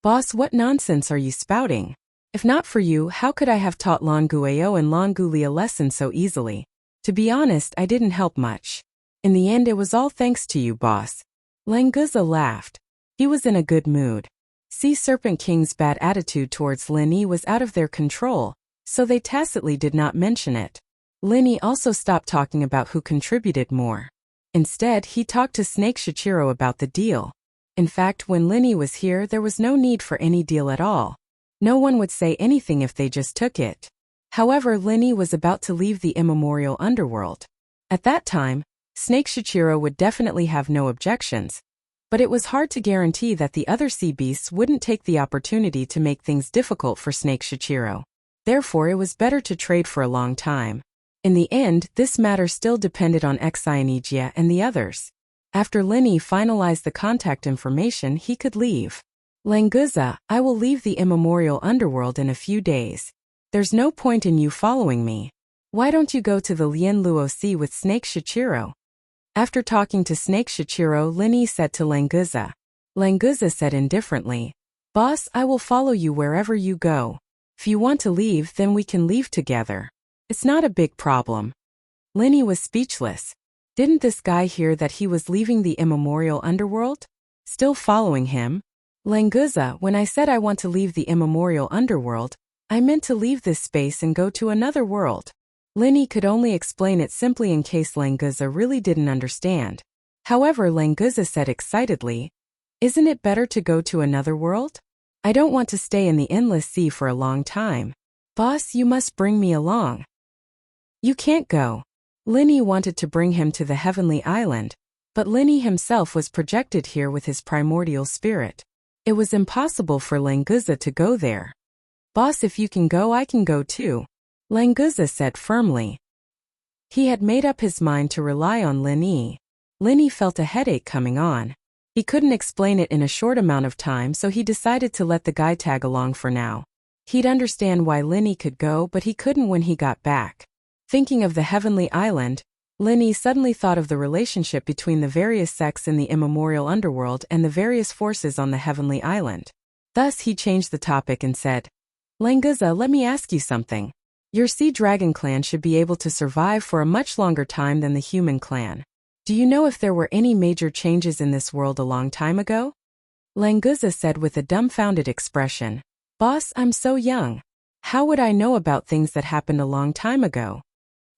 Boss, what nonsense are you spouting? If not for you, how could I have taught Lan Guiao and Lan Guli a lesson so easily? To be honest, I didn't help much. In the end, it was all thanks to you, boss. Languza laughed. He was in a good mood. Sea Serpent King's bad attitude towards Lin Yi was out of their control, so they tacitly did not mention it. Lin Yi also stopped talking about who contributed more. Instead, he talked to Snake Shichiro about the deal. In fact, when Lin Yi was here, there was no need for any deal at all. No one would say anything if they just took it. However, Lin Yi was about to leave the immemorial underworld. At that time, Snake Shichiro would definitely have no objections, but it was hard to guarantee that the other sea beasts wouldn't take the opportunity to make things difficult for Snake Shichiro. Therefore, it was better to trade for a long time. In the end, this matter still depended on Xianijia and the others. After Lin Yi finalized the contact information, he could leave. Languza, I will leave the immemorial underworld in a few days. There's no point in you following me. Why don't you go to the Lianluo Sea with Snake Shichiro? After talking to Snake Shichiro, Lin Yi said to Languza. Languza said indifferently, Boss, I will follow you wherever you go. If you want to leave, then we can leave together. It's not a big problem. Lin Yi was speechless. Didn't this guy hear that he was leaving the immemorial underworld? Still following him? Languza, when I said I want to leave the immemorial underworld, I meant to leave this space and go to another world. Lin Yi could only explain it simply in case Languza really didn't understand. However, Languza said excitedly, Isn't it better to go to another world? I don't want to stay in the endless sea for a long time. Boss, you must bring me along. You can't go. Lin Yi wanted to bring him to the heavenly island, but Lin Yi himself was projected here with his primordial spirit. It was impossible for Languza to go there. Boss, if you can go, I can go too. Languza said firmly. He had made up his mind to rely on Lin Yi. Lin Yi felt a headache coming on. He couldn't explain it in a short amount of time, so he decided to let the guy tag along for now. He'd understand why Lin Yi could go, but he couldn't when he got back. Thinking of the heavenly island, Lin Yi suddenly thought of the relationship between the various sects in the immemorial underworld and the various forces on the heavenly island. Thus he changed the topic and said, Languza, let me ask you something. Your Sea Dragon clan should be able to survive for a much longer time than the human clan. Do you know if there were any major changes in this world a long time ago? Languza said with a dumbfounded expression, Boss, I'm so young. How would I know about things that happened a long time ago?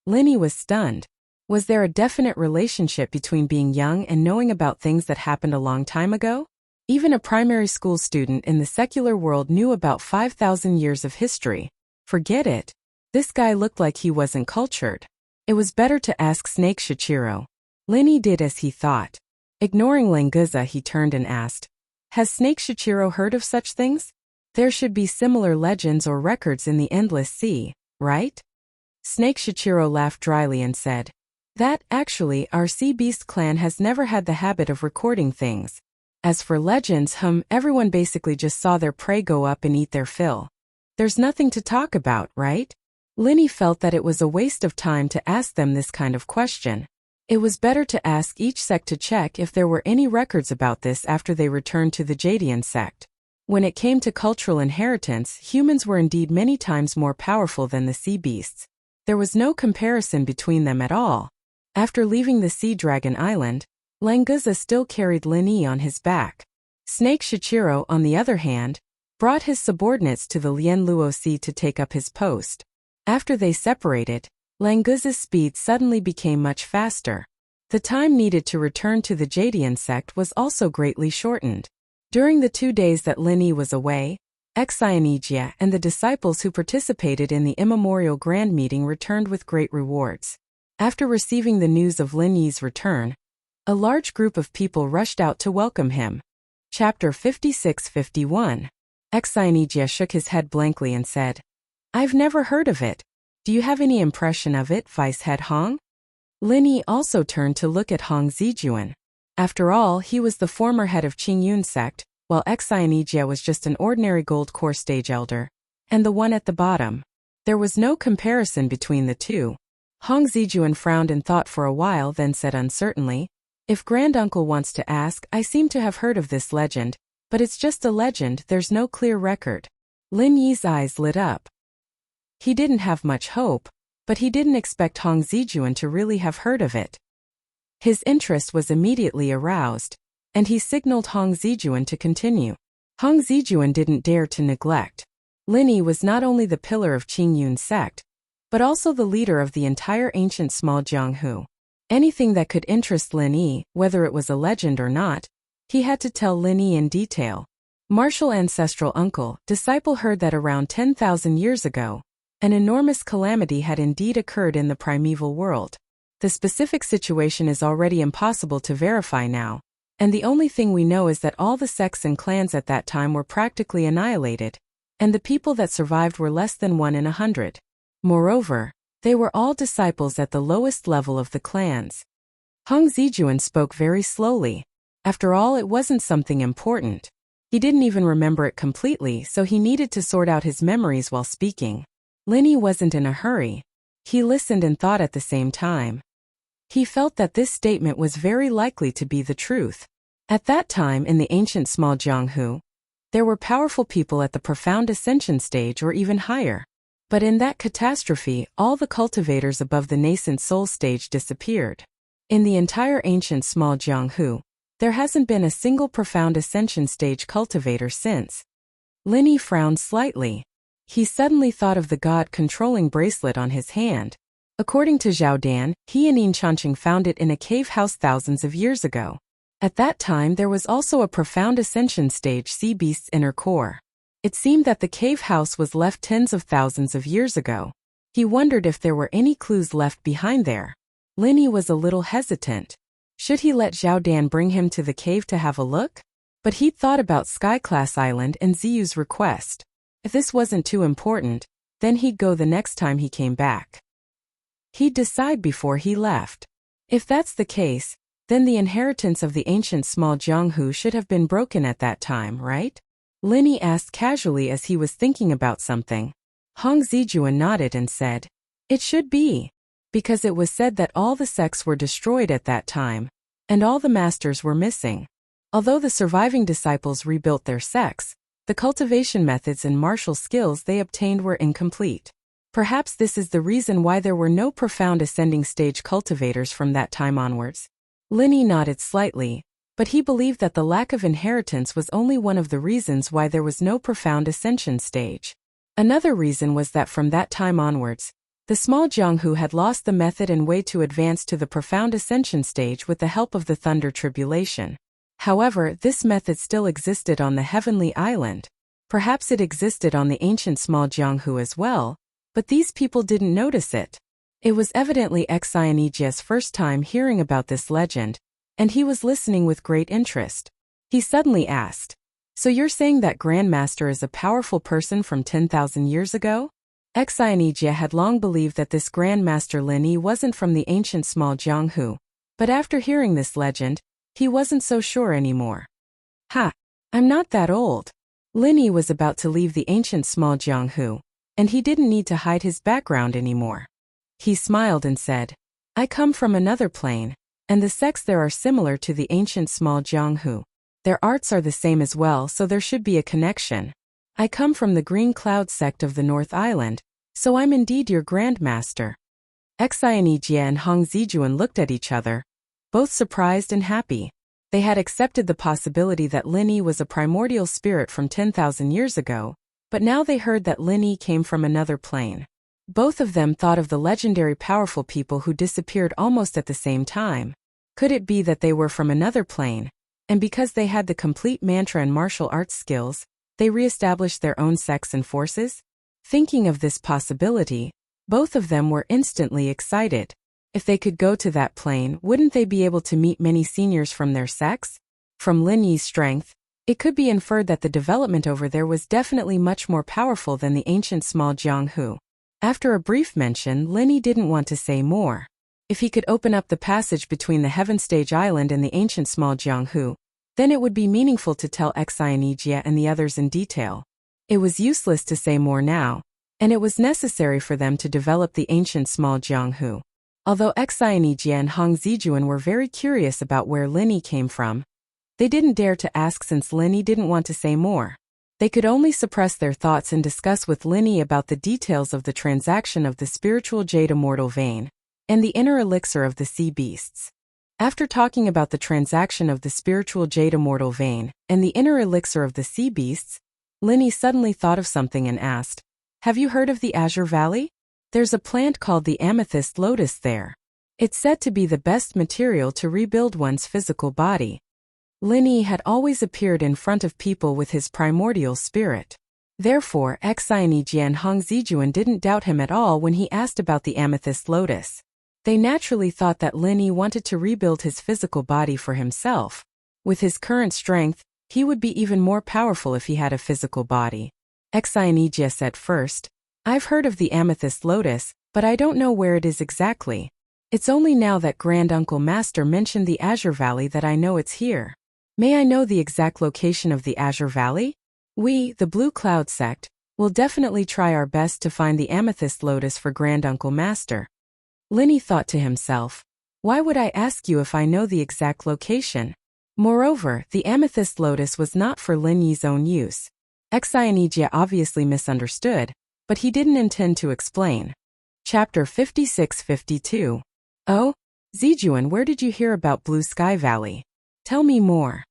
Lin Yi was stunned. Was there a definite relationship between being young and knowing about things that happened a long time ago? Even a primary school student in the secular world knew about 5,000 years of history. Forget it. This guy looked like he wasn't cultured. It was better to ask Snake Shichiro. Lin Yi did as he thought. Ignoring Languza, he turned and asked, Has Snake Shichiro heard of such things? There should be similar legends or records in the endless sea, right? Snake Shichiro laughed dryly and said, That, actually, our Sea Beast clan has never had the habit of recording things. As for legends, everyone basically just saw their prey go up and eat their fill. There's nothing to talk about, right? Lin Yi felt that it was a waste of time to ask them this kind of question. It was better to ask each sect to check if there were any records about this after they returned to the Jadian sect. When it came to cultural inheritance, humans were indeed many times more powerful than the sea beasts. There was no comparison between them at all. After leaving the Sea Dragon Island, Languza still carried Lin Yi on his back. Snake Shichiro, on the other hand, brought his subordinates to the Lianluo Sea to take up his post. After they separated, Languza's speed suddenly became much faster. The time needed to return to the Jadian sect was also greatly shortened. During the 2 days that Lin Yi was away, Xianijia and the disciples who participated in the immemorial grand meeting returned with great rewards. After receiving the news of Lin Yi's return, a large group of people rushed out to welcome him. Chapter 56-51. Xianijia shook his head blankly and said, I've never heard of it. Do you have any impression of it, Vice Head Hong? Lin Yi also turned to look at Hong Zijuan. After all, he was the former head of Qingyun sect, while Xianijia was just an ordinary gold core stage elder. And the one at the bottom. There was no comparison between the two. Hong Zijuan frowned and thought for a while, then said uncertainly, If Granduncle wants to ask, I seem to have heard of this legend, but it's just a legend, there's no clear record. Lin Yi's eyes lit up. He didn't have much hope. but he didn't expect Hong Zijuan to really have heard of it. His interest was immediately aroused, and he signaled Hong Zijuan to continue. Hong Zijuan didn't dare to neglect. Lin Yi was not only the pillar of Qingyun's sect, but also the leader of the entire ancient small Jianghu. Anything that could interest Lin Yi, whether it was a legend or not, he had to tell Lin Yi in detail. Martial ancestral uncle, disciple heard that around 10,000 years ago, an enormous calamity had indeed occurred in the primeval world. The specific situation is already impossible to verify now, and the only thing we know is that all the sects and clans at that time were practically annihilated, and the people that survived were less than 1 in 100. Moreover, they were all disciples at the lowest level of the clans. Hong Zijuan spoke very slowly. After all, it wasn't something important. He didn't even remember it completely, so he needed to sort out his memories while speaking. Lin Yi wasn't in a hurry. He listened and thought at the same time. He felt that this statement was very likely to be the truth. At that time in the ancient small Jianghu, there were powerful people at the profound ascension stage or even higher. But in that catastrophe, all the cultivators above the nascent soul stage disappeared. In the entire ancient small Jianghu, there hasn't been a single profound ascension stage cultivator since. Lin Yi frowned slightly. He suddenly thought of the God-controlling bracelet on his hand. According to Zhao Dan, he and Yin Chanqing found it in a cave house thousands of years ago. At that time there was also a profound ascension stage sea beast's inner core. It seemed that the cave house was left tens of thousands of years ago. He wondered if there were any clues left behind there. Lin Yi was a little hesitant. Should he let Zhao Dan bring him to the cave to have a look? But he'd thought about Sky-class Island and Ziyu's request. If this wasn't too important, then he'd go the next time he came back. He'd decide before he left. If that's the case, then the inheritance of the ancient small Jianghu should have been broken at that time, right? Lin Yi asked casually as he was thinking about something. Hong Zijuan nodded and said, "It should be. Because it was said that all the sects were destroyed at that time, and all the masters were missing. Although the surviving disciples rebuilt their sects, the cultivation methods and martial skills they obtained were incomplete. Perhaps this is the reason why there were no profound ascending stage cultivators from that time onwards." Lin Yi nodded slightly, but he believed that the lack of inheritance was only one of the reasons why there was no profound ascension stage. Another reason was that from that time onwards, the small Jianghu had lost the method and way to advance to the profound ascension stage with the help of the thunder tribulation. However, this method still existed on the heavenly island. Perhaps it existed on the ancient small Jianghu as well, but these people didn't notice it. It was evidently Xianji's first time hearing about this legend, and he was listening with great interest. He suddenly asked, "So you're saying that Grandmaster is a powerful person from 10,000 years ago?" Xianji had long believed that this Grandmaster Lin Yi wasn't from the ancient small Jianghu, but after hearing this legend, he wasn't so sure anymore. "Ha! I'm not that old." Lin Yi was about to leave the ancient small Jianghu, and he didn't need to hide his background anymore. He smiled and said, "I come from another plane, and the sects there are similar to the ancient small Jianghu. Their arts are the same as well, so there should be a connection. I come from the Green Cloud sect of the North Island, so I'm indeed your Grandmaster." Xianji and Hong Zijuan looked at each other, both surprised and happy. They had accepted the possibility that Lin Yi was a primordial spirit from 10,000 years ago, but now they heard that Lin Yi came from another plane. Both of them thought of the legendary powerful people who disappeared almost at the same time. Could it be that they were from another plane, and because they had the complete mantra and martial arts skills, they re-established their own sects and forces? Thinking of this possibility, both of them were instantly excited. If they could go to that plane, wouldn't they be able to meet many seniors from their sects? From Lin Yi's strength, it could be inferred that the development over there was definitely much more powerful than the ancient small Jianghu. After a brief mention, Lin Yi didn't want to say more. If he could open up the passage between the Heaven Stage Island and the ancient small Jianghu, then it would be meaningful to tell Xianji and the others in detail. It was useless to say more now, and it was necessary for them to develop the ancient small Jianghu. Although Xianji and Hong Zijuan were very curious about where Lin Yi came from, they didn't dare to ask since Lin Yi didn't want to say more. They could only suppress their thoughts and discuss with Linny about the details of the transaction of the spiritual jade immortal vein and the inner elixir of the sea beasts. After talking about the transaction of the spiritual jade immortal vein and the inner elixir of the sea beasts, Linny suddenly thought of something and asked, "Have you heard of the Azure Valley? There's a plant called the amethyst lotus there. It's said to be the best material to rebuild one's physical body." Linny had always appeared in front of people with his primordial spirit. Therefore, Xionijia and Hong Zijuan didn't doubt him at all when he asked about the amethyst lotus. They naturally thought that Linny wanted to rebuild his physical body for himself. With his current strength, he would be even more powerful if he had a physical body. Xionijia said first, "I've heard of the amethyst lotus, but I don't know where it is exactly. It's only now that Grand Uncle Master mentioned the Azure Valley that I know it's here. May I know the exact location of the Azure Valley? We, the Blue Cloud sect, will definitely try our best to find the amethyst lotus for Grand Uncle Master." Linny thought to himself, "Why would I ask you if I know the exact location?" Moreover, the amethyst lotus was not for Linny's own use. Xionijia obviously misunderstood, but he didn't intend to explain. Chapter 56-52. "Oh, Zijuan, where did you hear about Blue Sky Valley? Tell me more."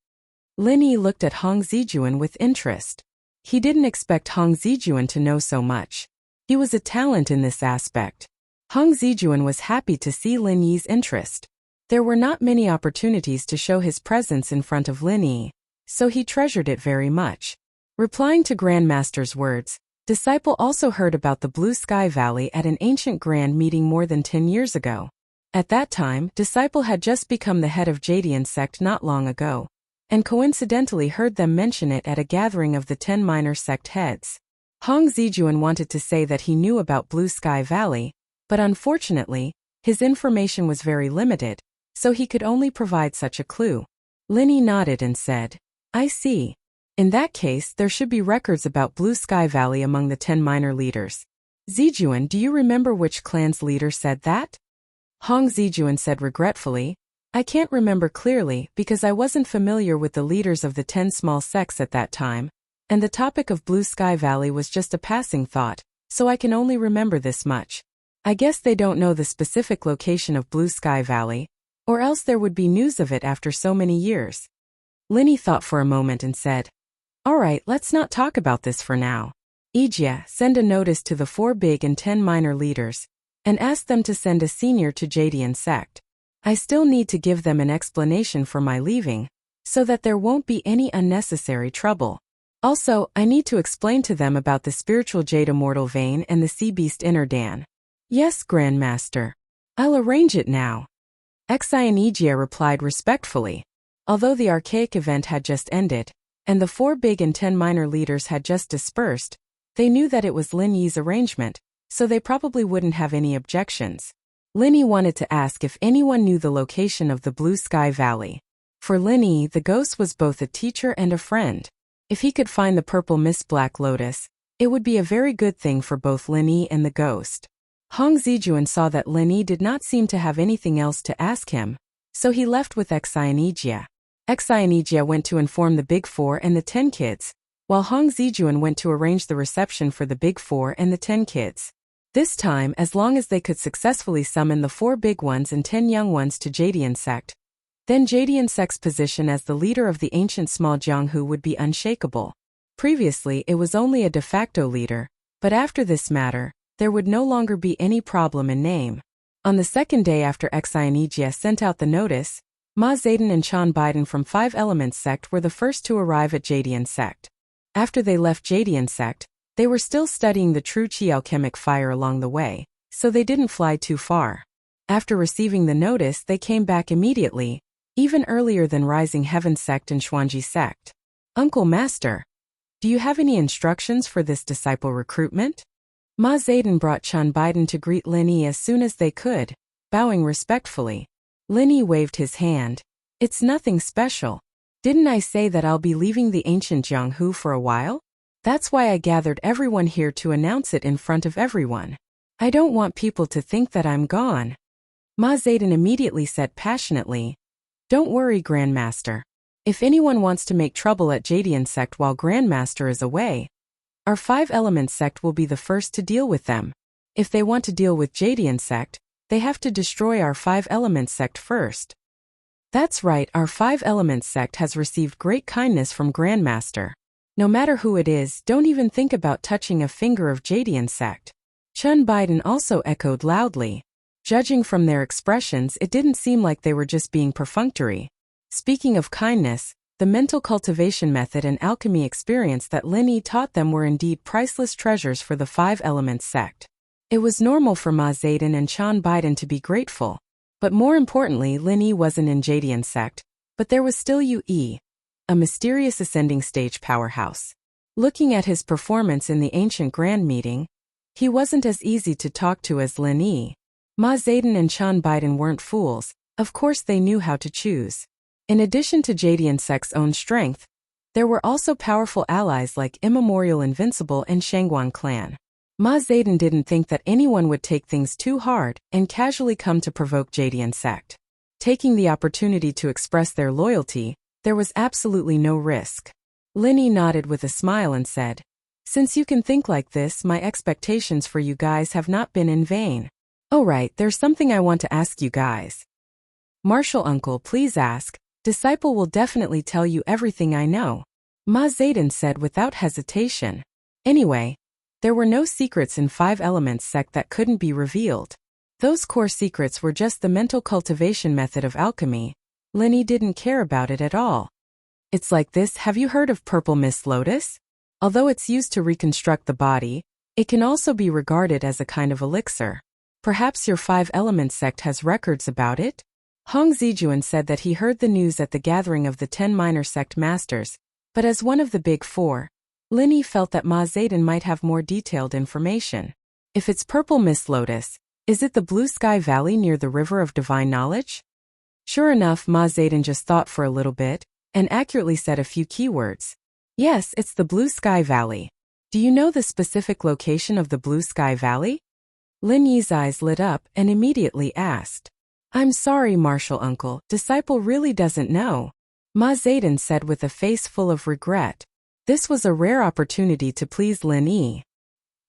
Linny looked at Hong Zijuan with interest. He didn't expect Hong Zijuan to know so much. He was a talent in this aspect. Hong Zijuan was happy to see Linny's interest. There were not many opportunities to show his presence in front of Linny, so he treasured it very much. Replying to Grandmaster's words, Disciple also heard about the Blue Sky Valley at an ancient grand meeting more than 10 years ago. At that time, Disciple had just become the head of Jadian sect not long ago, and coincidentally heard them mention it at a gathering of the 10 minor sect heads. Hong Zijuan wanted to say that he knew about Blue Sky Valley, but unfortunately, his information was very limited, so he could only provide such a clue. Linny nodded and said, "I see. In that case, there should be records about Blue Sky Valley among the 10 minor leaders." "Zijuan, do you remember which clan's leader said that?" Hong Zijuan said regretfully, "I can't remember clearly because I wasn't familiar with the leaders of the 10 small sects at that time, and the topic of Blue Sky Valley was just a passing thought, so I can only remember this much. I guess they don't know the specific location of Blue Sky Valley, or else there would be news of it after so many years." Linny thought for a moment and said, "All right, let's not talk about this for now. Ijia, send a notice to the 4 big and 10 minor leaders, and ask them to send a senior to Jadian sect. I still need to give them an explanation for my leaving, so that there won't be any unnecessary trouble. Also, I need to explain to them about the spiritual jade immortal vein and the sea beast inner Dan." "Yes, Grandmaster. I'll arrange it now." Xionijia replied respectfully. Although the archaic event had just ended, and the 4 big and 10 minor leaders had just dispersed, they knew that it was Lin Yi's arrangement, so they probably wouldn't have any objections. Linny wanted to ask if anyone knew the location of the Blue Sky Valley. For Linny, the ghost was both a teacher and a friend. If he could find the purple mist black lotus, it would be a very good thing for both Linny and the ghost. Hong Zijuan saw that Linny did not seem to have anything else to ask him, so he left with Xionijia. Xionijia went to inform the Big 4 and the 10 kids, while Hong Zijuan went to arrange the reception for the Big 4 and the 10 kids. This time, as long as they could successfully summon the 4 big ones and 10 young ones to Jadian sect, then Jadian sect's position as the leader of the ancient small Jianghu would be unshakable. Previously, it was only a de facto leader, but after this matter, there would no longer be any problem in name. On the second day after Xionijia sent out the notice, Ma Zayden and Chan Biden from 5 Elements sect were the first to arrive at Jadian sect. After they left Jadian sect, they were still studying the true Qi alchemic fire along the way, so they didn't fly too far. After receiving the notice, they came back immediately, even earlier than Rising Heaven sect and Xuanji sect. "Uncle Master, do you have any instructions for this disciple recruitment?" Ma Zayden brought Chan Biden to greet Linny as soon as they could, bowing respectfully. Linny waved his hand. "It's nothing special. Didn't I say that I'll be leaving the ancient Jianghu for a while? That's why I gathered everyone here to announce it in front of everyone. I don't want people to think that I'm gone." Ma Zayden immediately said passionately, "Don't worry, Grandmaster. If anyone wants to make trouble at Jadian sect while Grandmaster is away, our 5-element sect will be the first to deal with them. If they want to deal with Jadian sect, they have to destroy our 5-element sect first. That's right, our 5-element sect has received great kindness from Grandmaster. No matter who it is, don't even think about touching a finger of Jadian sect. Chun Biden also echoed loudly. Judging from their expressions, it didn't seem like they were just being perfunctory. Speaking of kindness, the mental cultivation method and alchemy experience that Lin Yi taught them were indeed priceless treasures for the 5-element sect. It was normal for Ma Zedong and Chun Biden to be grateful. But more importantly, Lin Yi wasn't in Jadian sect, but there was still Yu Yi, a mysterious ascending stage powerhouse. Looking at his performance in the ancient grand meeting, he wasn't as easy to talk to as Lin Yi. Ma Zedong and Chun Biden weren't fools, of course they knew how to choose. In addition to Jadian sect's own strength, there were also powerful allies like Immemorial Invincible and Shangguan clan. Ma Zedong didn't think that anyone would take things too hard and casually come to provoke Jadian sect. Taking the opportunity to express their loyalty, there was absolutely no risk. Lin Yi nodded with a smile and said, "Since you can think like this, my expectations for you guys have not been in vain. Oh right, there's something I want to ask you guys." "Martial uncle, please ask. Disciple will definitely tell you everything I know," Ma Zedong said without hesitation. Anyway, there were no secrets in 5-elements sect that couldn't be revealed. Those core secrets were just the mental cultivation method of alchemy. Lin Yi didn't care about it at all. "It's like this, have you heard of purple mist lotus? Although it's used to reconstruct the body, it can also be regarded as a kind of elixir. Perhaps your 5-elements sect has records about it?" Hong Zijuan said that he heard the news at the gathering of the 10 minor sect masters, but as one of the big four, Lin Yi felt that Ma Zedong might have more detailed information. "If it's purple mist lotus, is it the Blue Sky Valley near the River of Divine Knowledge?" Sure enough, Ma Zedong just thought for a little bit, and accurately said a few keywords. "Yes, it's the Blue Sky Valley. Do you know the specific location of the Blue Sky Valley?" Lin Yi's eyes lit up and immediately asked. "I'm sorry, Martial Uncle, Disciple really doesn't know," Ma Zedong said with a face full of regret. This was a rare opportunity to please Lin Yi.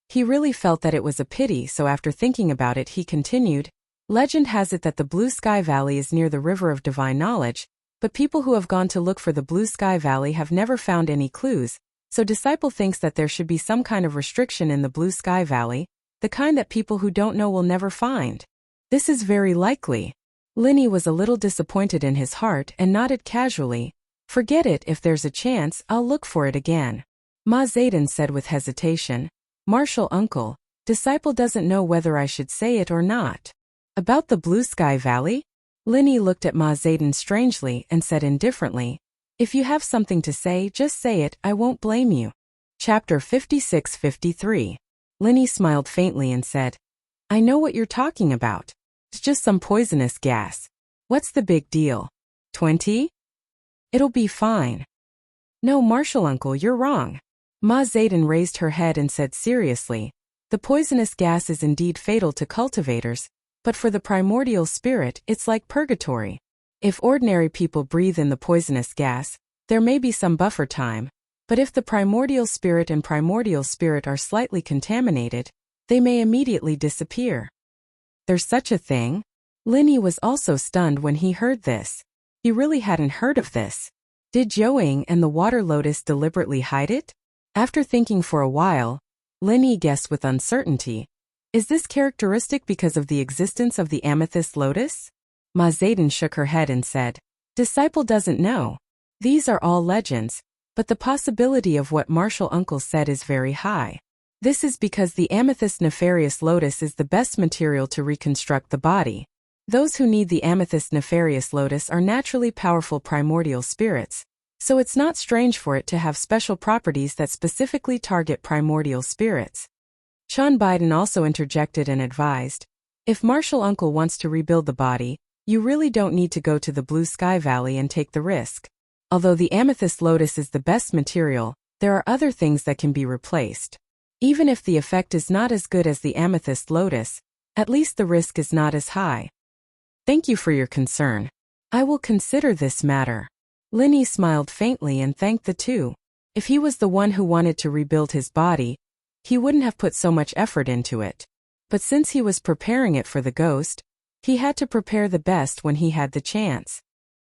He really felt that it was a pity, so after thinking about it he continued, "Legend has it that the Blue Sky Valley is near the River of Divine Knowledge, but people who have gone to look for the Blue Sky Valley have never found any clues, so Disciple thinks that there should be some kind of restriction in the Blue Sky Valley, the kind that people who don't know will never find." "This is very likely." Lin Yi was a little disappointed in his heart and nodded casually. "Forget it, if there's a chance, I'll look for it again." Ma Zedong said with hesitation, "Martial Uncle, Disciple doesn't know whether I should say it or not." "About the Blue Sky Valley?" Lin Yi looked at Ma Zedong strangely and said indifferently, "If you have something to say, just say it, I won't blame you." Chapter 56-53. Lin Yi smiled faintly and said, "I know what you're talking about. It's just some poisonous gas. What's the big deal? 20? It'll be fine." "No, Martial Uncle, you're wrong." Ma Zedong raised her head and said seriously, "The poisonous gas is indeed fatal to cultivators, but for the primordial spirit, it's like purgatory. If ordinary people breathe in the poisonous gas, there may be some buffer time, but if the primordial spirit and primordial spirit are slightly contaminated, they may immediately disappear." "There's such a thing?" Lin Yi was also stunned when he heard this. He really hadn't heard of this. Did Zhou and the water lotus deliberately hide it? After thinking for a while, Lin Yi guessed with uncertainty, "Is this characteristic because of the existence of the amethyst lotus?" Ma Zedong shook her head and said, "Disciple doesn't know. These are all legends, but the possibility of what Martial Uncle said is very high. This is because the amethyst nefarious lotus is the best material to reconstruct the body. Those who need the amethyst nefarious lotus are naturally powerful primordial spirits, so it's not strange for it to have special properties that specifically target primordial spirits." Chun Biden also interjected and advised, "If Martial Uncle wants to rebuild the body, you really don't need to go to the Blue Sky Valley and take the risk. Although the amethyst lotus is the best material, there are other things that can be replaced. Even if the effect is not as good as the amethyst lotus, at least the risk is not as high. Thank you for your concern. I will consider this matter." Linny smiled faintly and thanked the two. If he was the one who wanted to rebuild his body, he wouldn't have put so much effort into it. But since he was preparing it for the ghost, he had to prepare the best when he had the chance.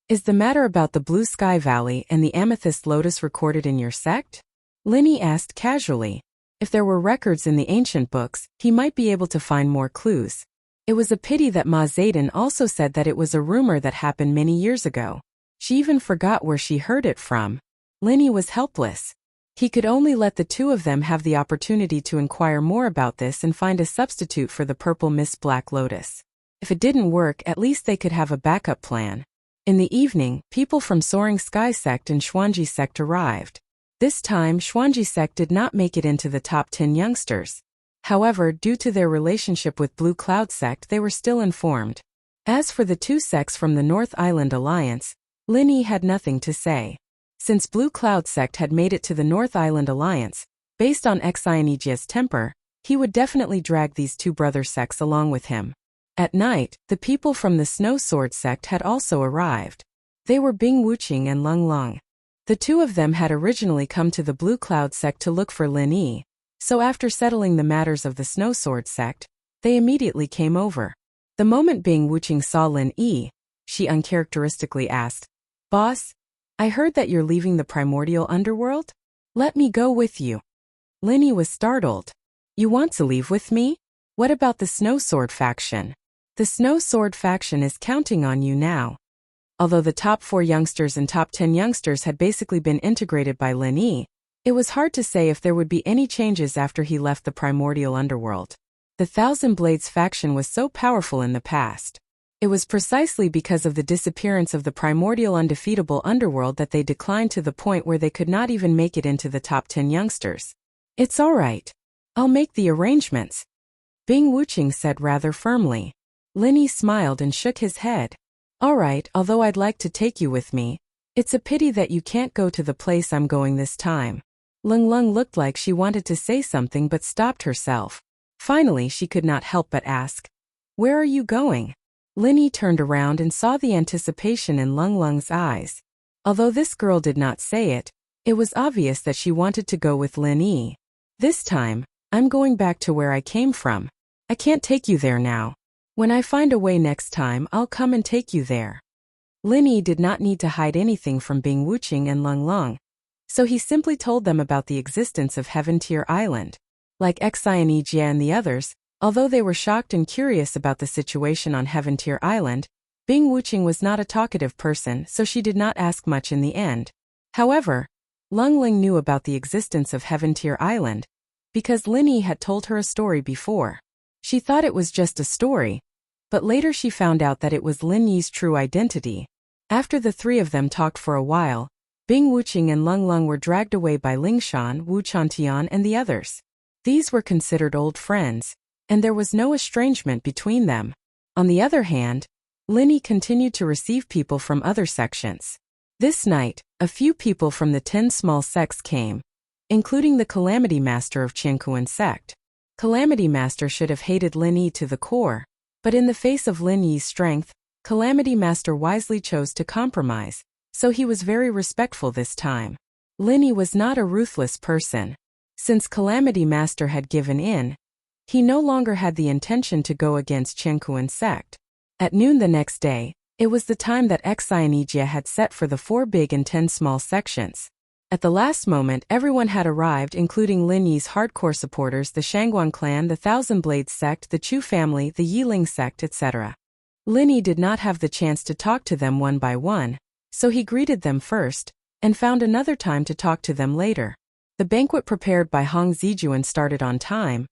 Is the matter about the Blue Sky Valley and the Amethyst Lotus recorded in your sect? Linny asked casually. If there were records in the ancient books, he might be able to find more clues. It was a pity that Ma Zayden also said that it was a rumor that happened many years ago. She even forgot where she heard it from. Linny was helpless. He could only let the two of them have the opportunity to inquire more about this and find a substitute for the purple Miss Black Lotus. If it didn't work, at least they could have a backup plan. In the evening, people from Soaring Sky Sect and Xuanji Sect arrived. This time, Xuanji Sect did not make it into the top 10 youngsters. However, due to their relationship with Blue Cloud Sect, they were still informed. As for the two sects from the North Island Alliance, Linny had nothing to say. Since Blue Cloud Sect had made it to the North Island Alliance, based on Xianijia's temper, he would definitely drag these two brother sects along with him. At night, the people from the Snow Sword Sect had also arrived. They were Bing Wuqing and Lung Lung. The two of them had originally come to the Blue Cloud Sect to look for Lin Yi, so after settling the matters of the Snow Sword Sect, they immediately came over. The moment Bing Wuqing saw Lin Yi, she uncharacteristically asked, "Boss, I heard that you're leaving the primordial underworld? Let me go with you." Lin Yi was startled. "You want to leave with me? What about the Snow Sword faction? The Snow Sword faction is counting on you now." Although the top 4 youngsters and top 10 youngsters had basically been integrated by Lin Yi, it was hard to say if there would be any changes after he left the primordial underworld. The Thousand Blades faction was so powerful in the past. It was precisely because of the disappearance of the primordial undefeatable underworld that they declined to the point where they could not even make it into the top 10 youngsters. "It's all right. I'll make the arrangements," Bing Wuqing said rather firmly. Lin Yi smiled and shook his head. "All right, although I'd like to take you with me. It's a pity that you can't go to the place I'm going this time." Lung Lung looked like she wanted to say something but stopped herself. Finally, she could not help but ask, "Where are you going?" Lin Yi turned around and saw the anticipation in Lung Lung's eyes. Although this girl did not say it, it was obvious that she wanted to go with Lin Yi. "This time, I'm going back to where I came from. I can't take you there now. When I find a way next time, I'll come and take you there." Lin Yi did not need to hide anything from Bing Wuqing and Lung Lung, so he simply told them about the existence of Heaven Tier Island. Like Xianijia and the others, although they were shocked and curious about the situation on Heaven Tier Island, Bing Wuqing was not a talkative person, so she did not ask much in the end. However, Lung Ling knew about the existence of Heaven Tier Island, because Lin Yi had told her a story before. She thought it was just a story, but later she found out that it was Lin Yi's true identity. After the three of them talked for a while, Bing Wuqing and Lung Lung were dragged away by Lingshan, Wu Chantian and the others. These were considered old friends, and there was no estrangement between them. On the other hand, Lin Yi continued to receive people from other sections. This night, a few people from the 10 small sects came, including the Calamity Master of Qiankuan sect. Calamity Master should have hated Lin Yi to the core, but in the face of Lin Yi's strength, Calamity Master wisely chose to compromise, so he was very respectful this time. Lin Yi was not a ruthless person. Since Calamity Master had given in, he no longer had the intention to go against Qiankuan sect. At noon the next day, it was the time that Xianijia had set for the 4 big and 10 small sections. At the last moment, everyone had arrived, including Lin Yi's hardcore supporters, the Shangguan clan, the Thousand Blades sect, the Chu family, the Yiling sect, etc. Lin Yi did not have the chance to talk to them one by one, so he greeted them first, and found another time to talk to them later. The banquet prepared by Hong Zijuan started on time.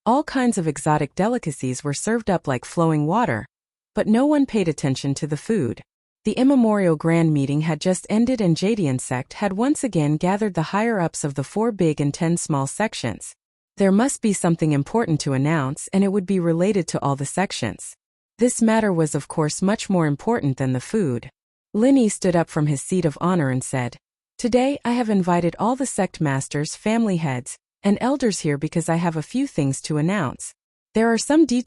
All kinds of exotic delicacies were served up like flowing water, but no one paid attention to the food. The immemorial grand meeting had just ended and Jadian sect had once again gathered the higher-ups of the 4 big and 10 small sections. There must be something important to announce, and it would be related to all the sections. This matter was of course much more important than the food. Lin Yi stood up from his seat of honor and said, "Today I have invited all the sect masters, family heads, and elders here because I have a few things to announce. There are some details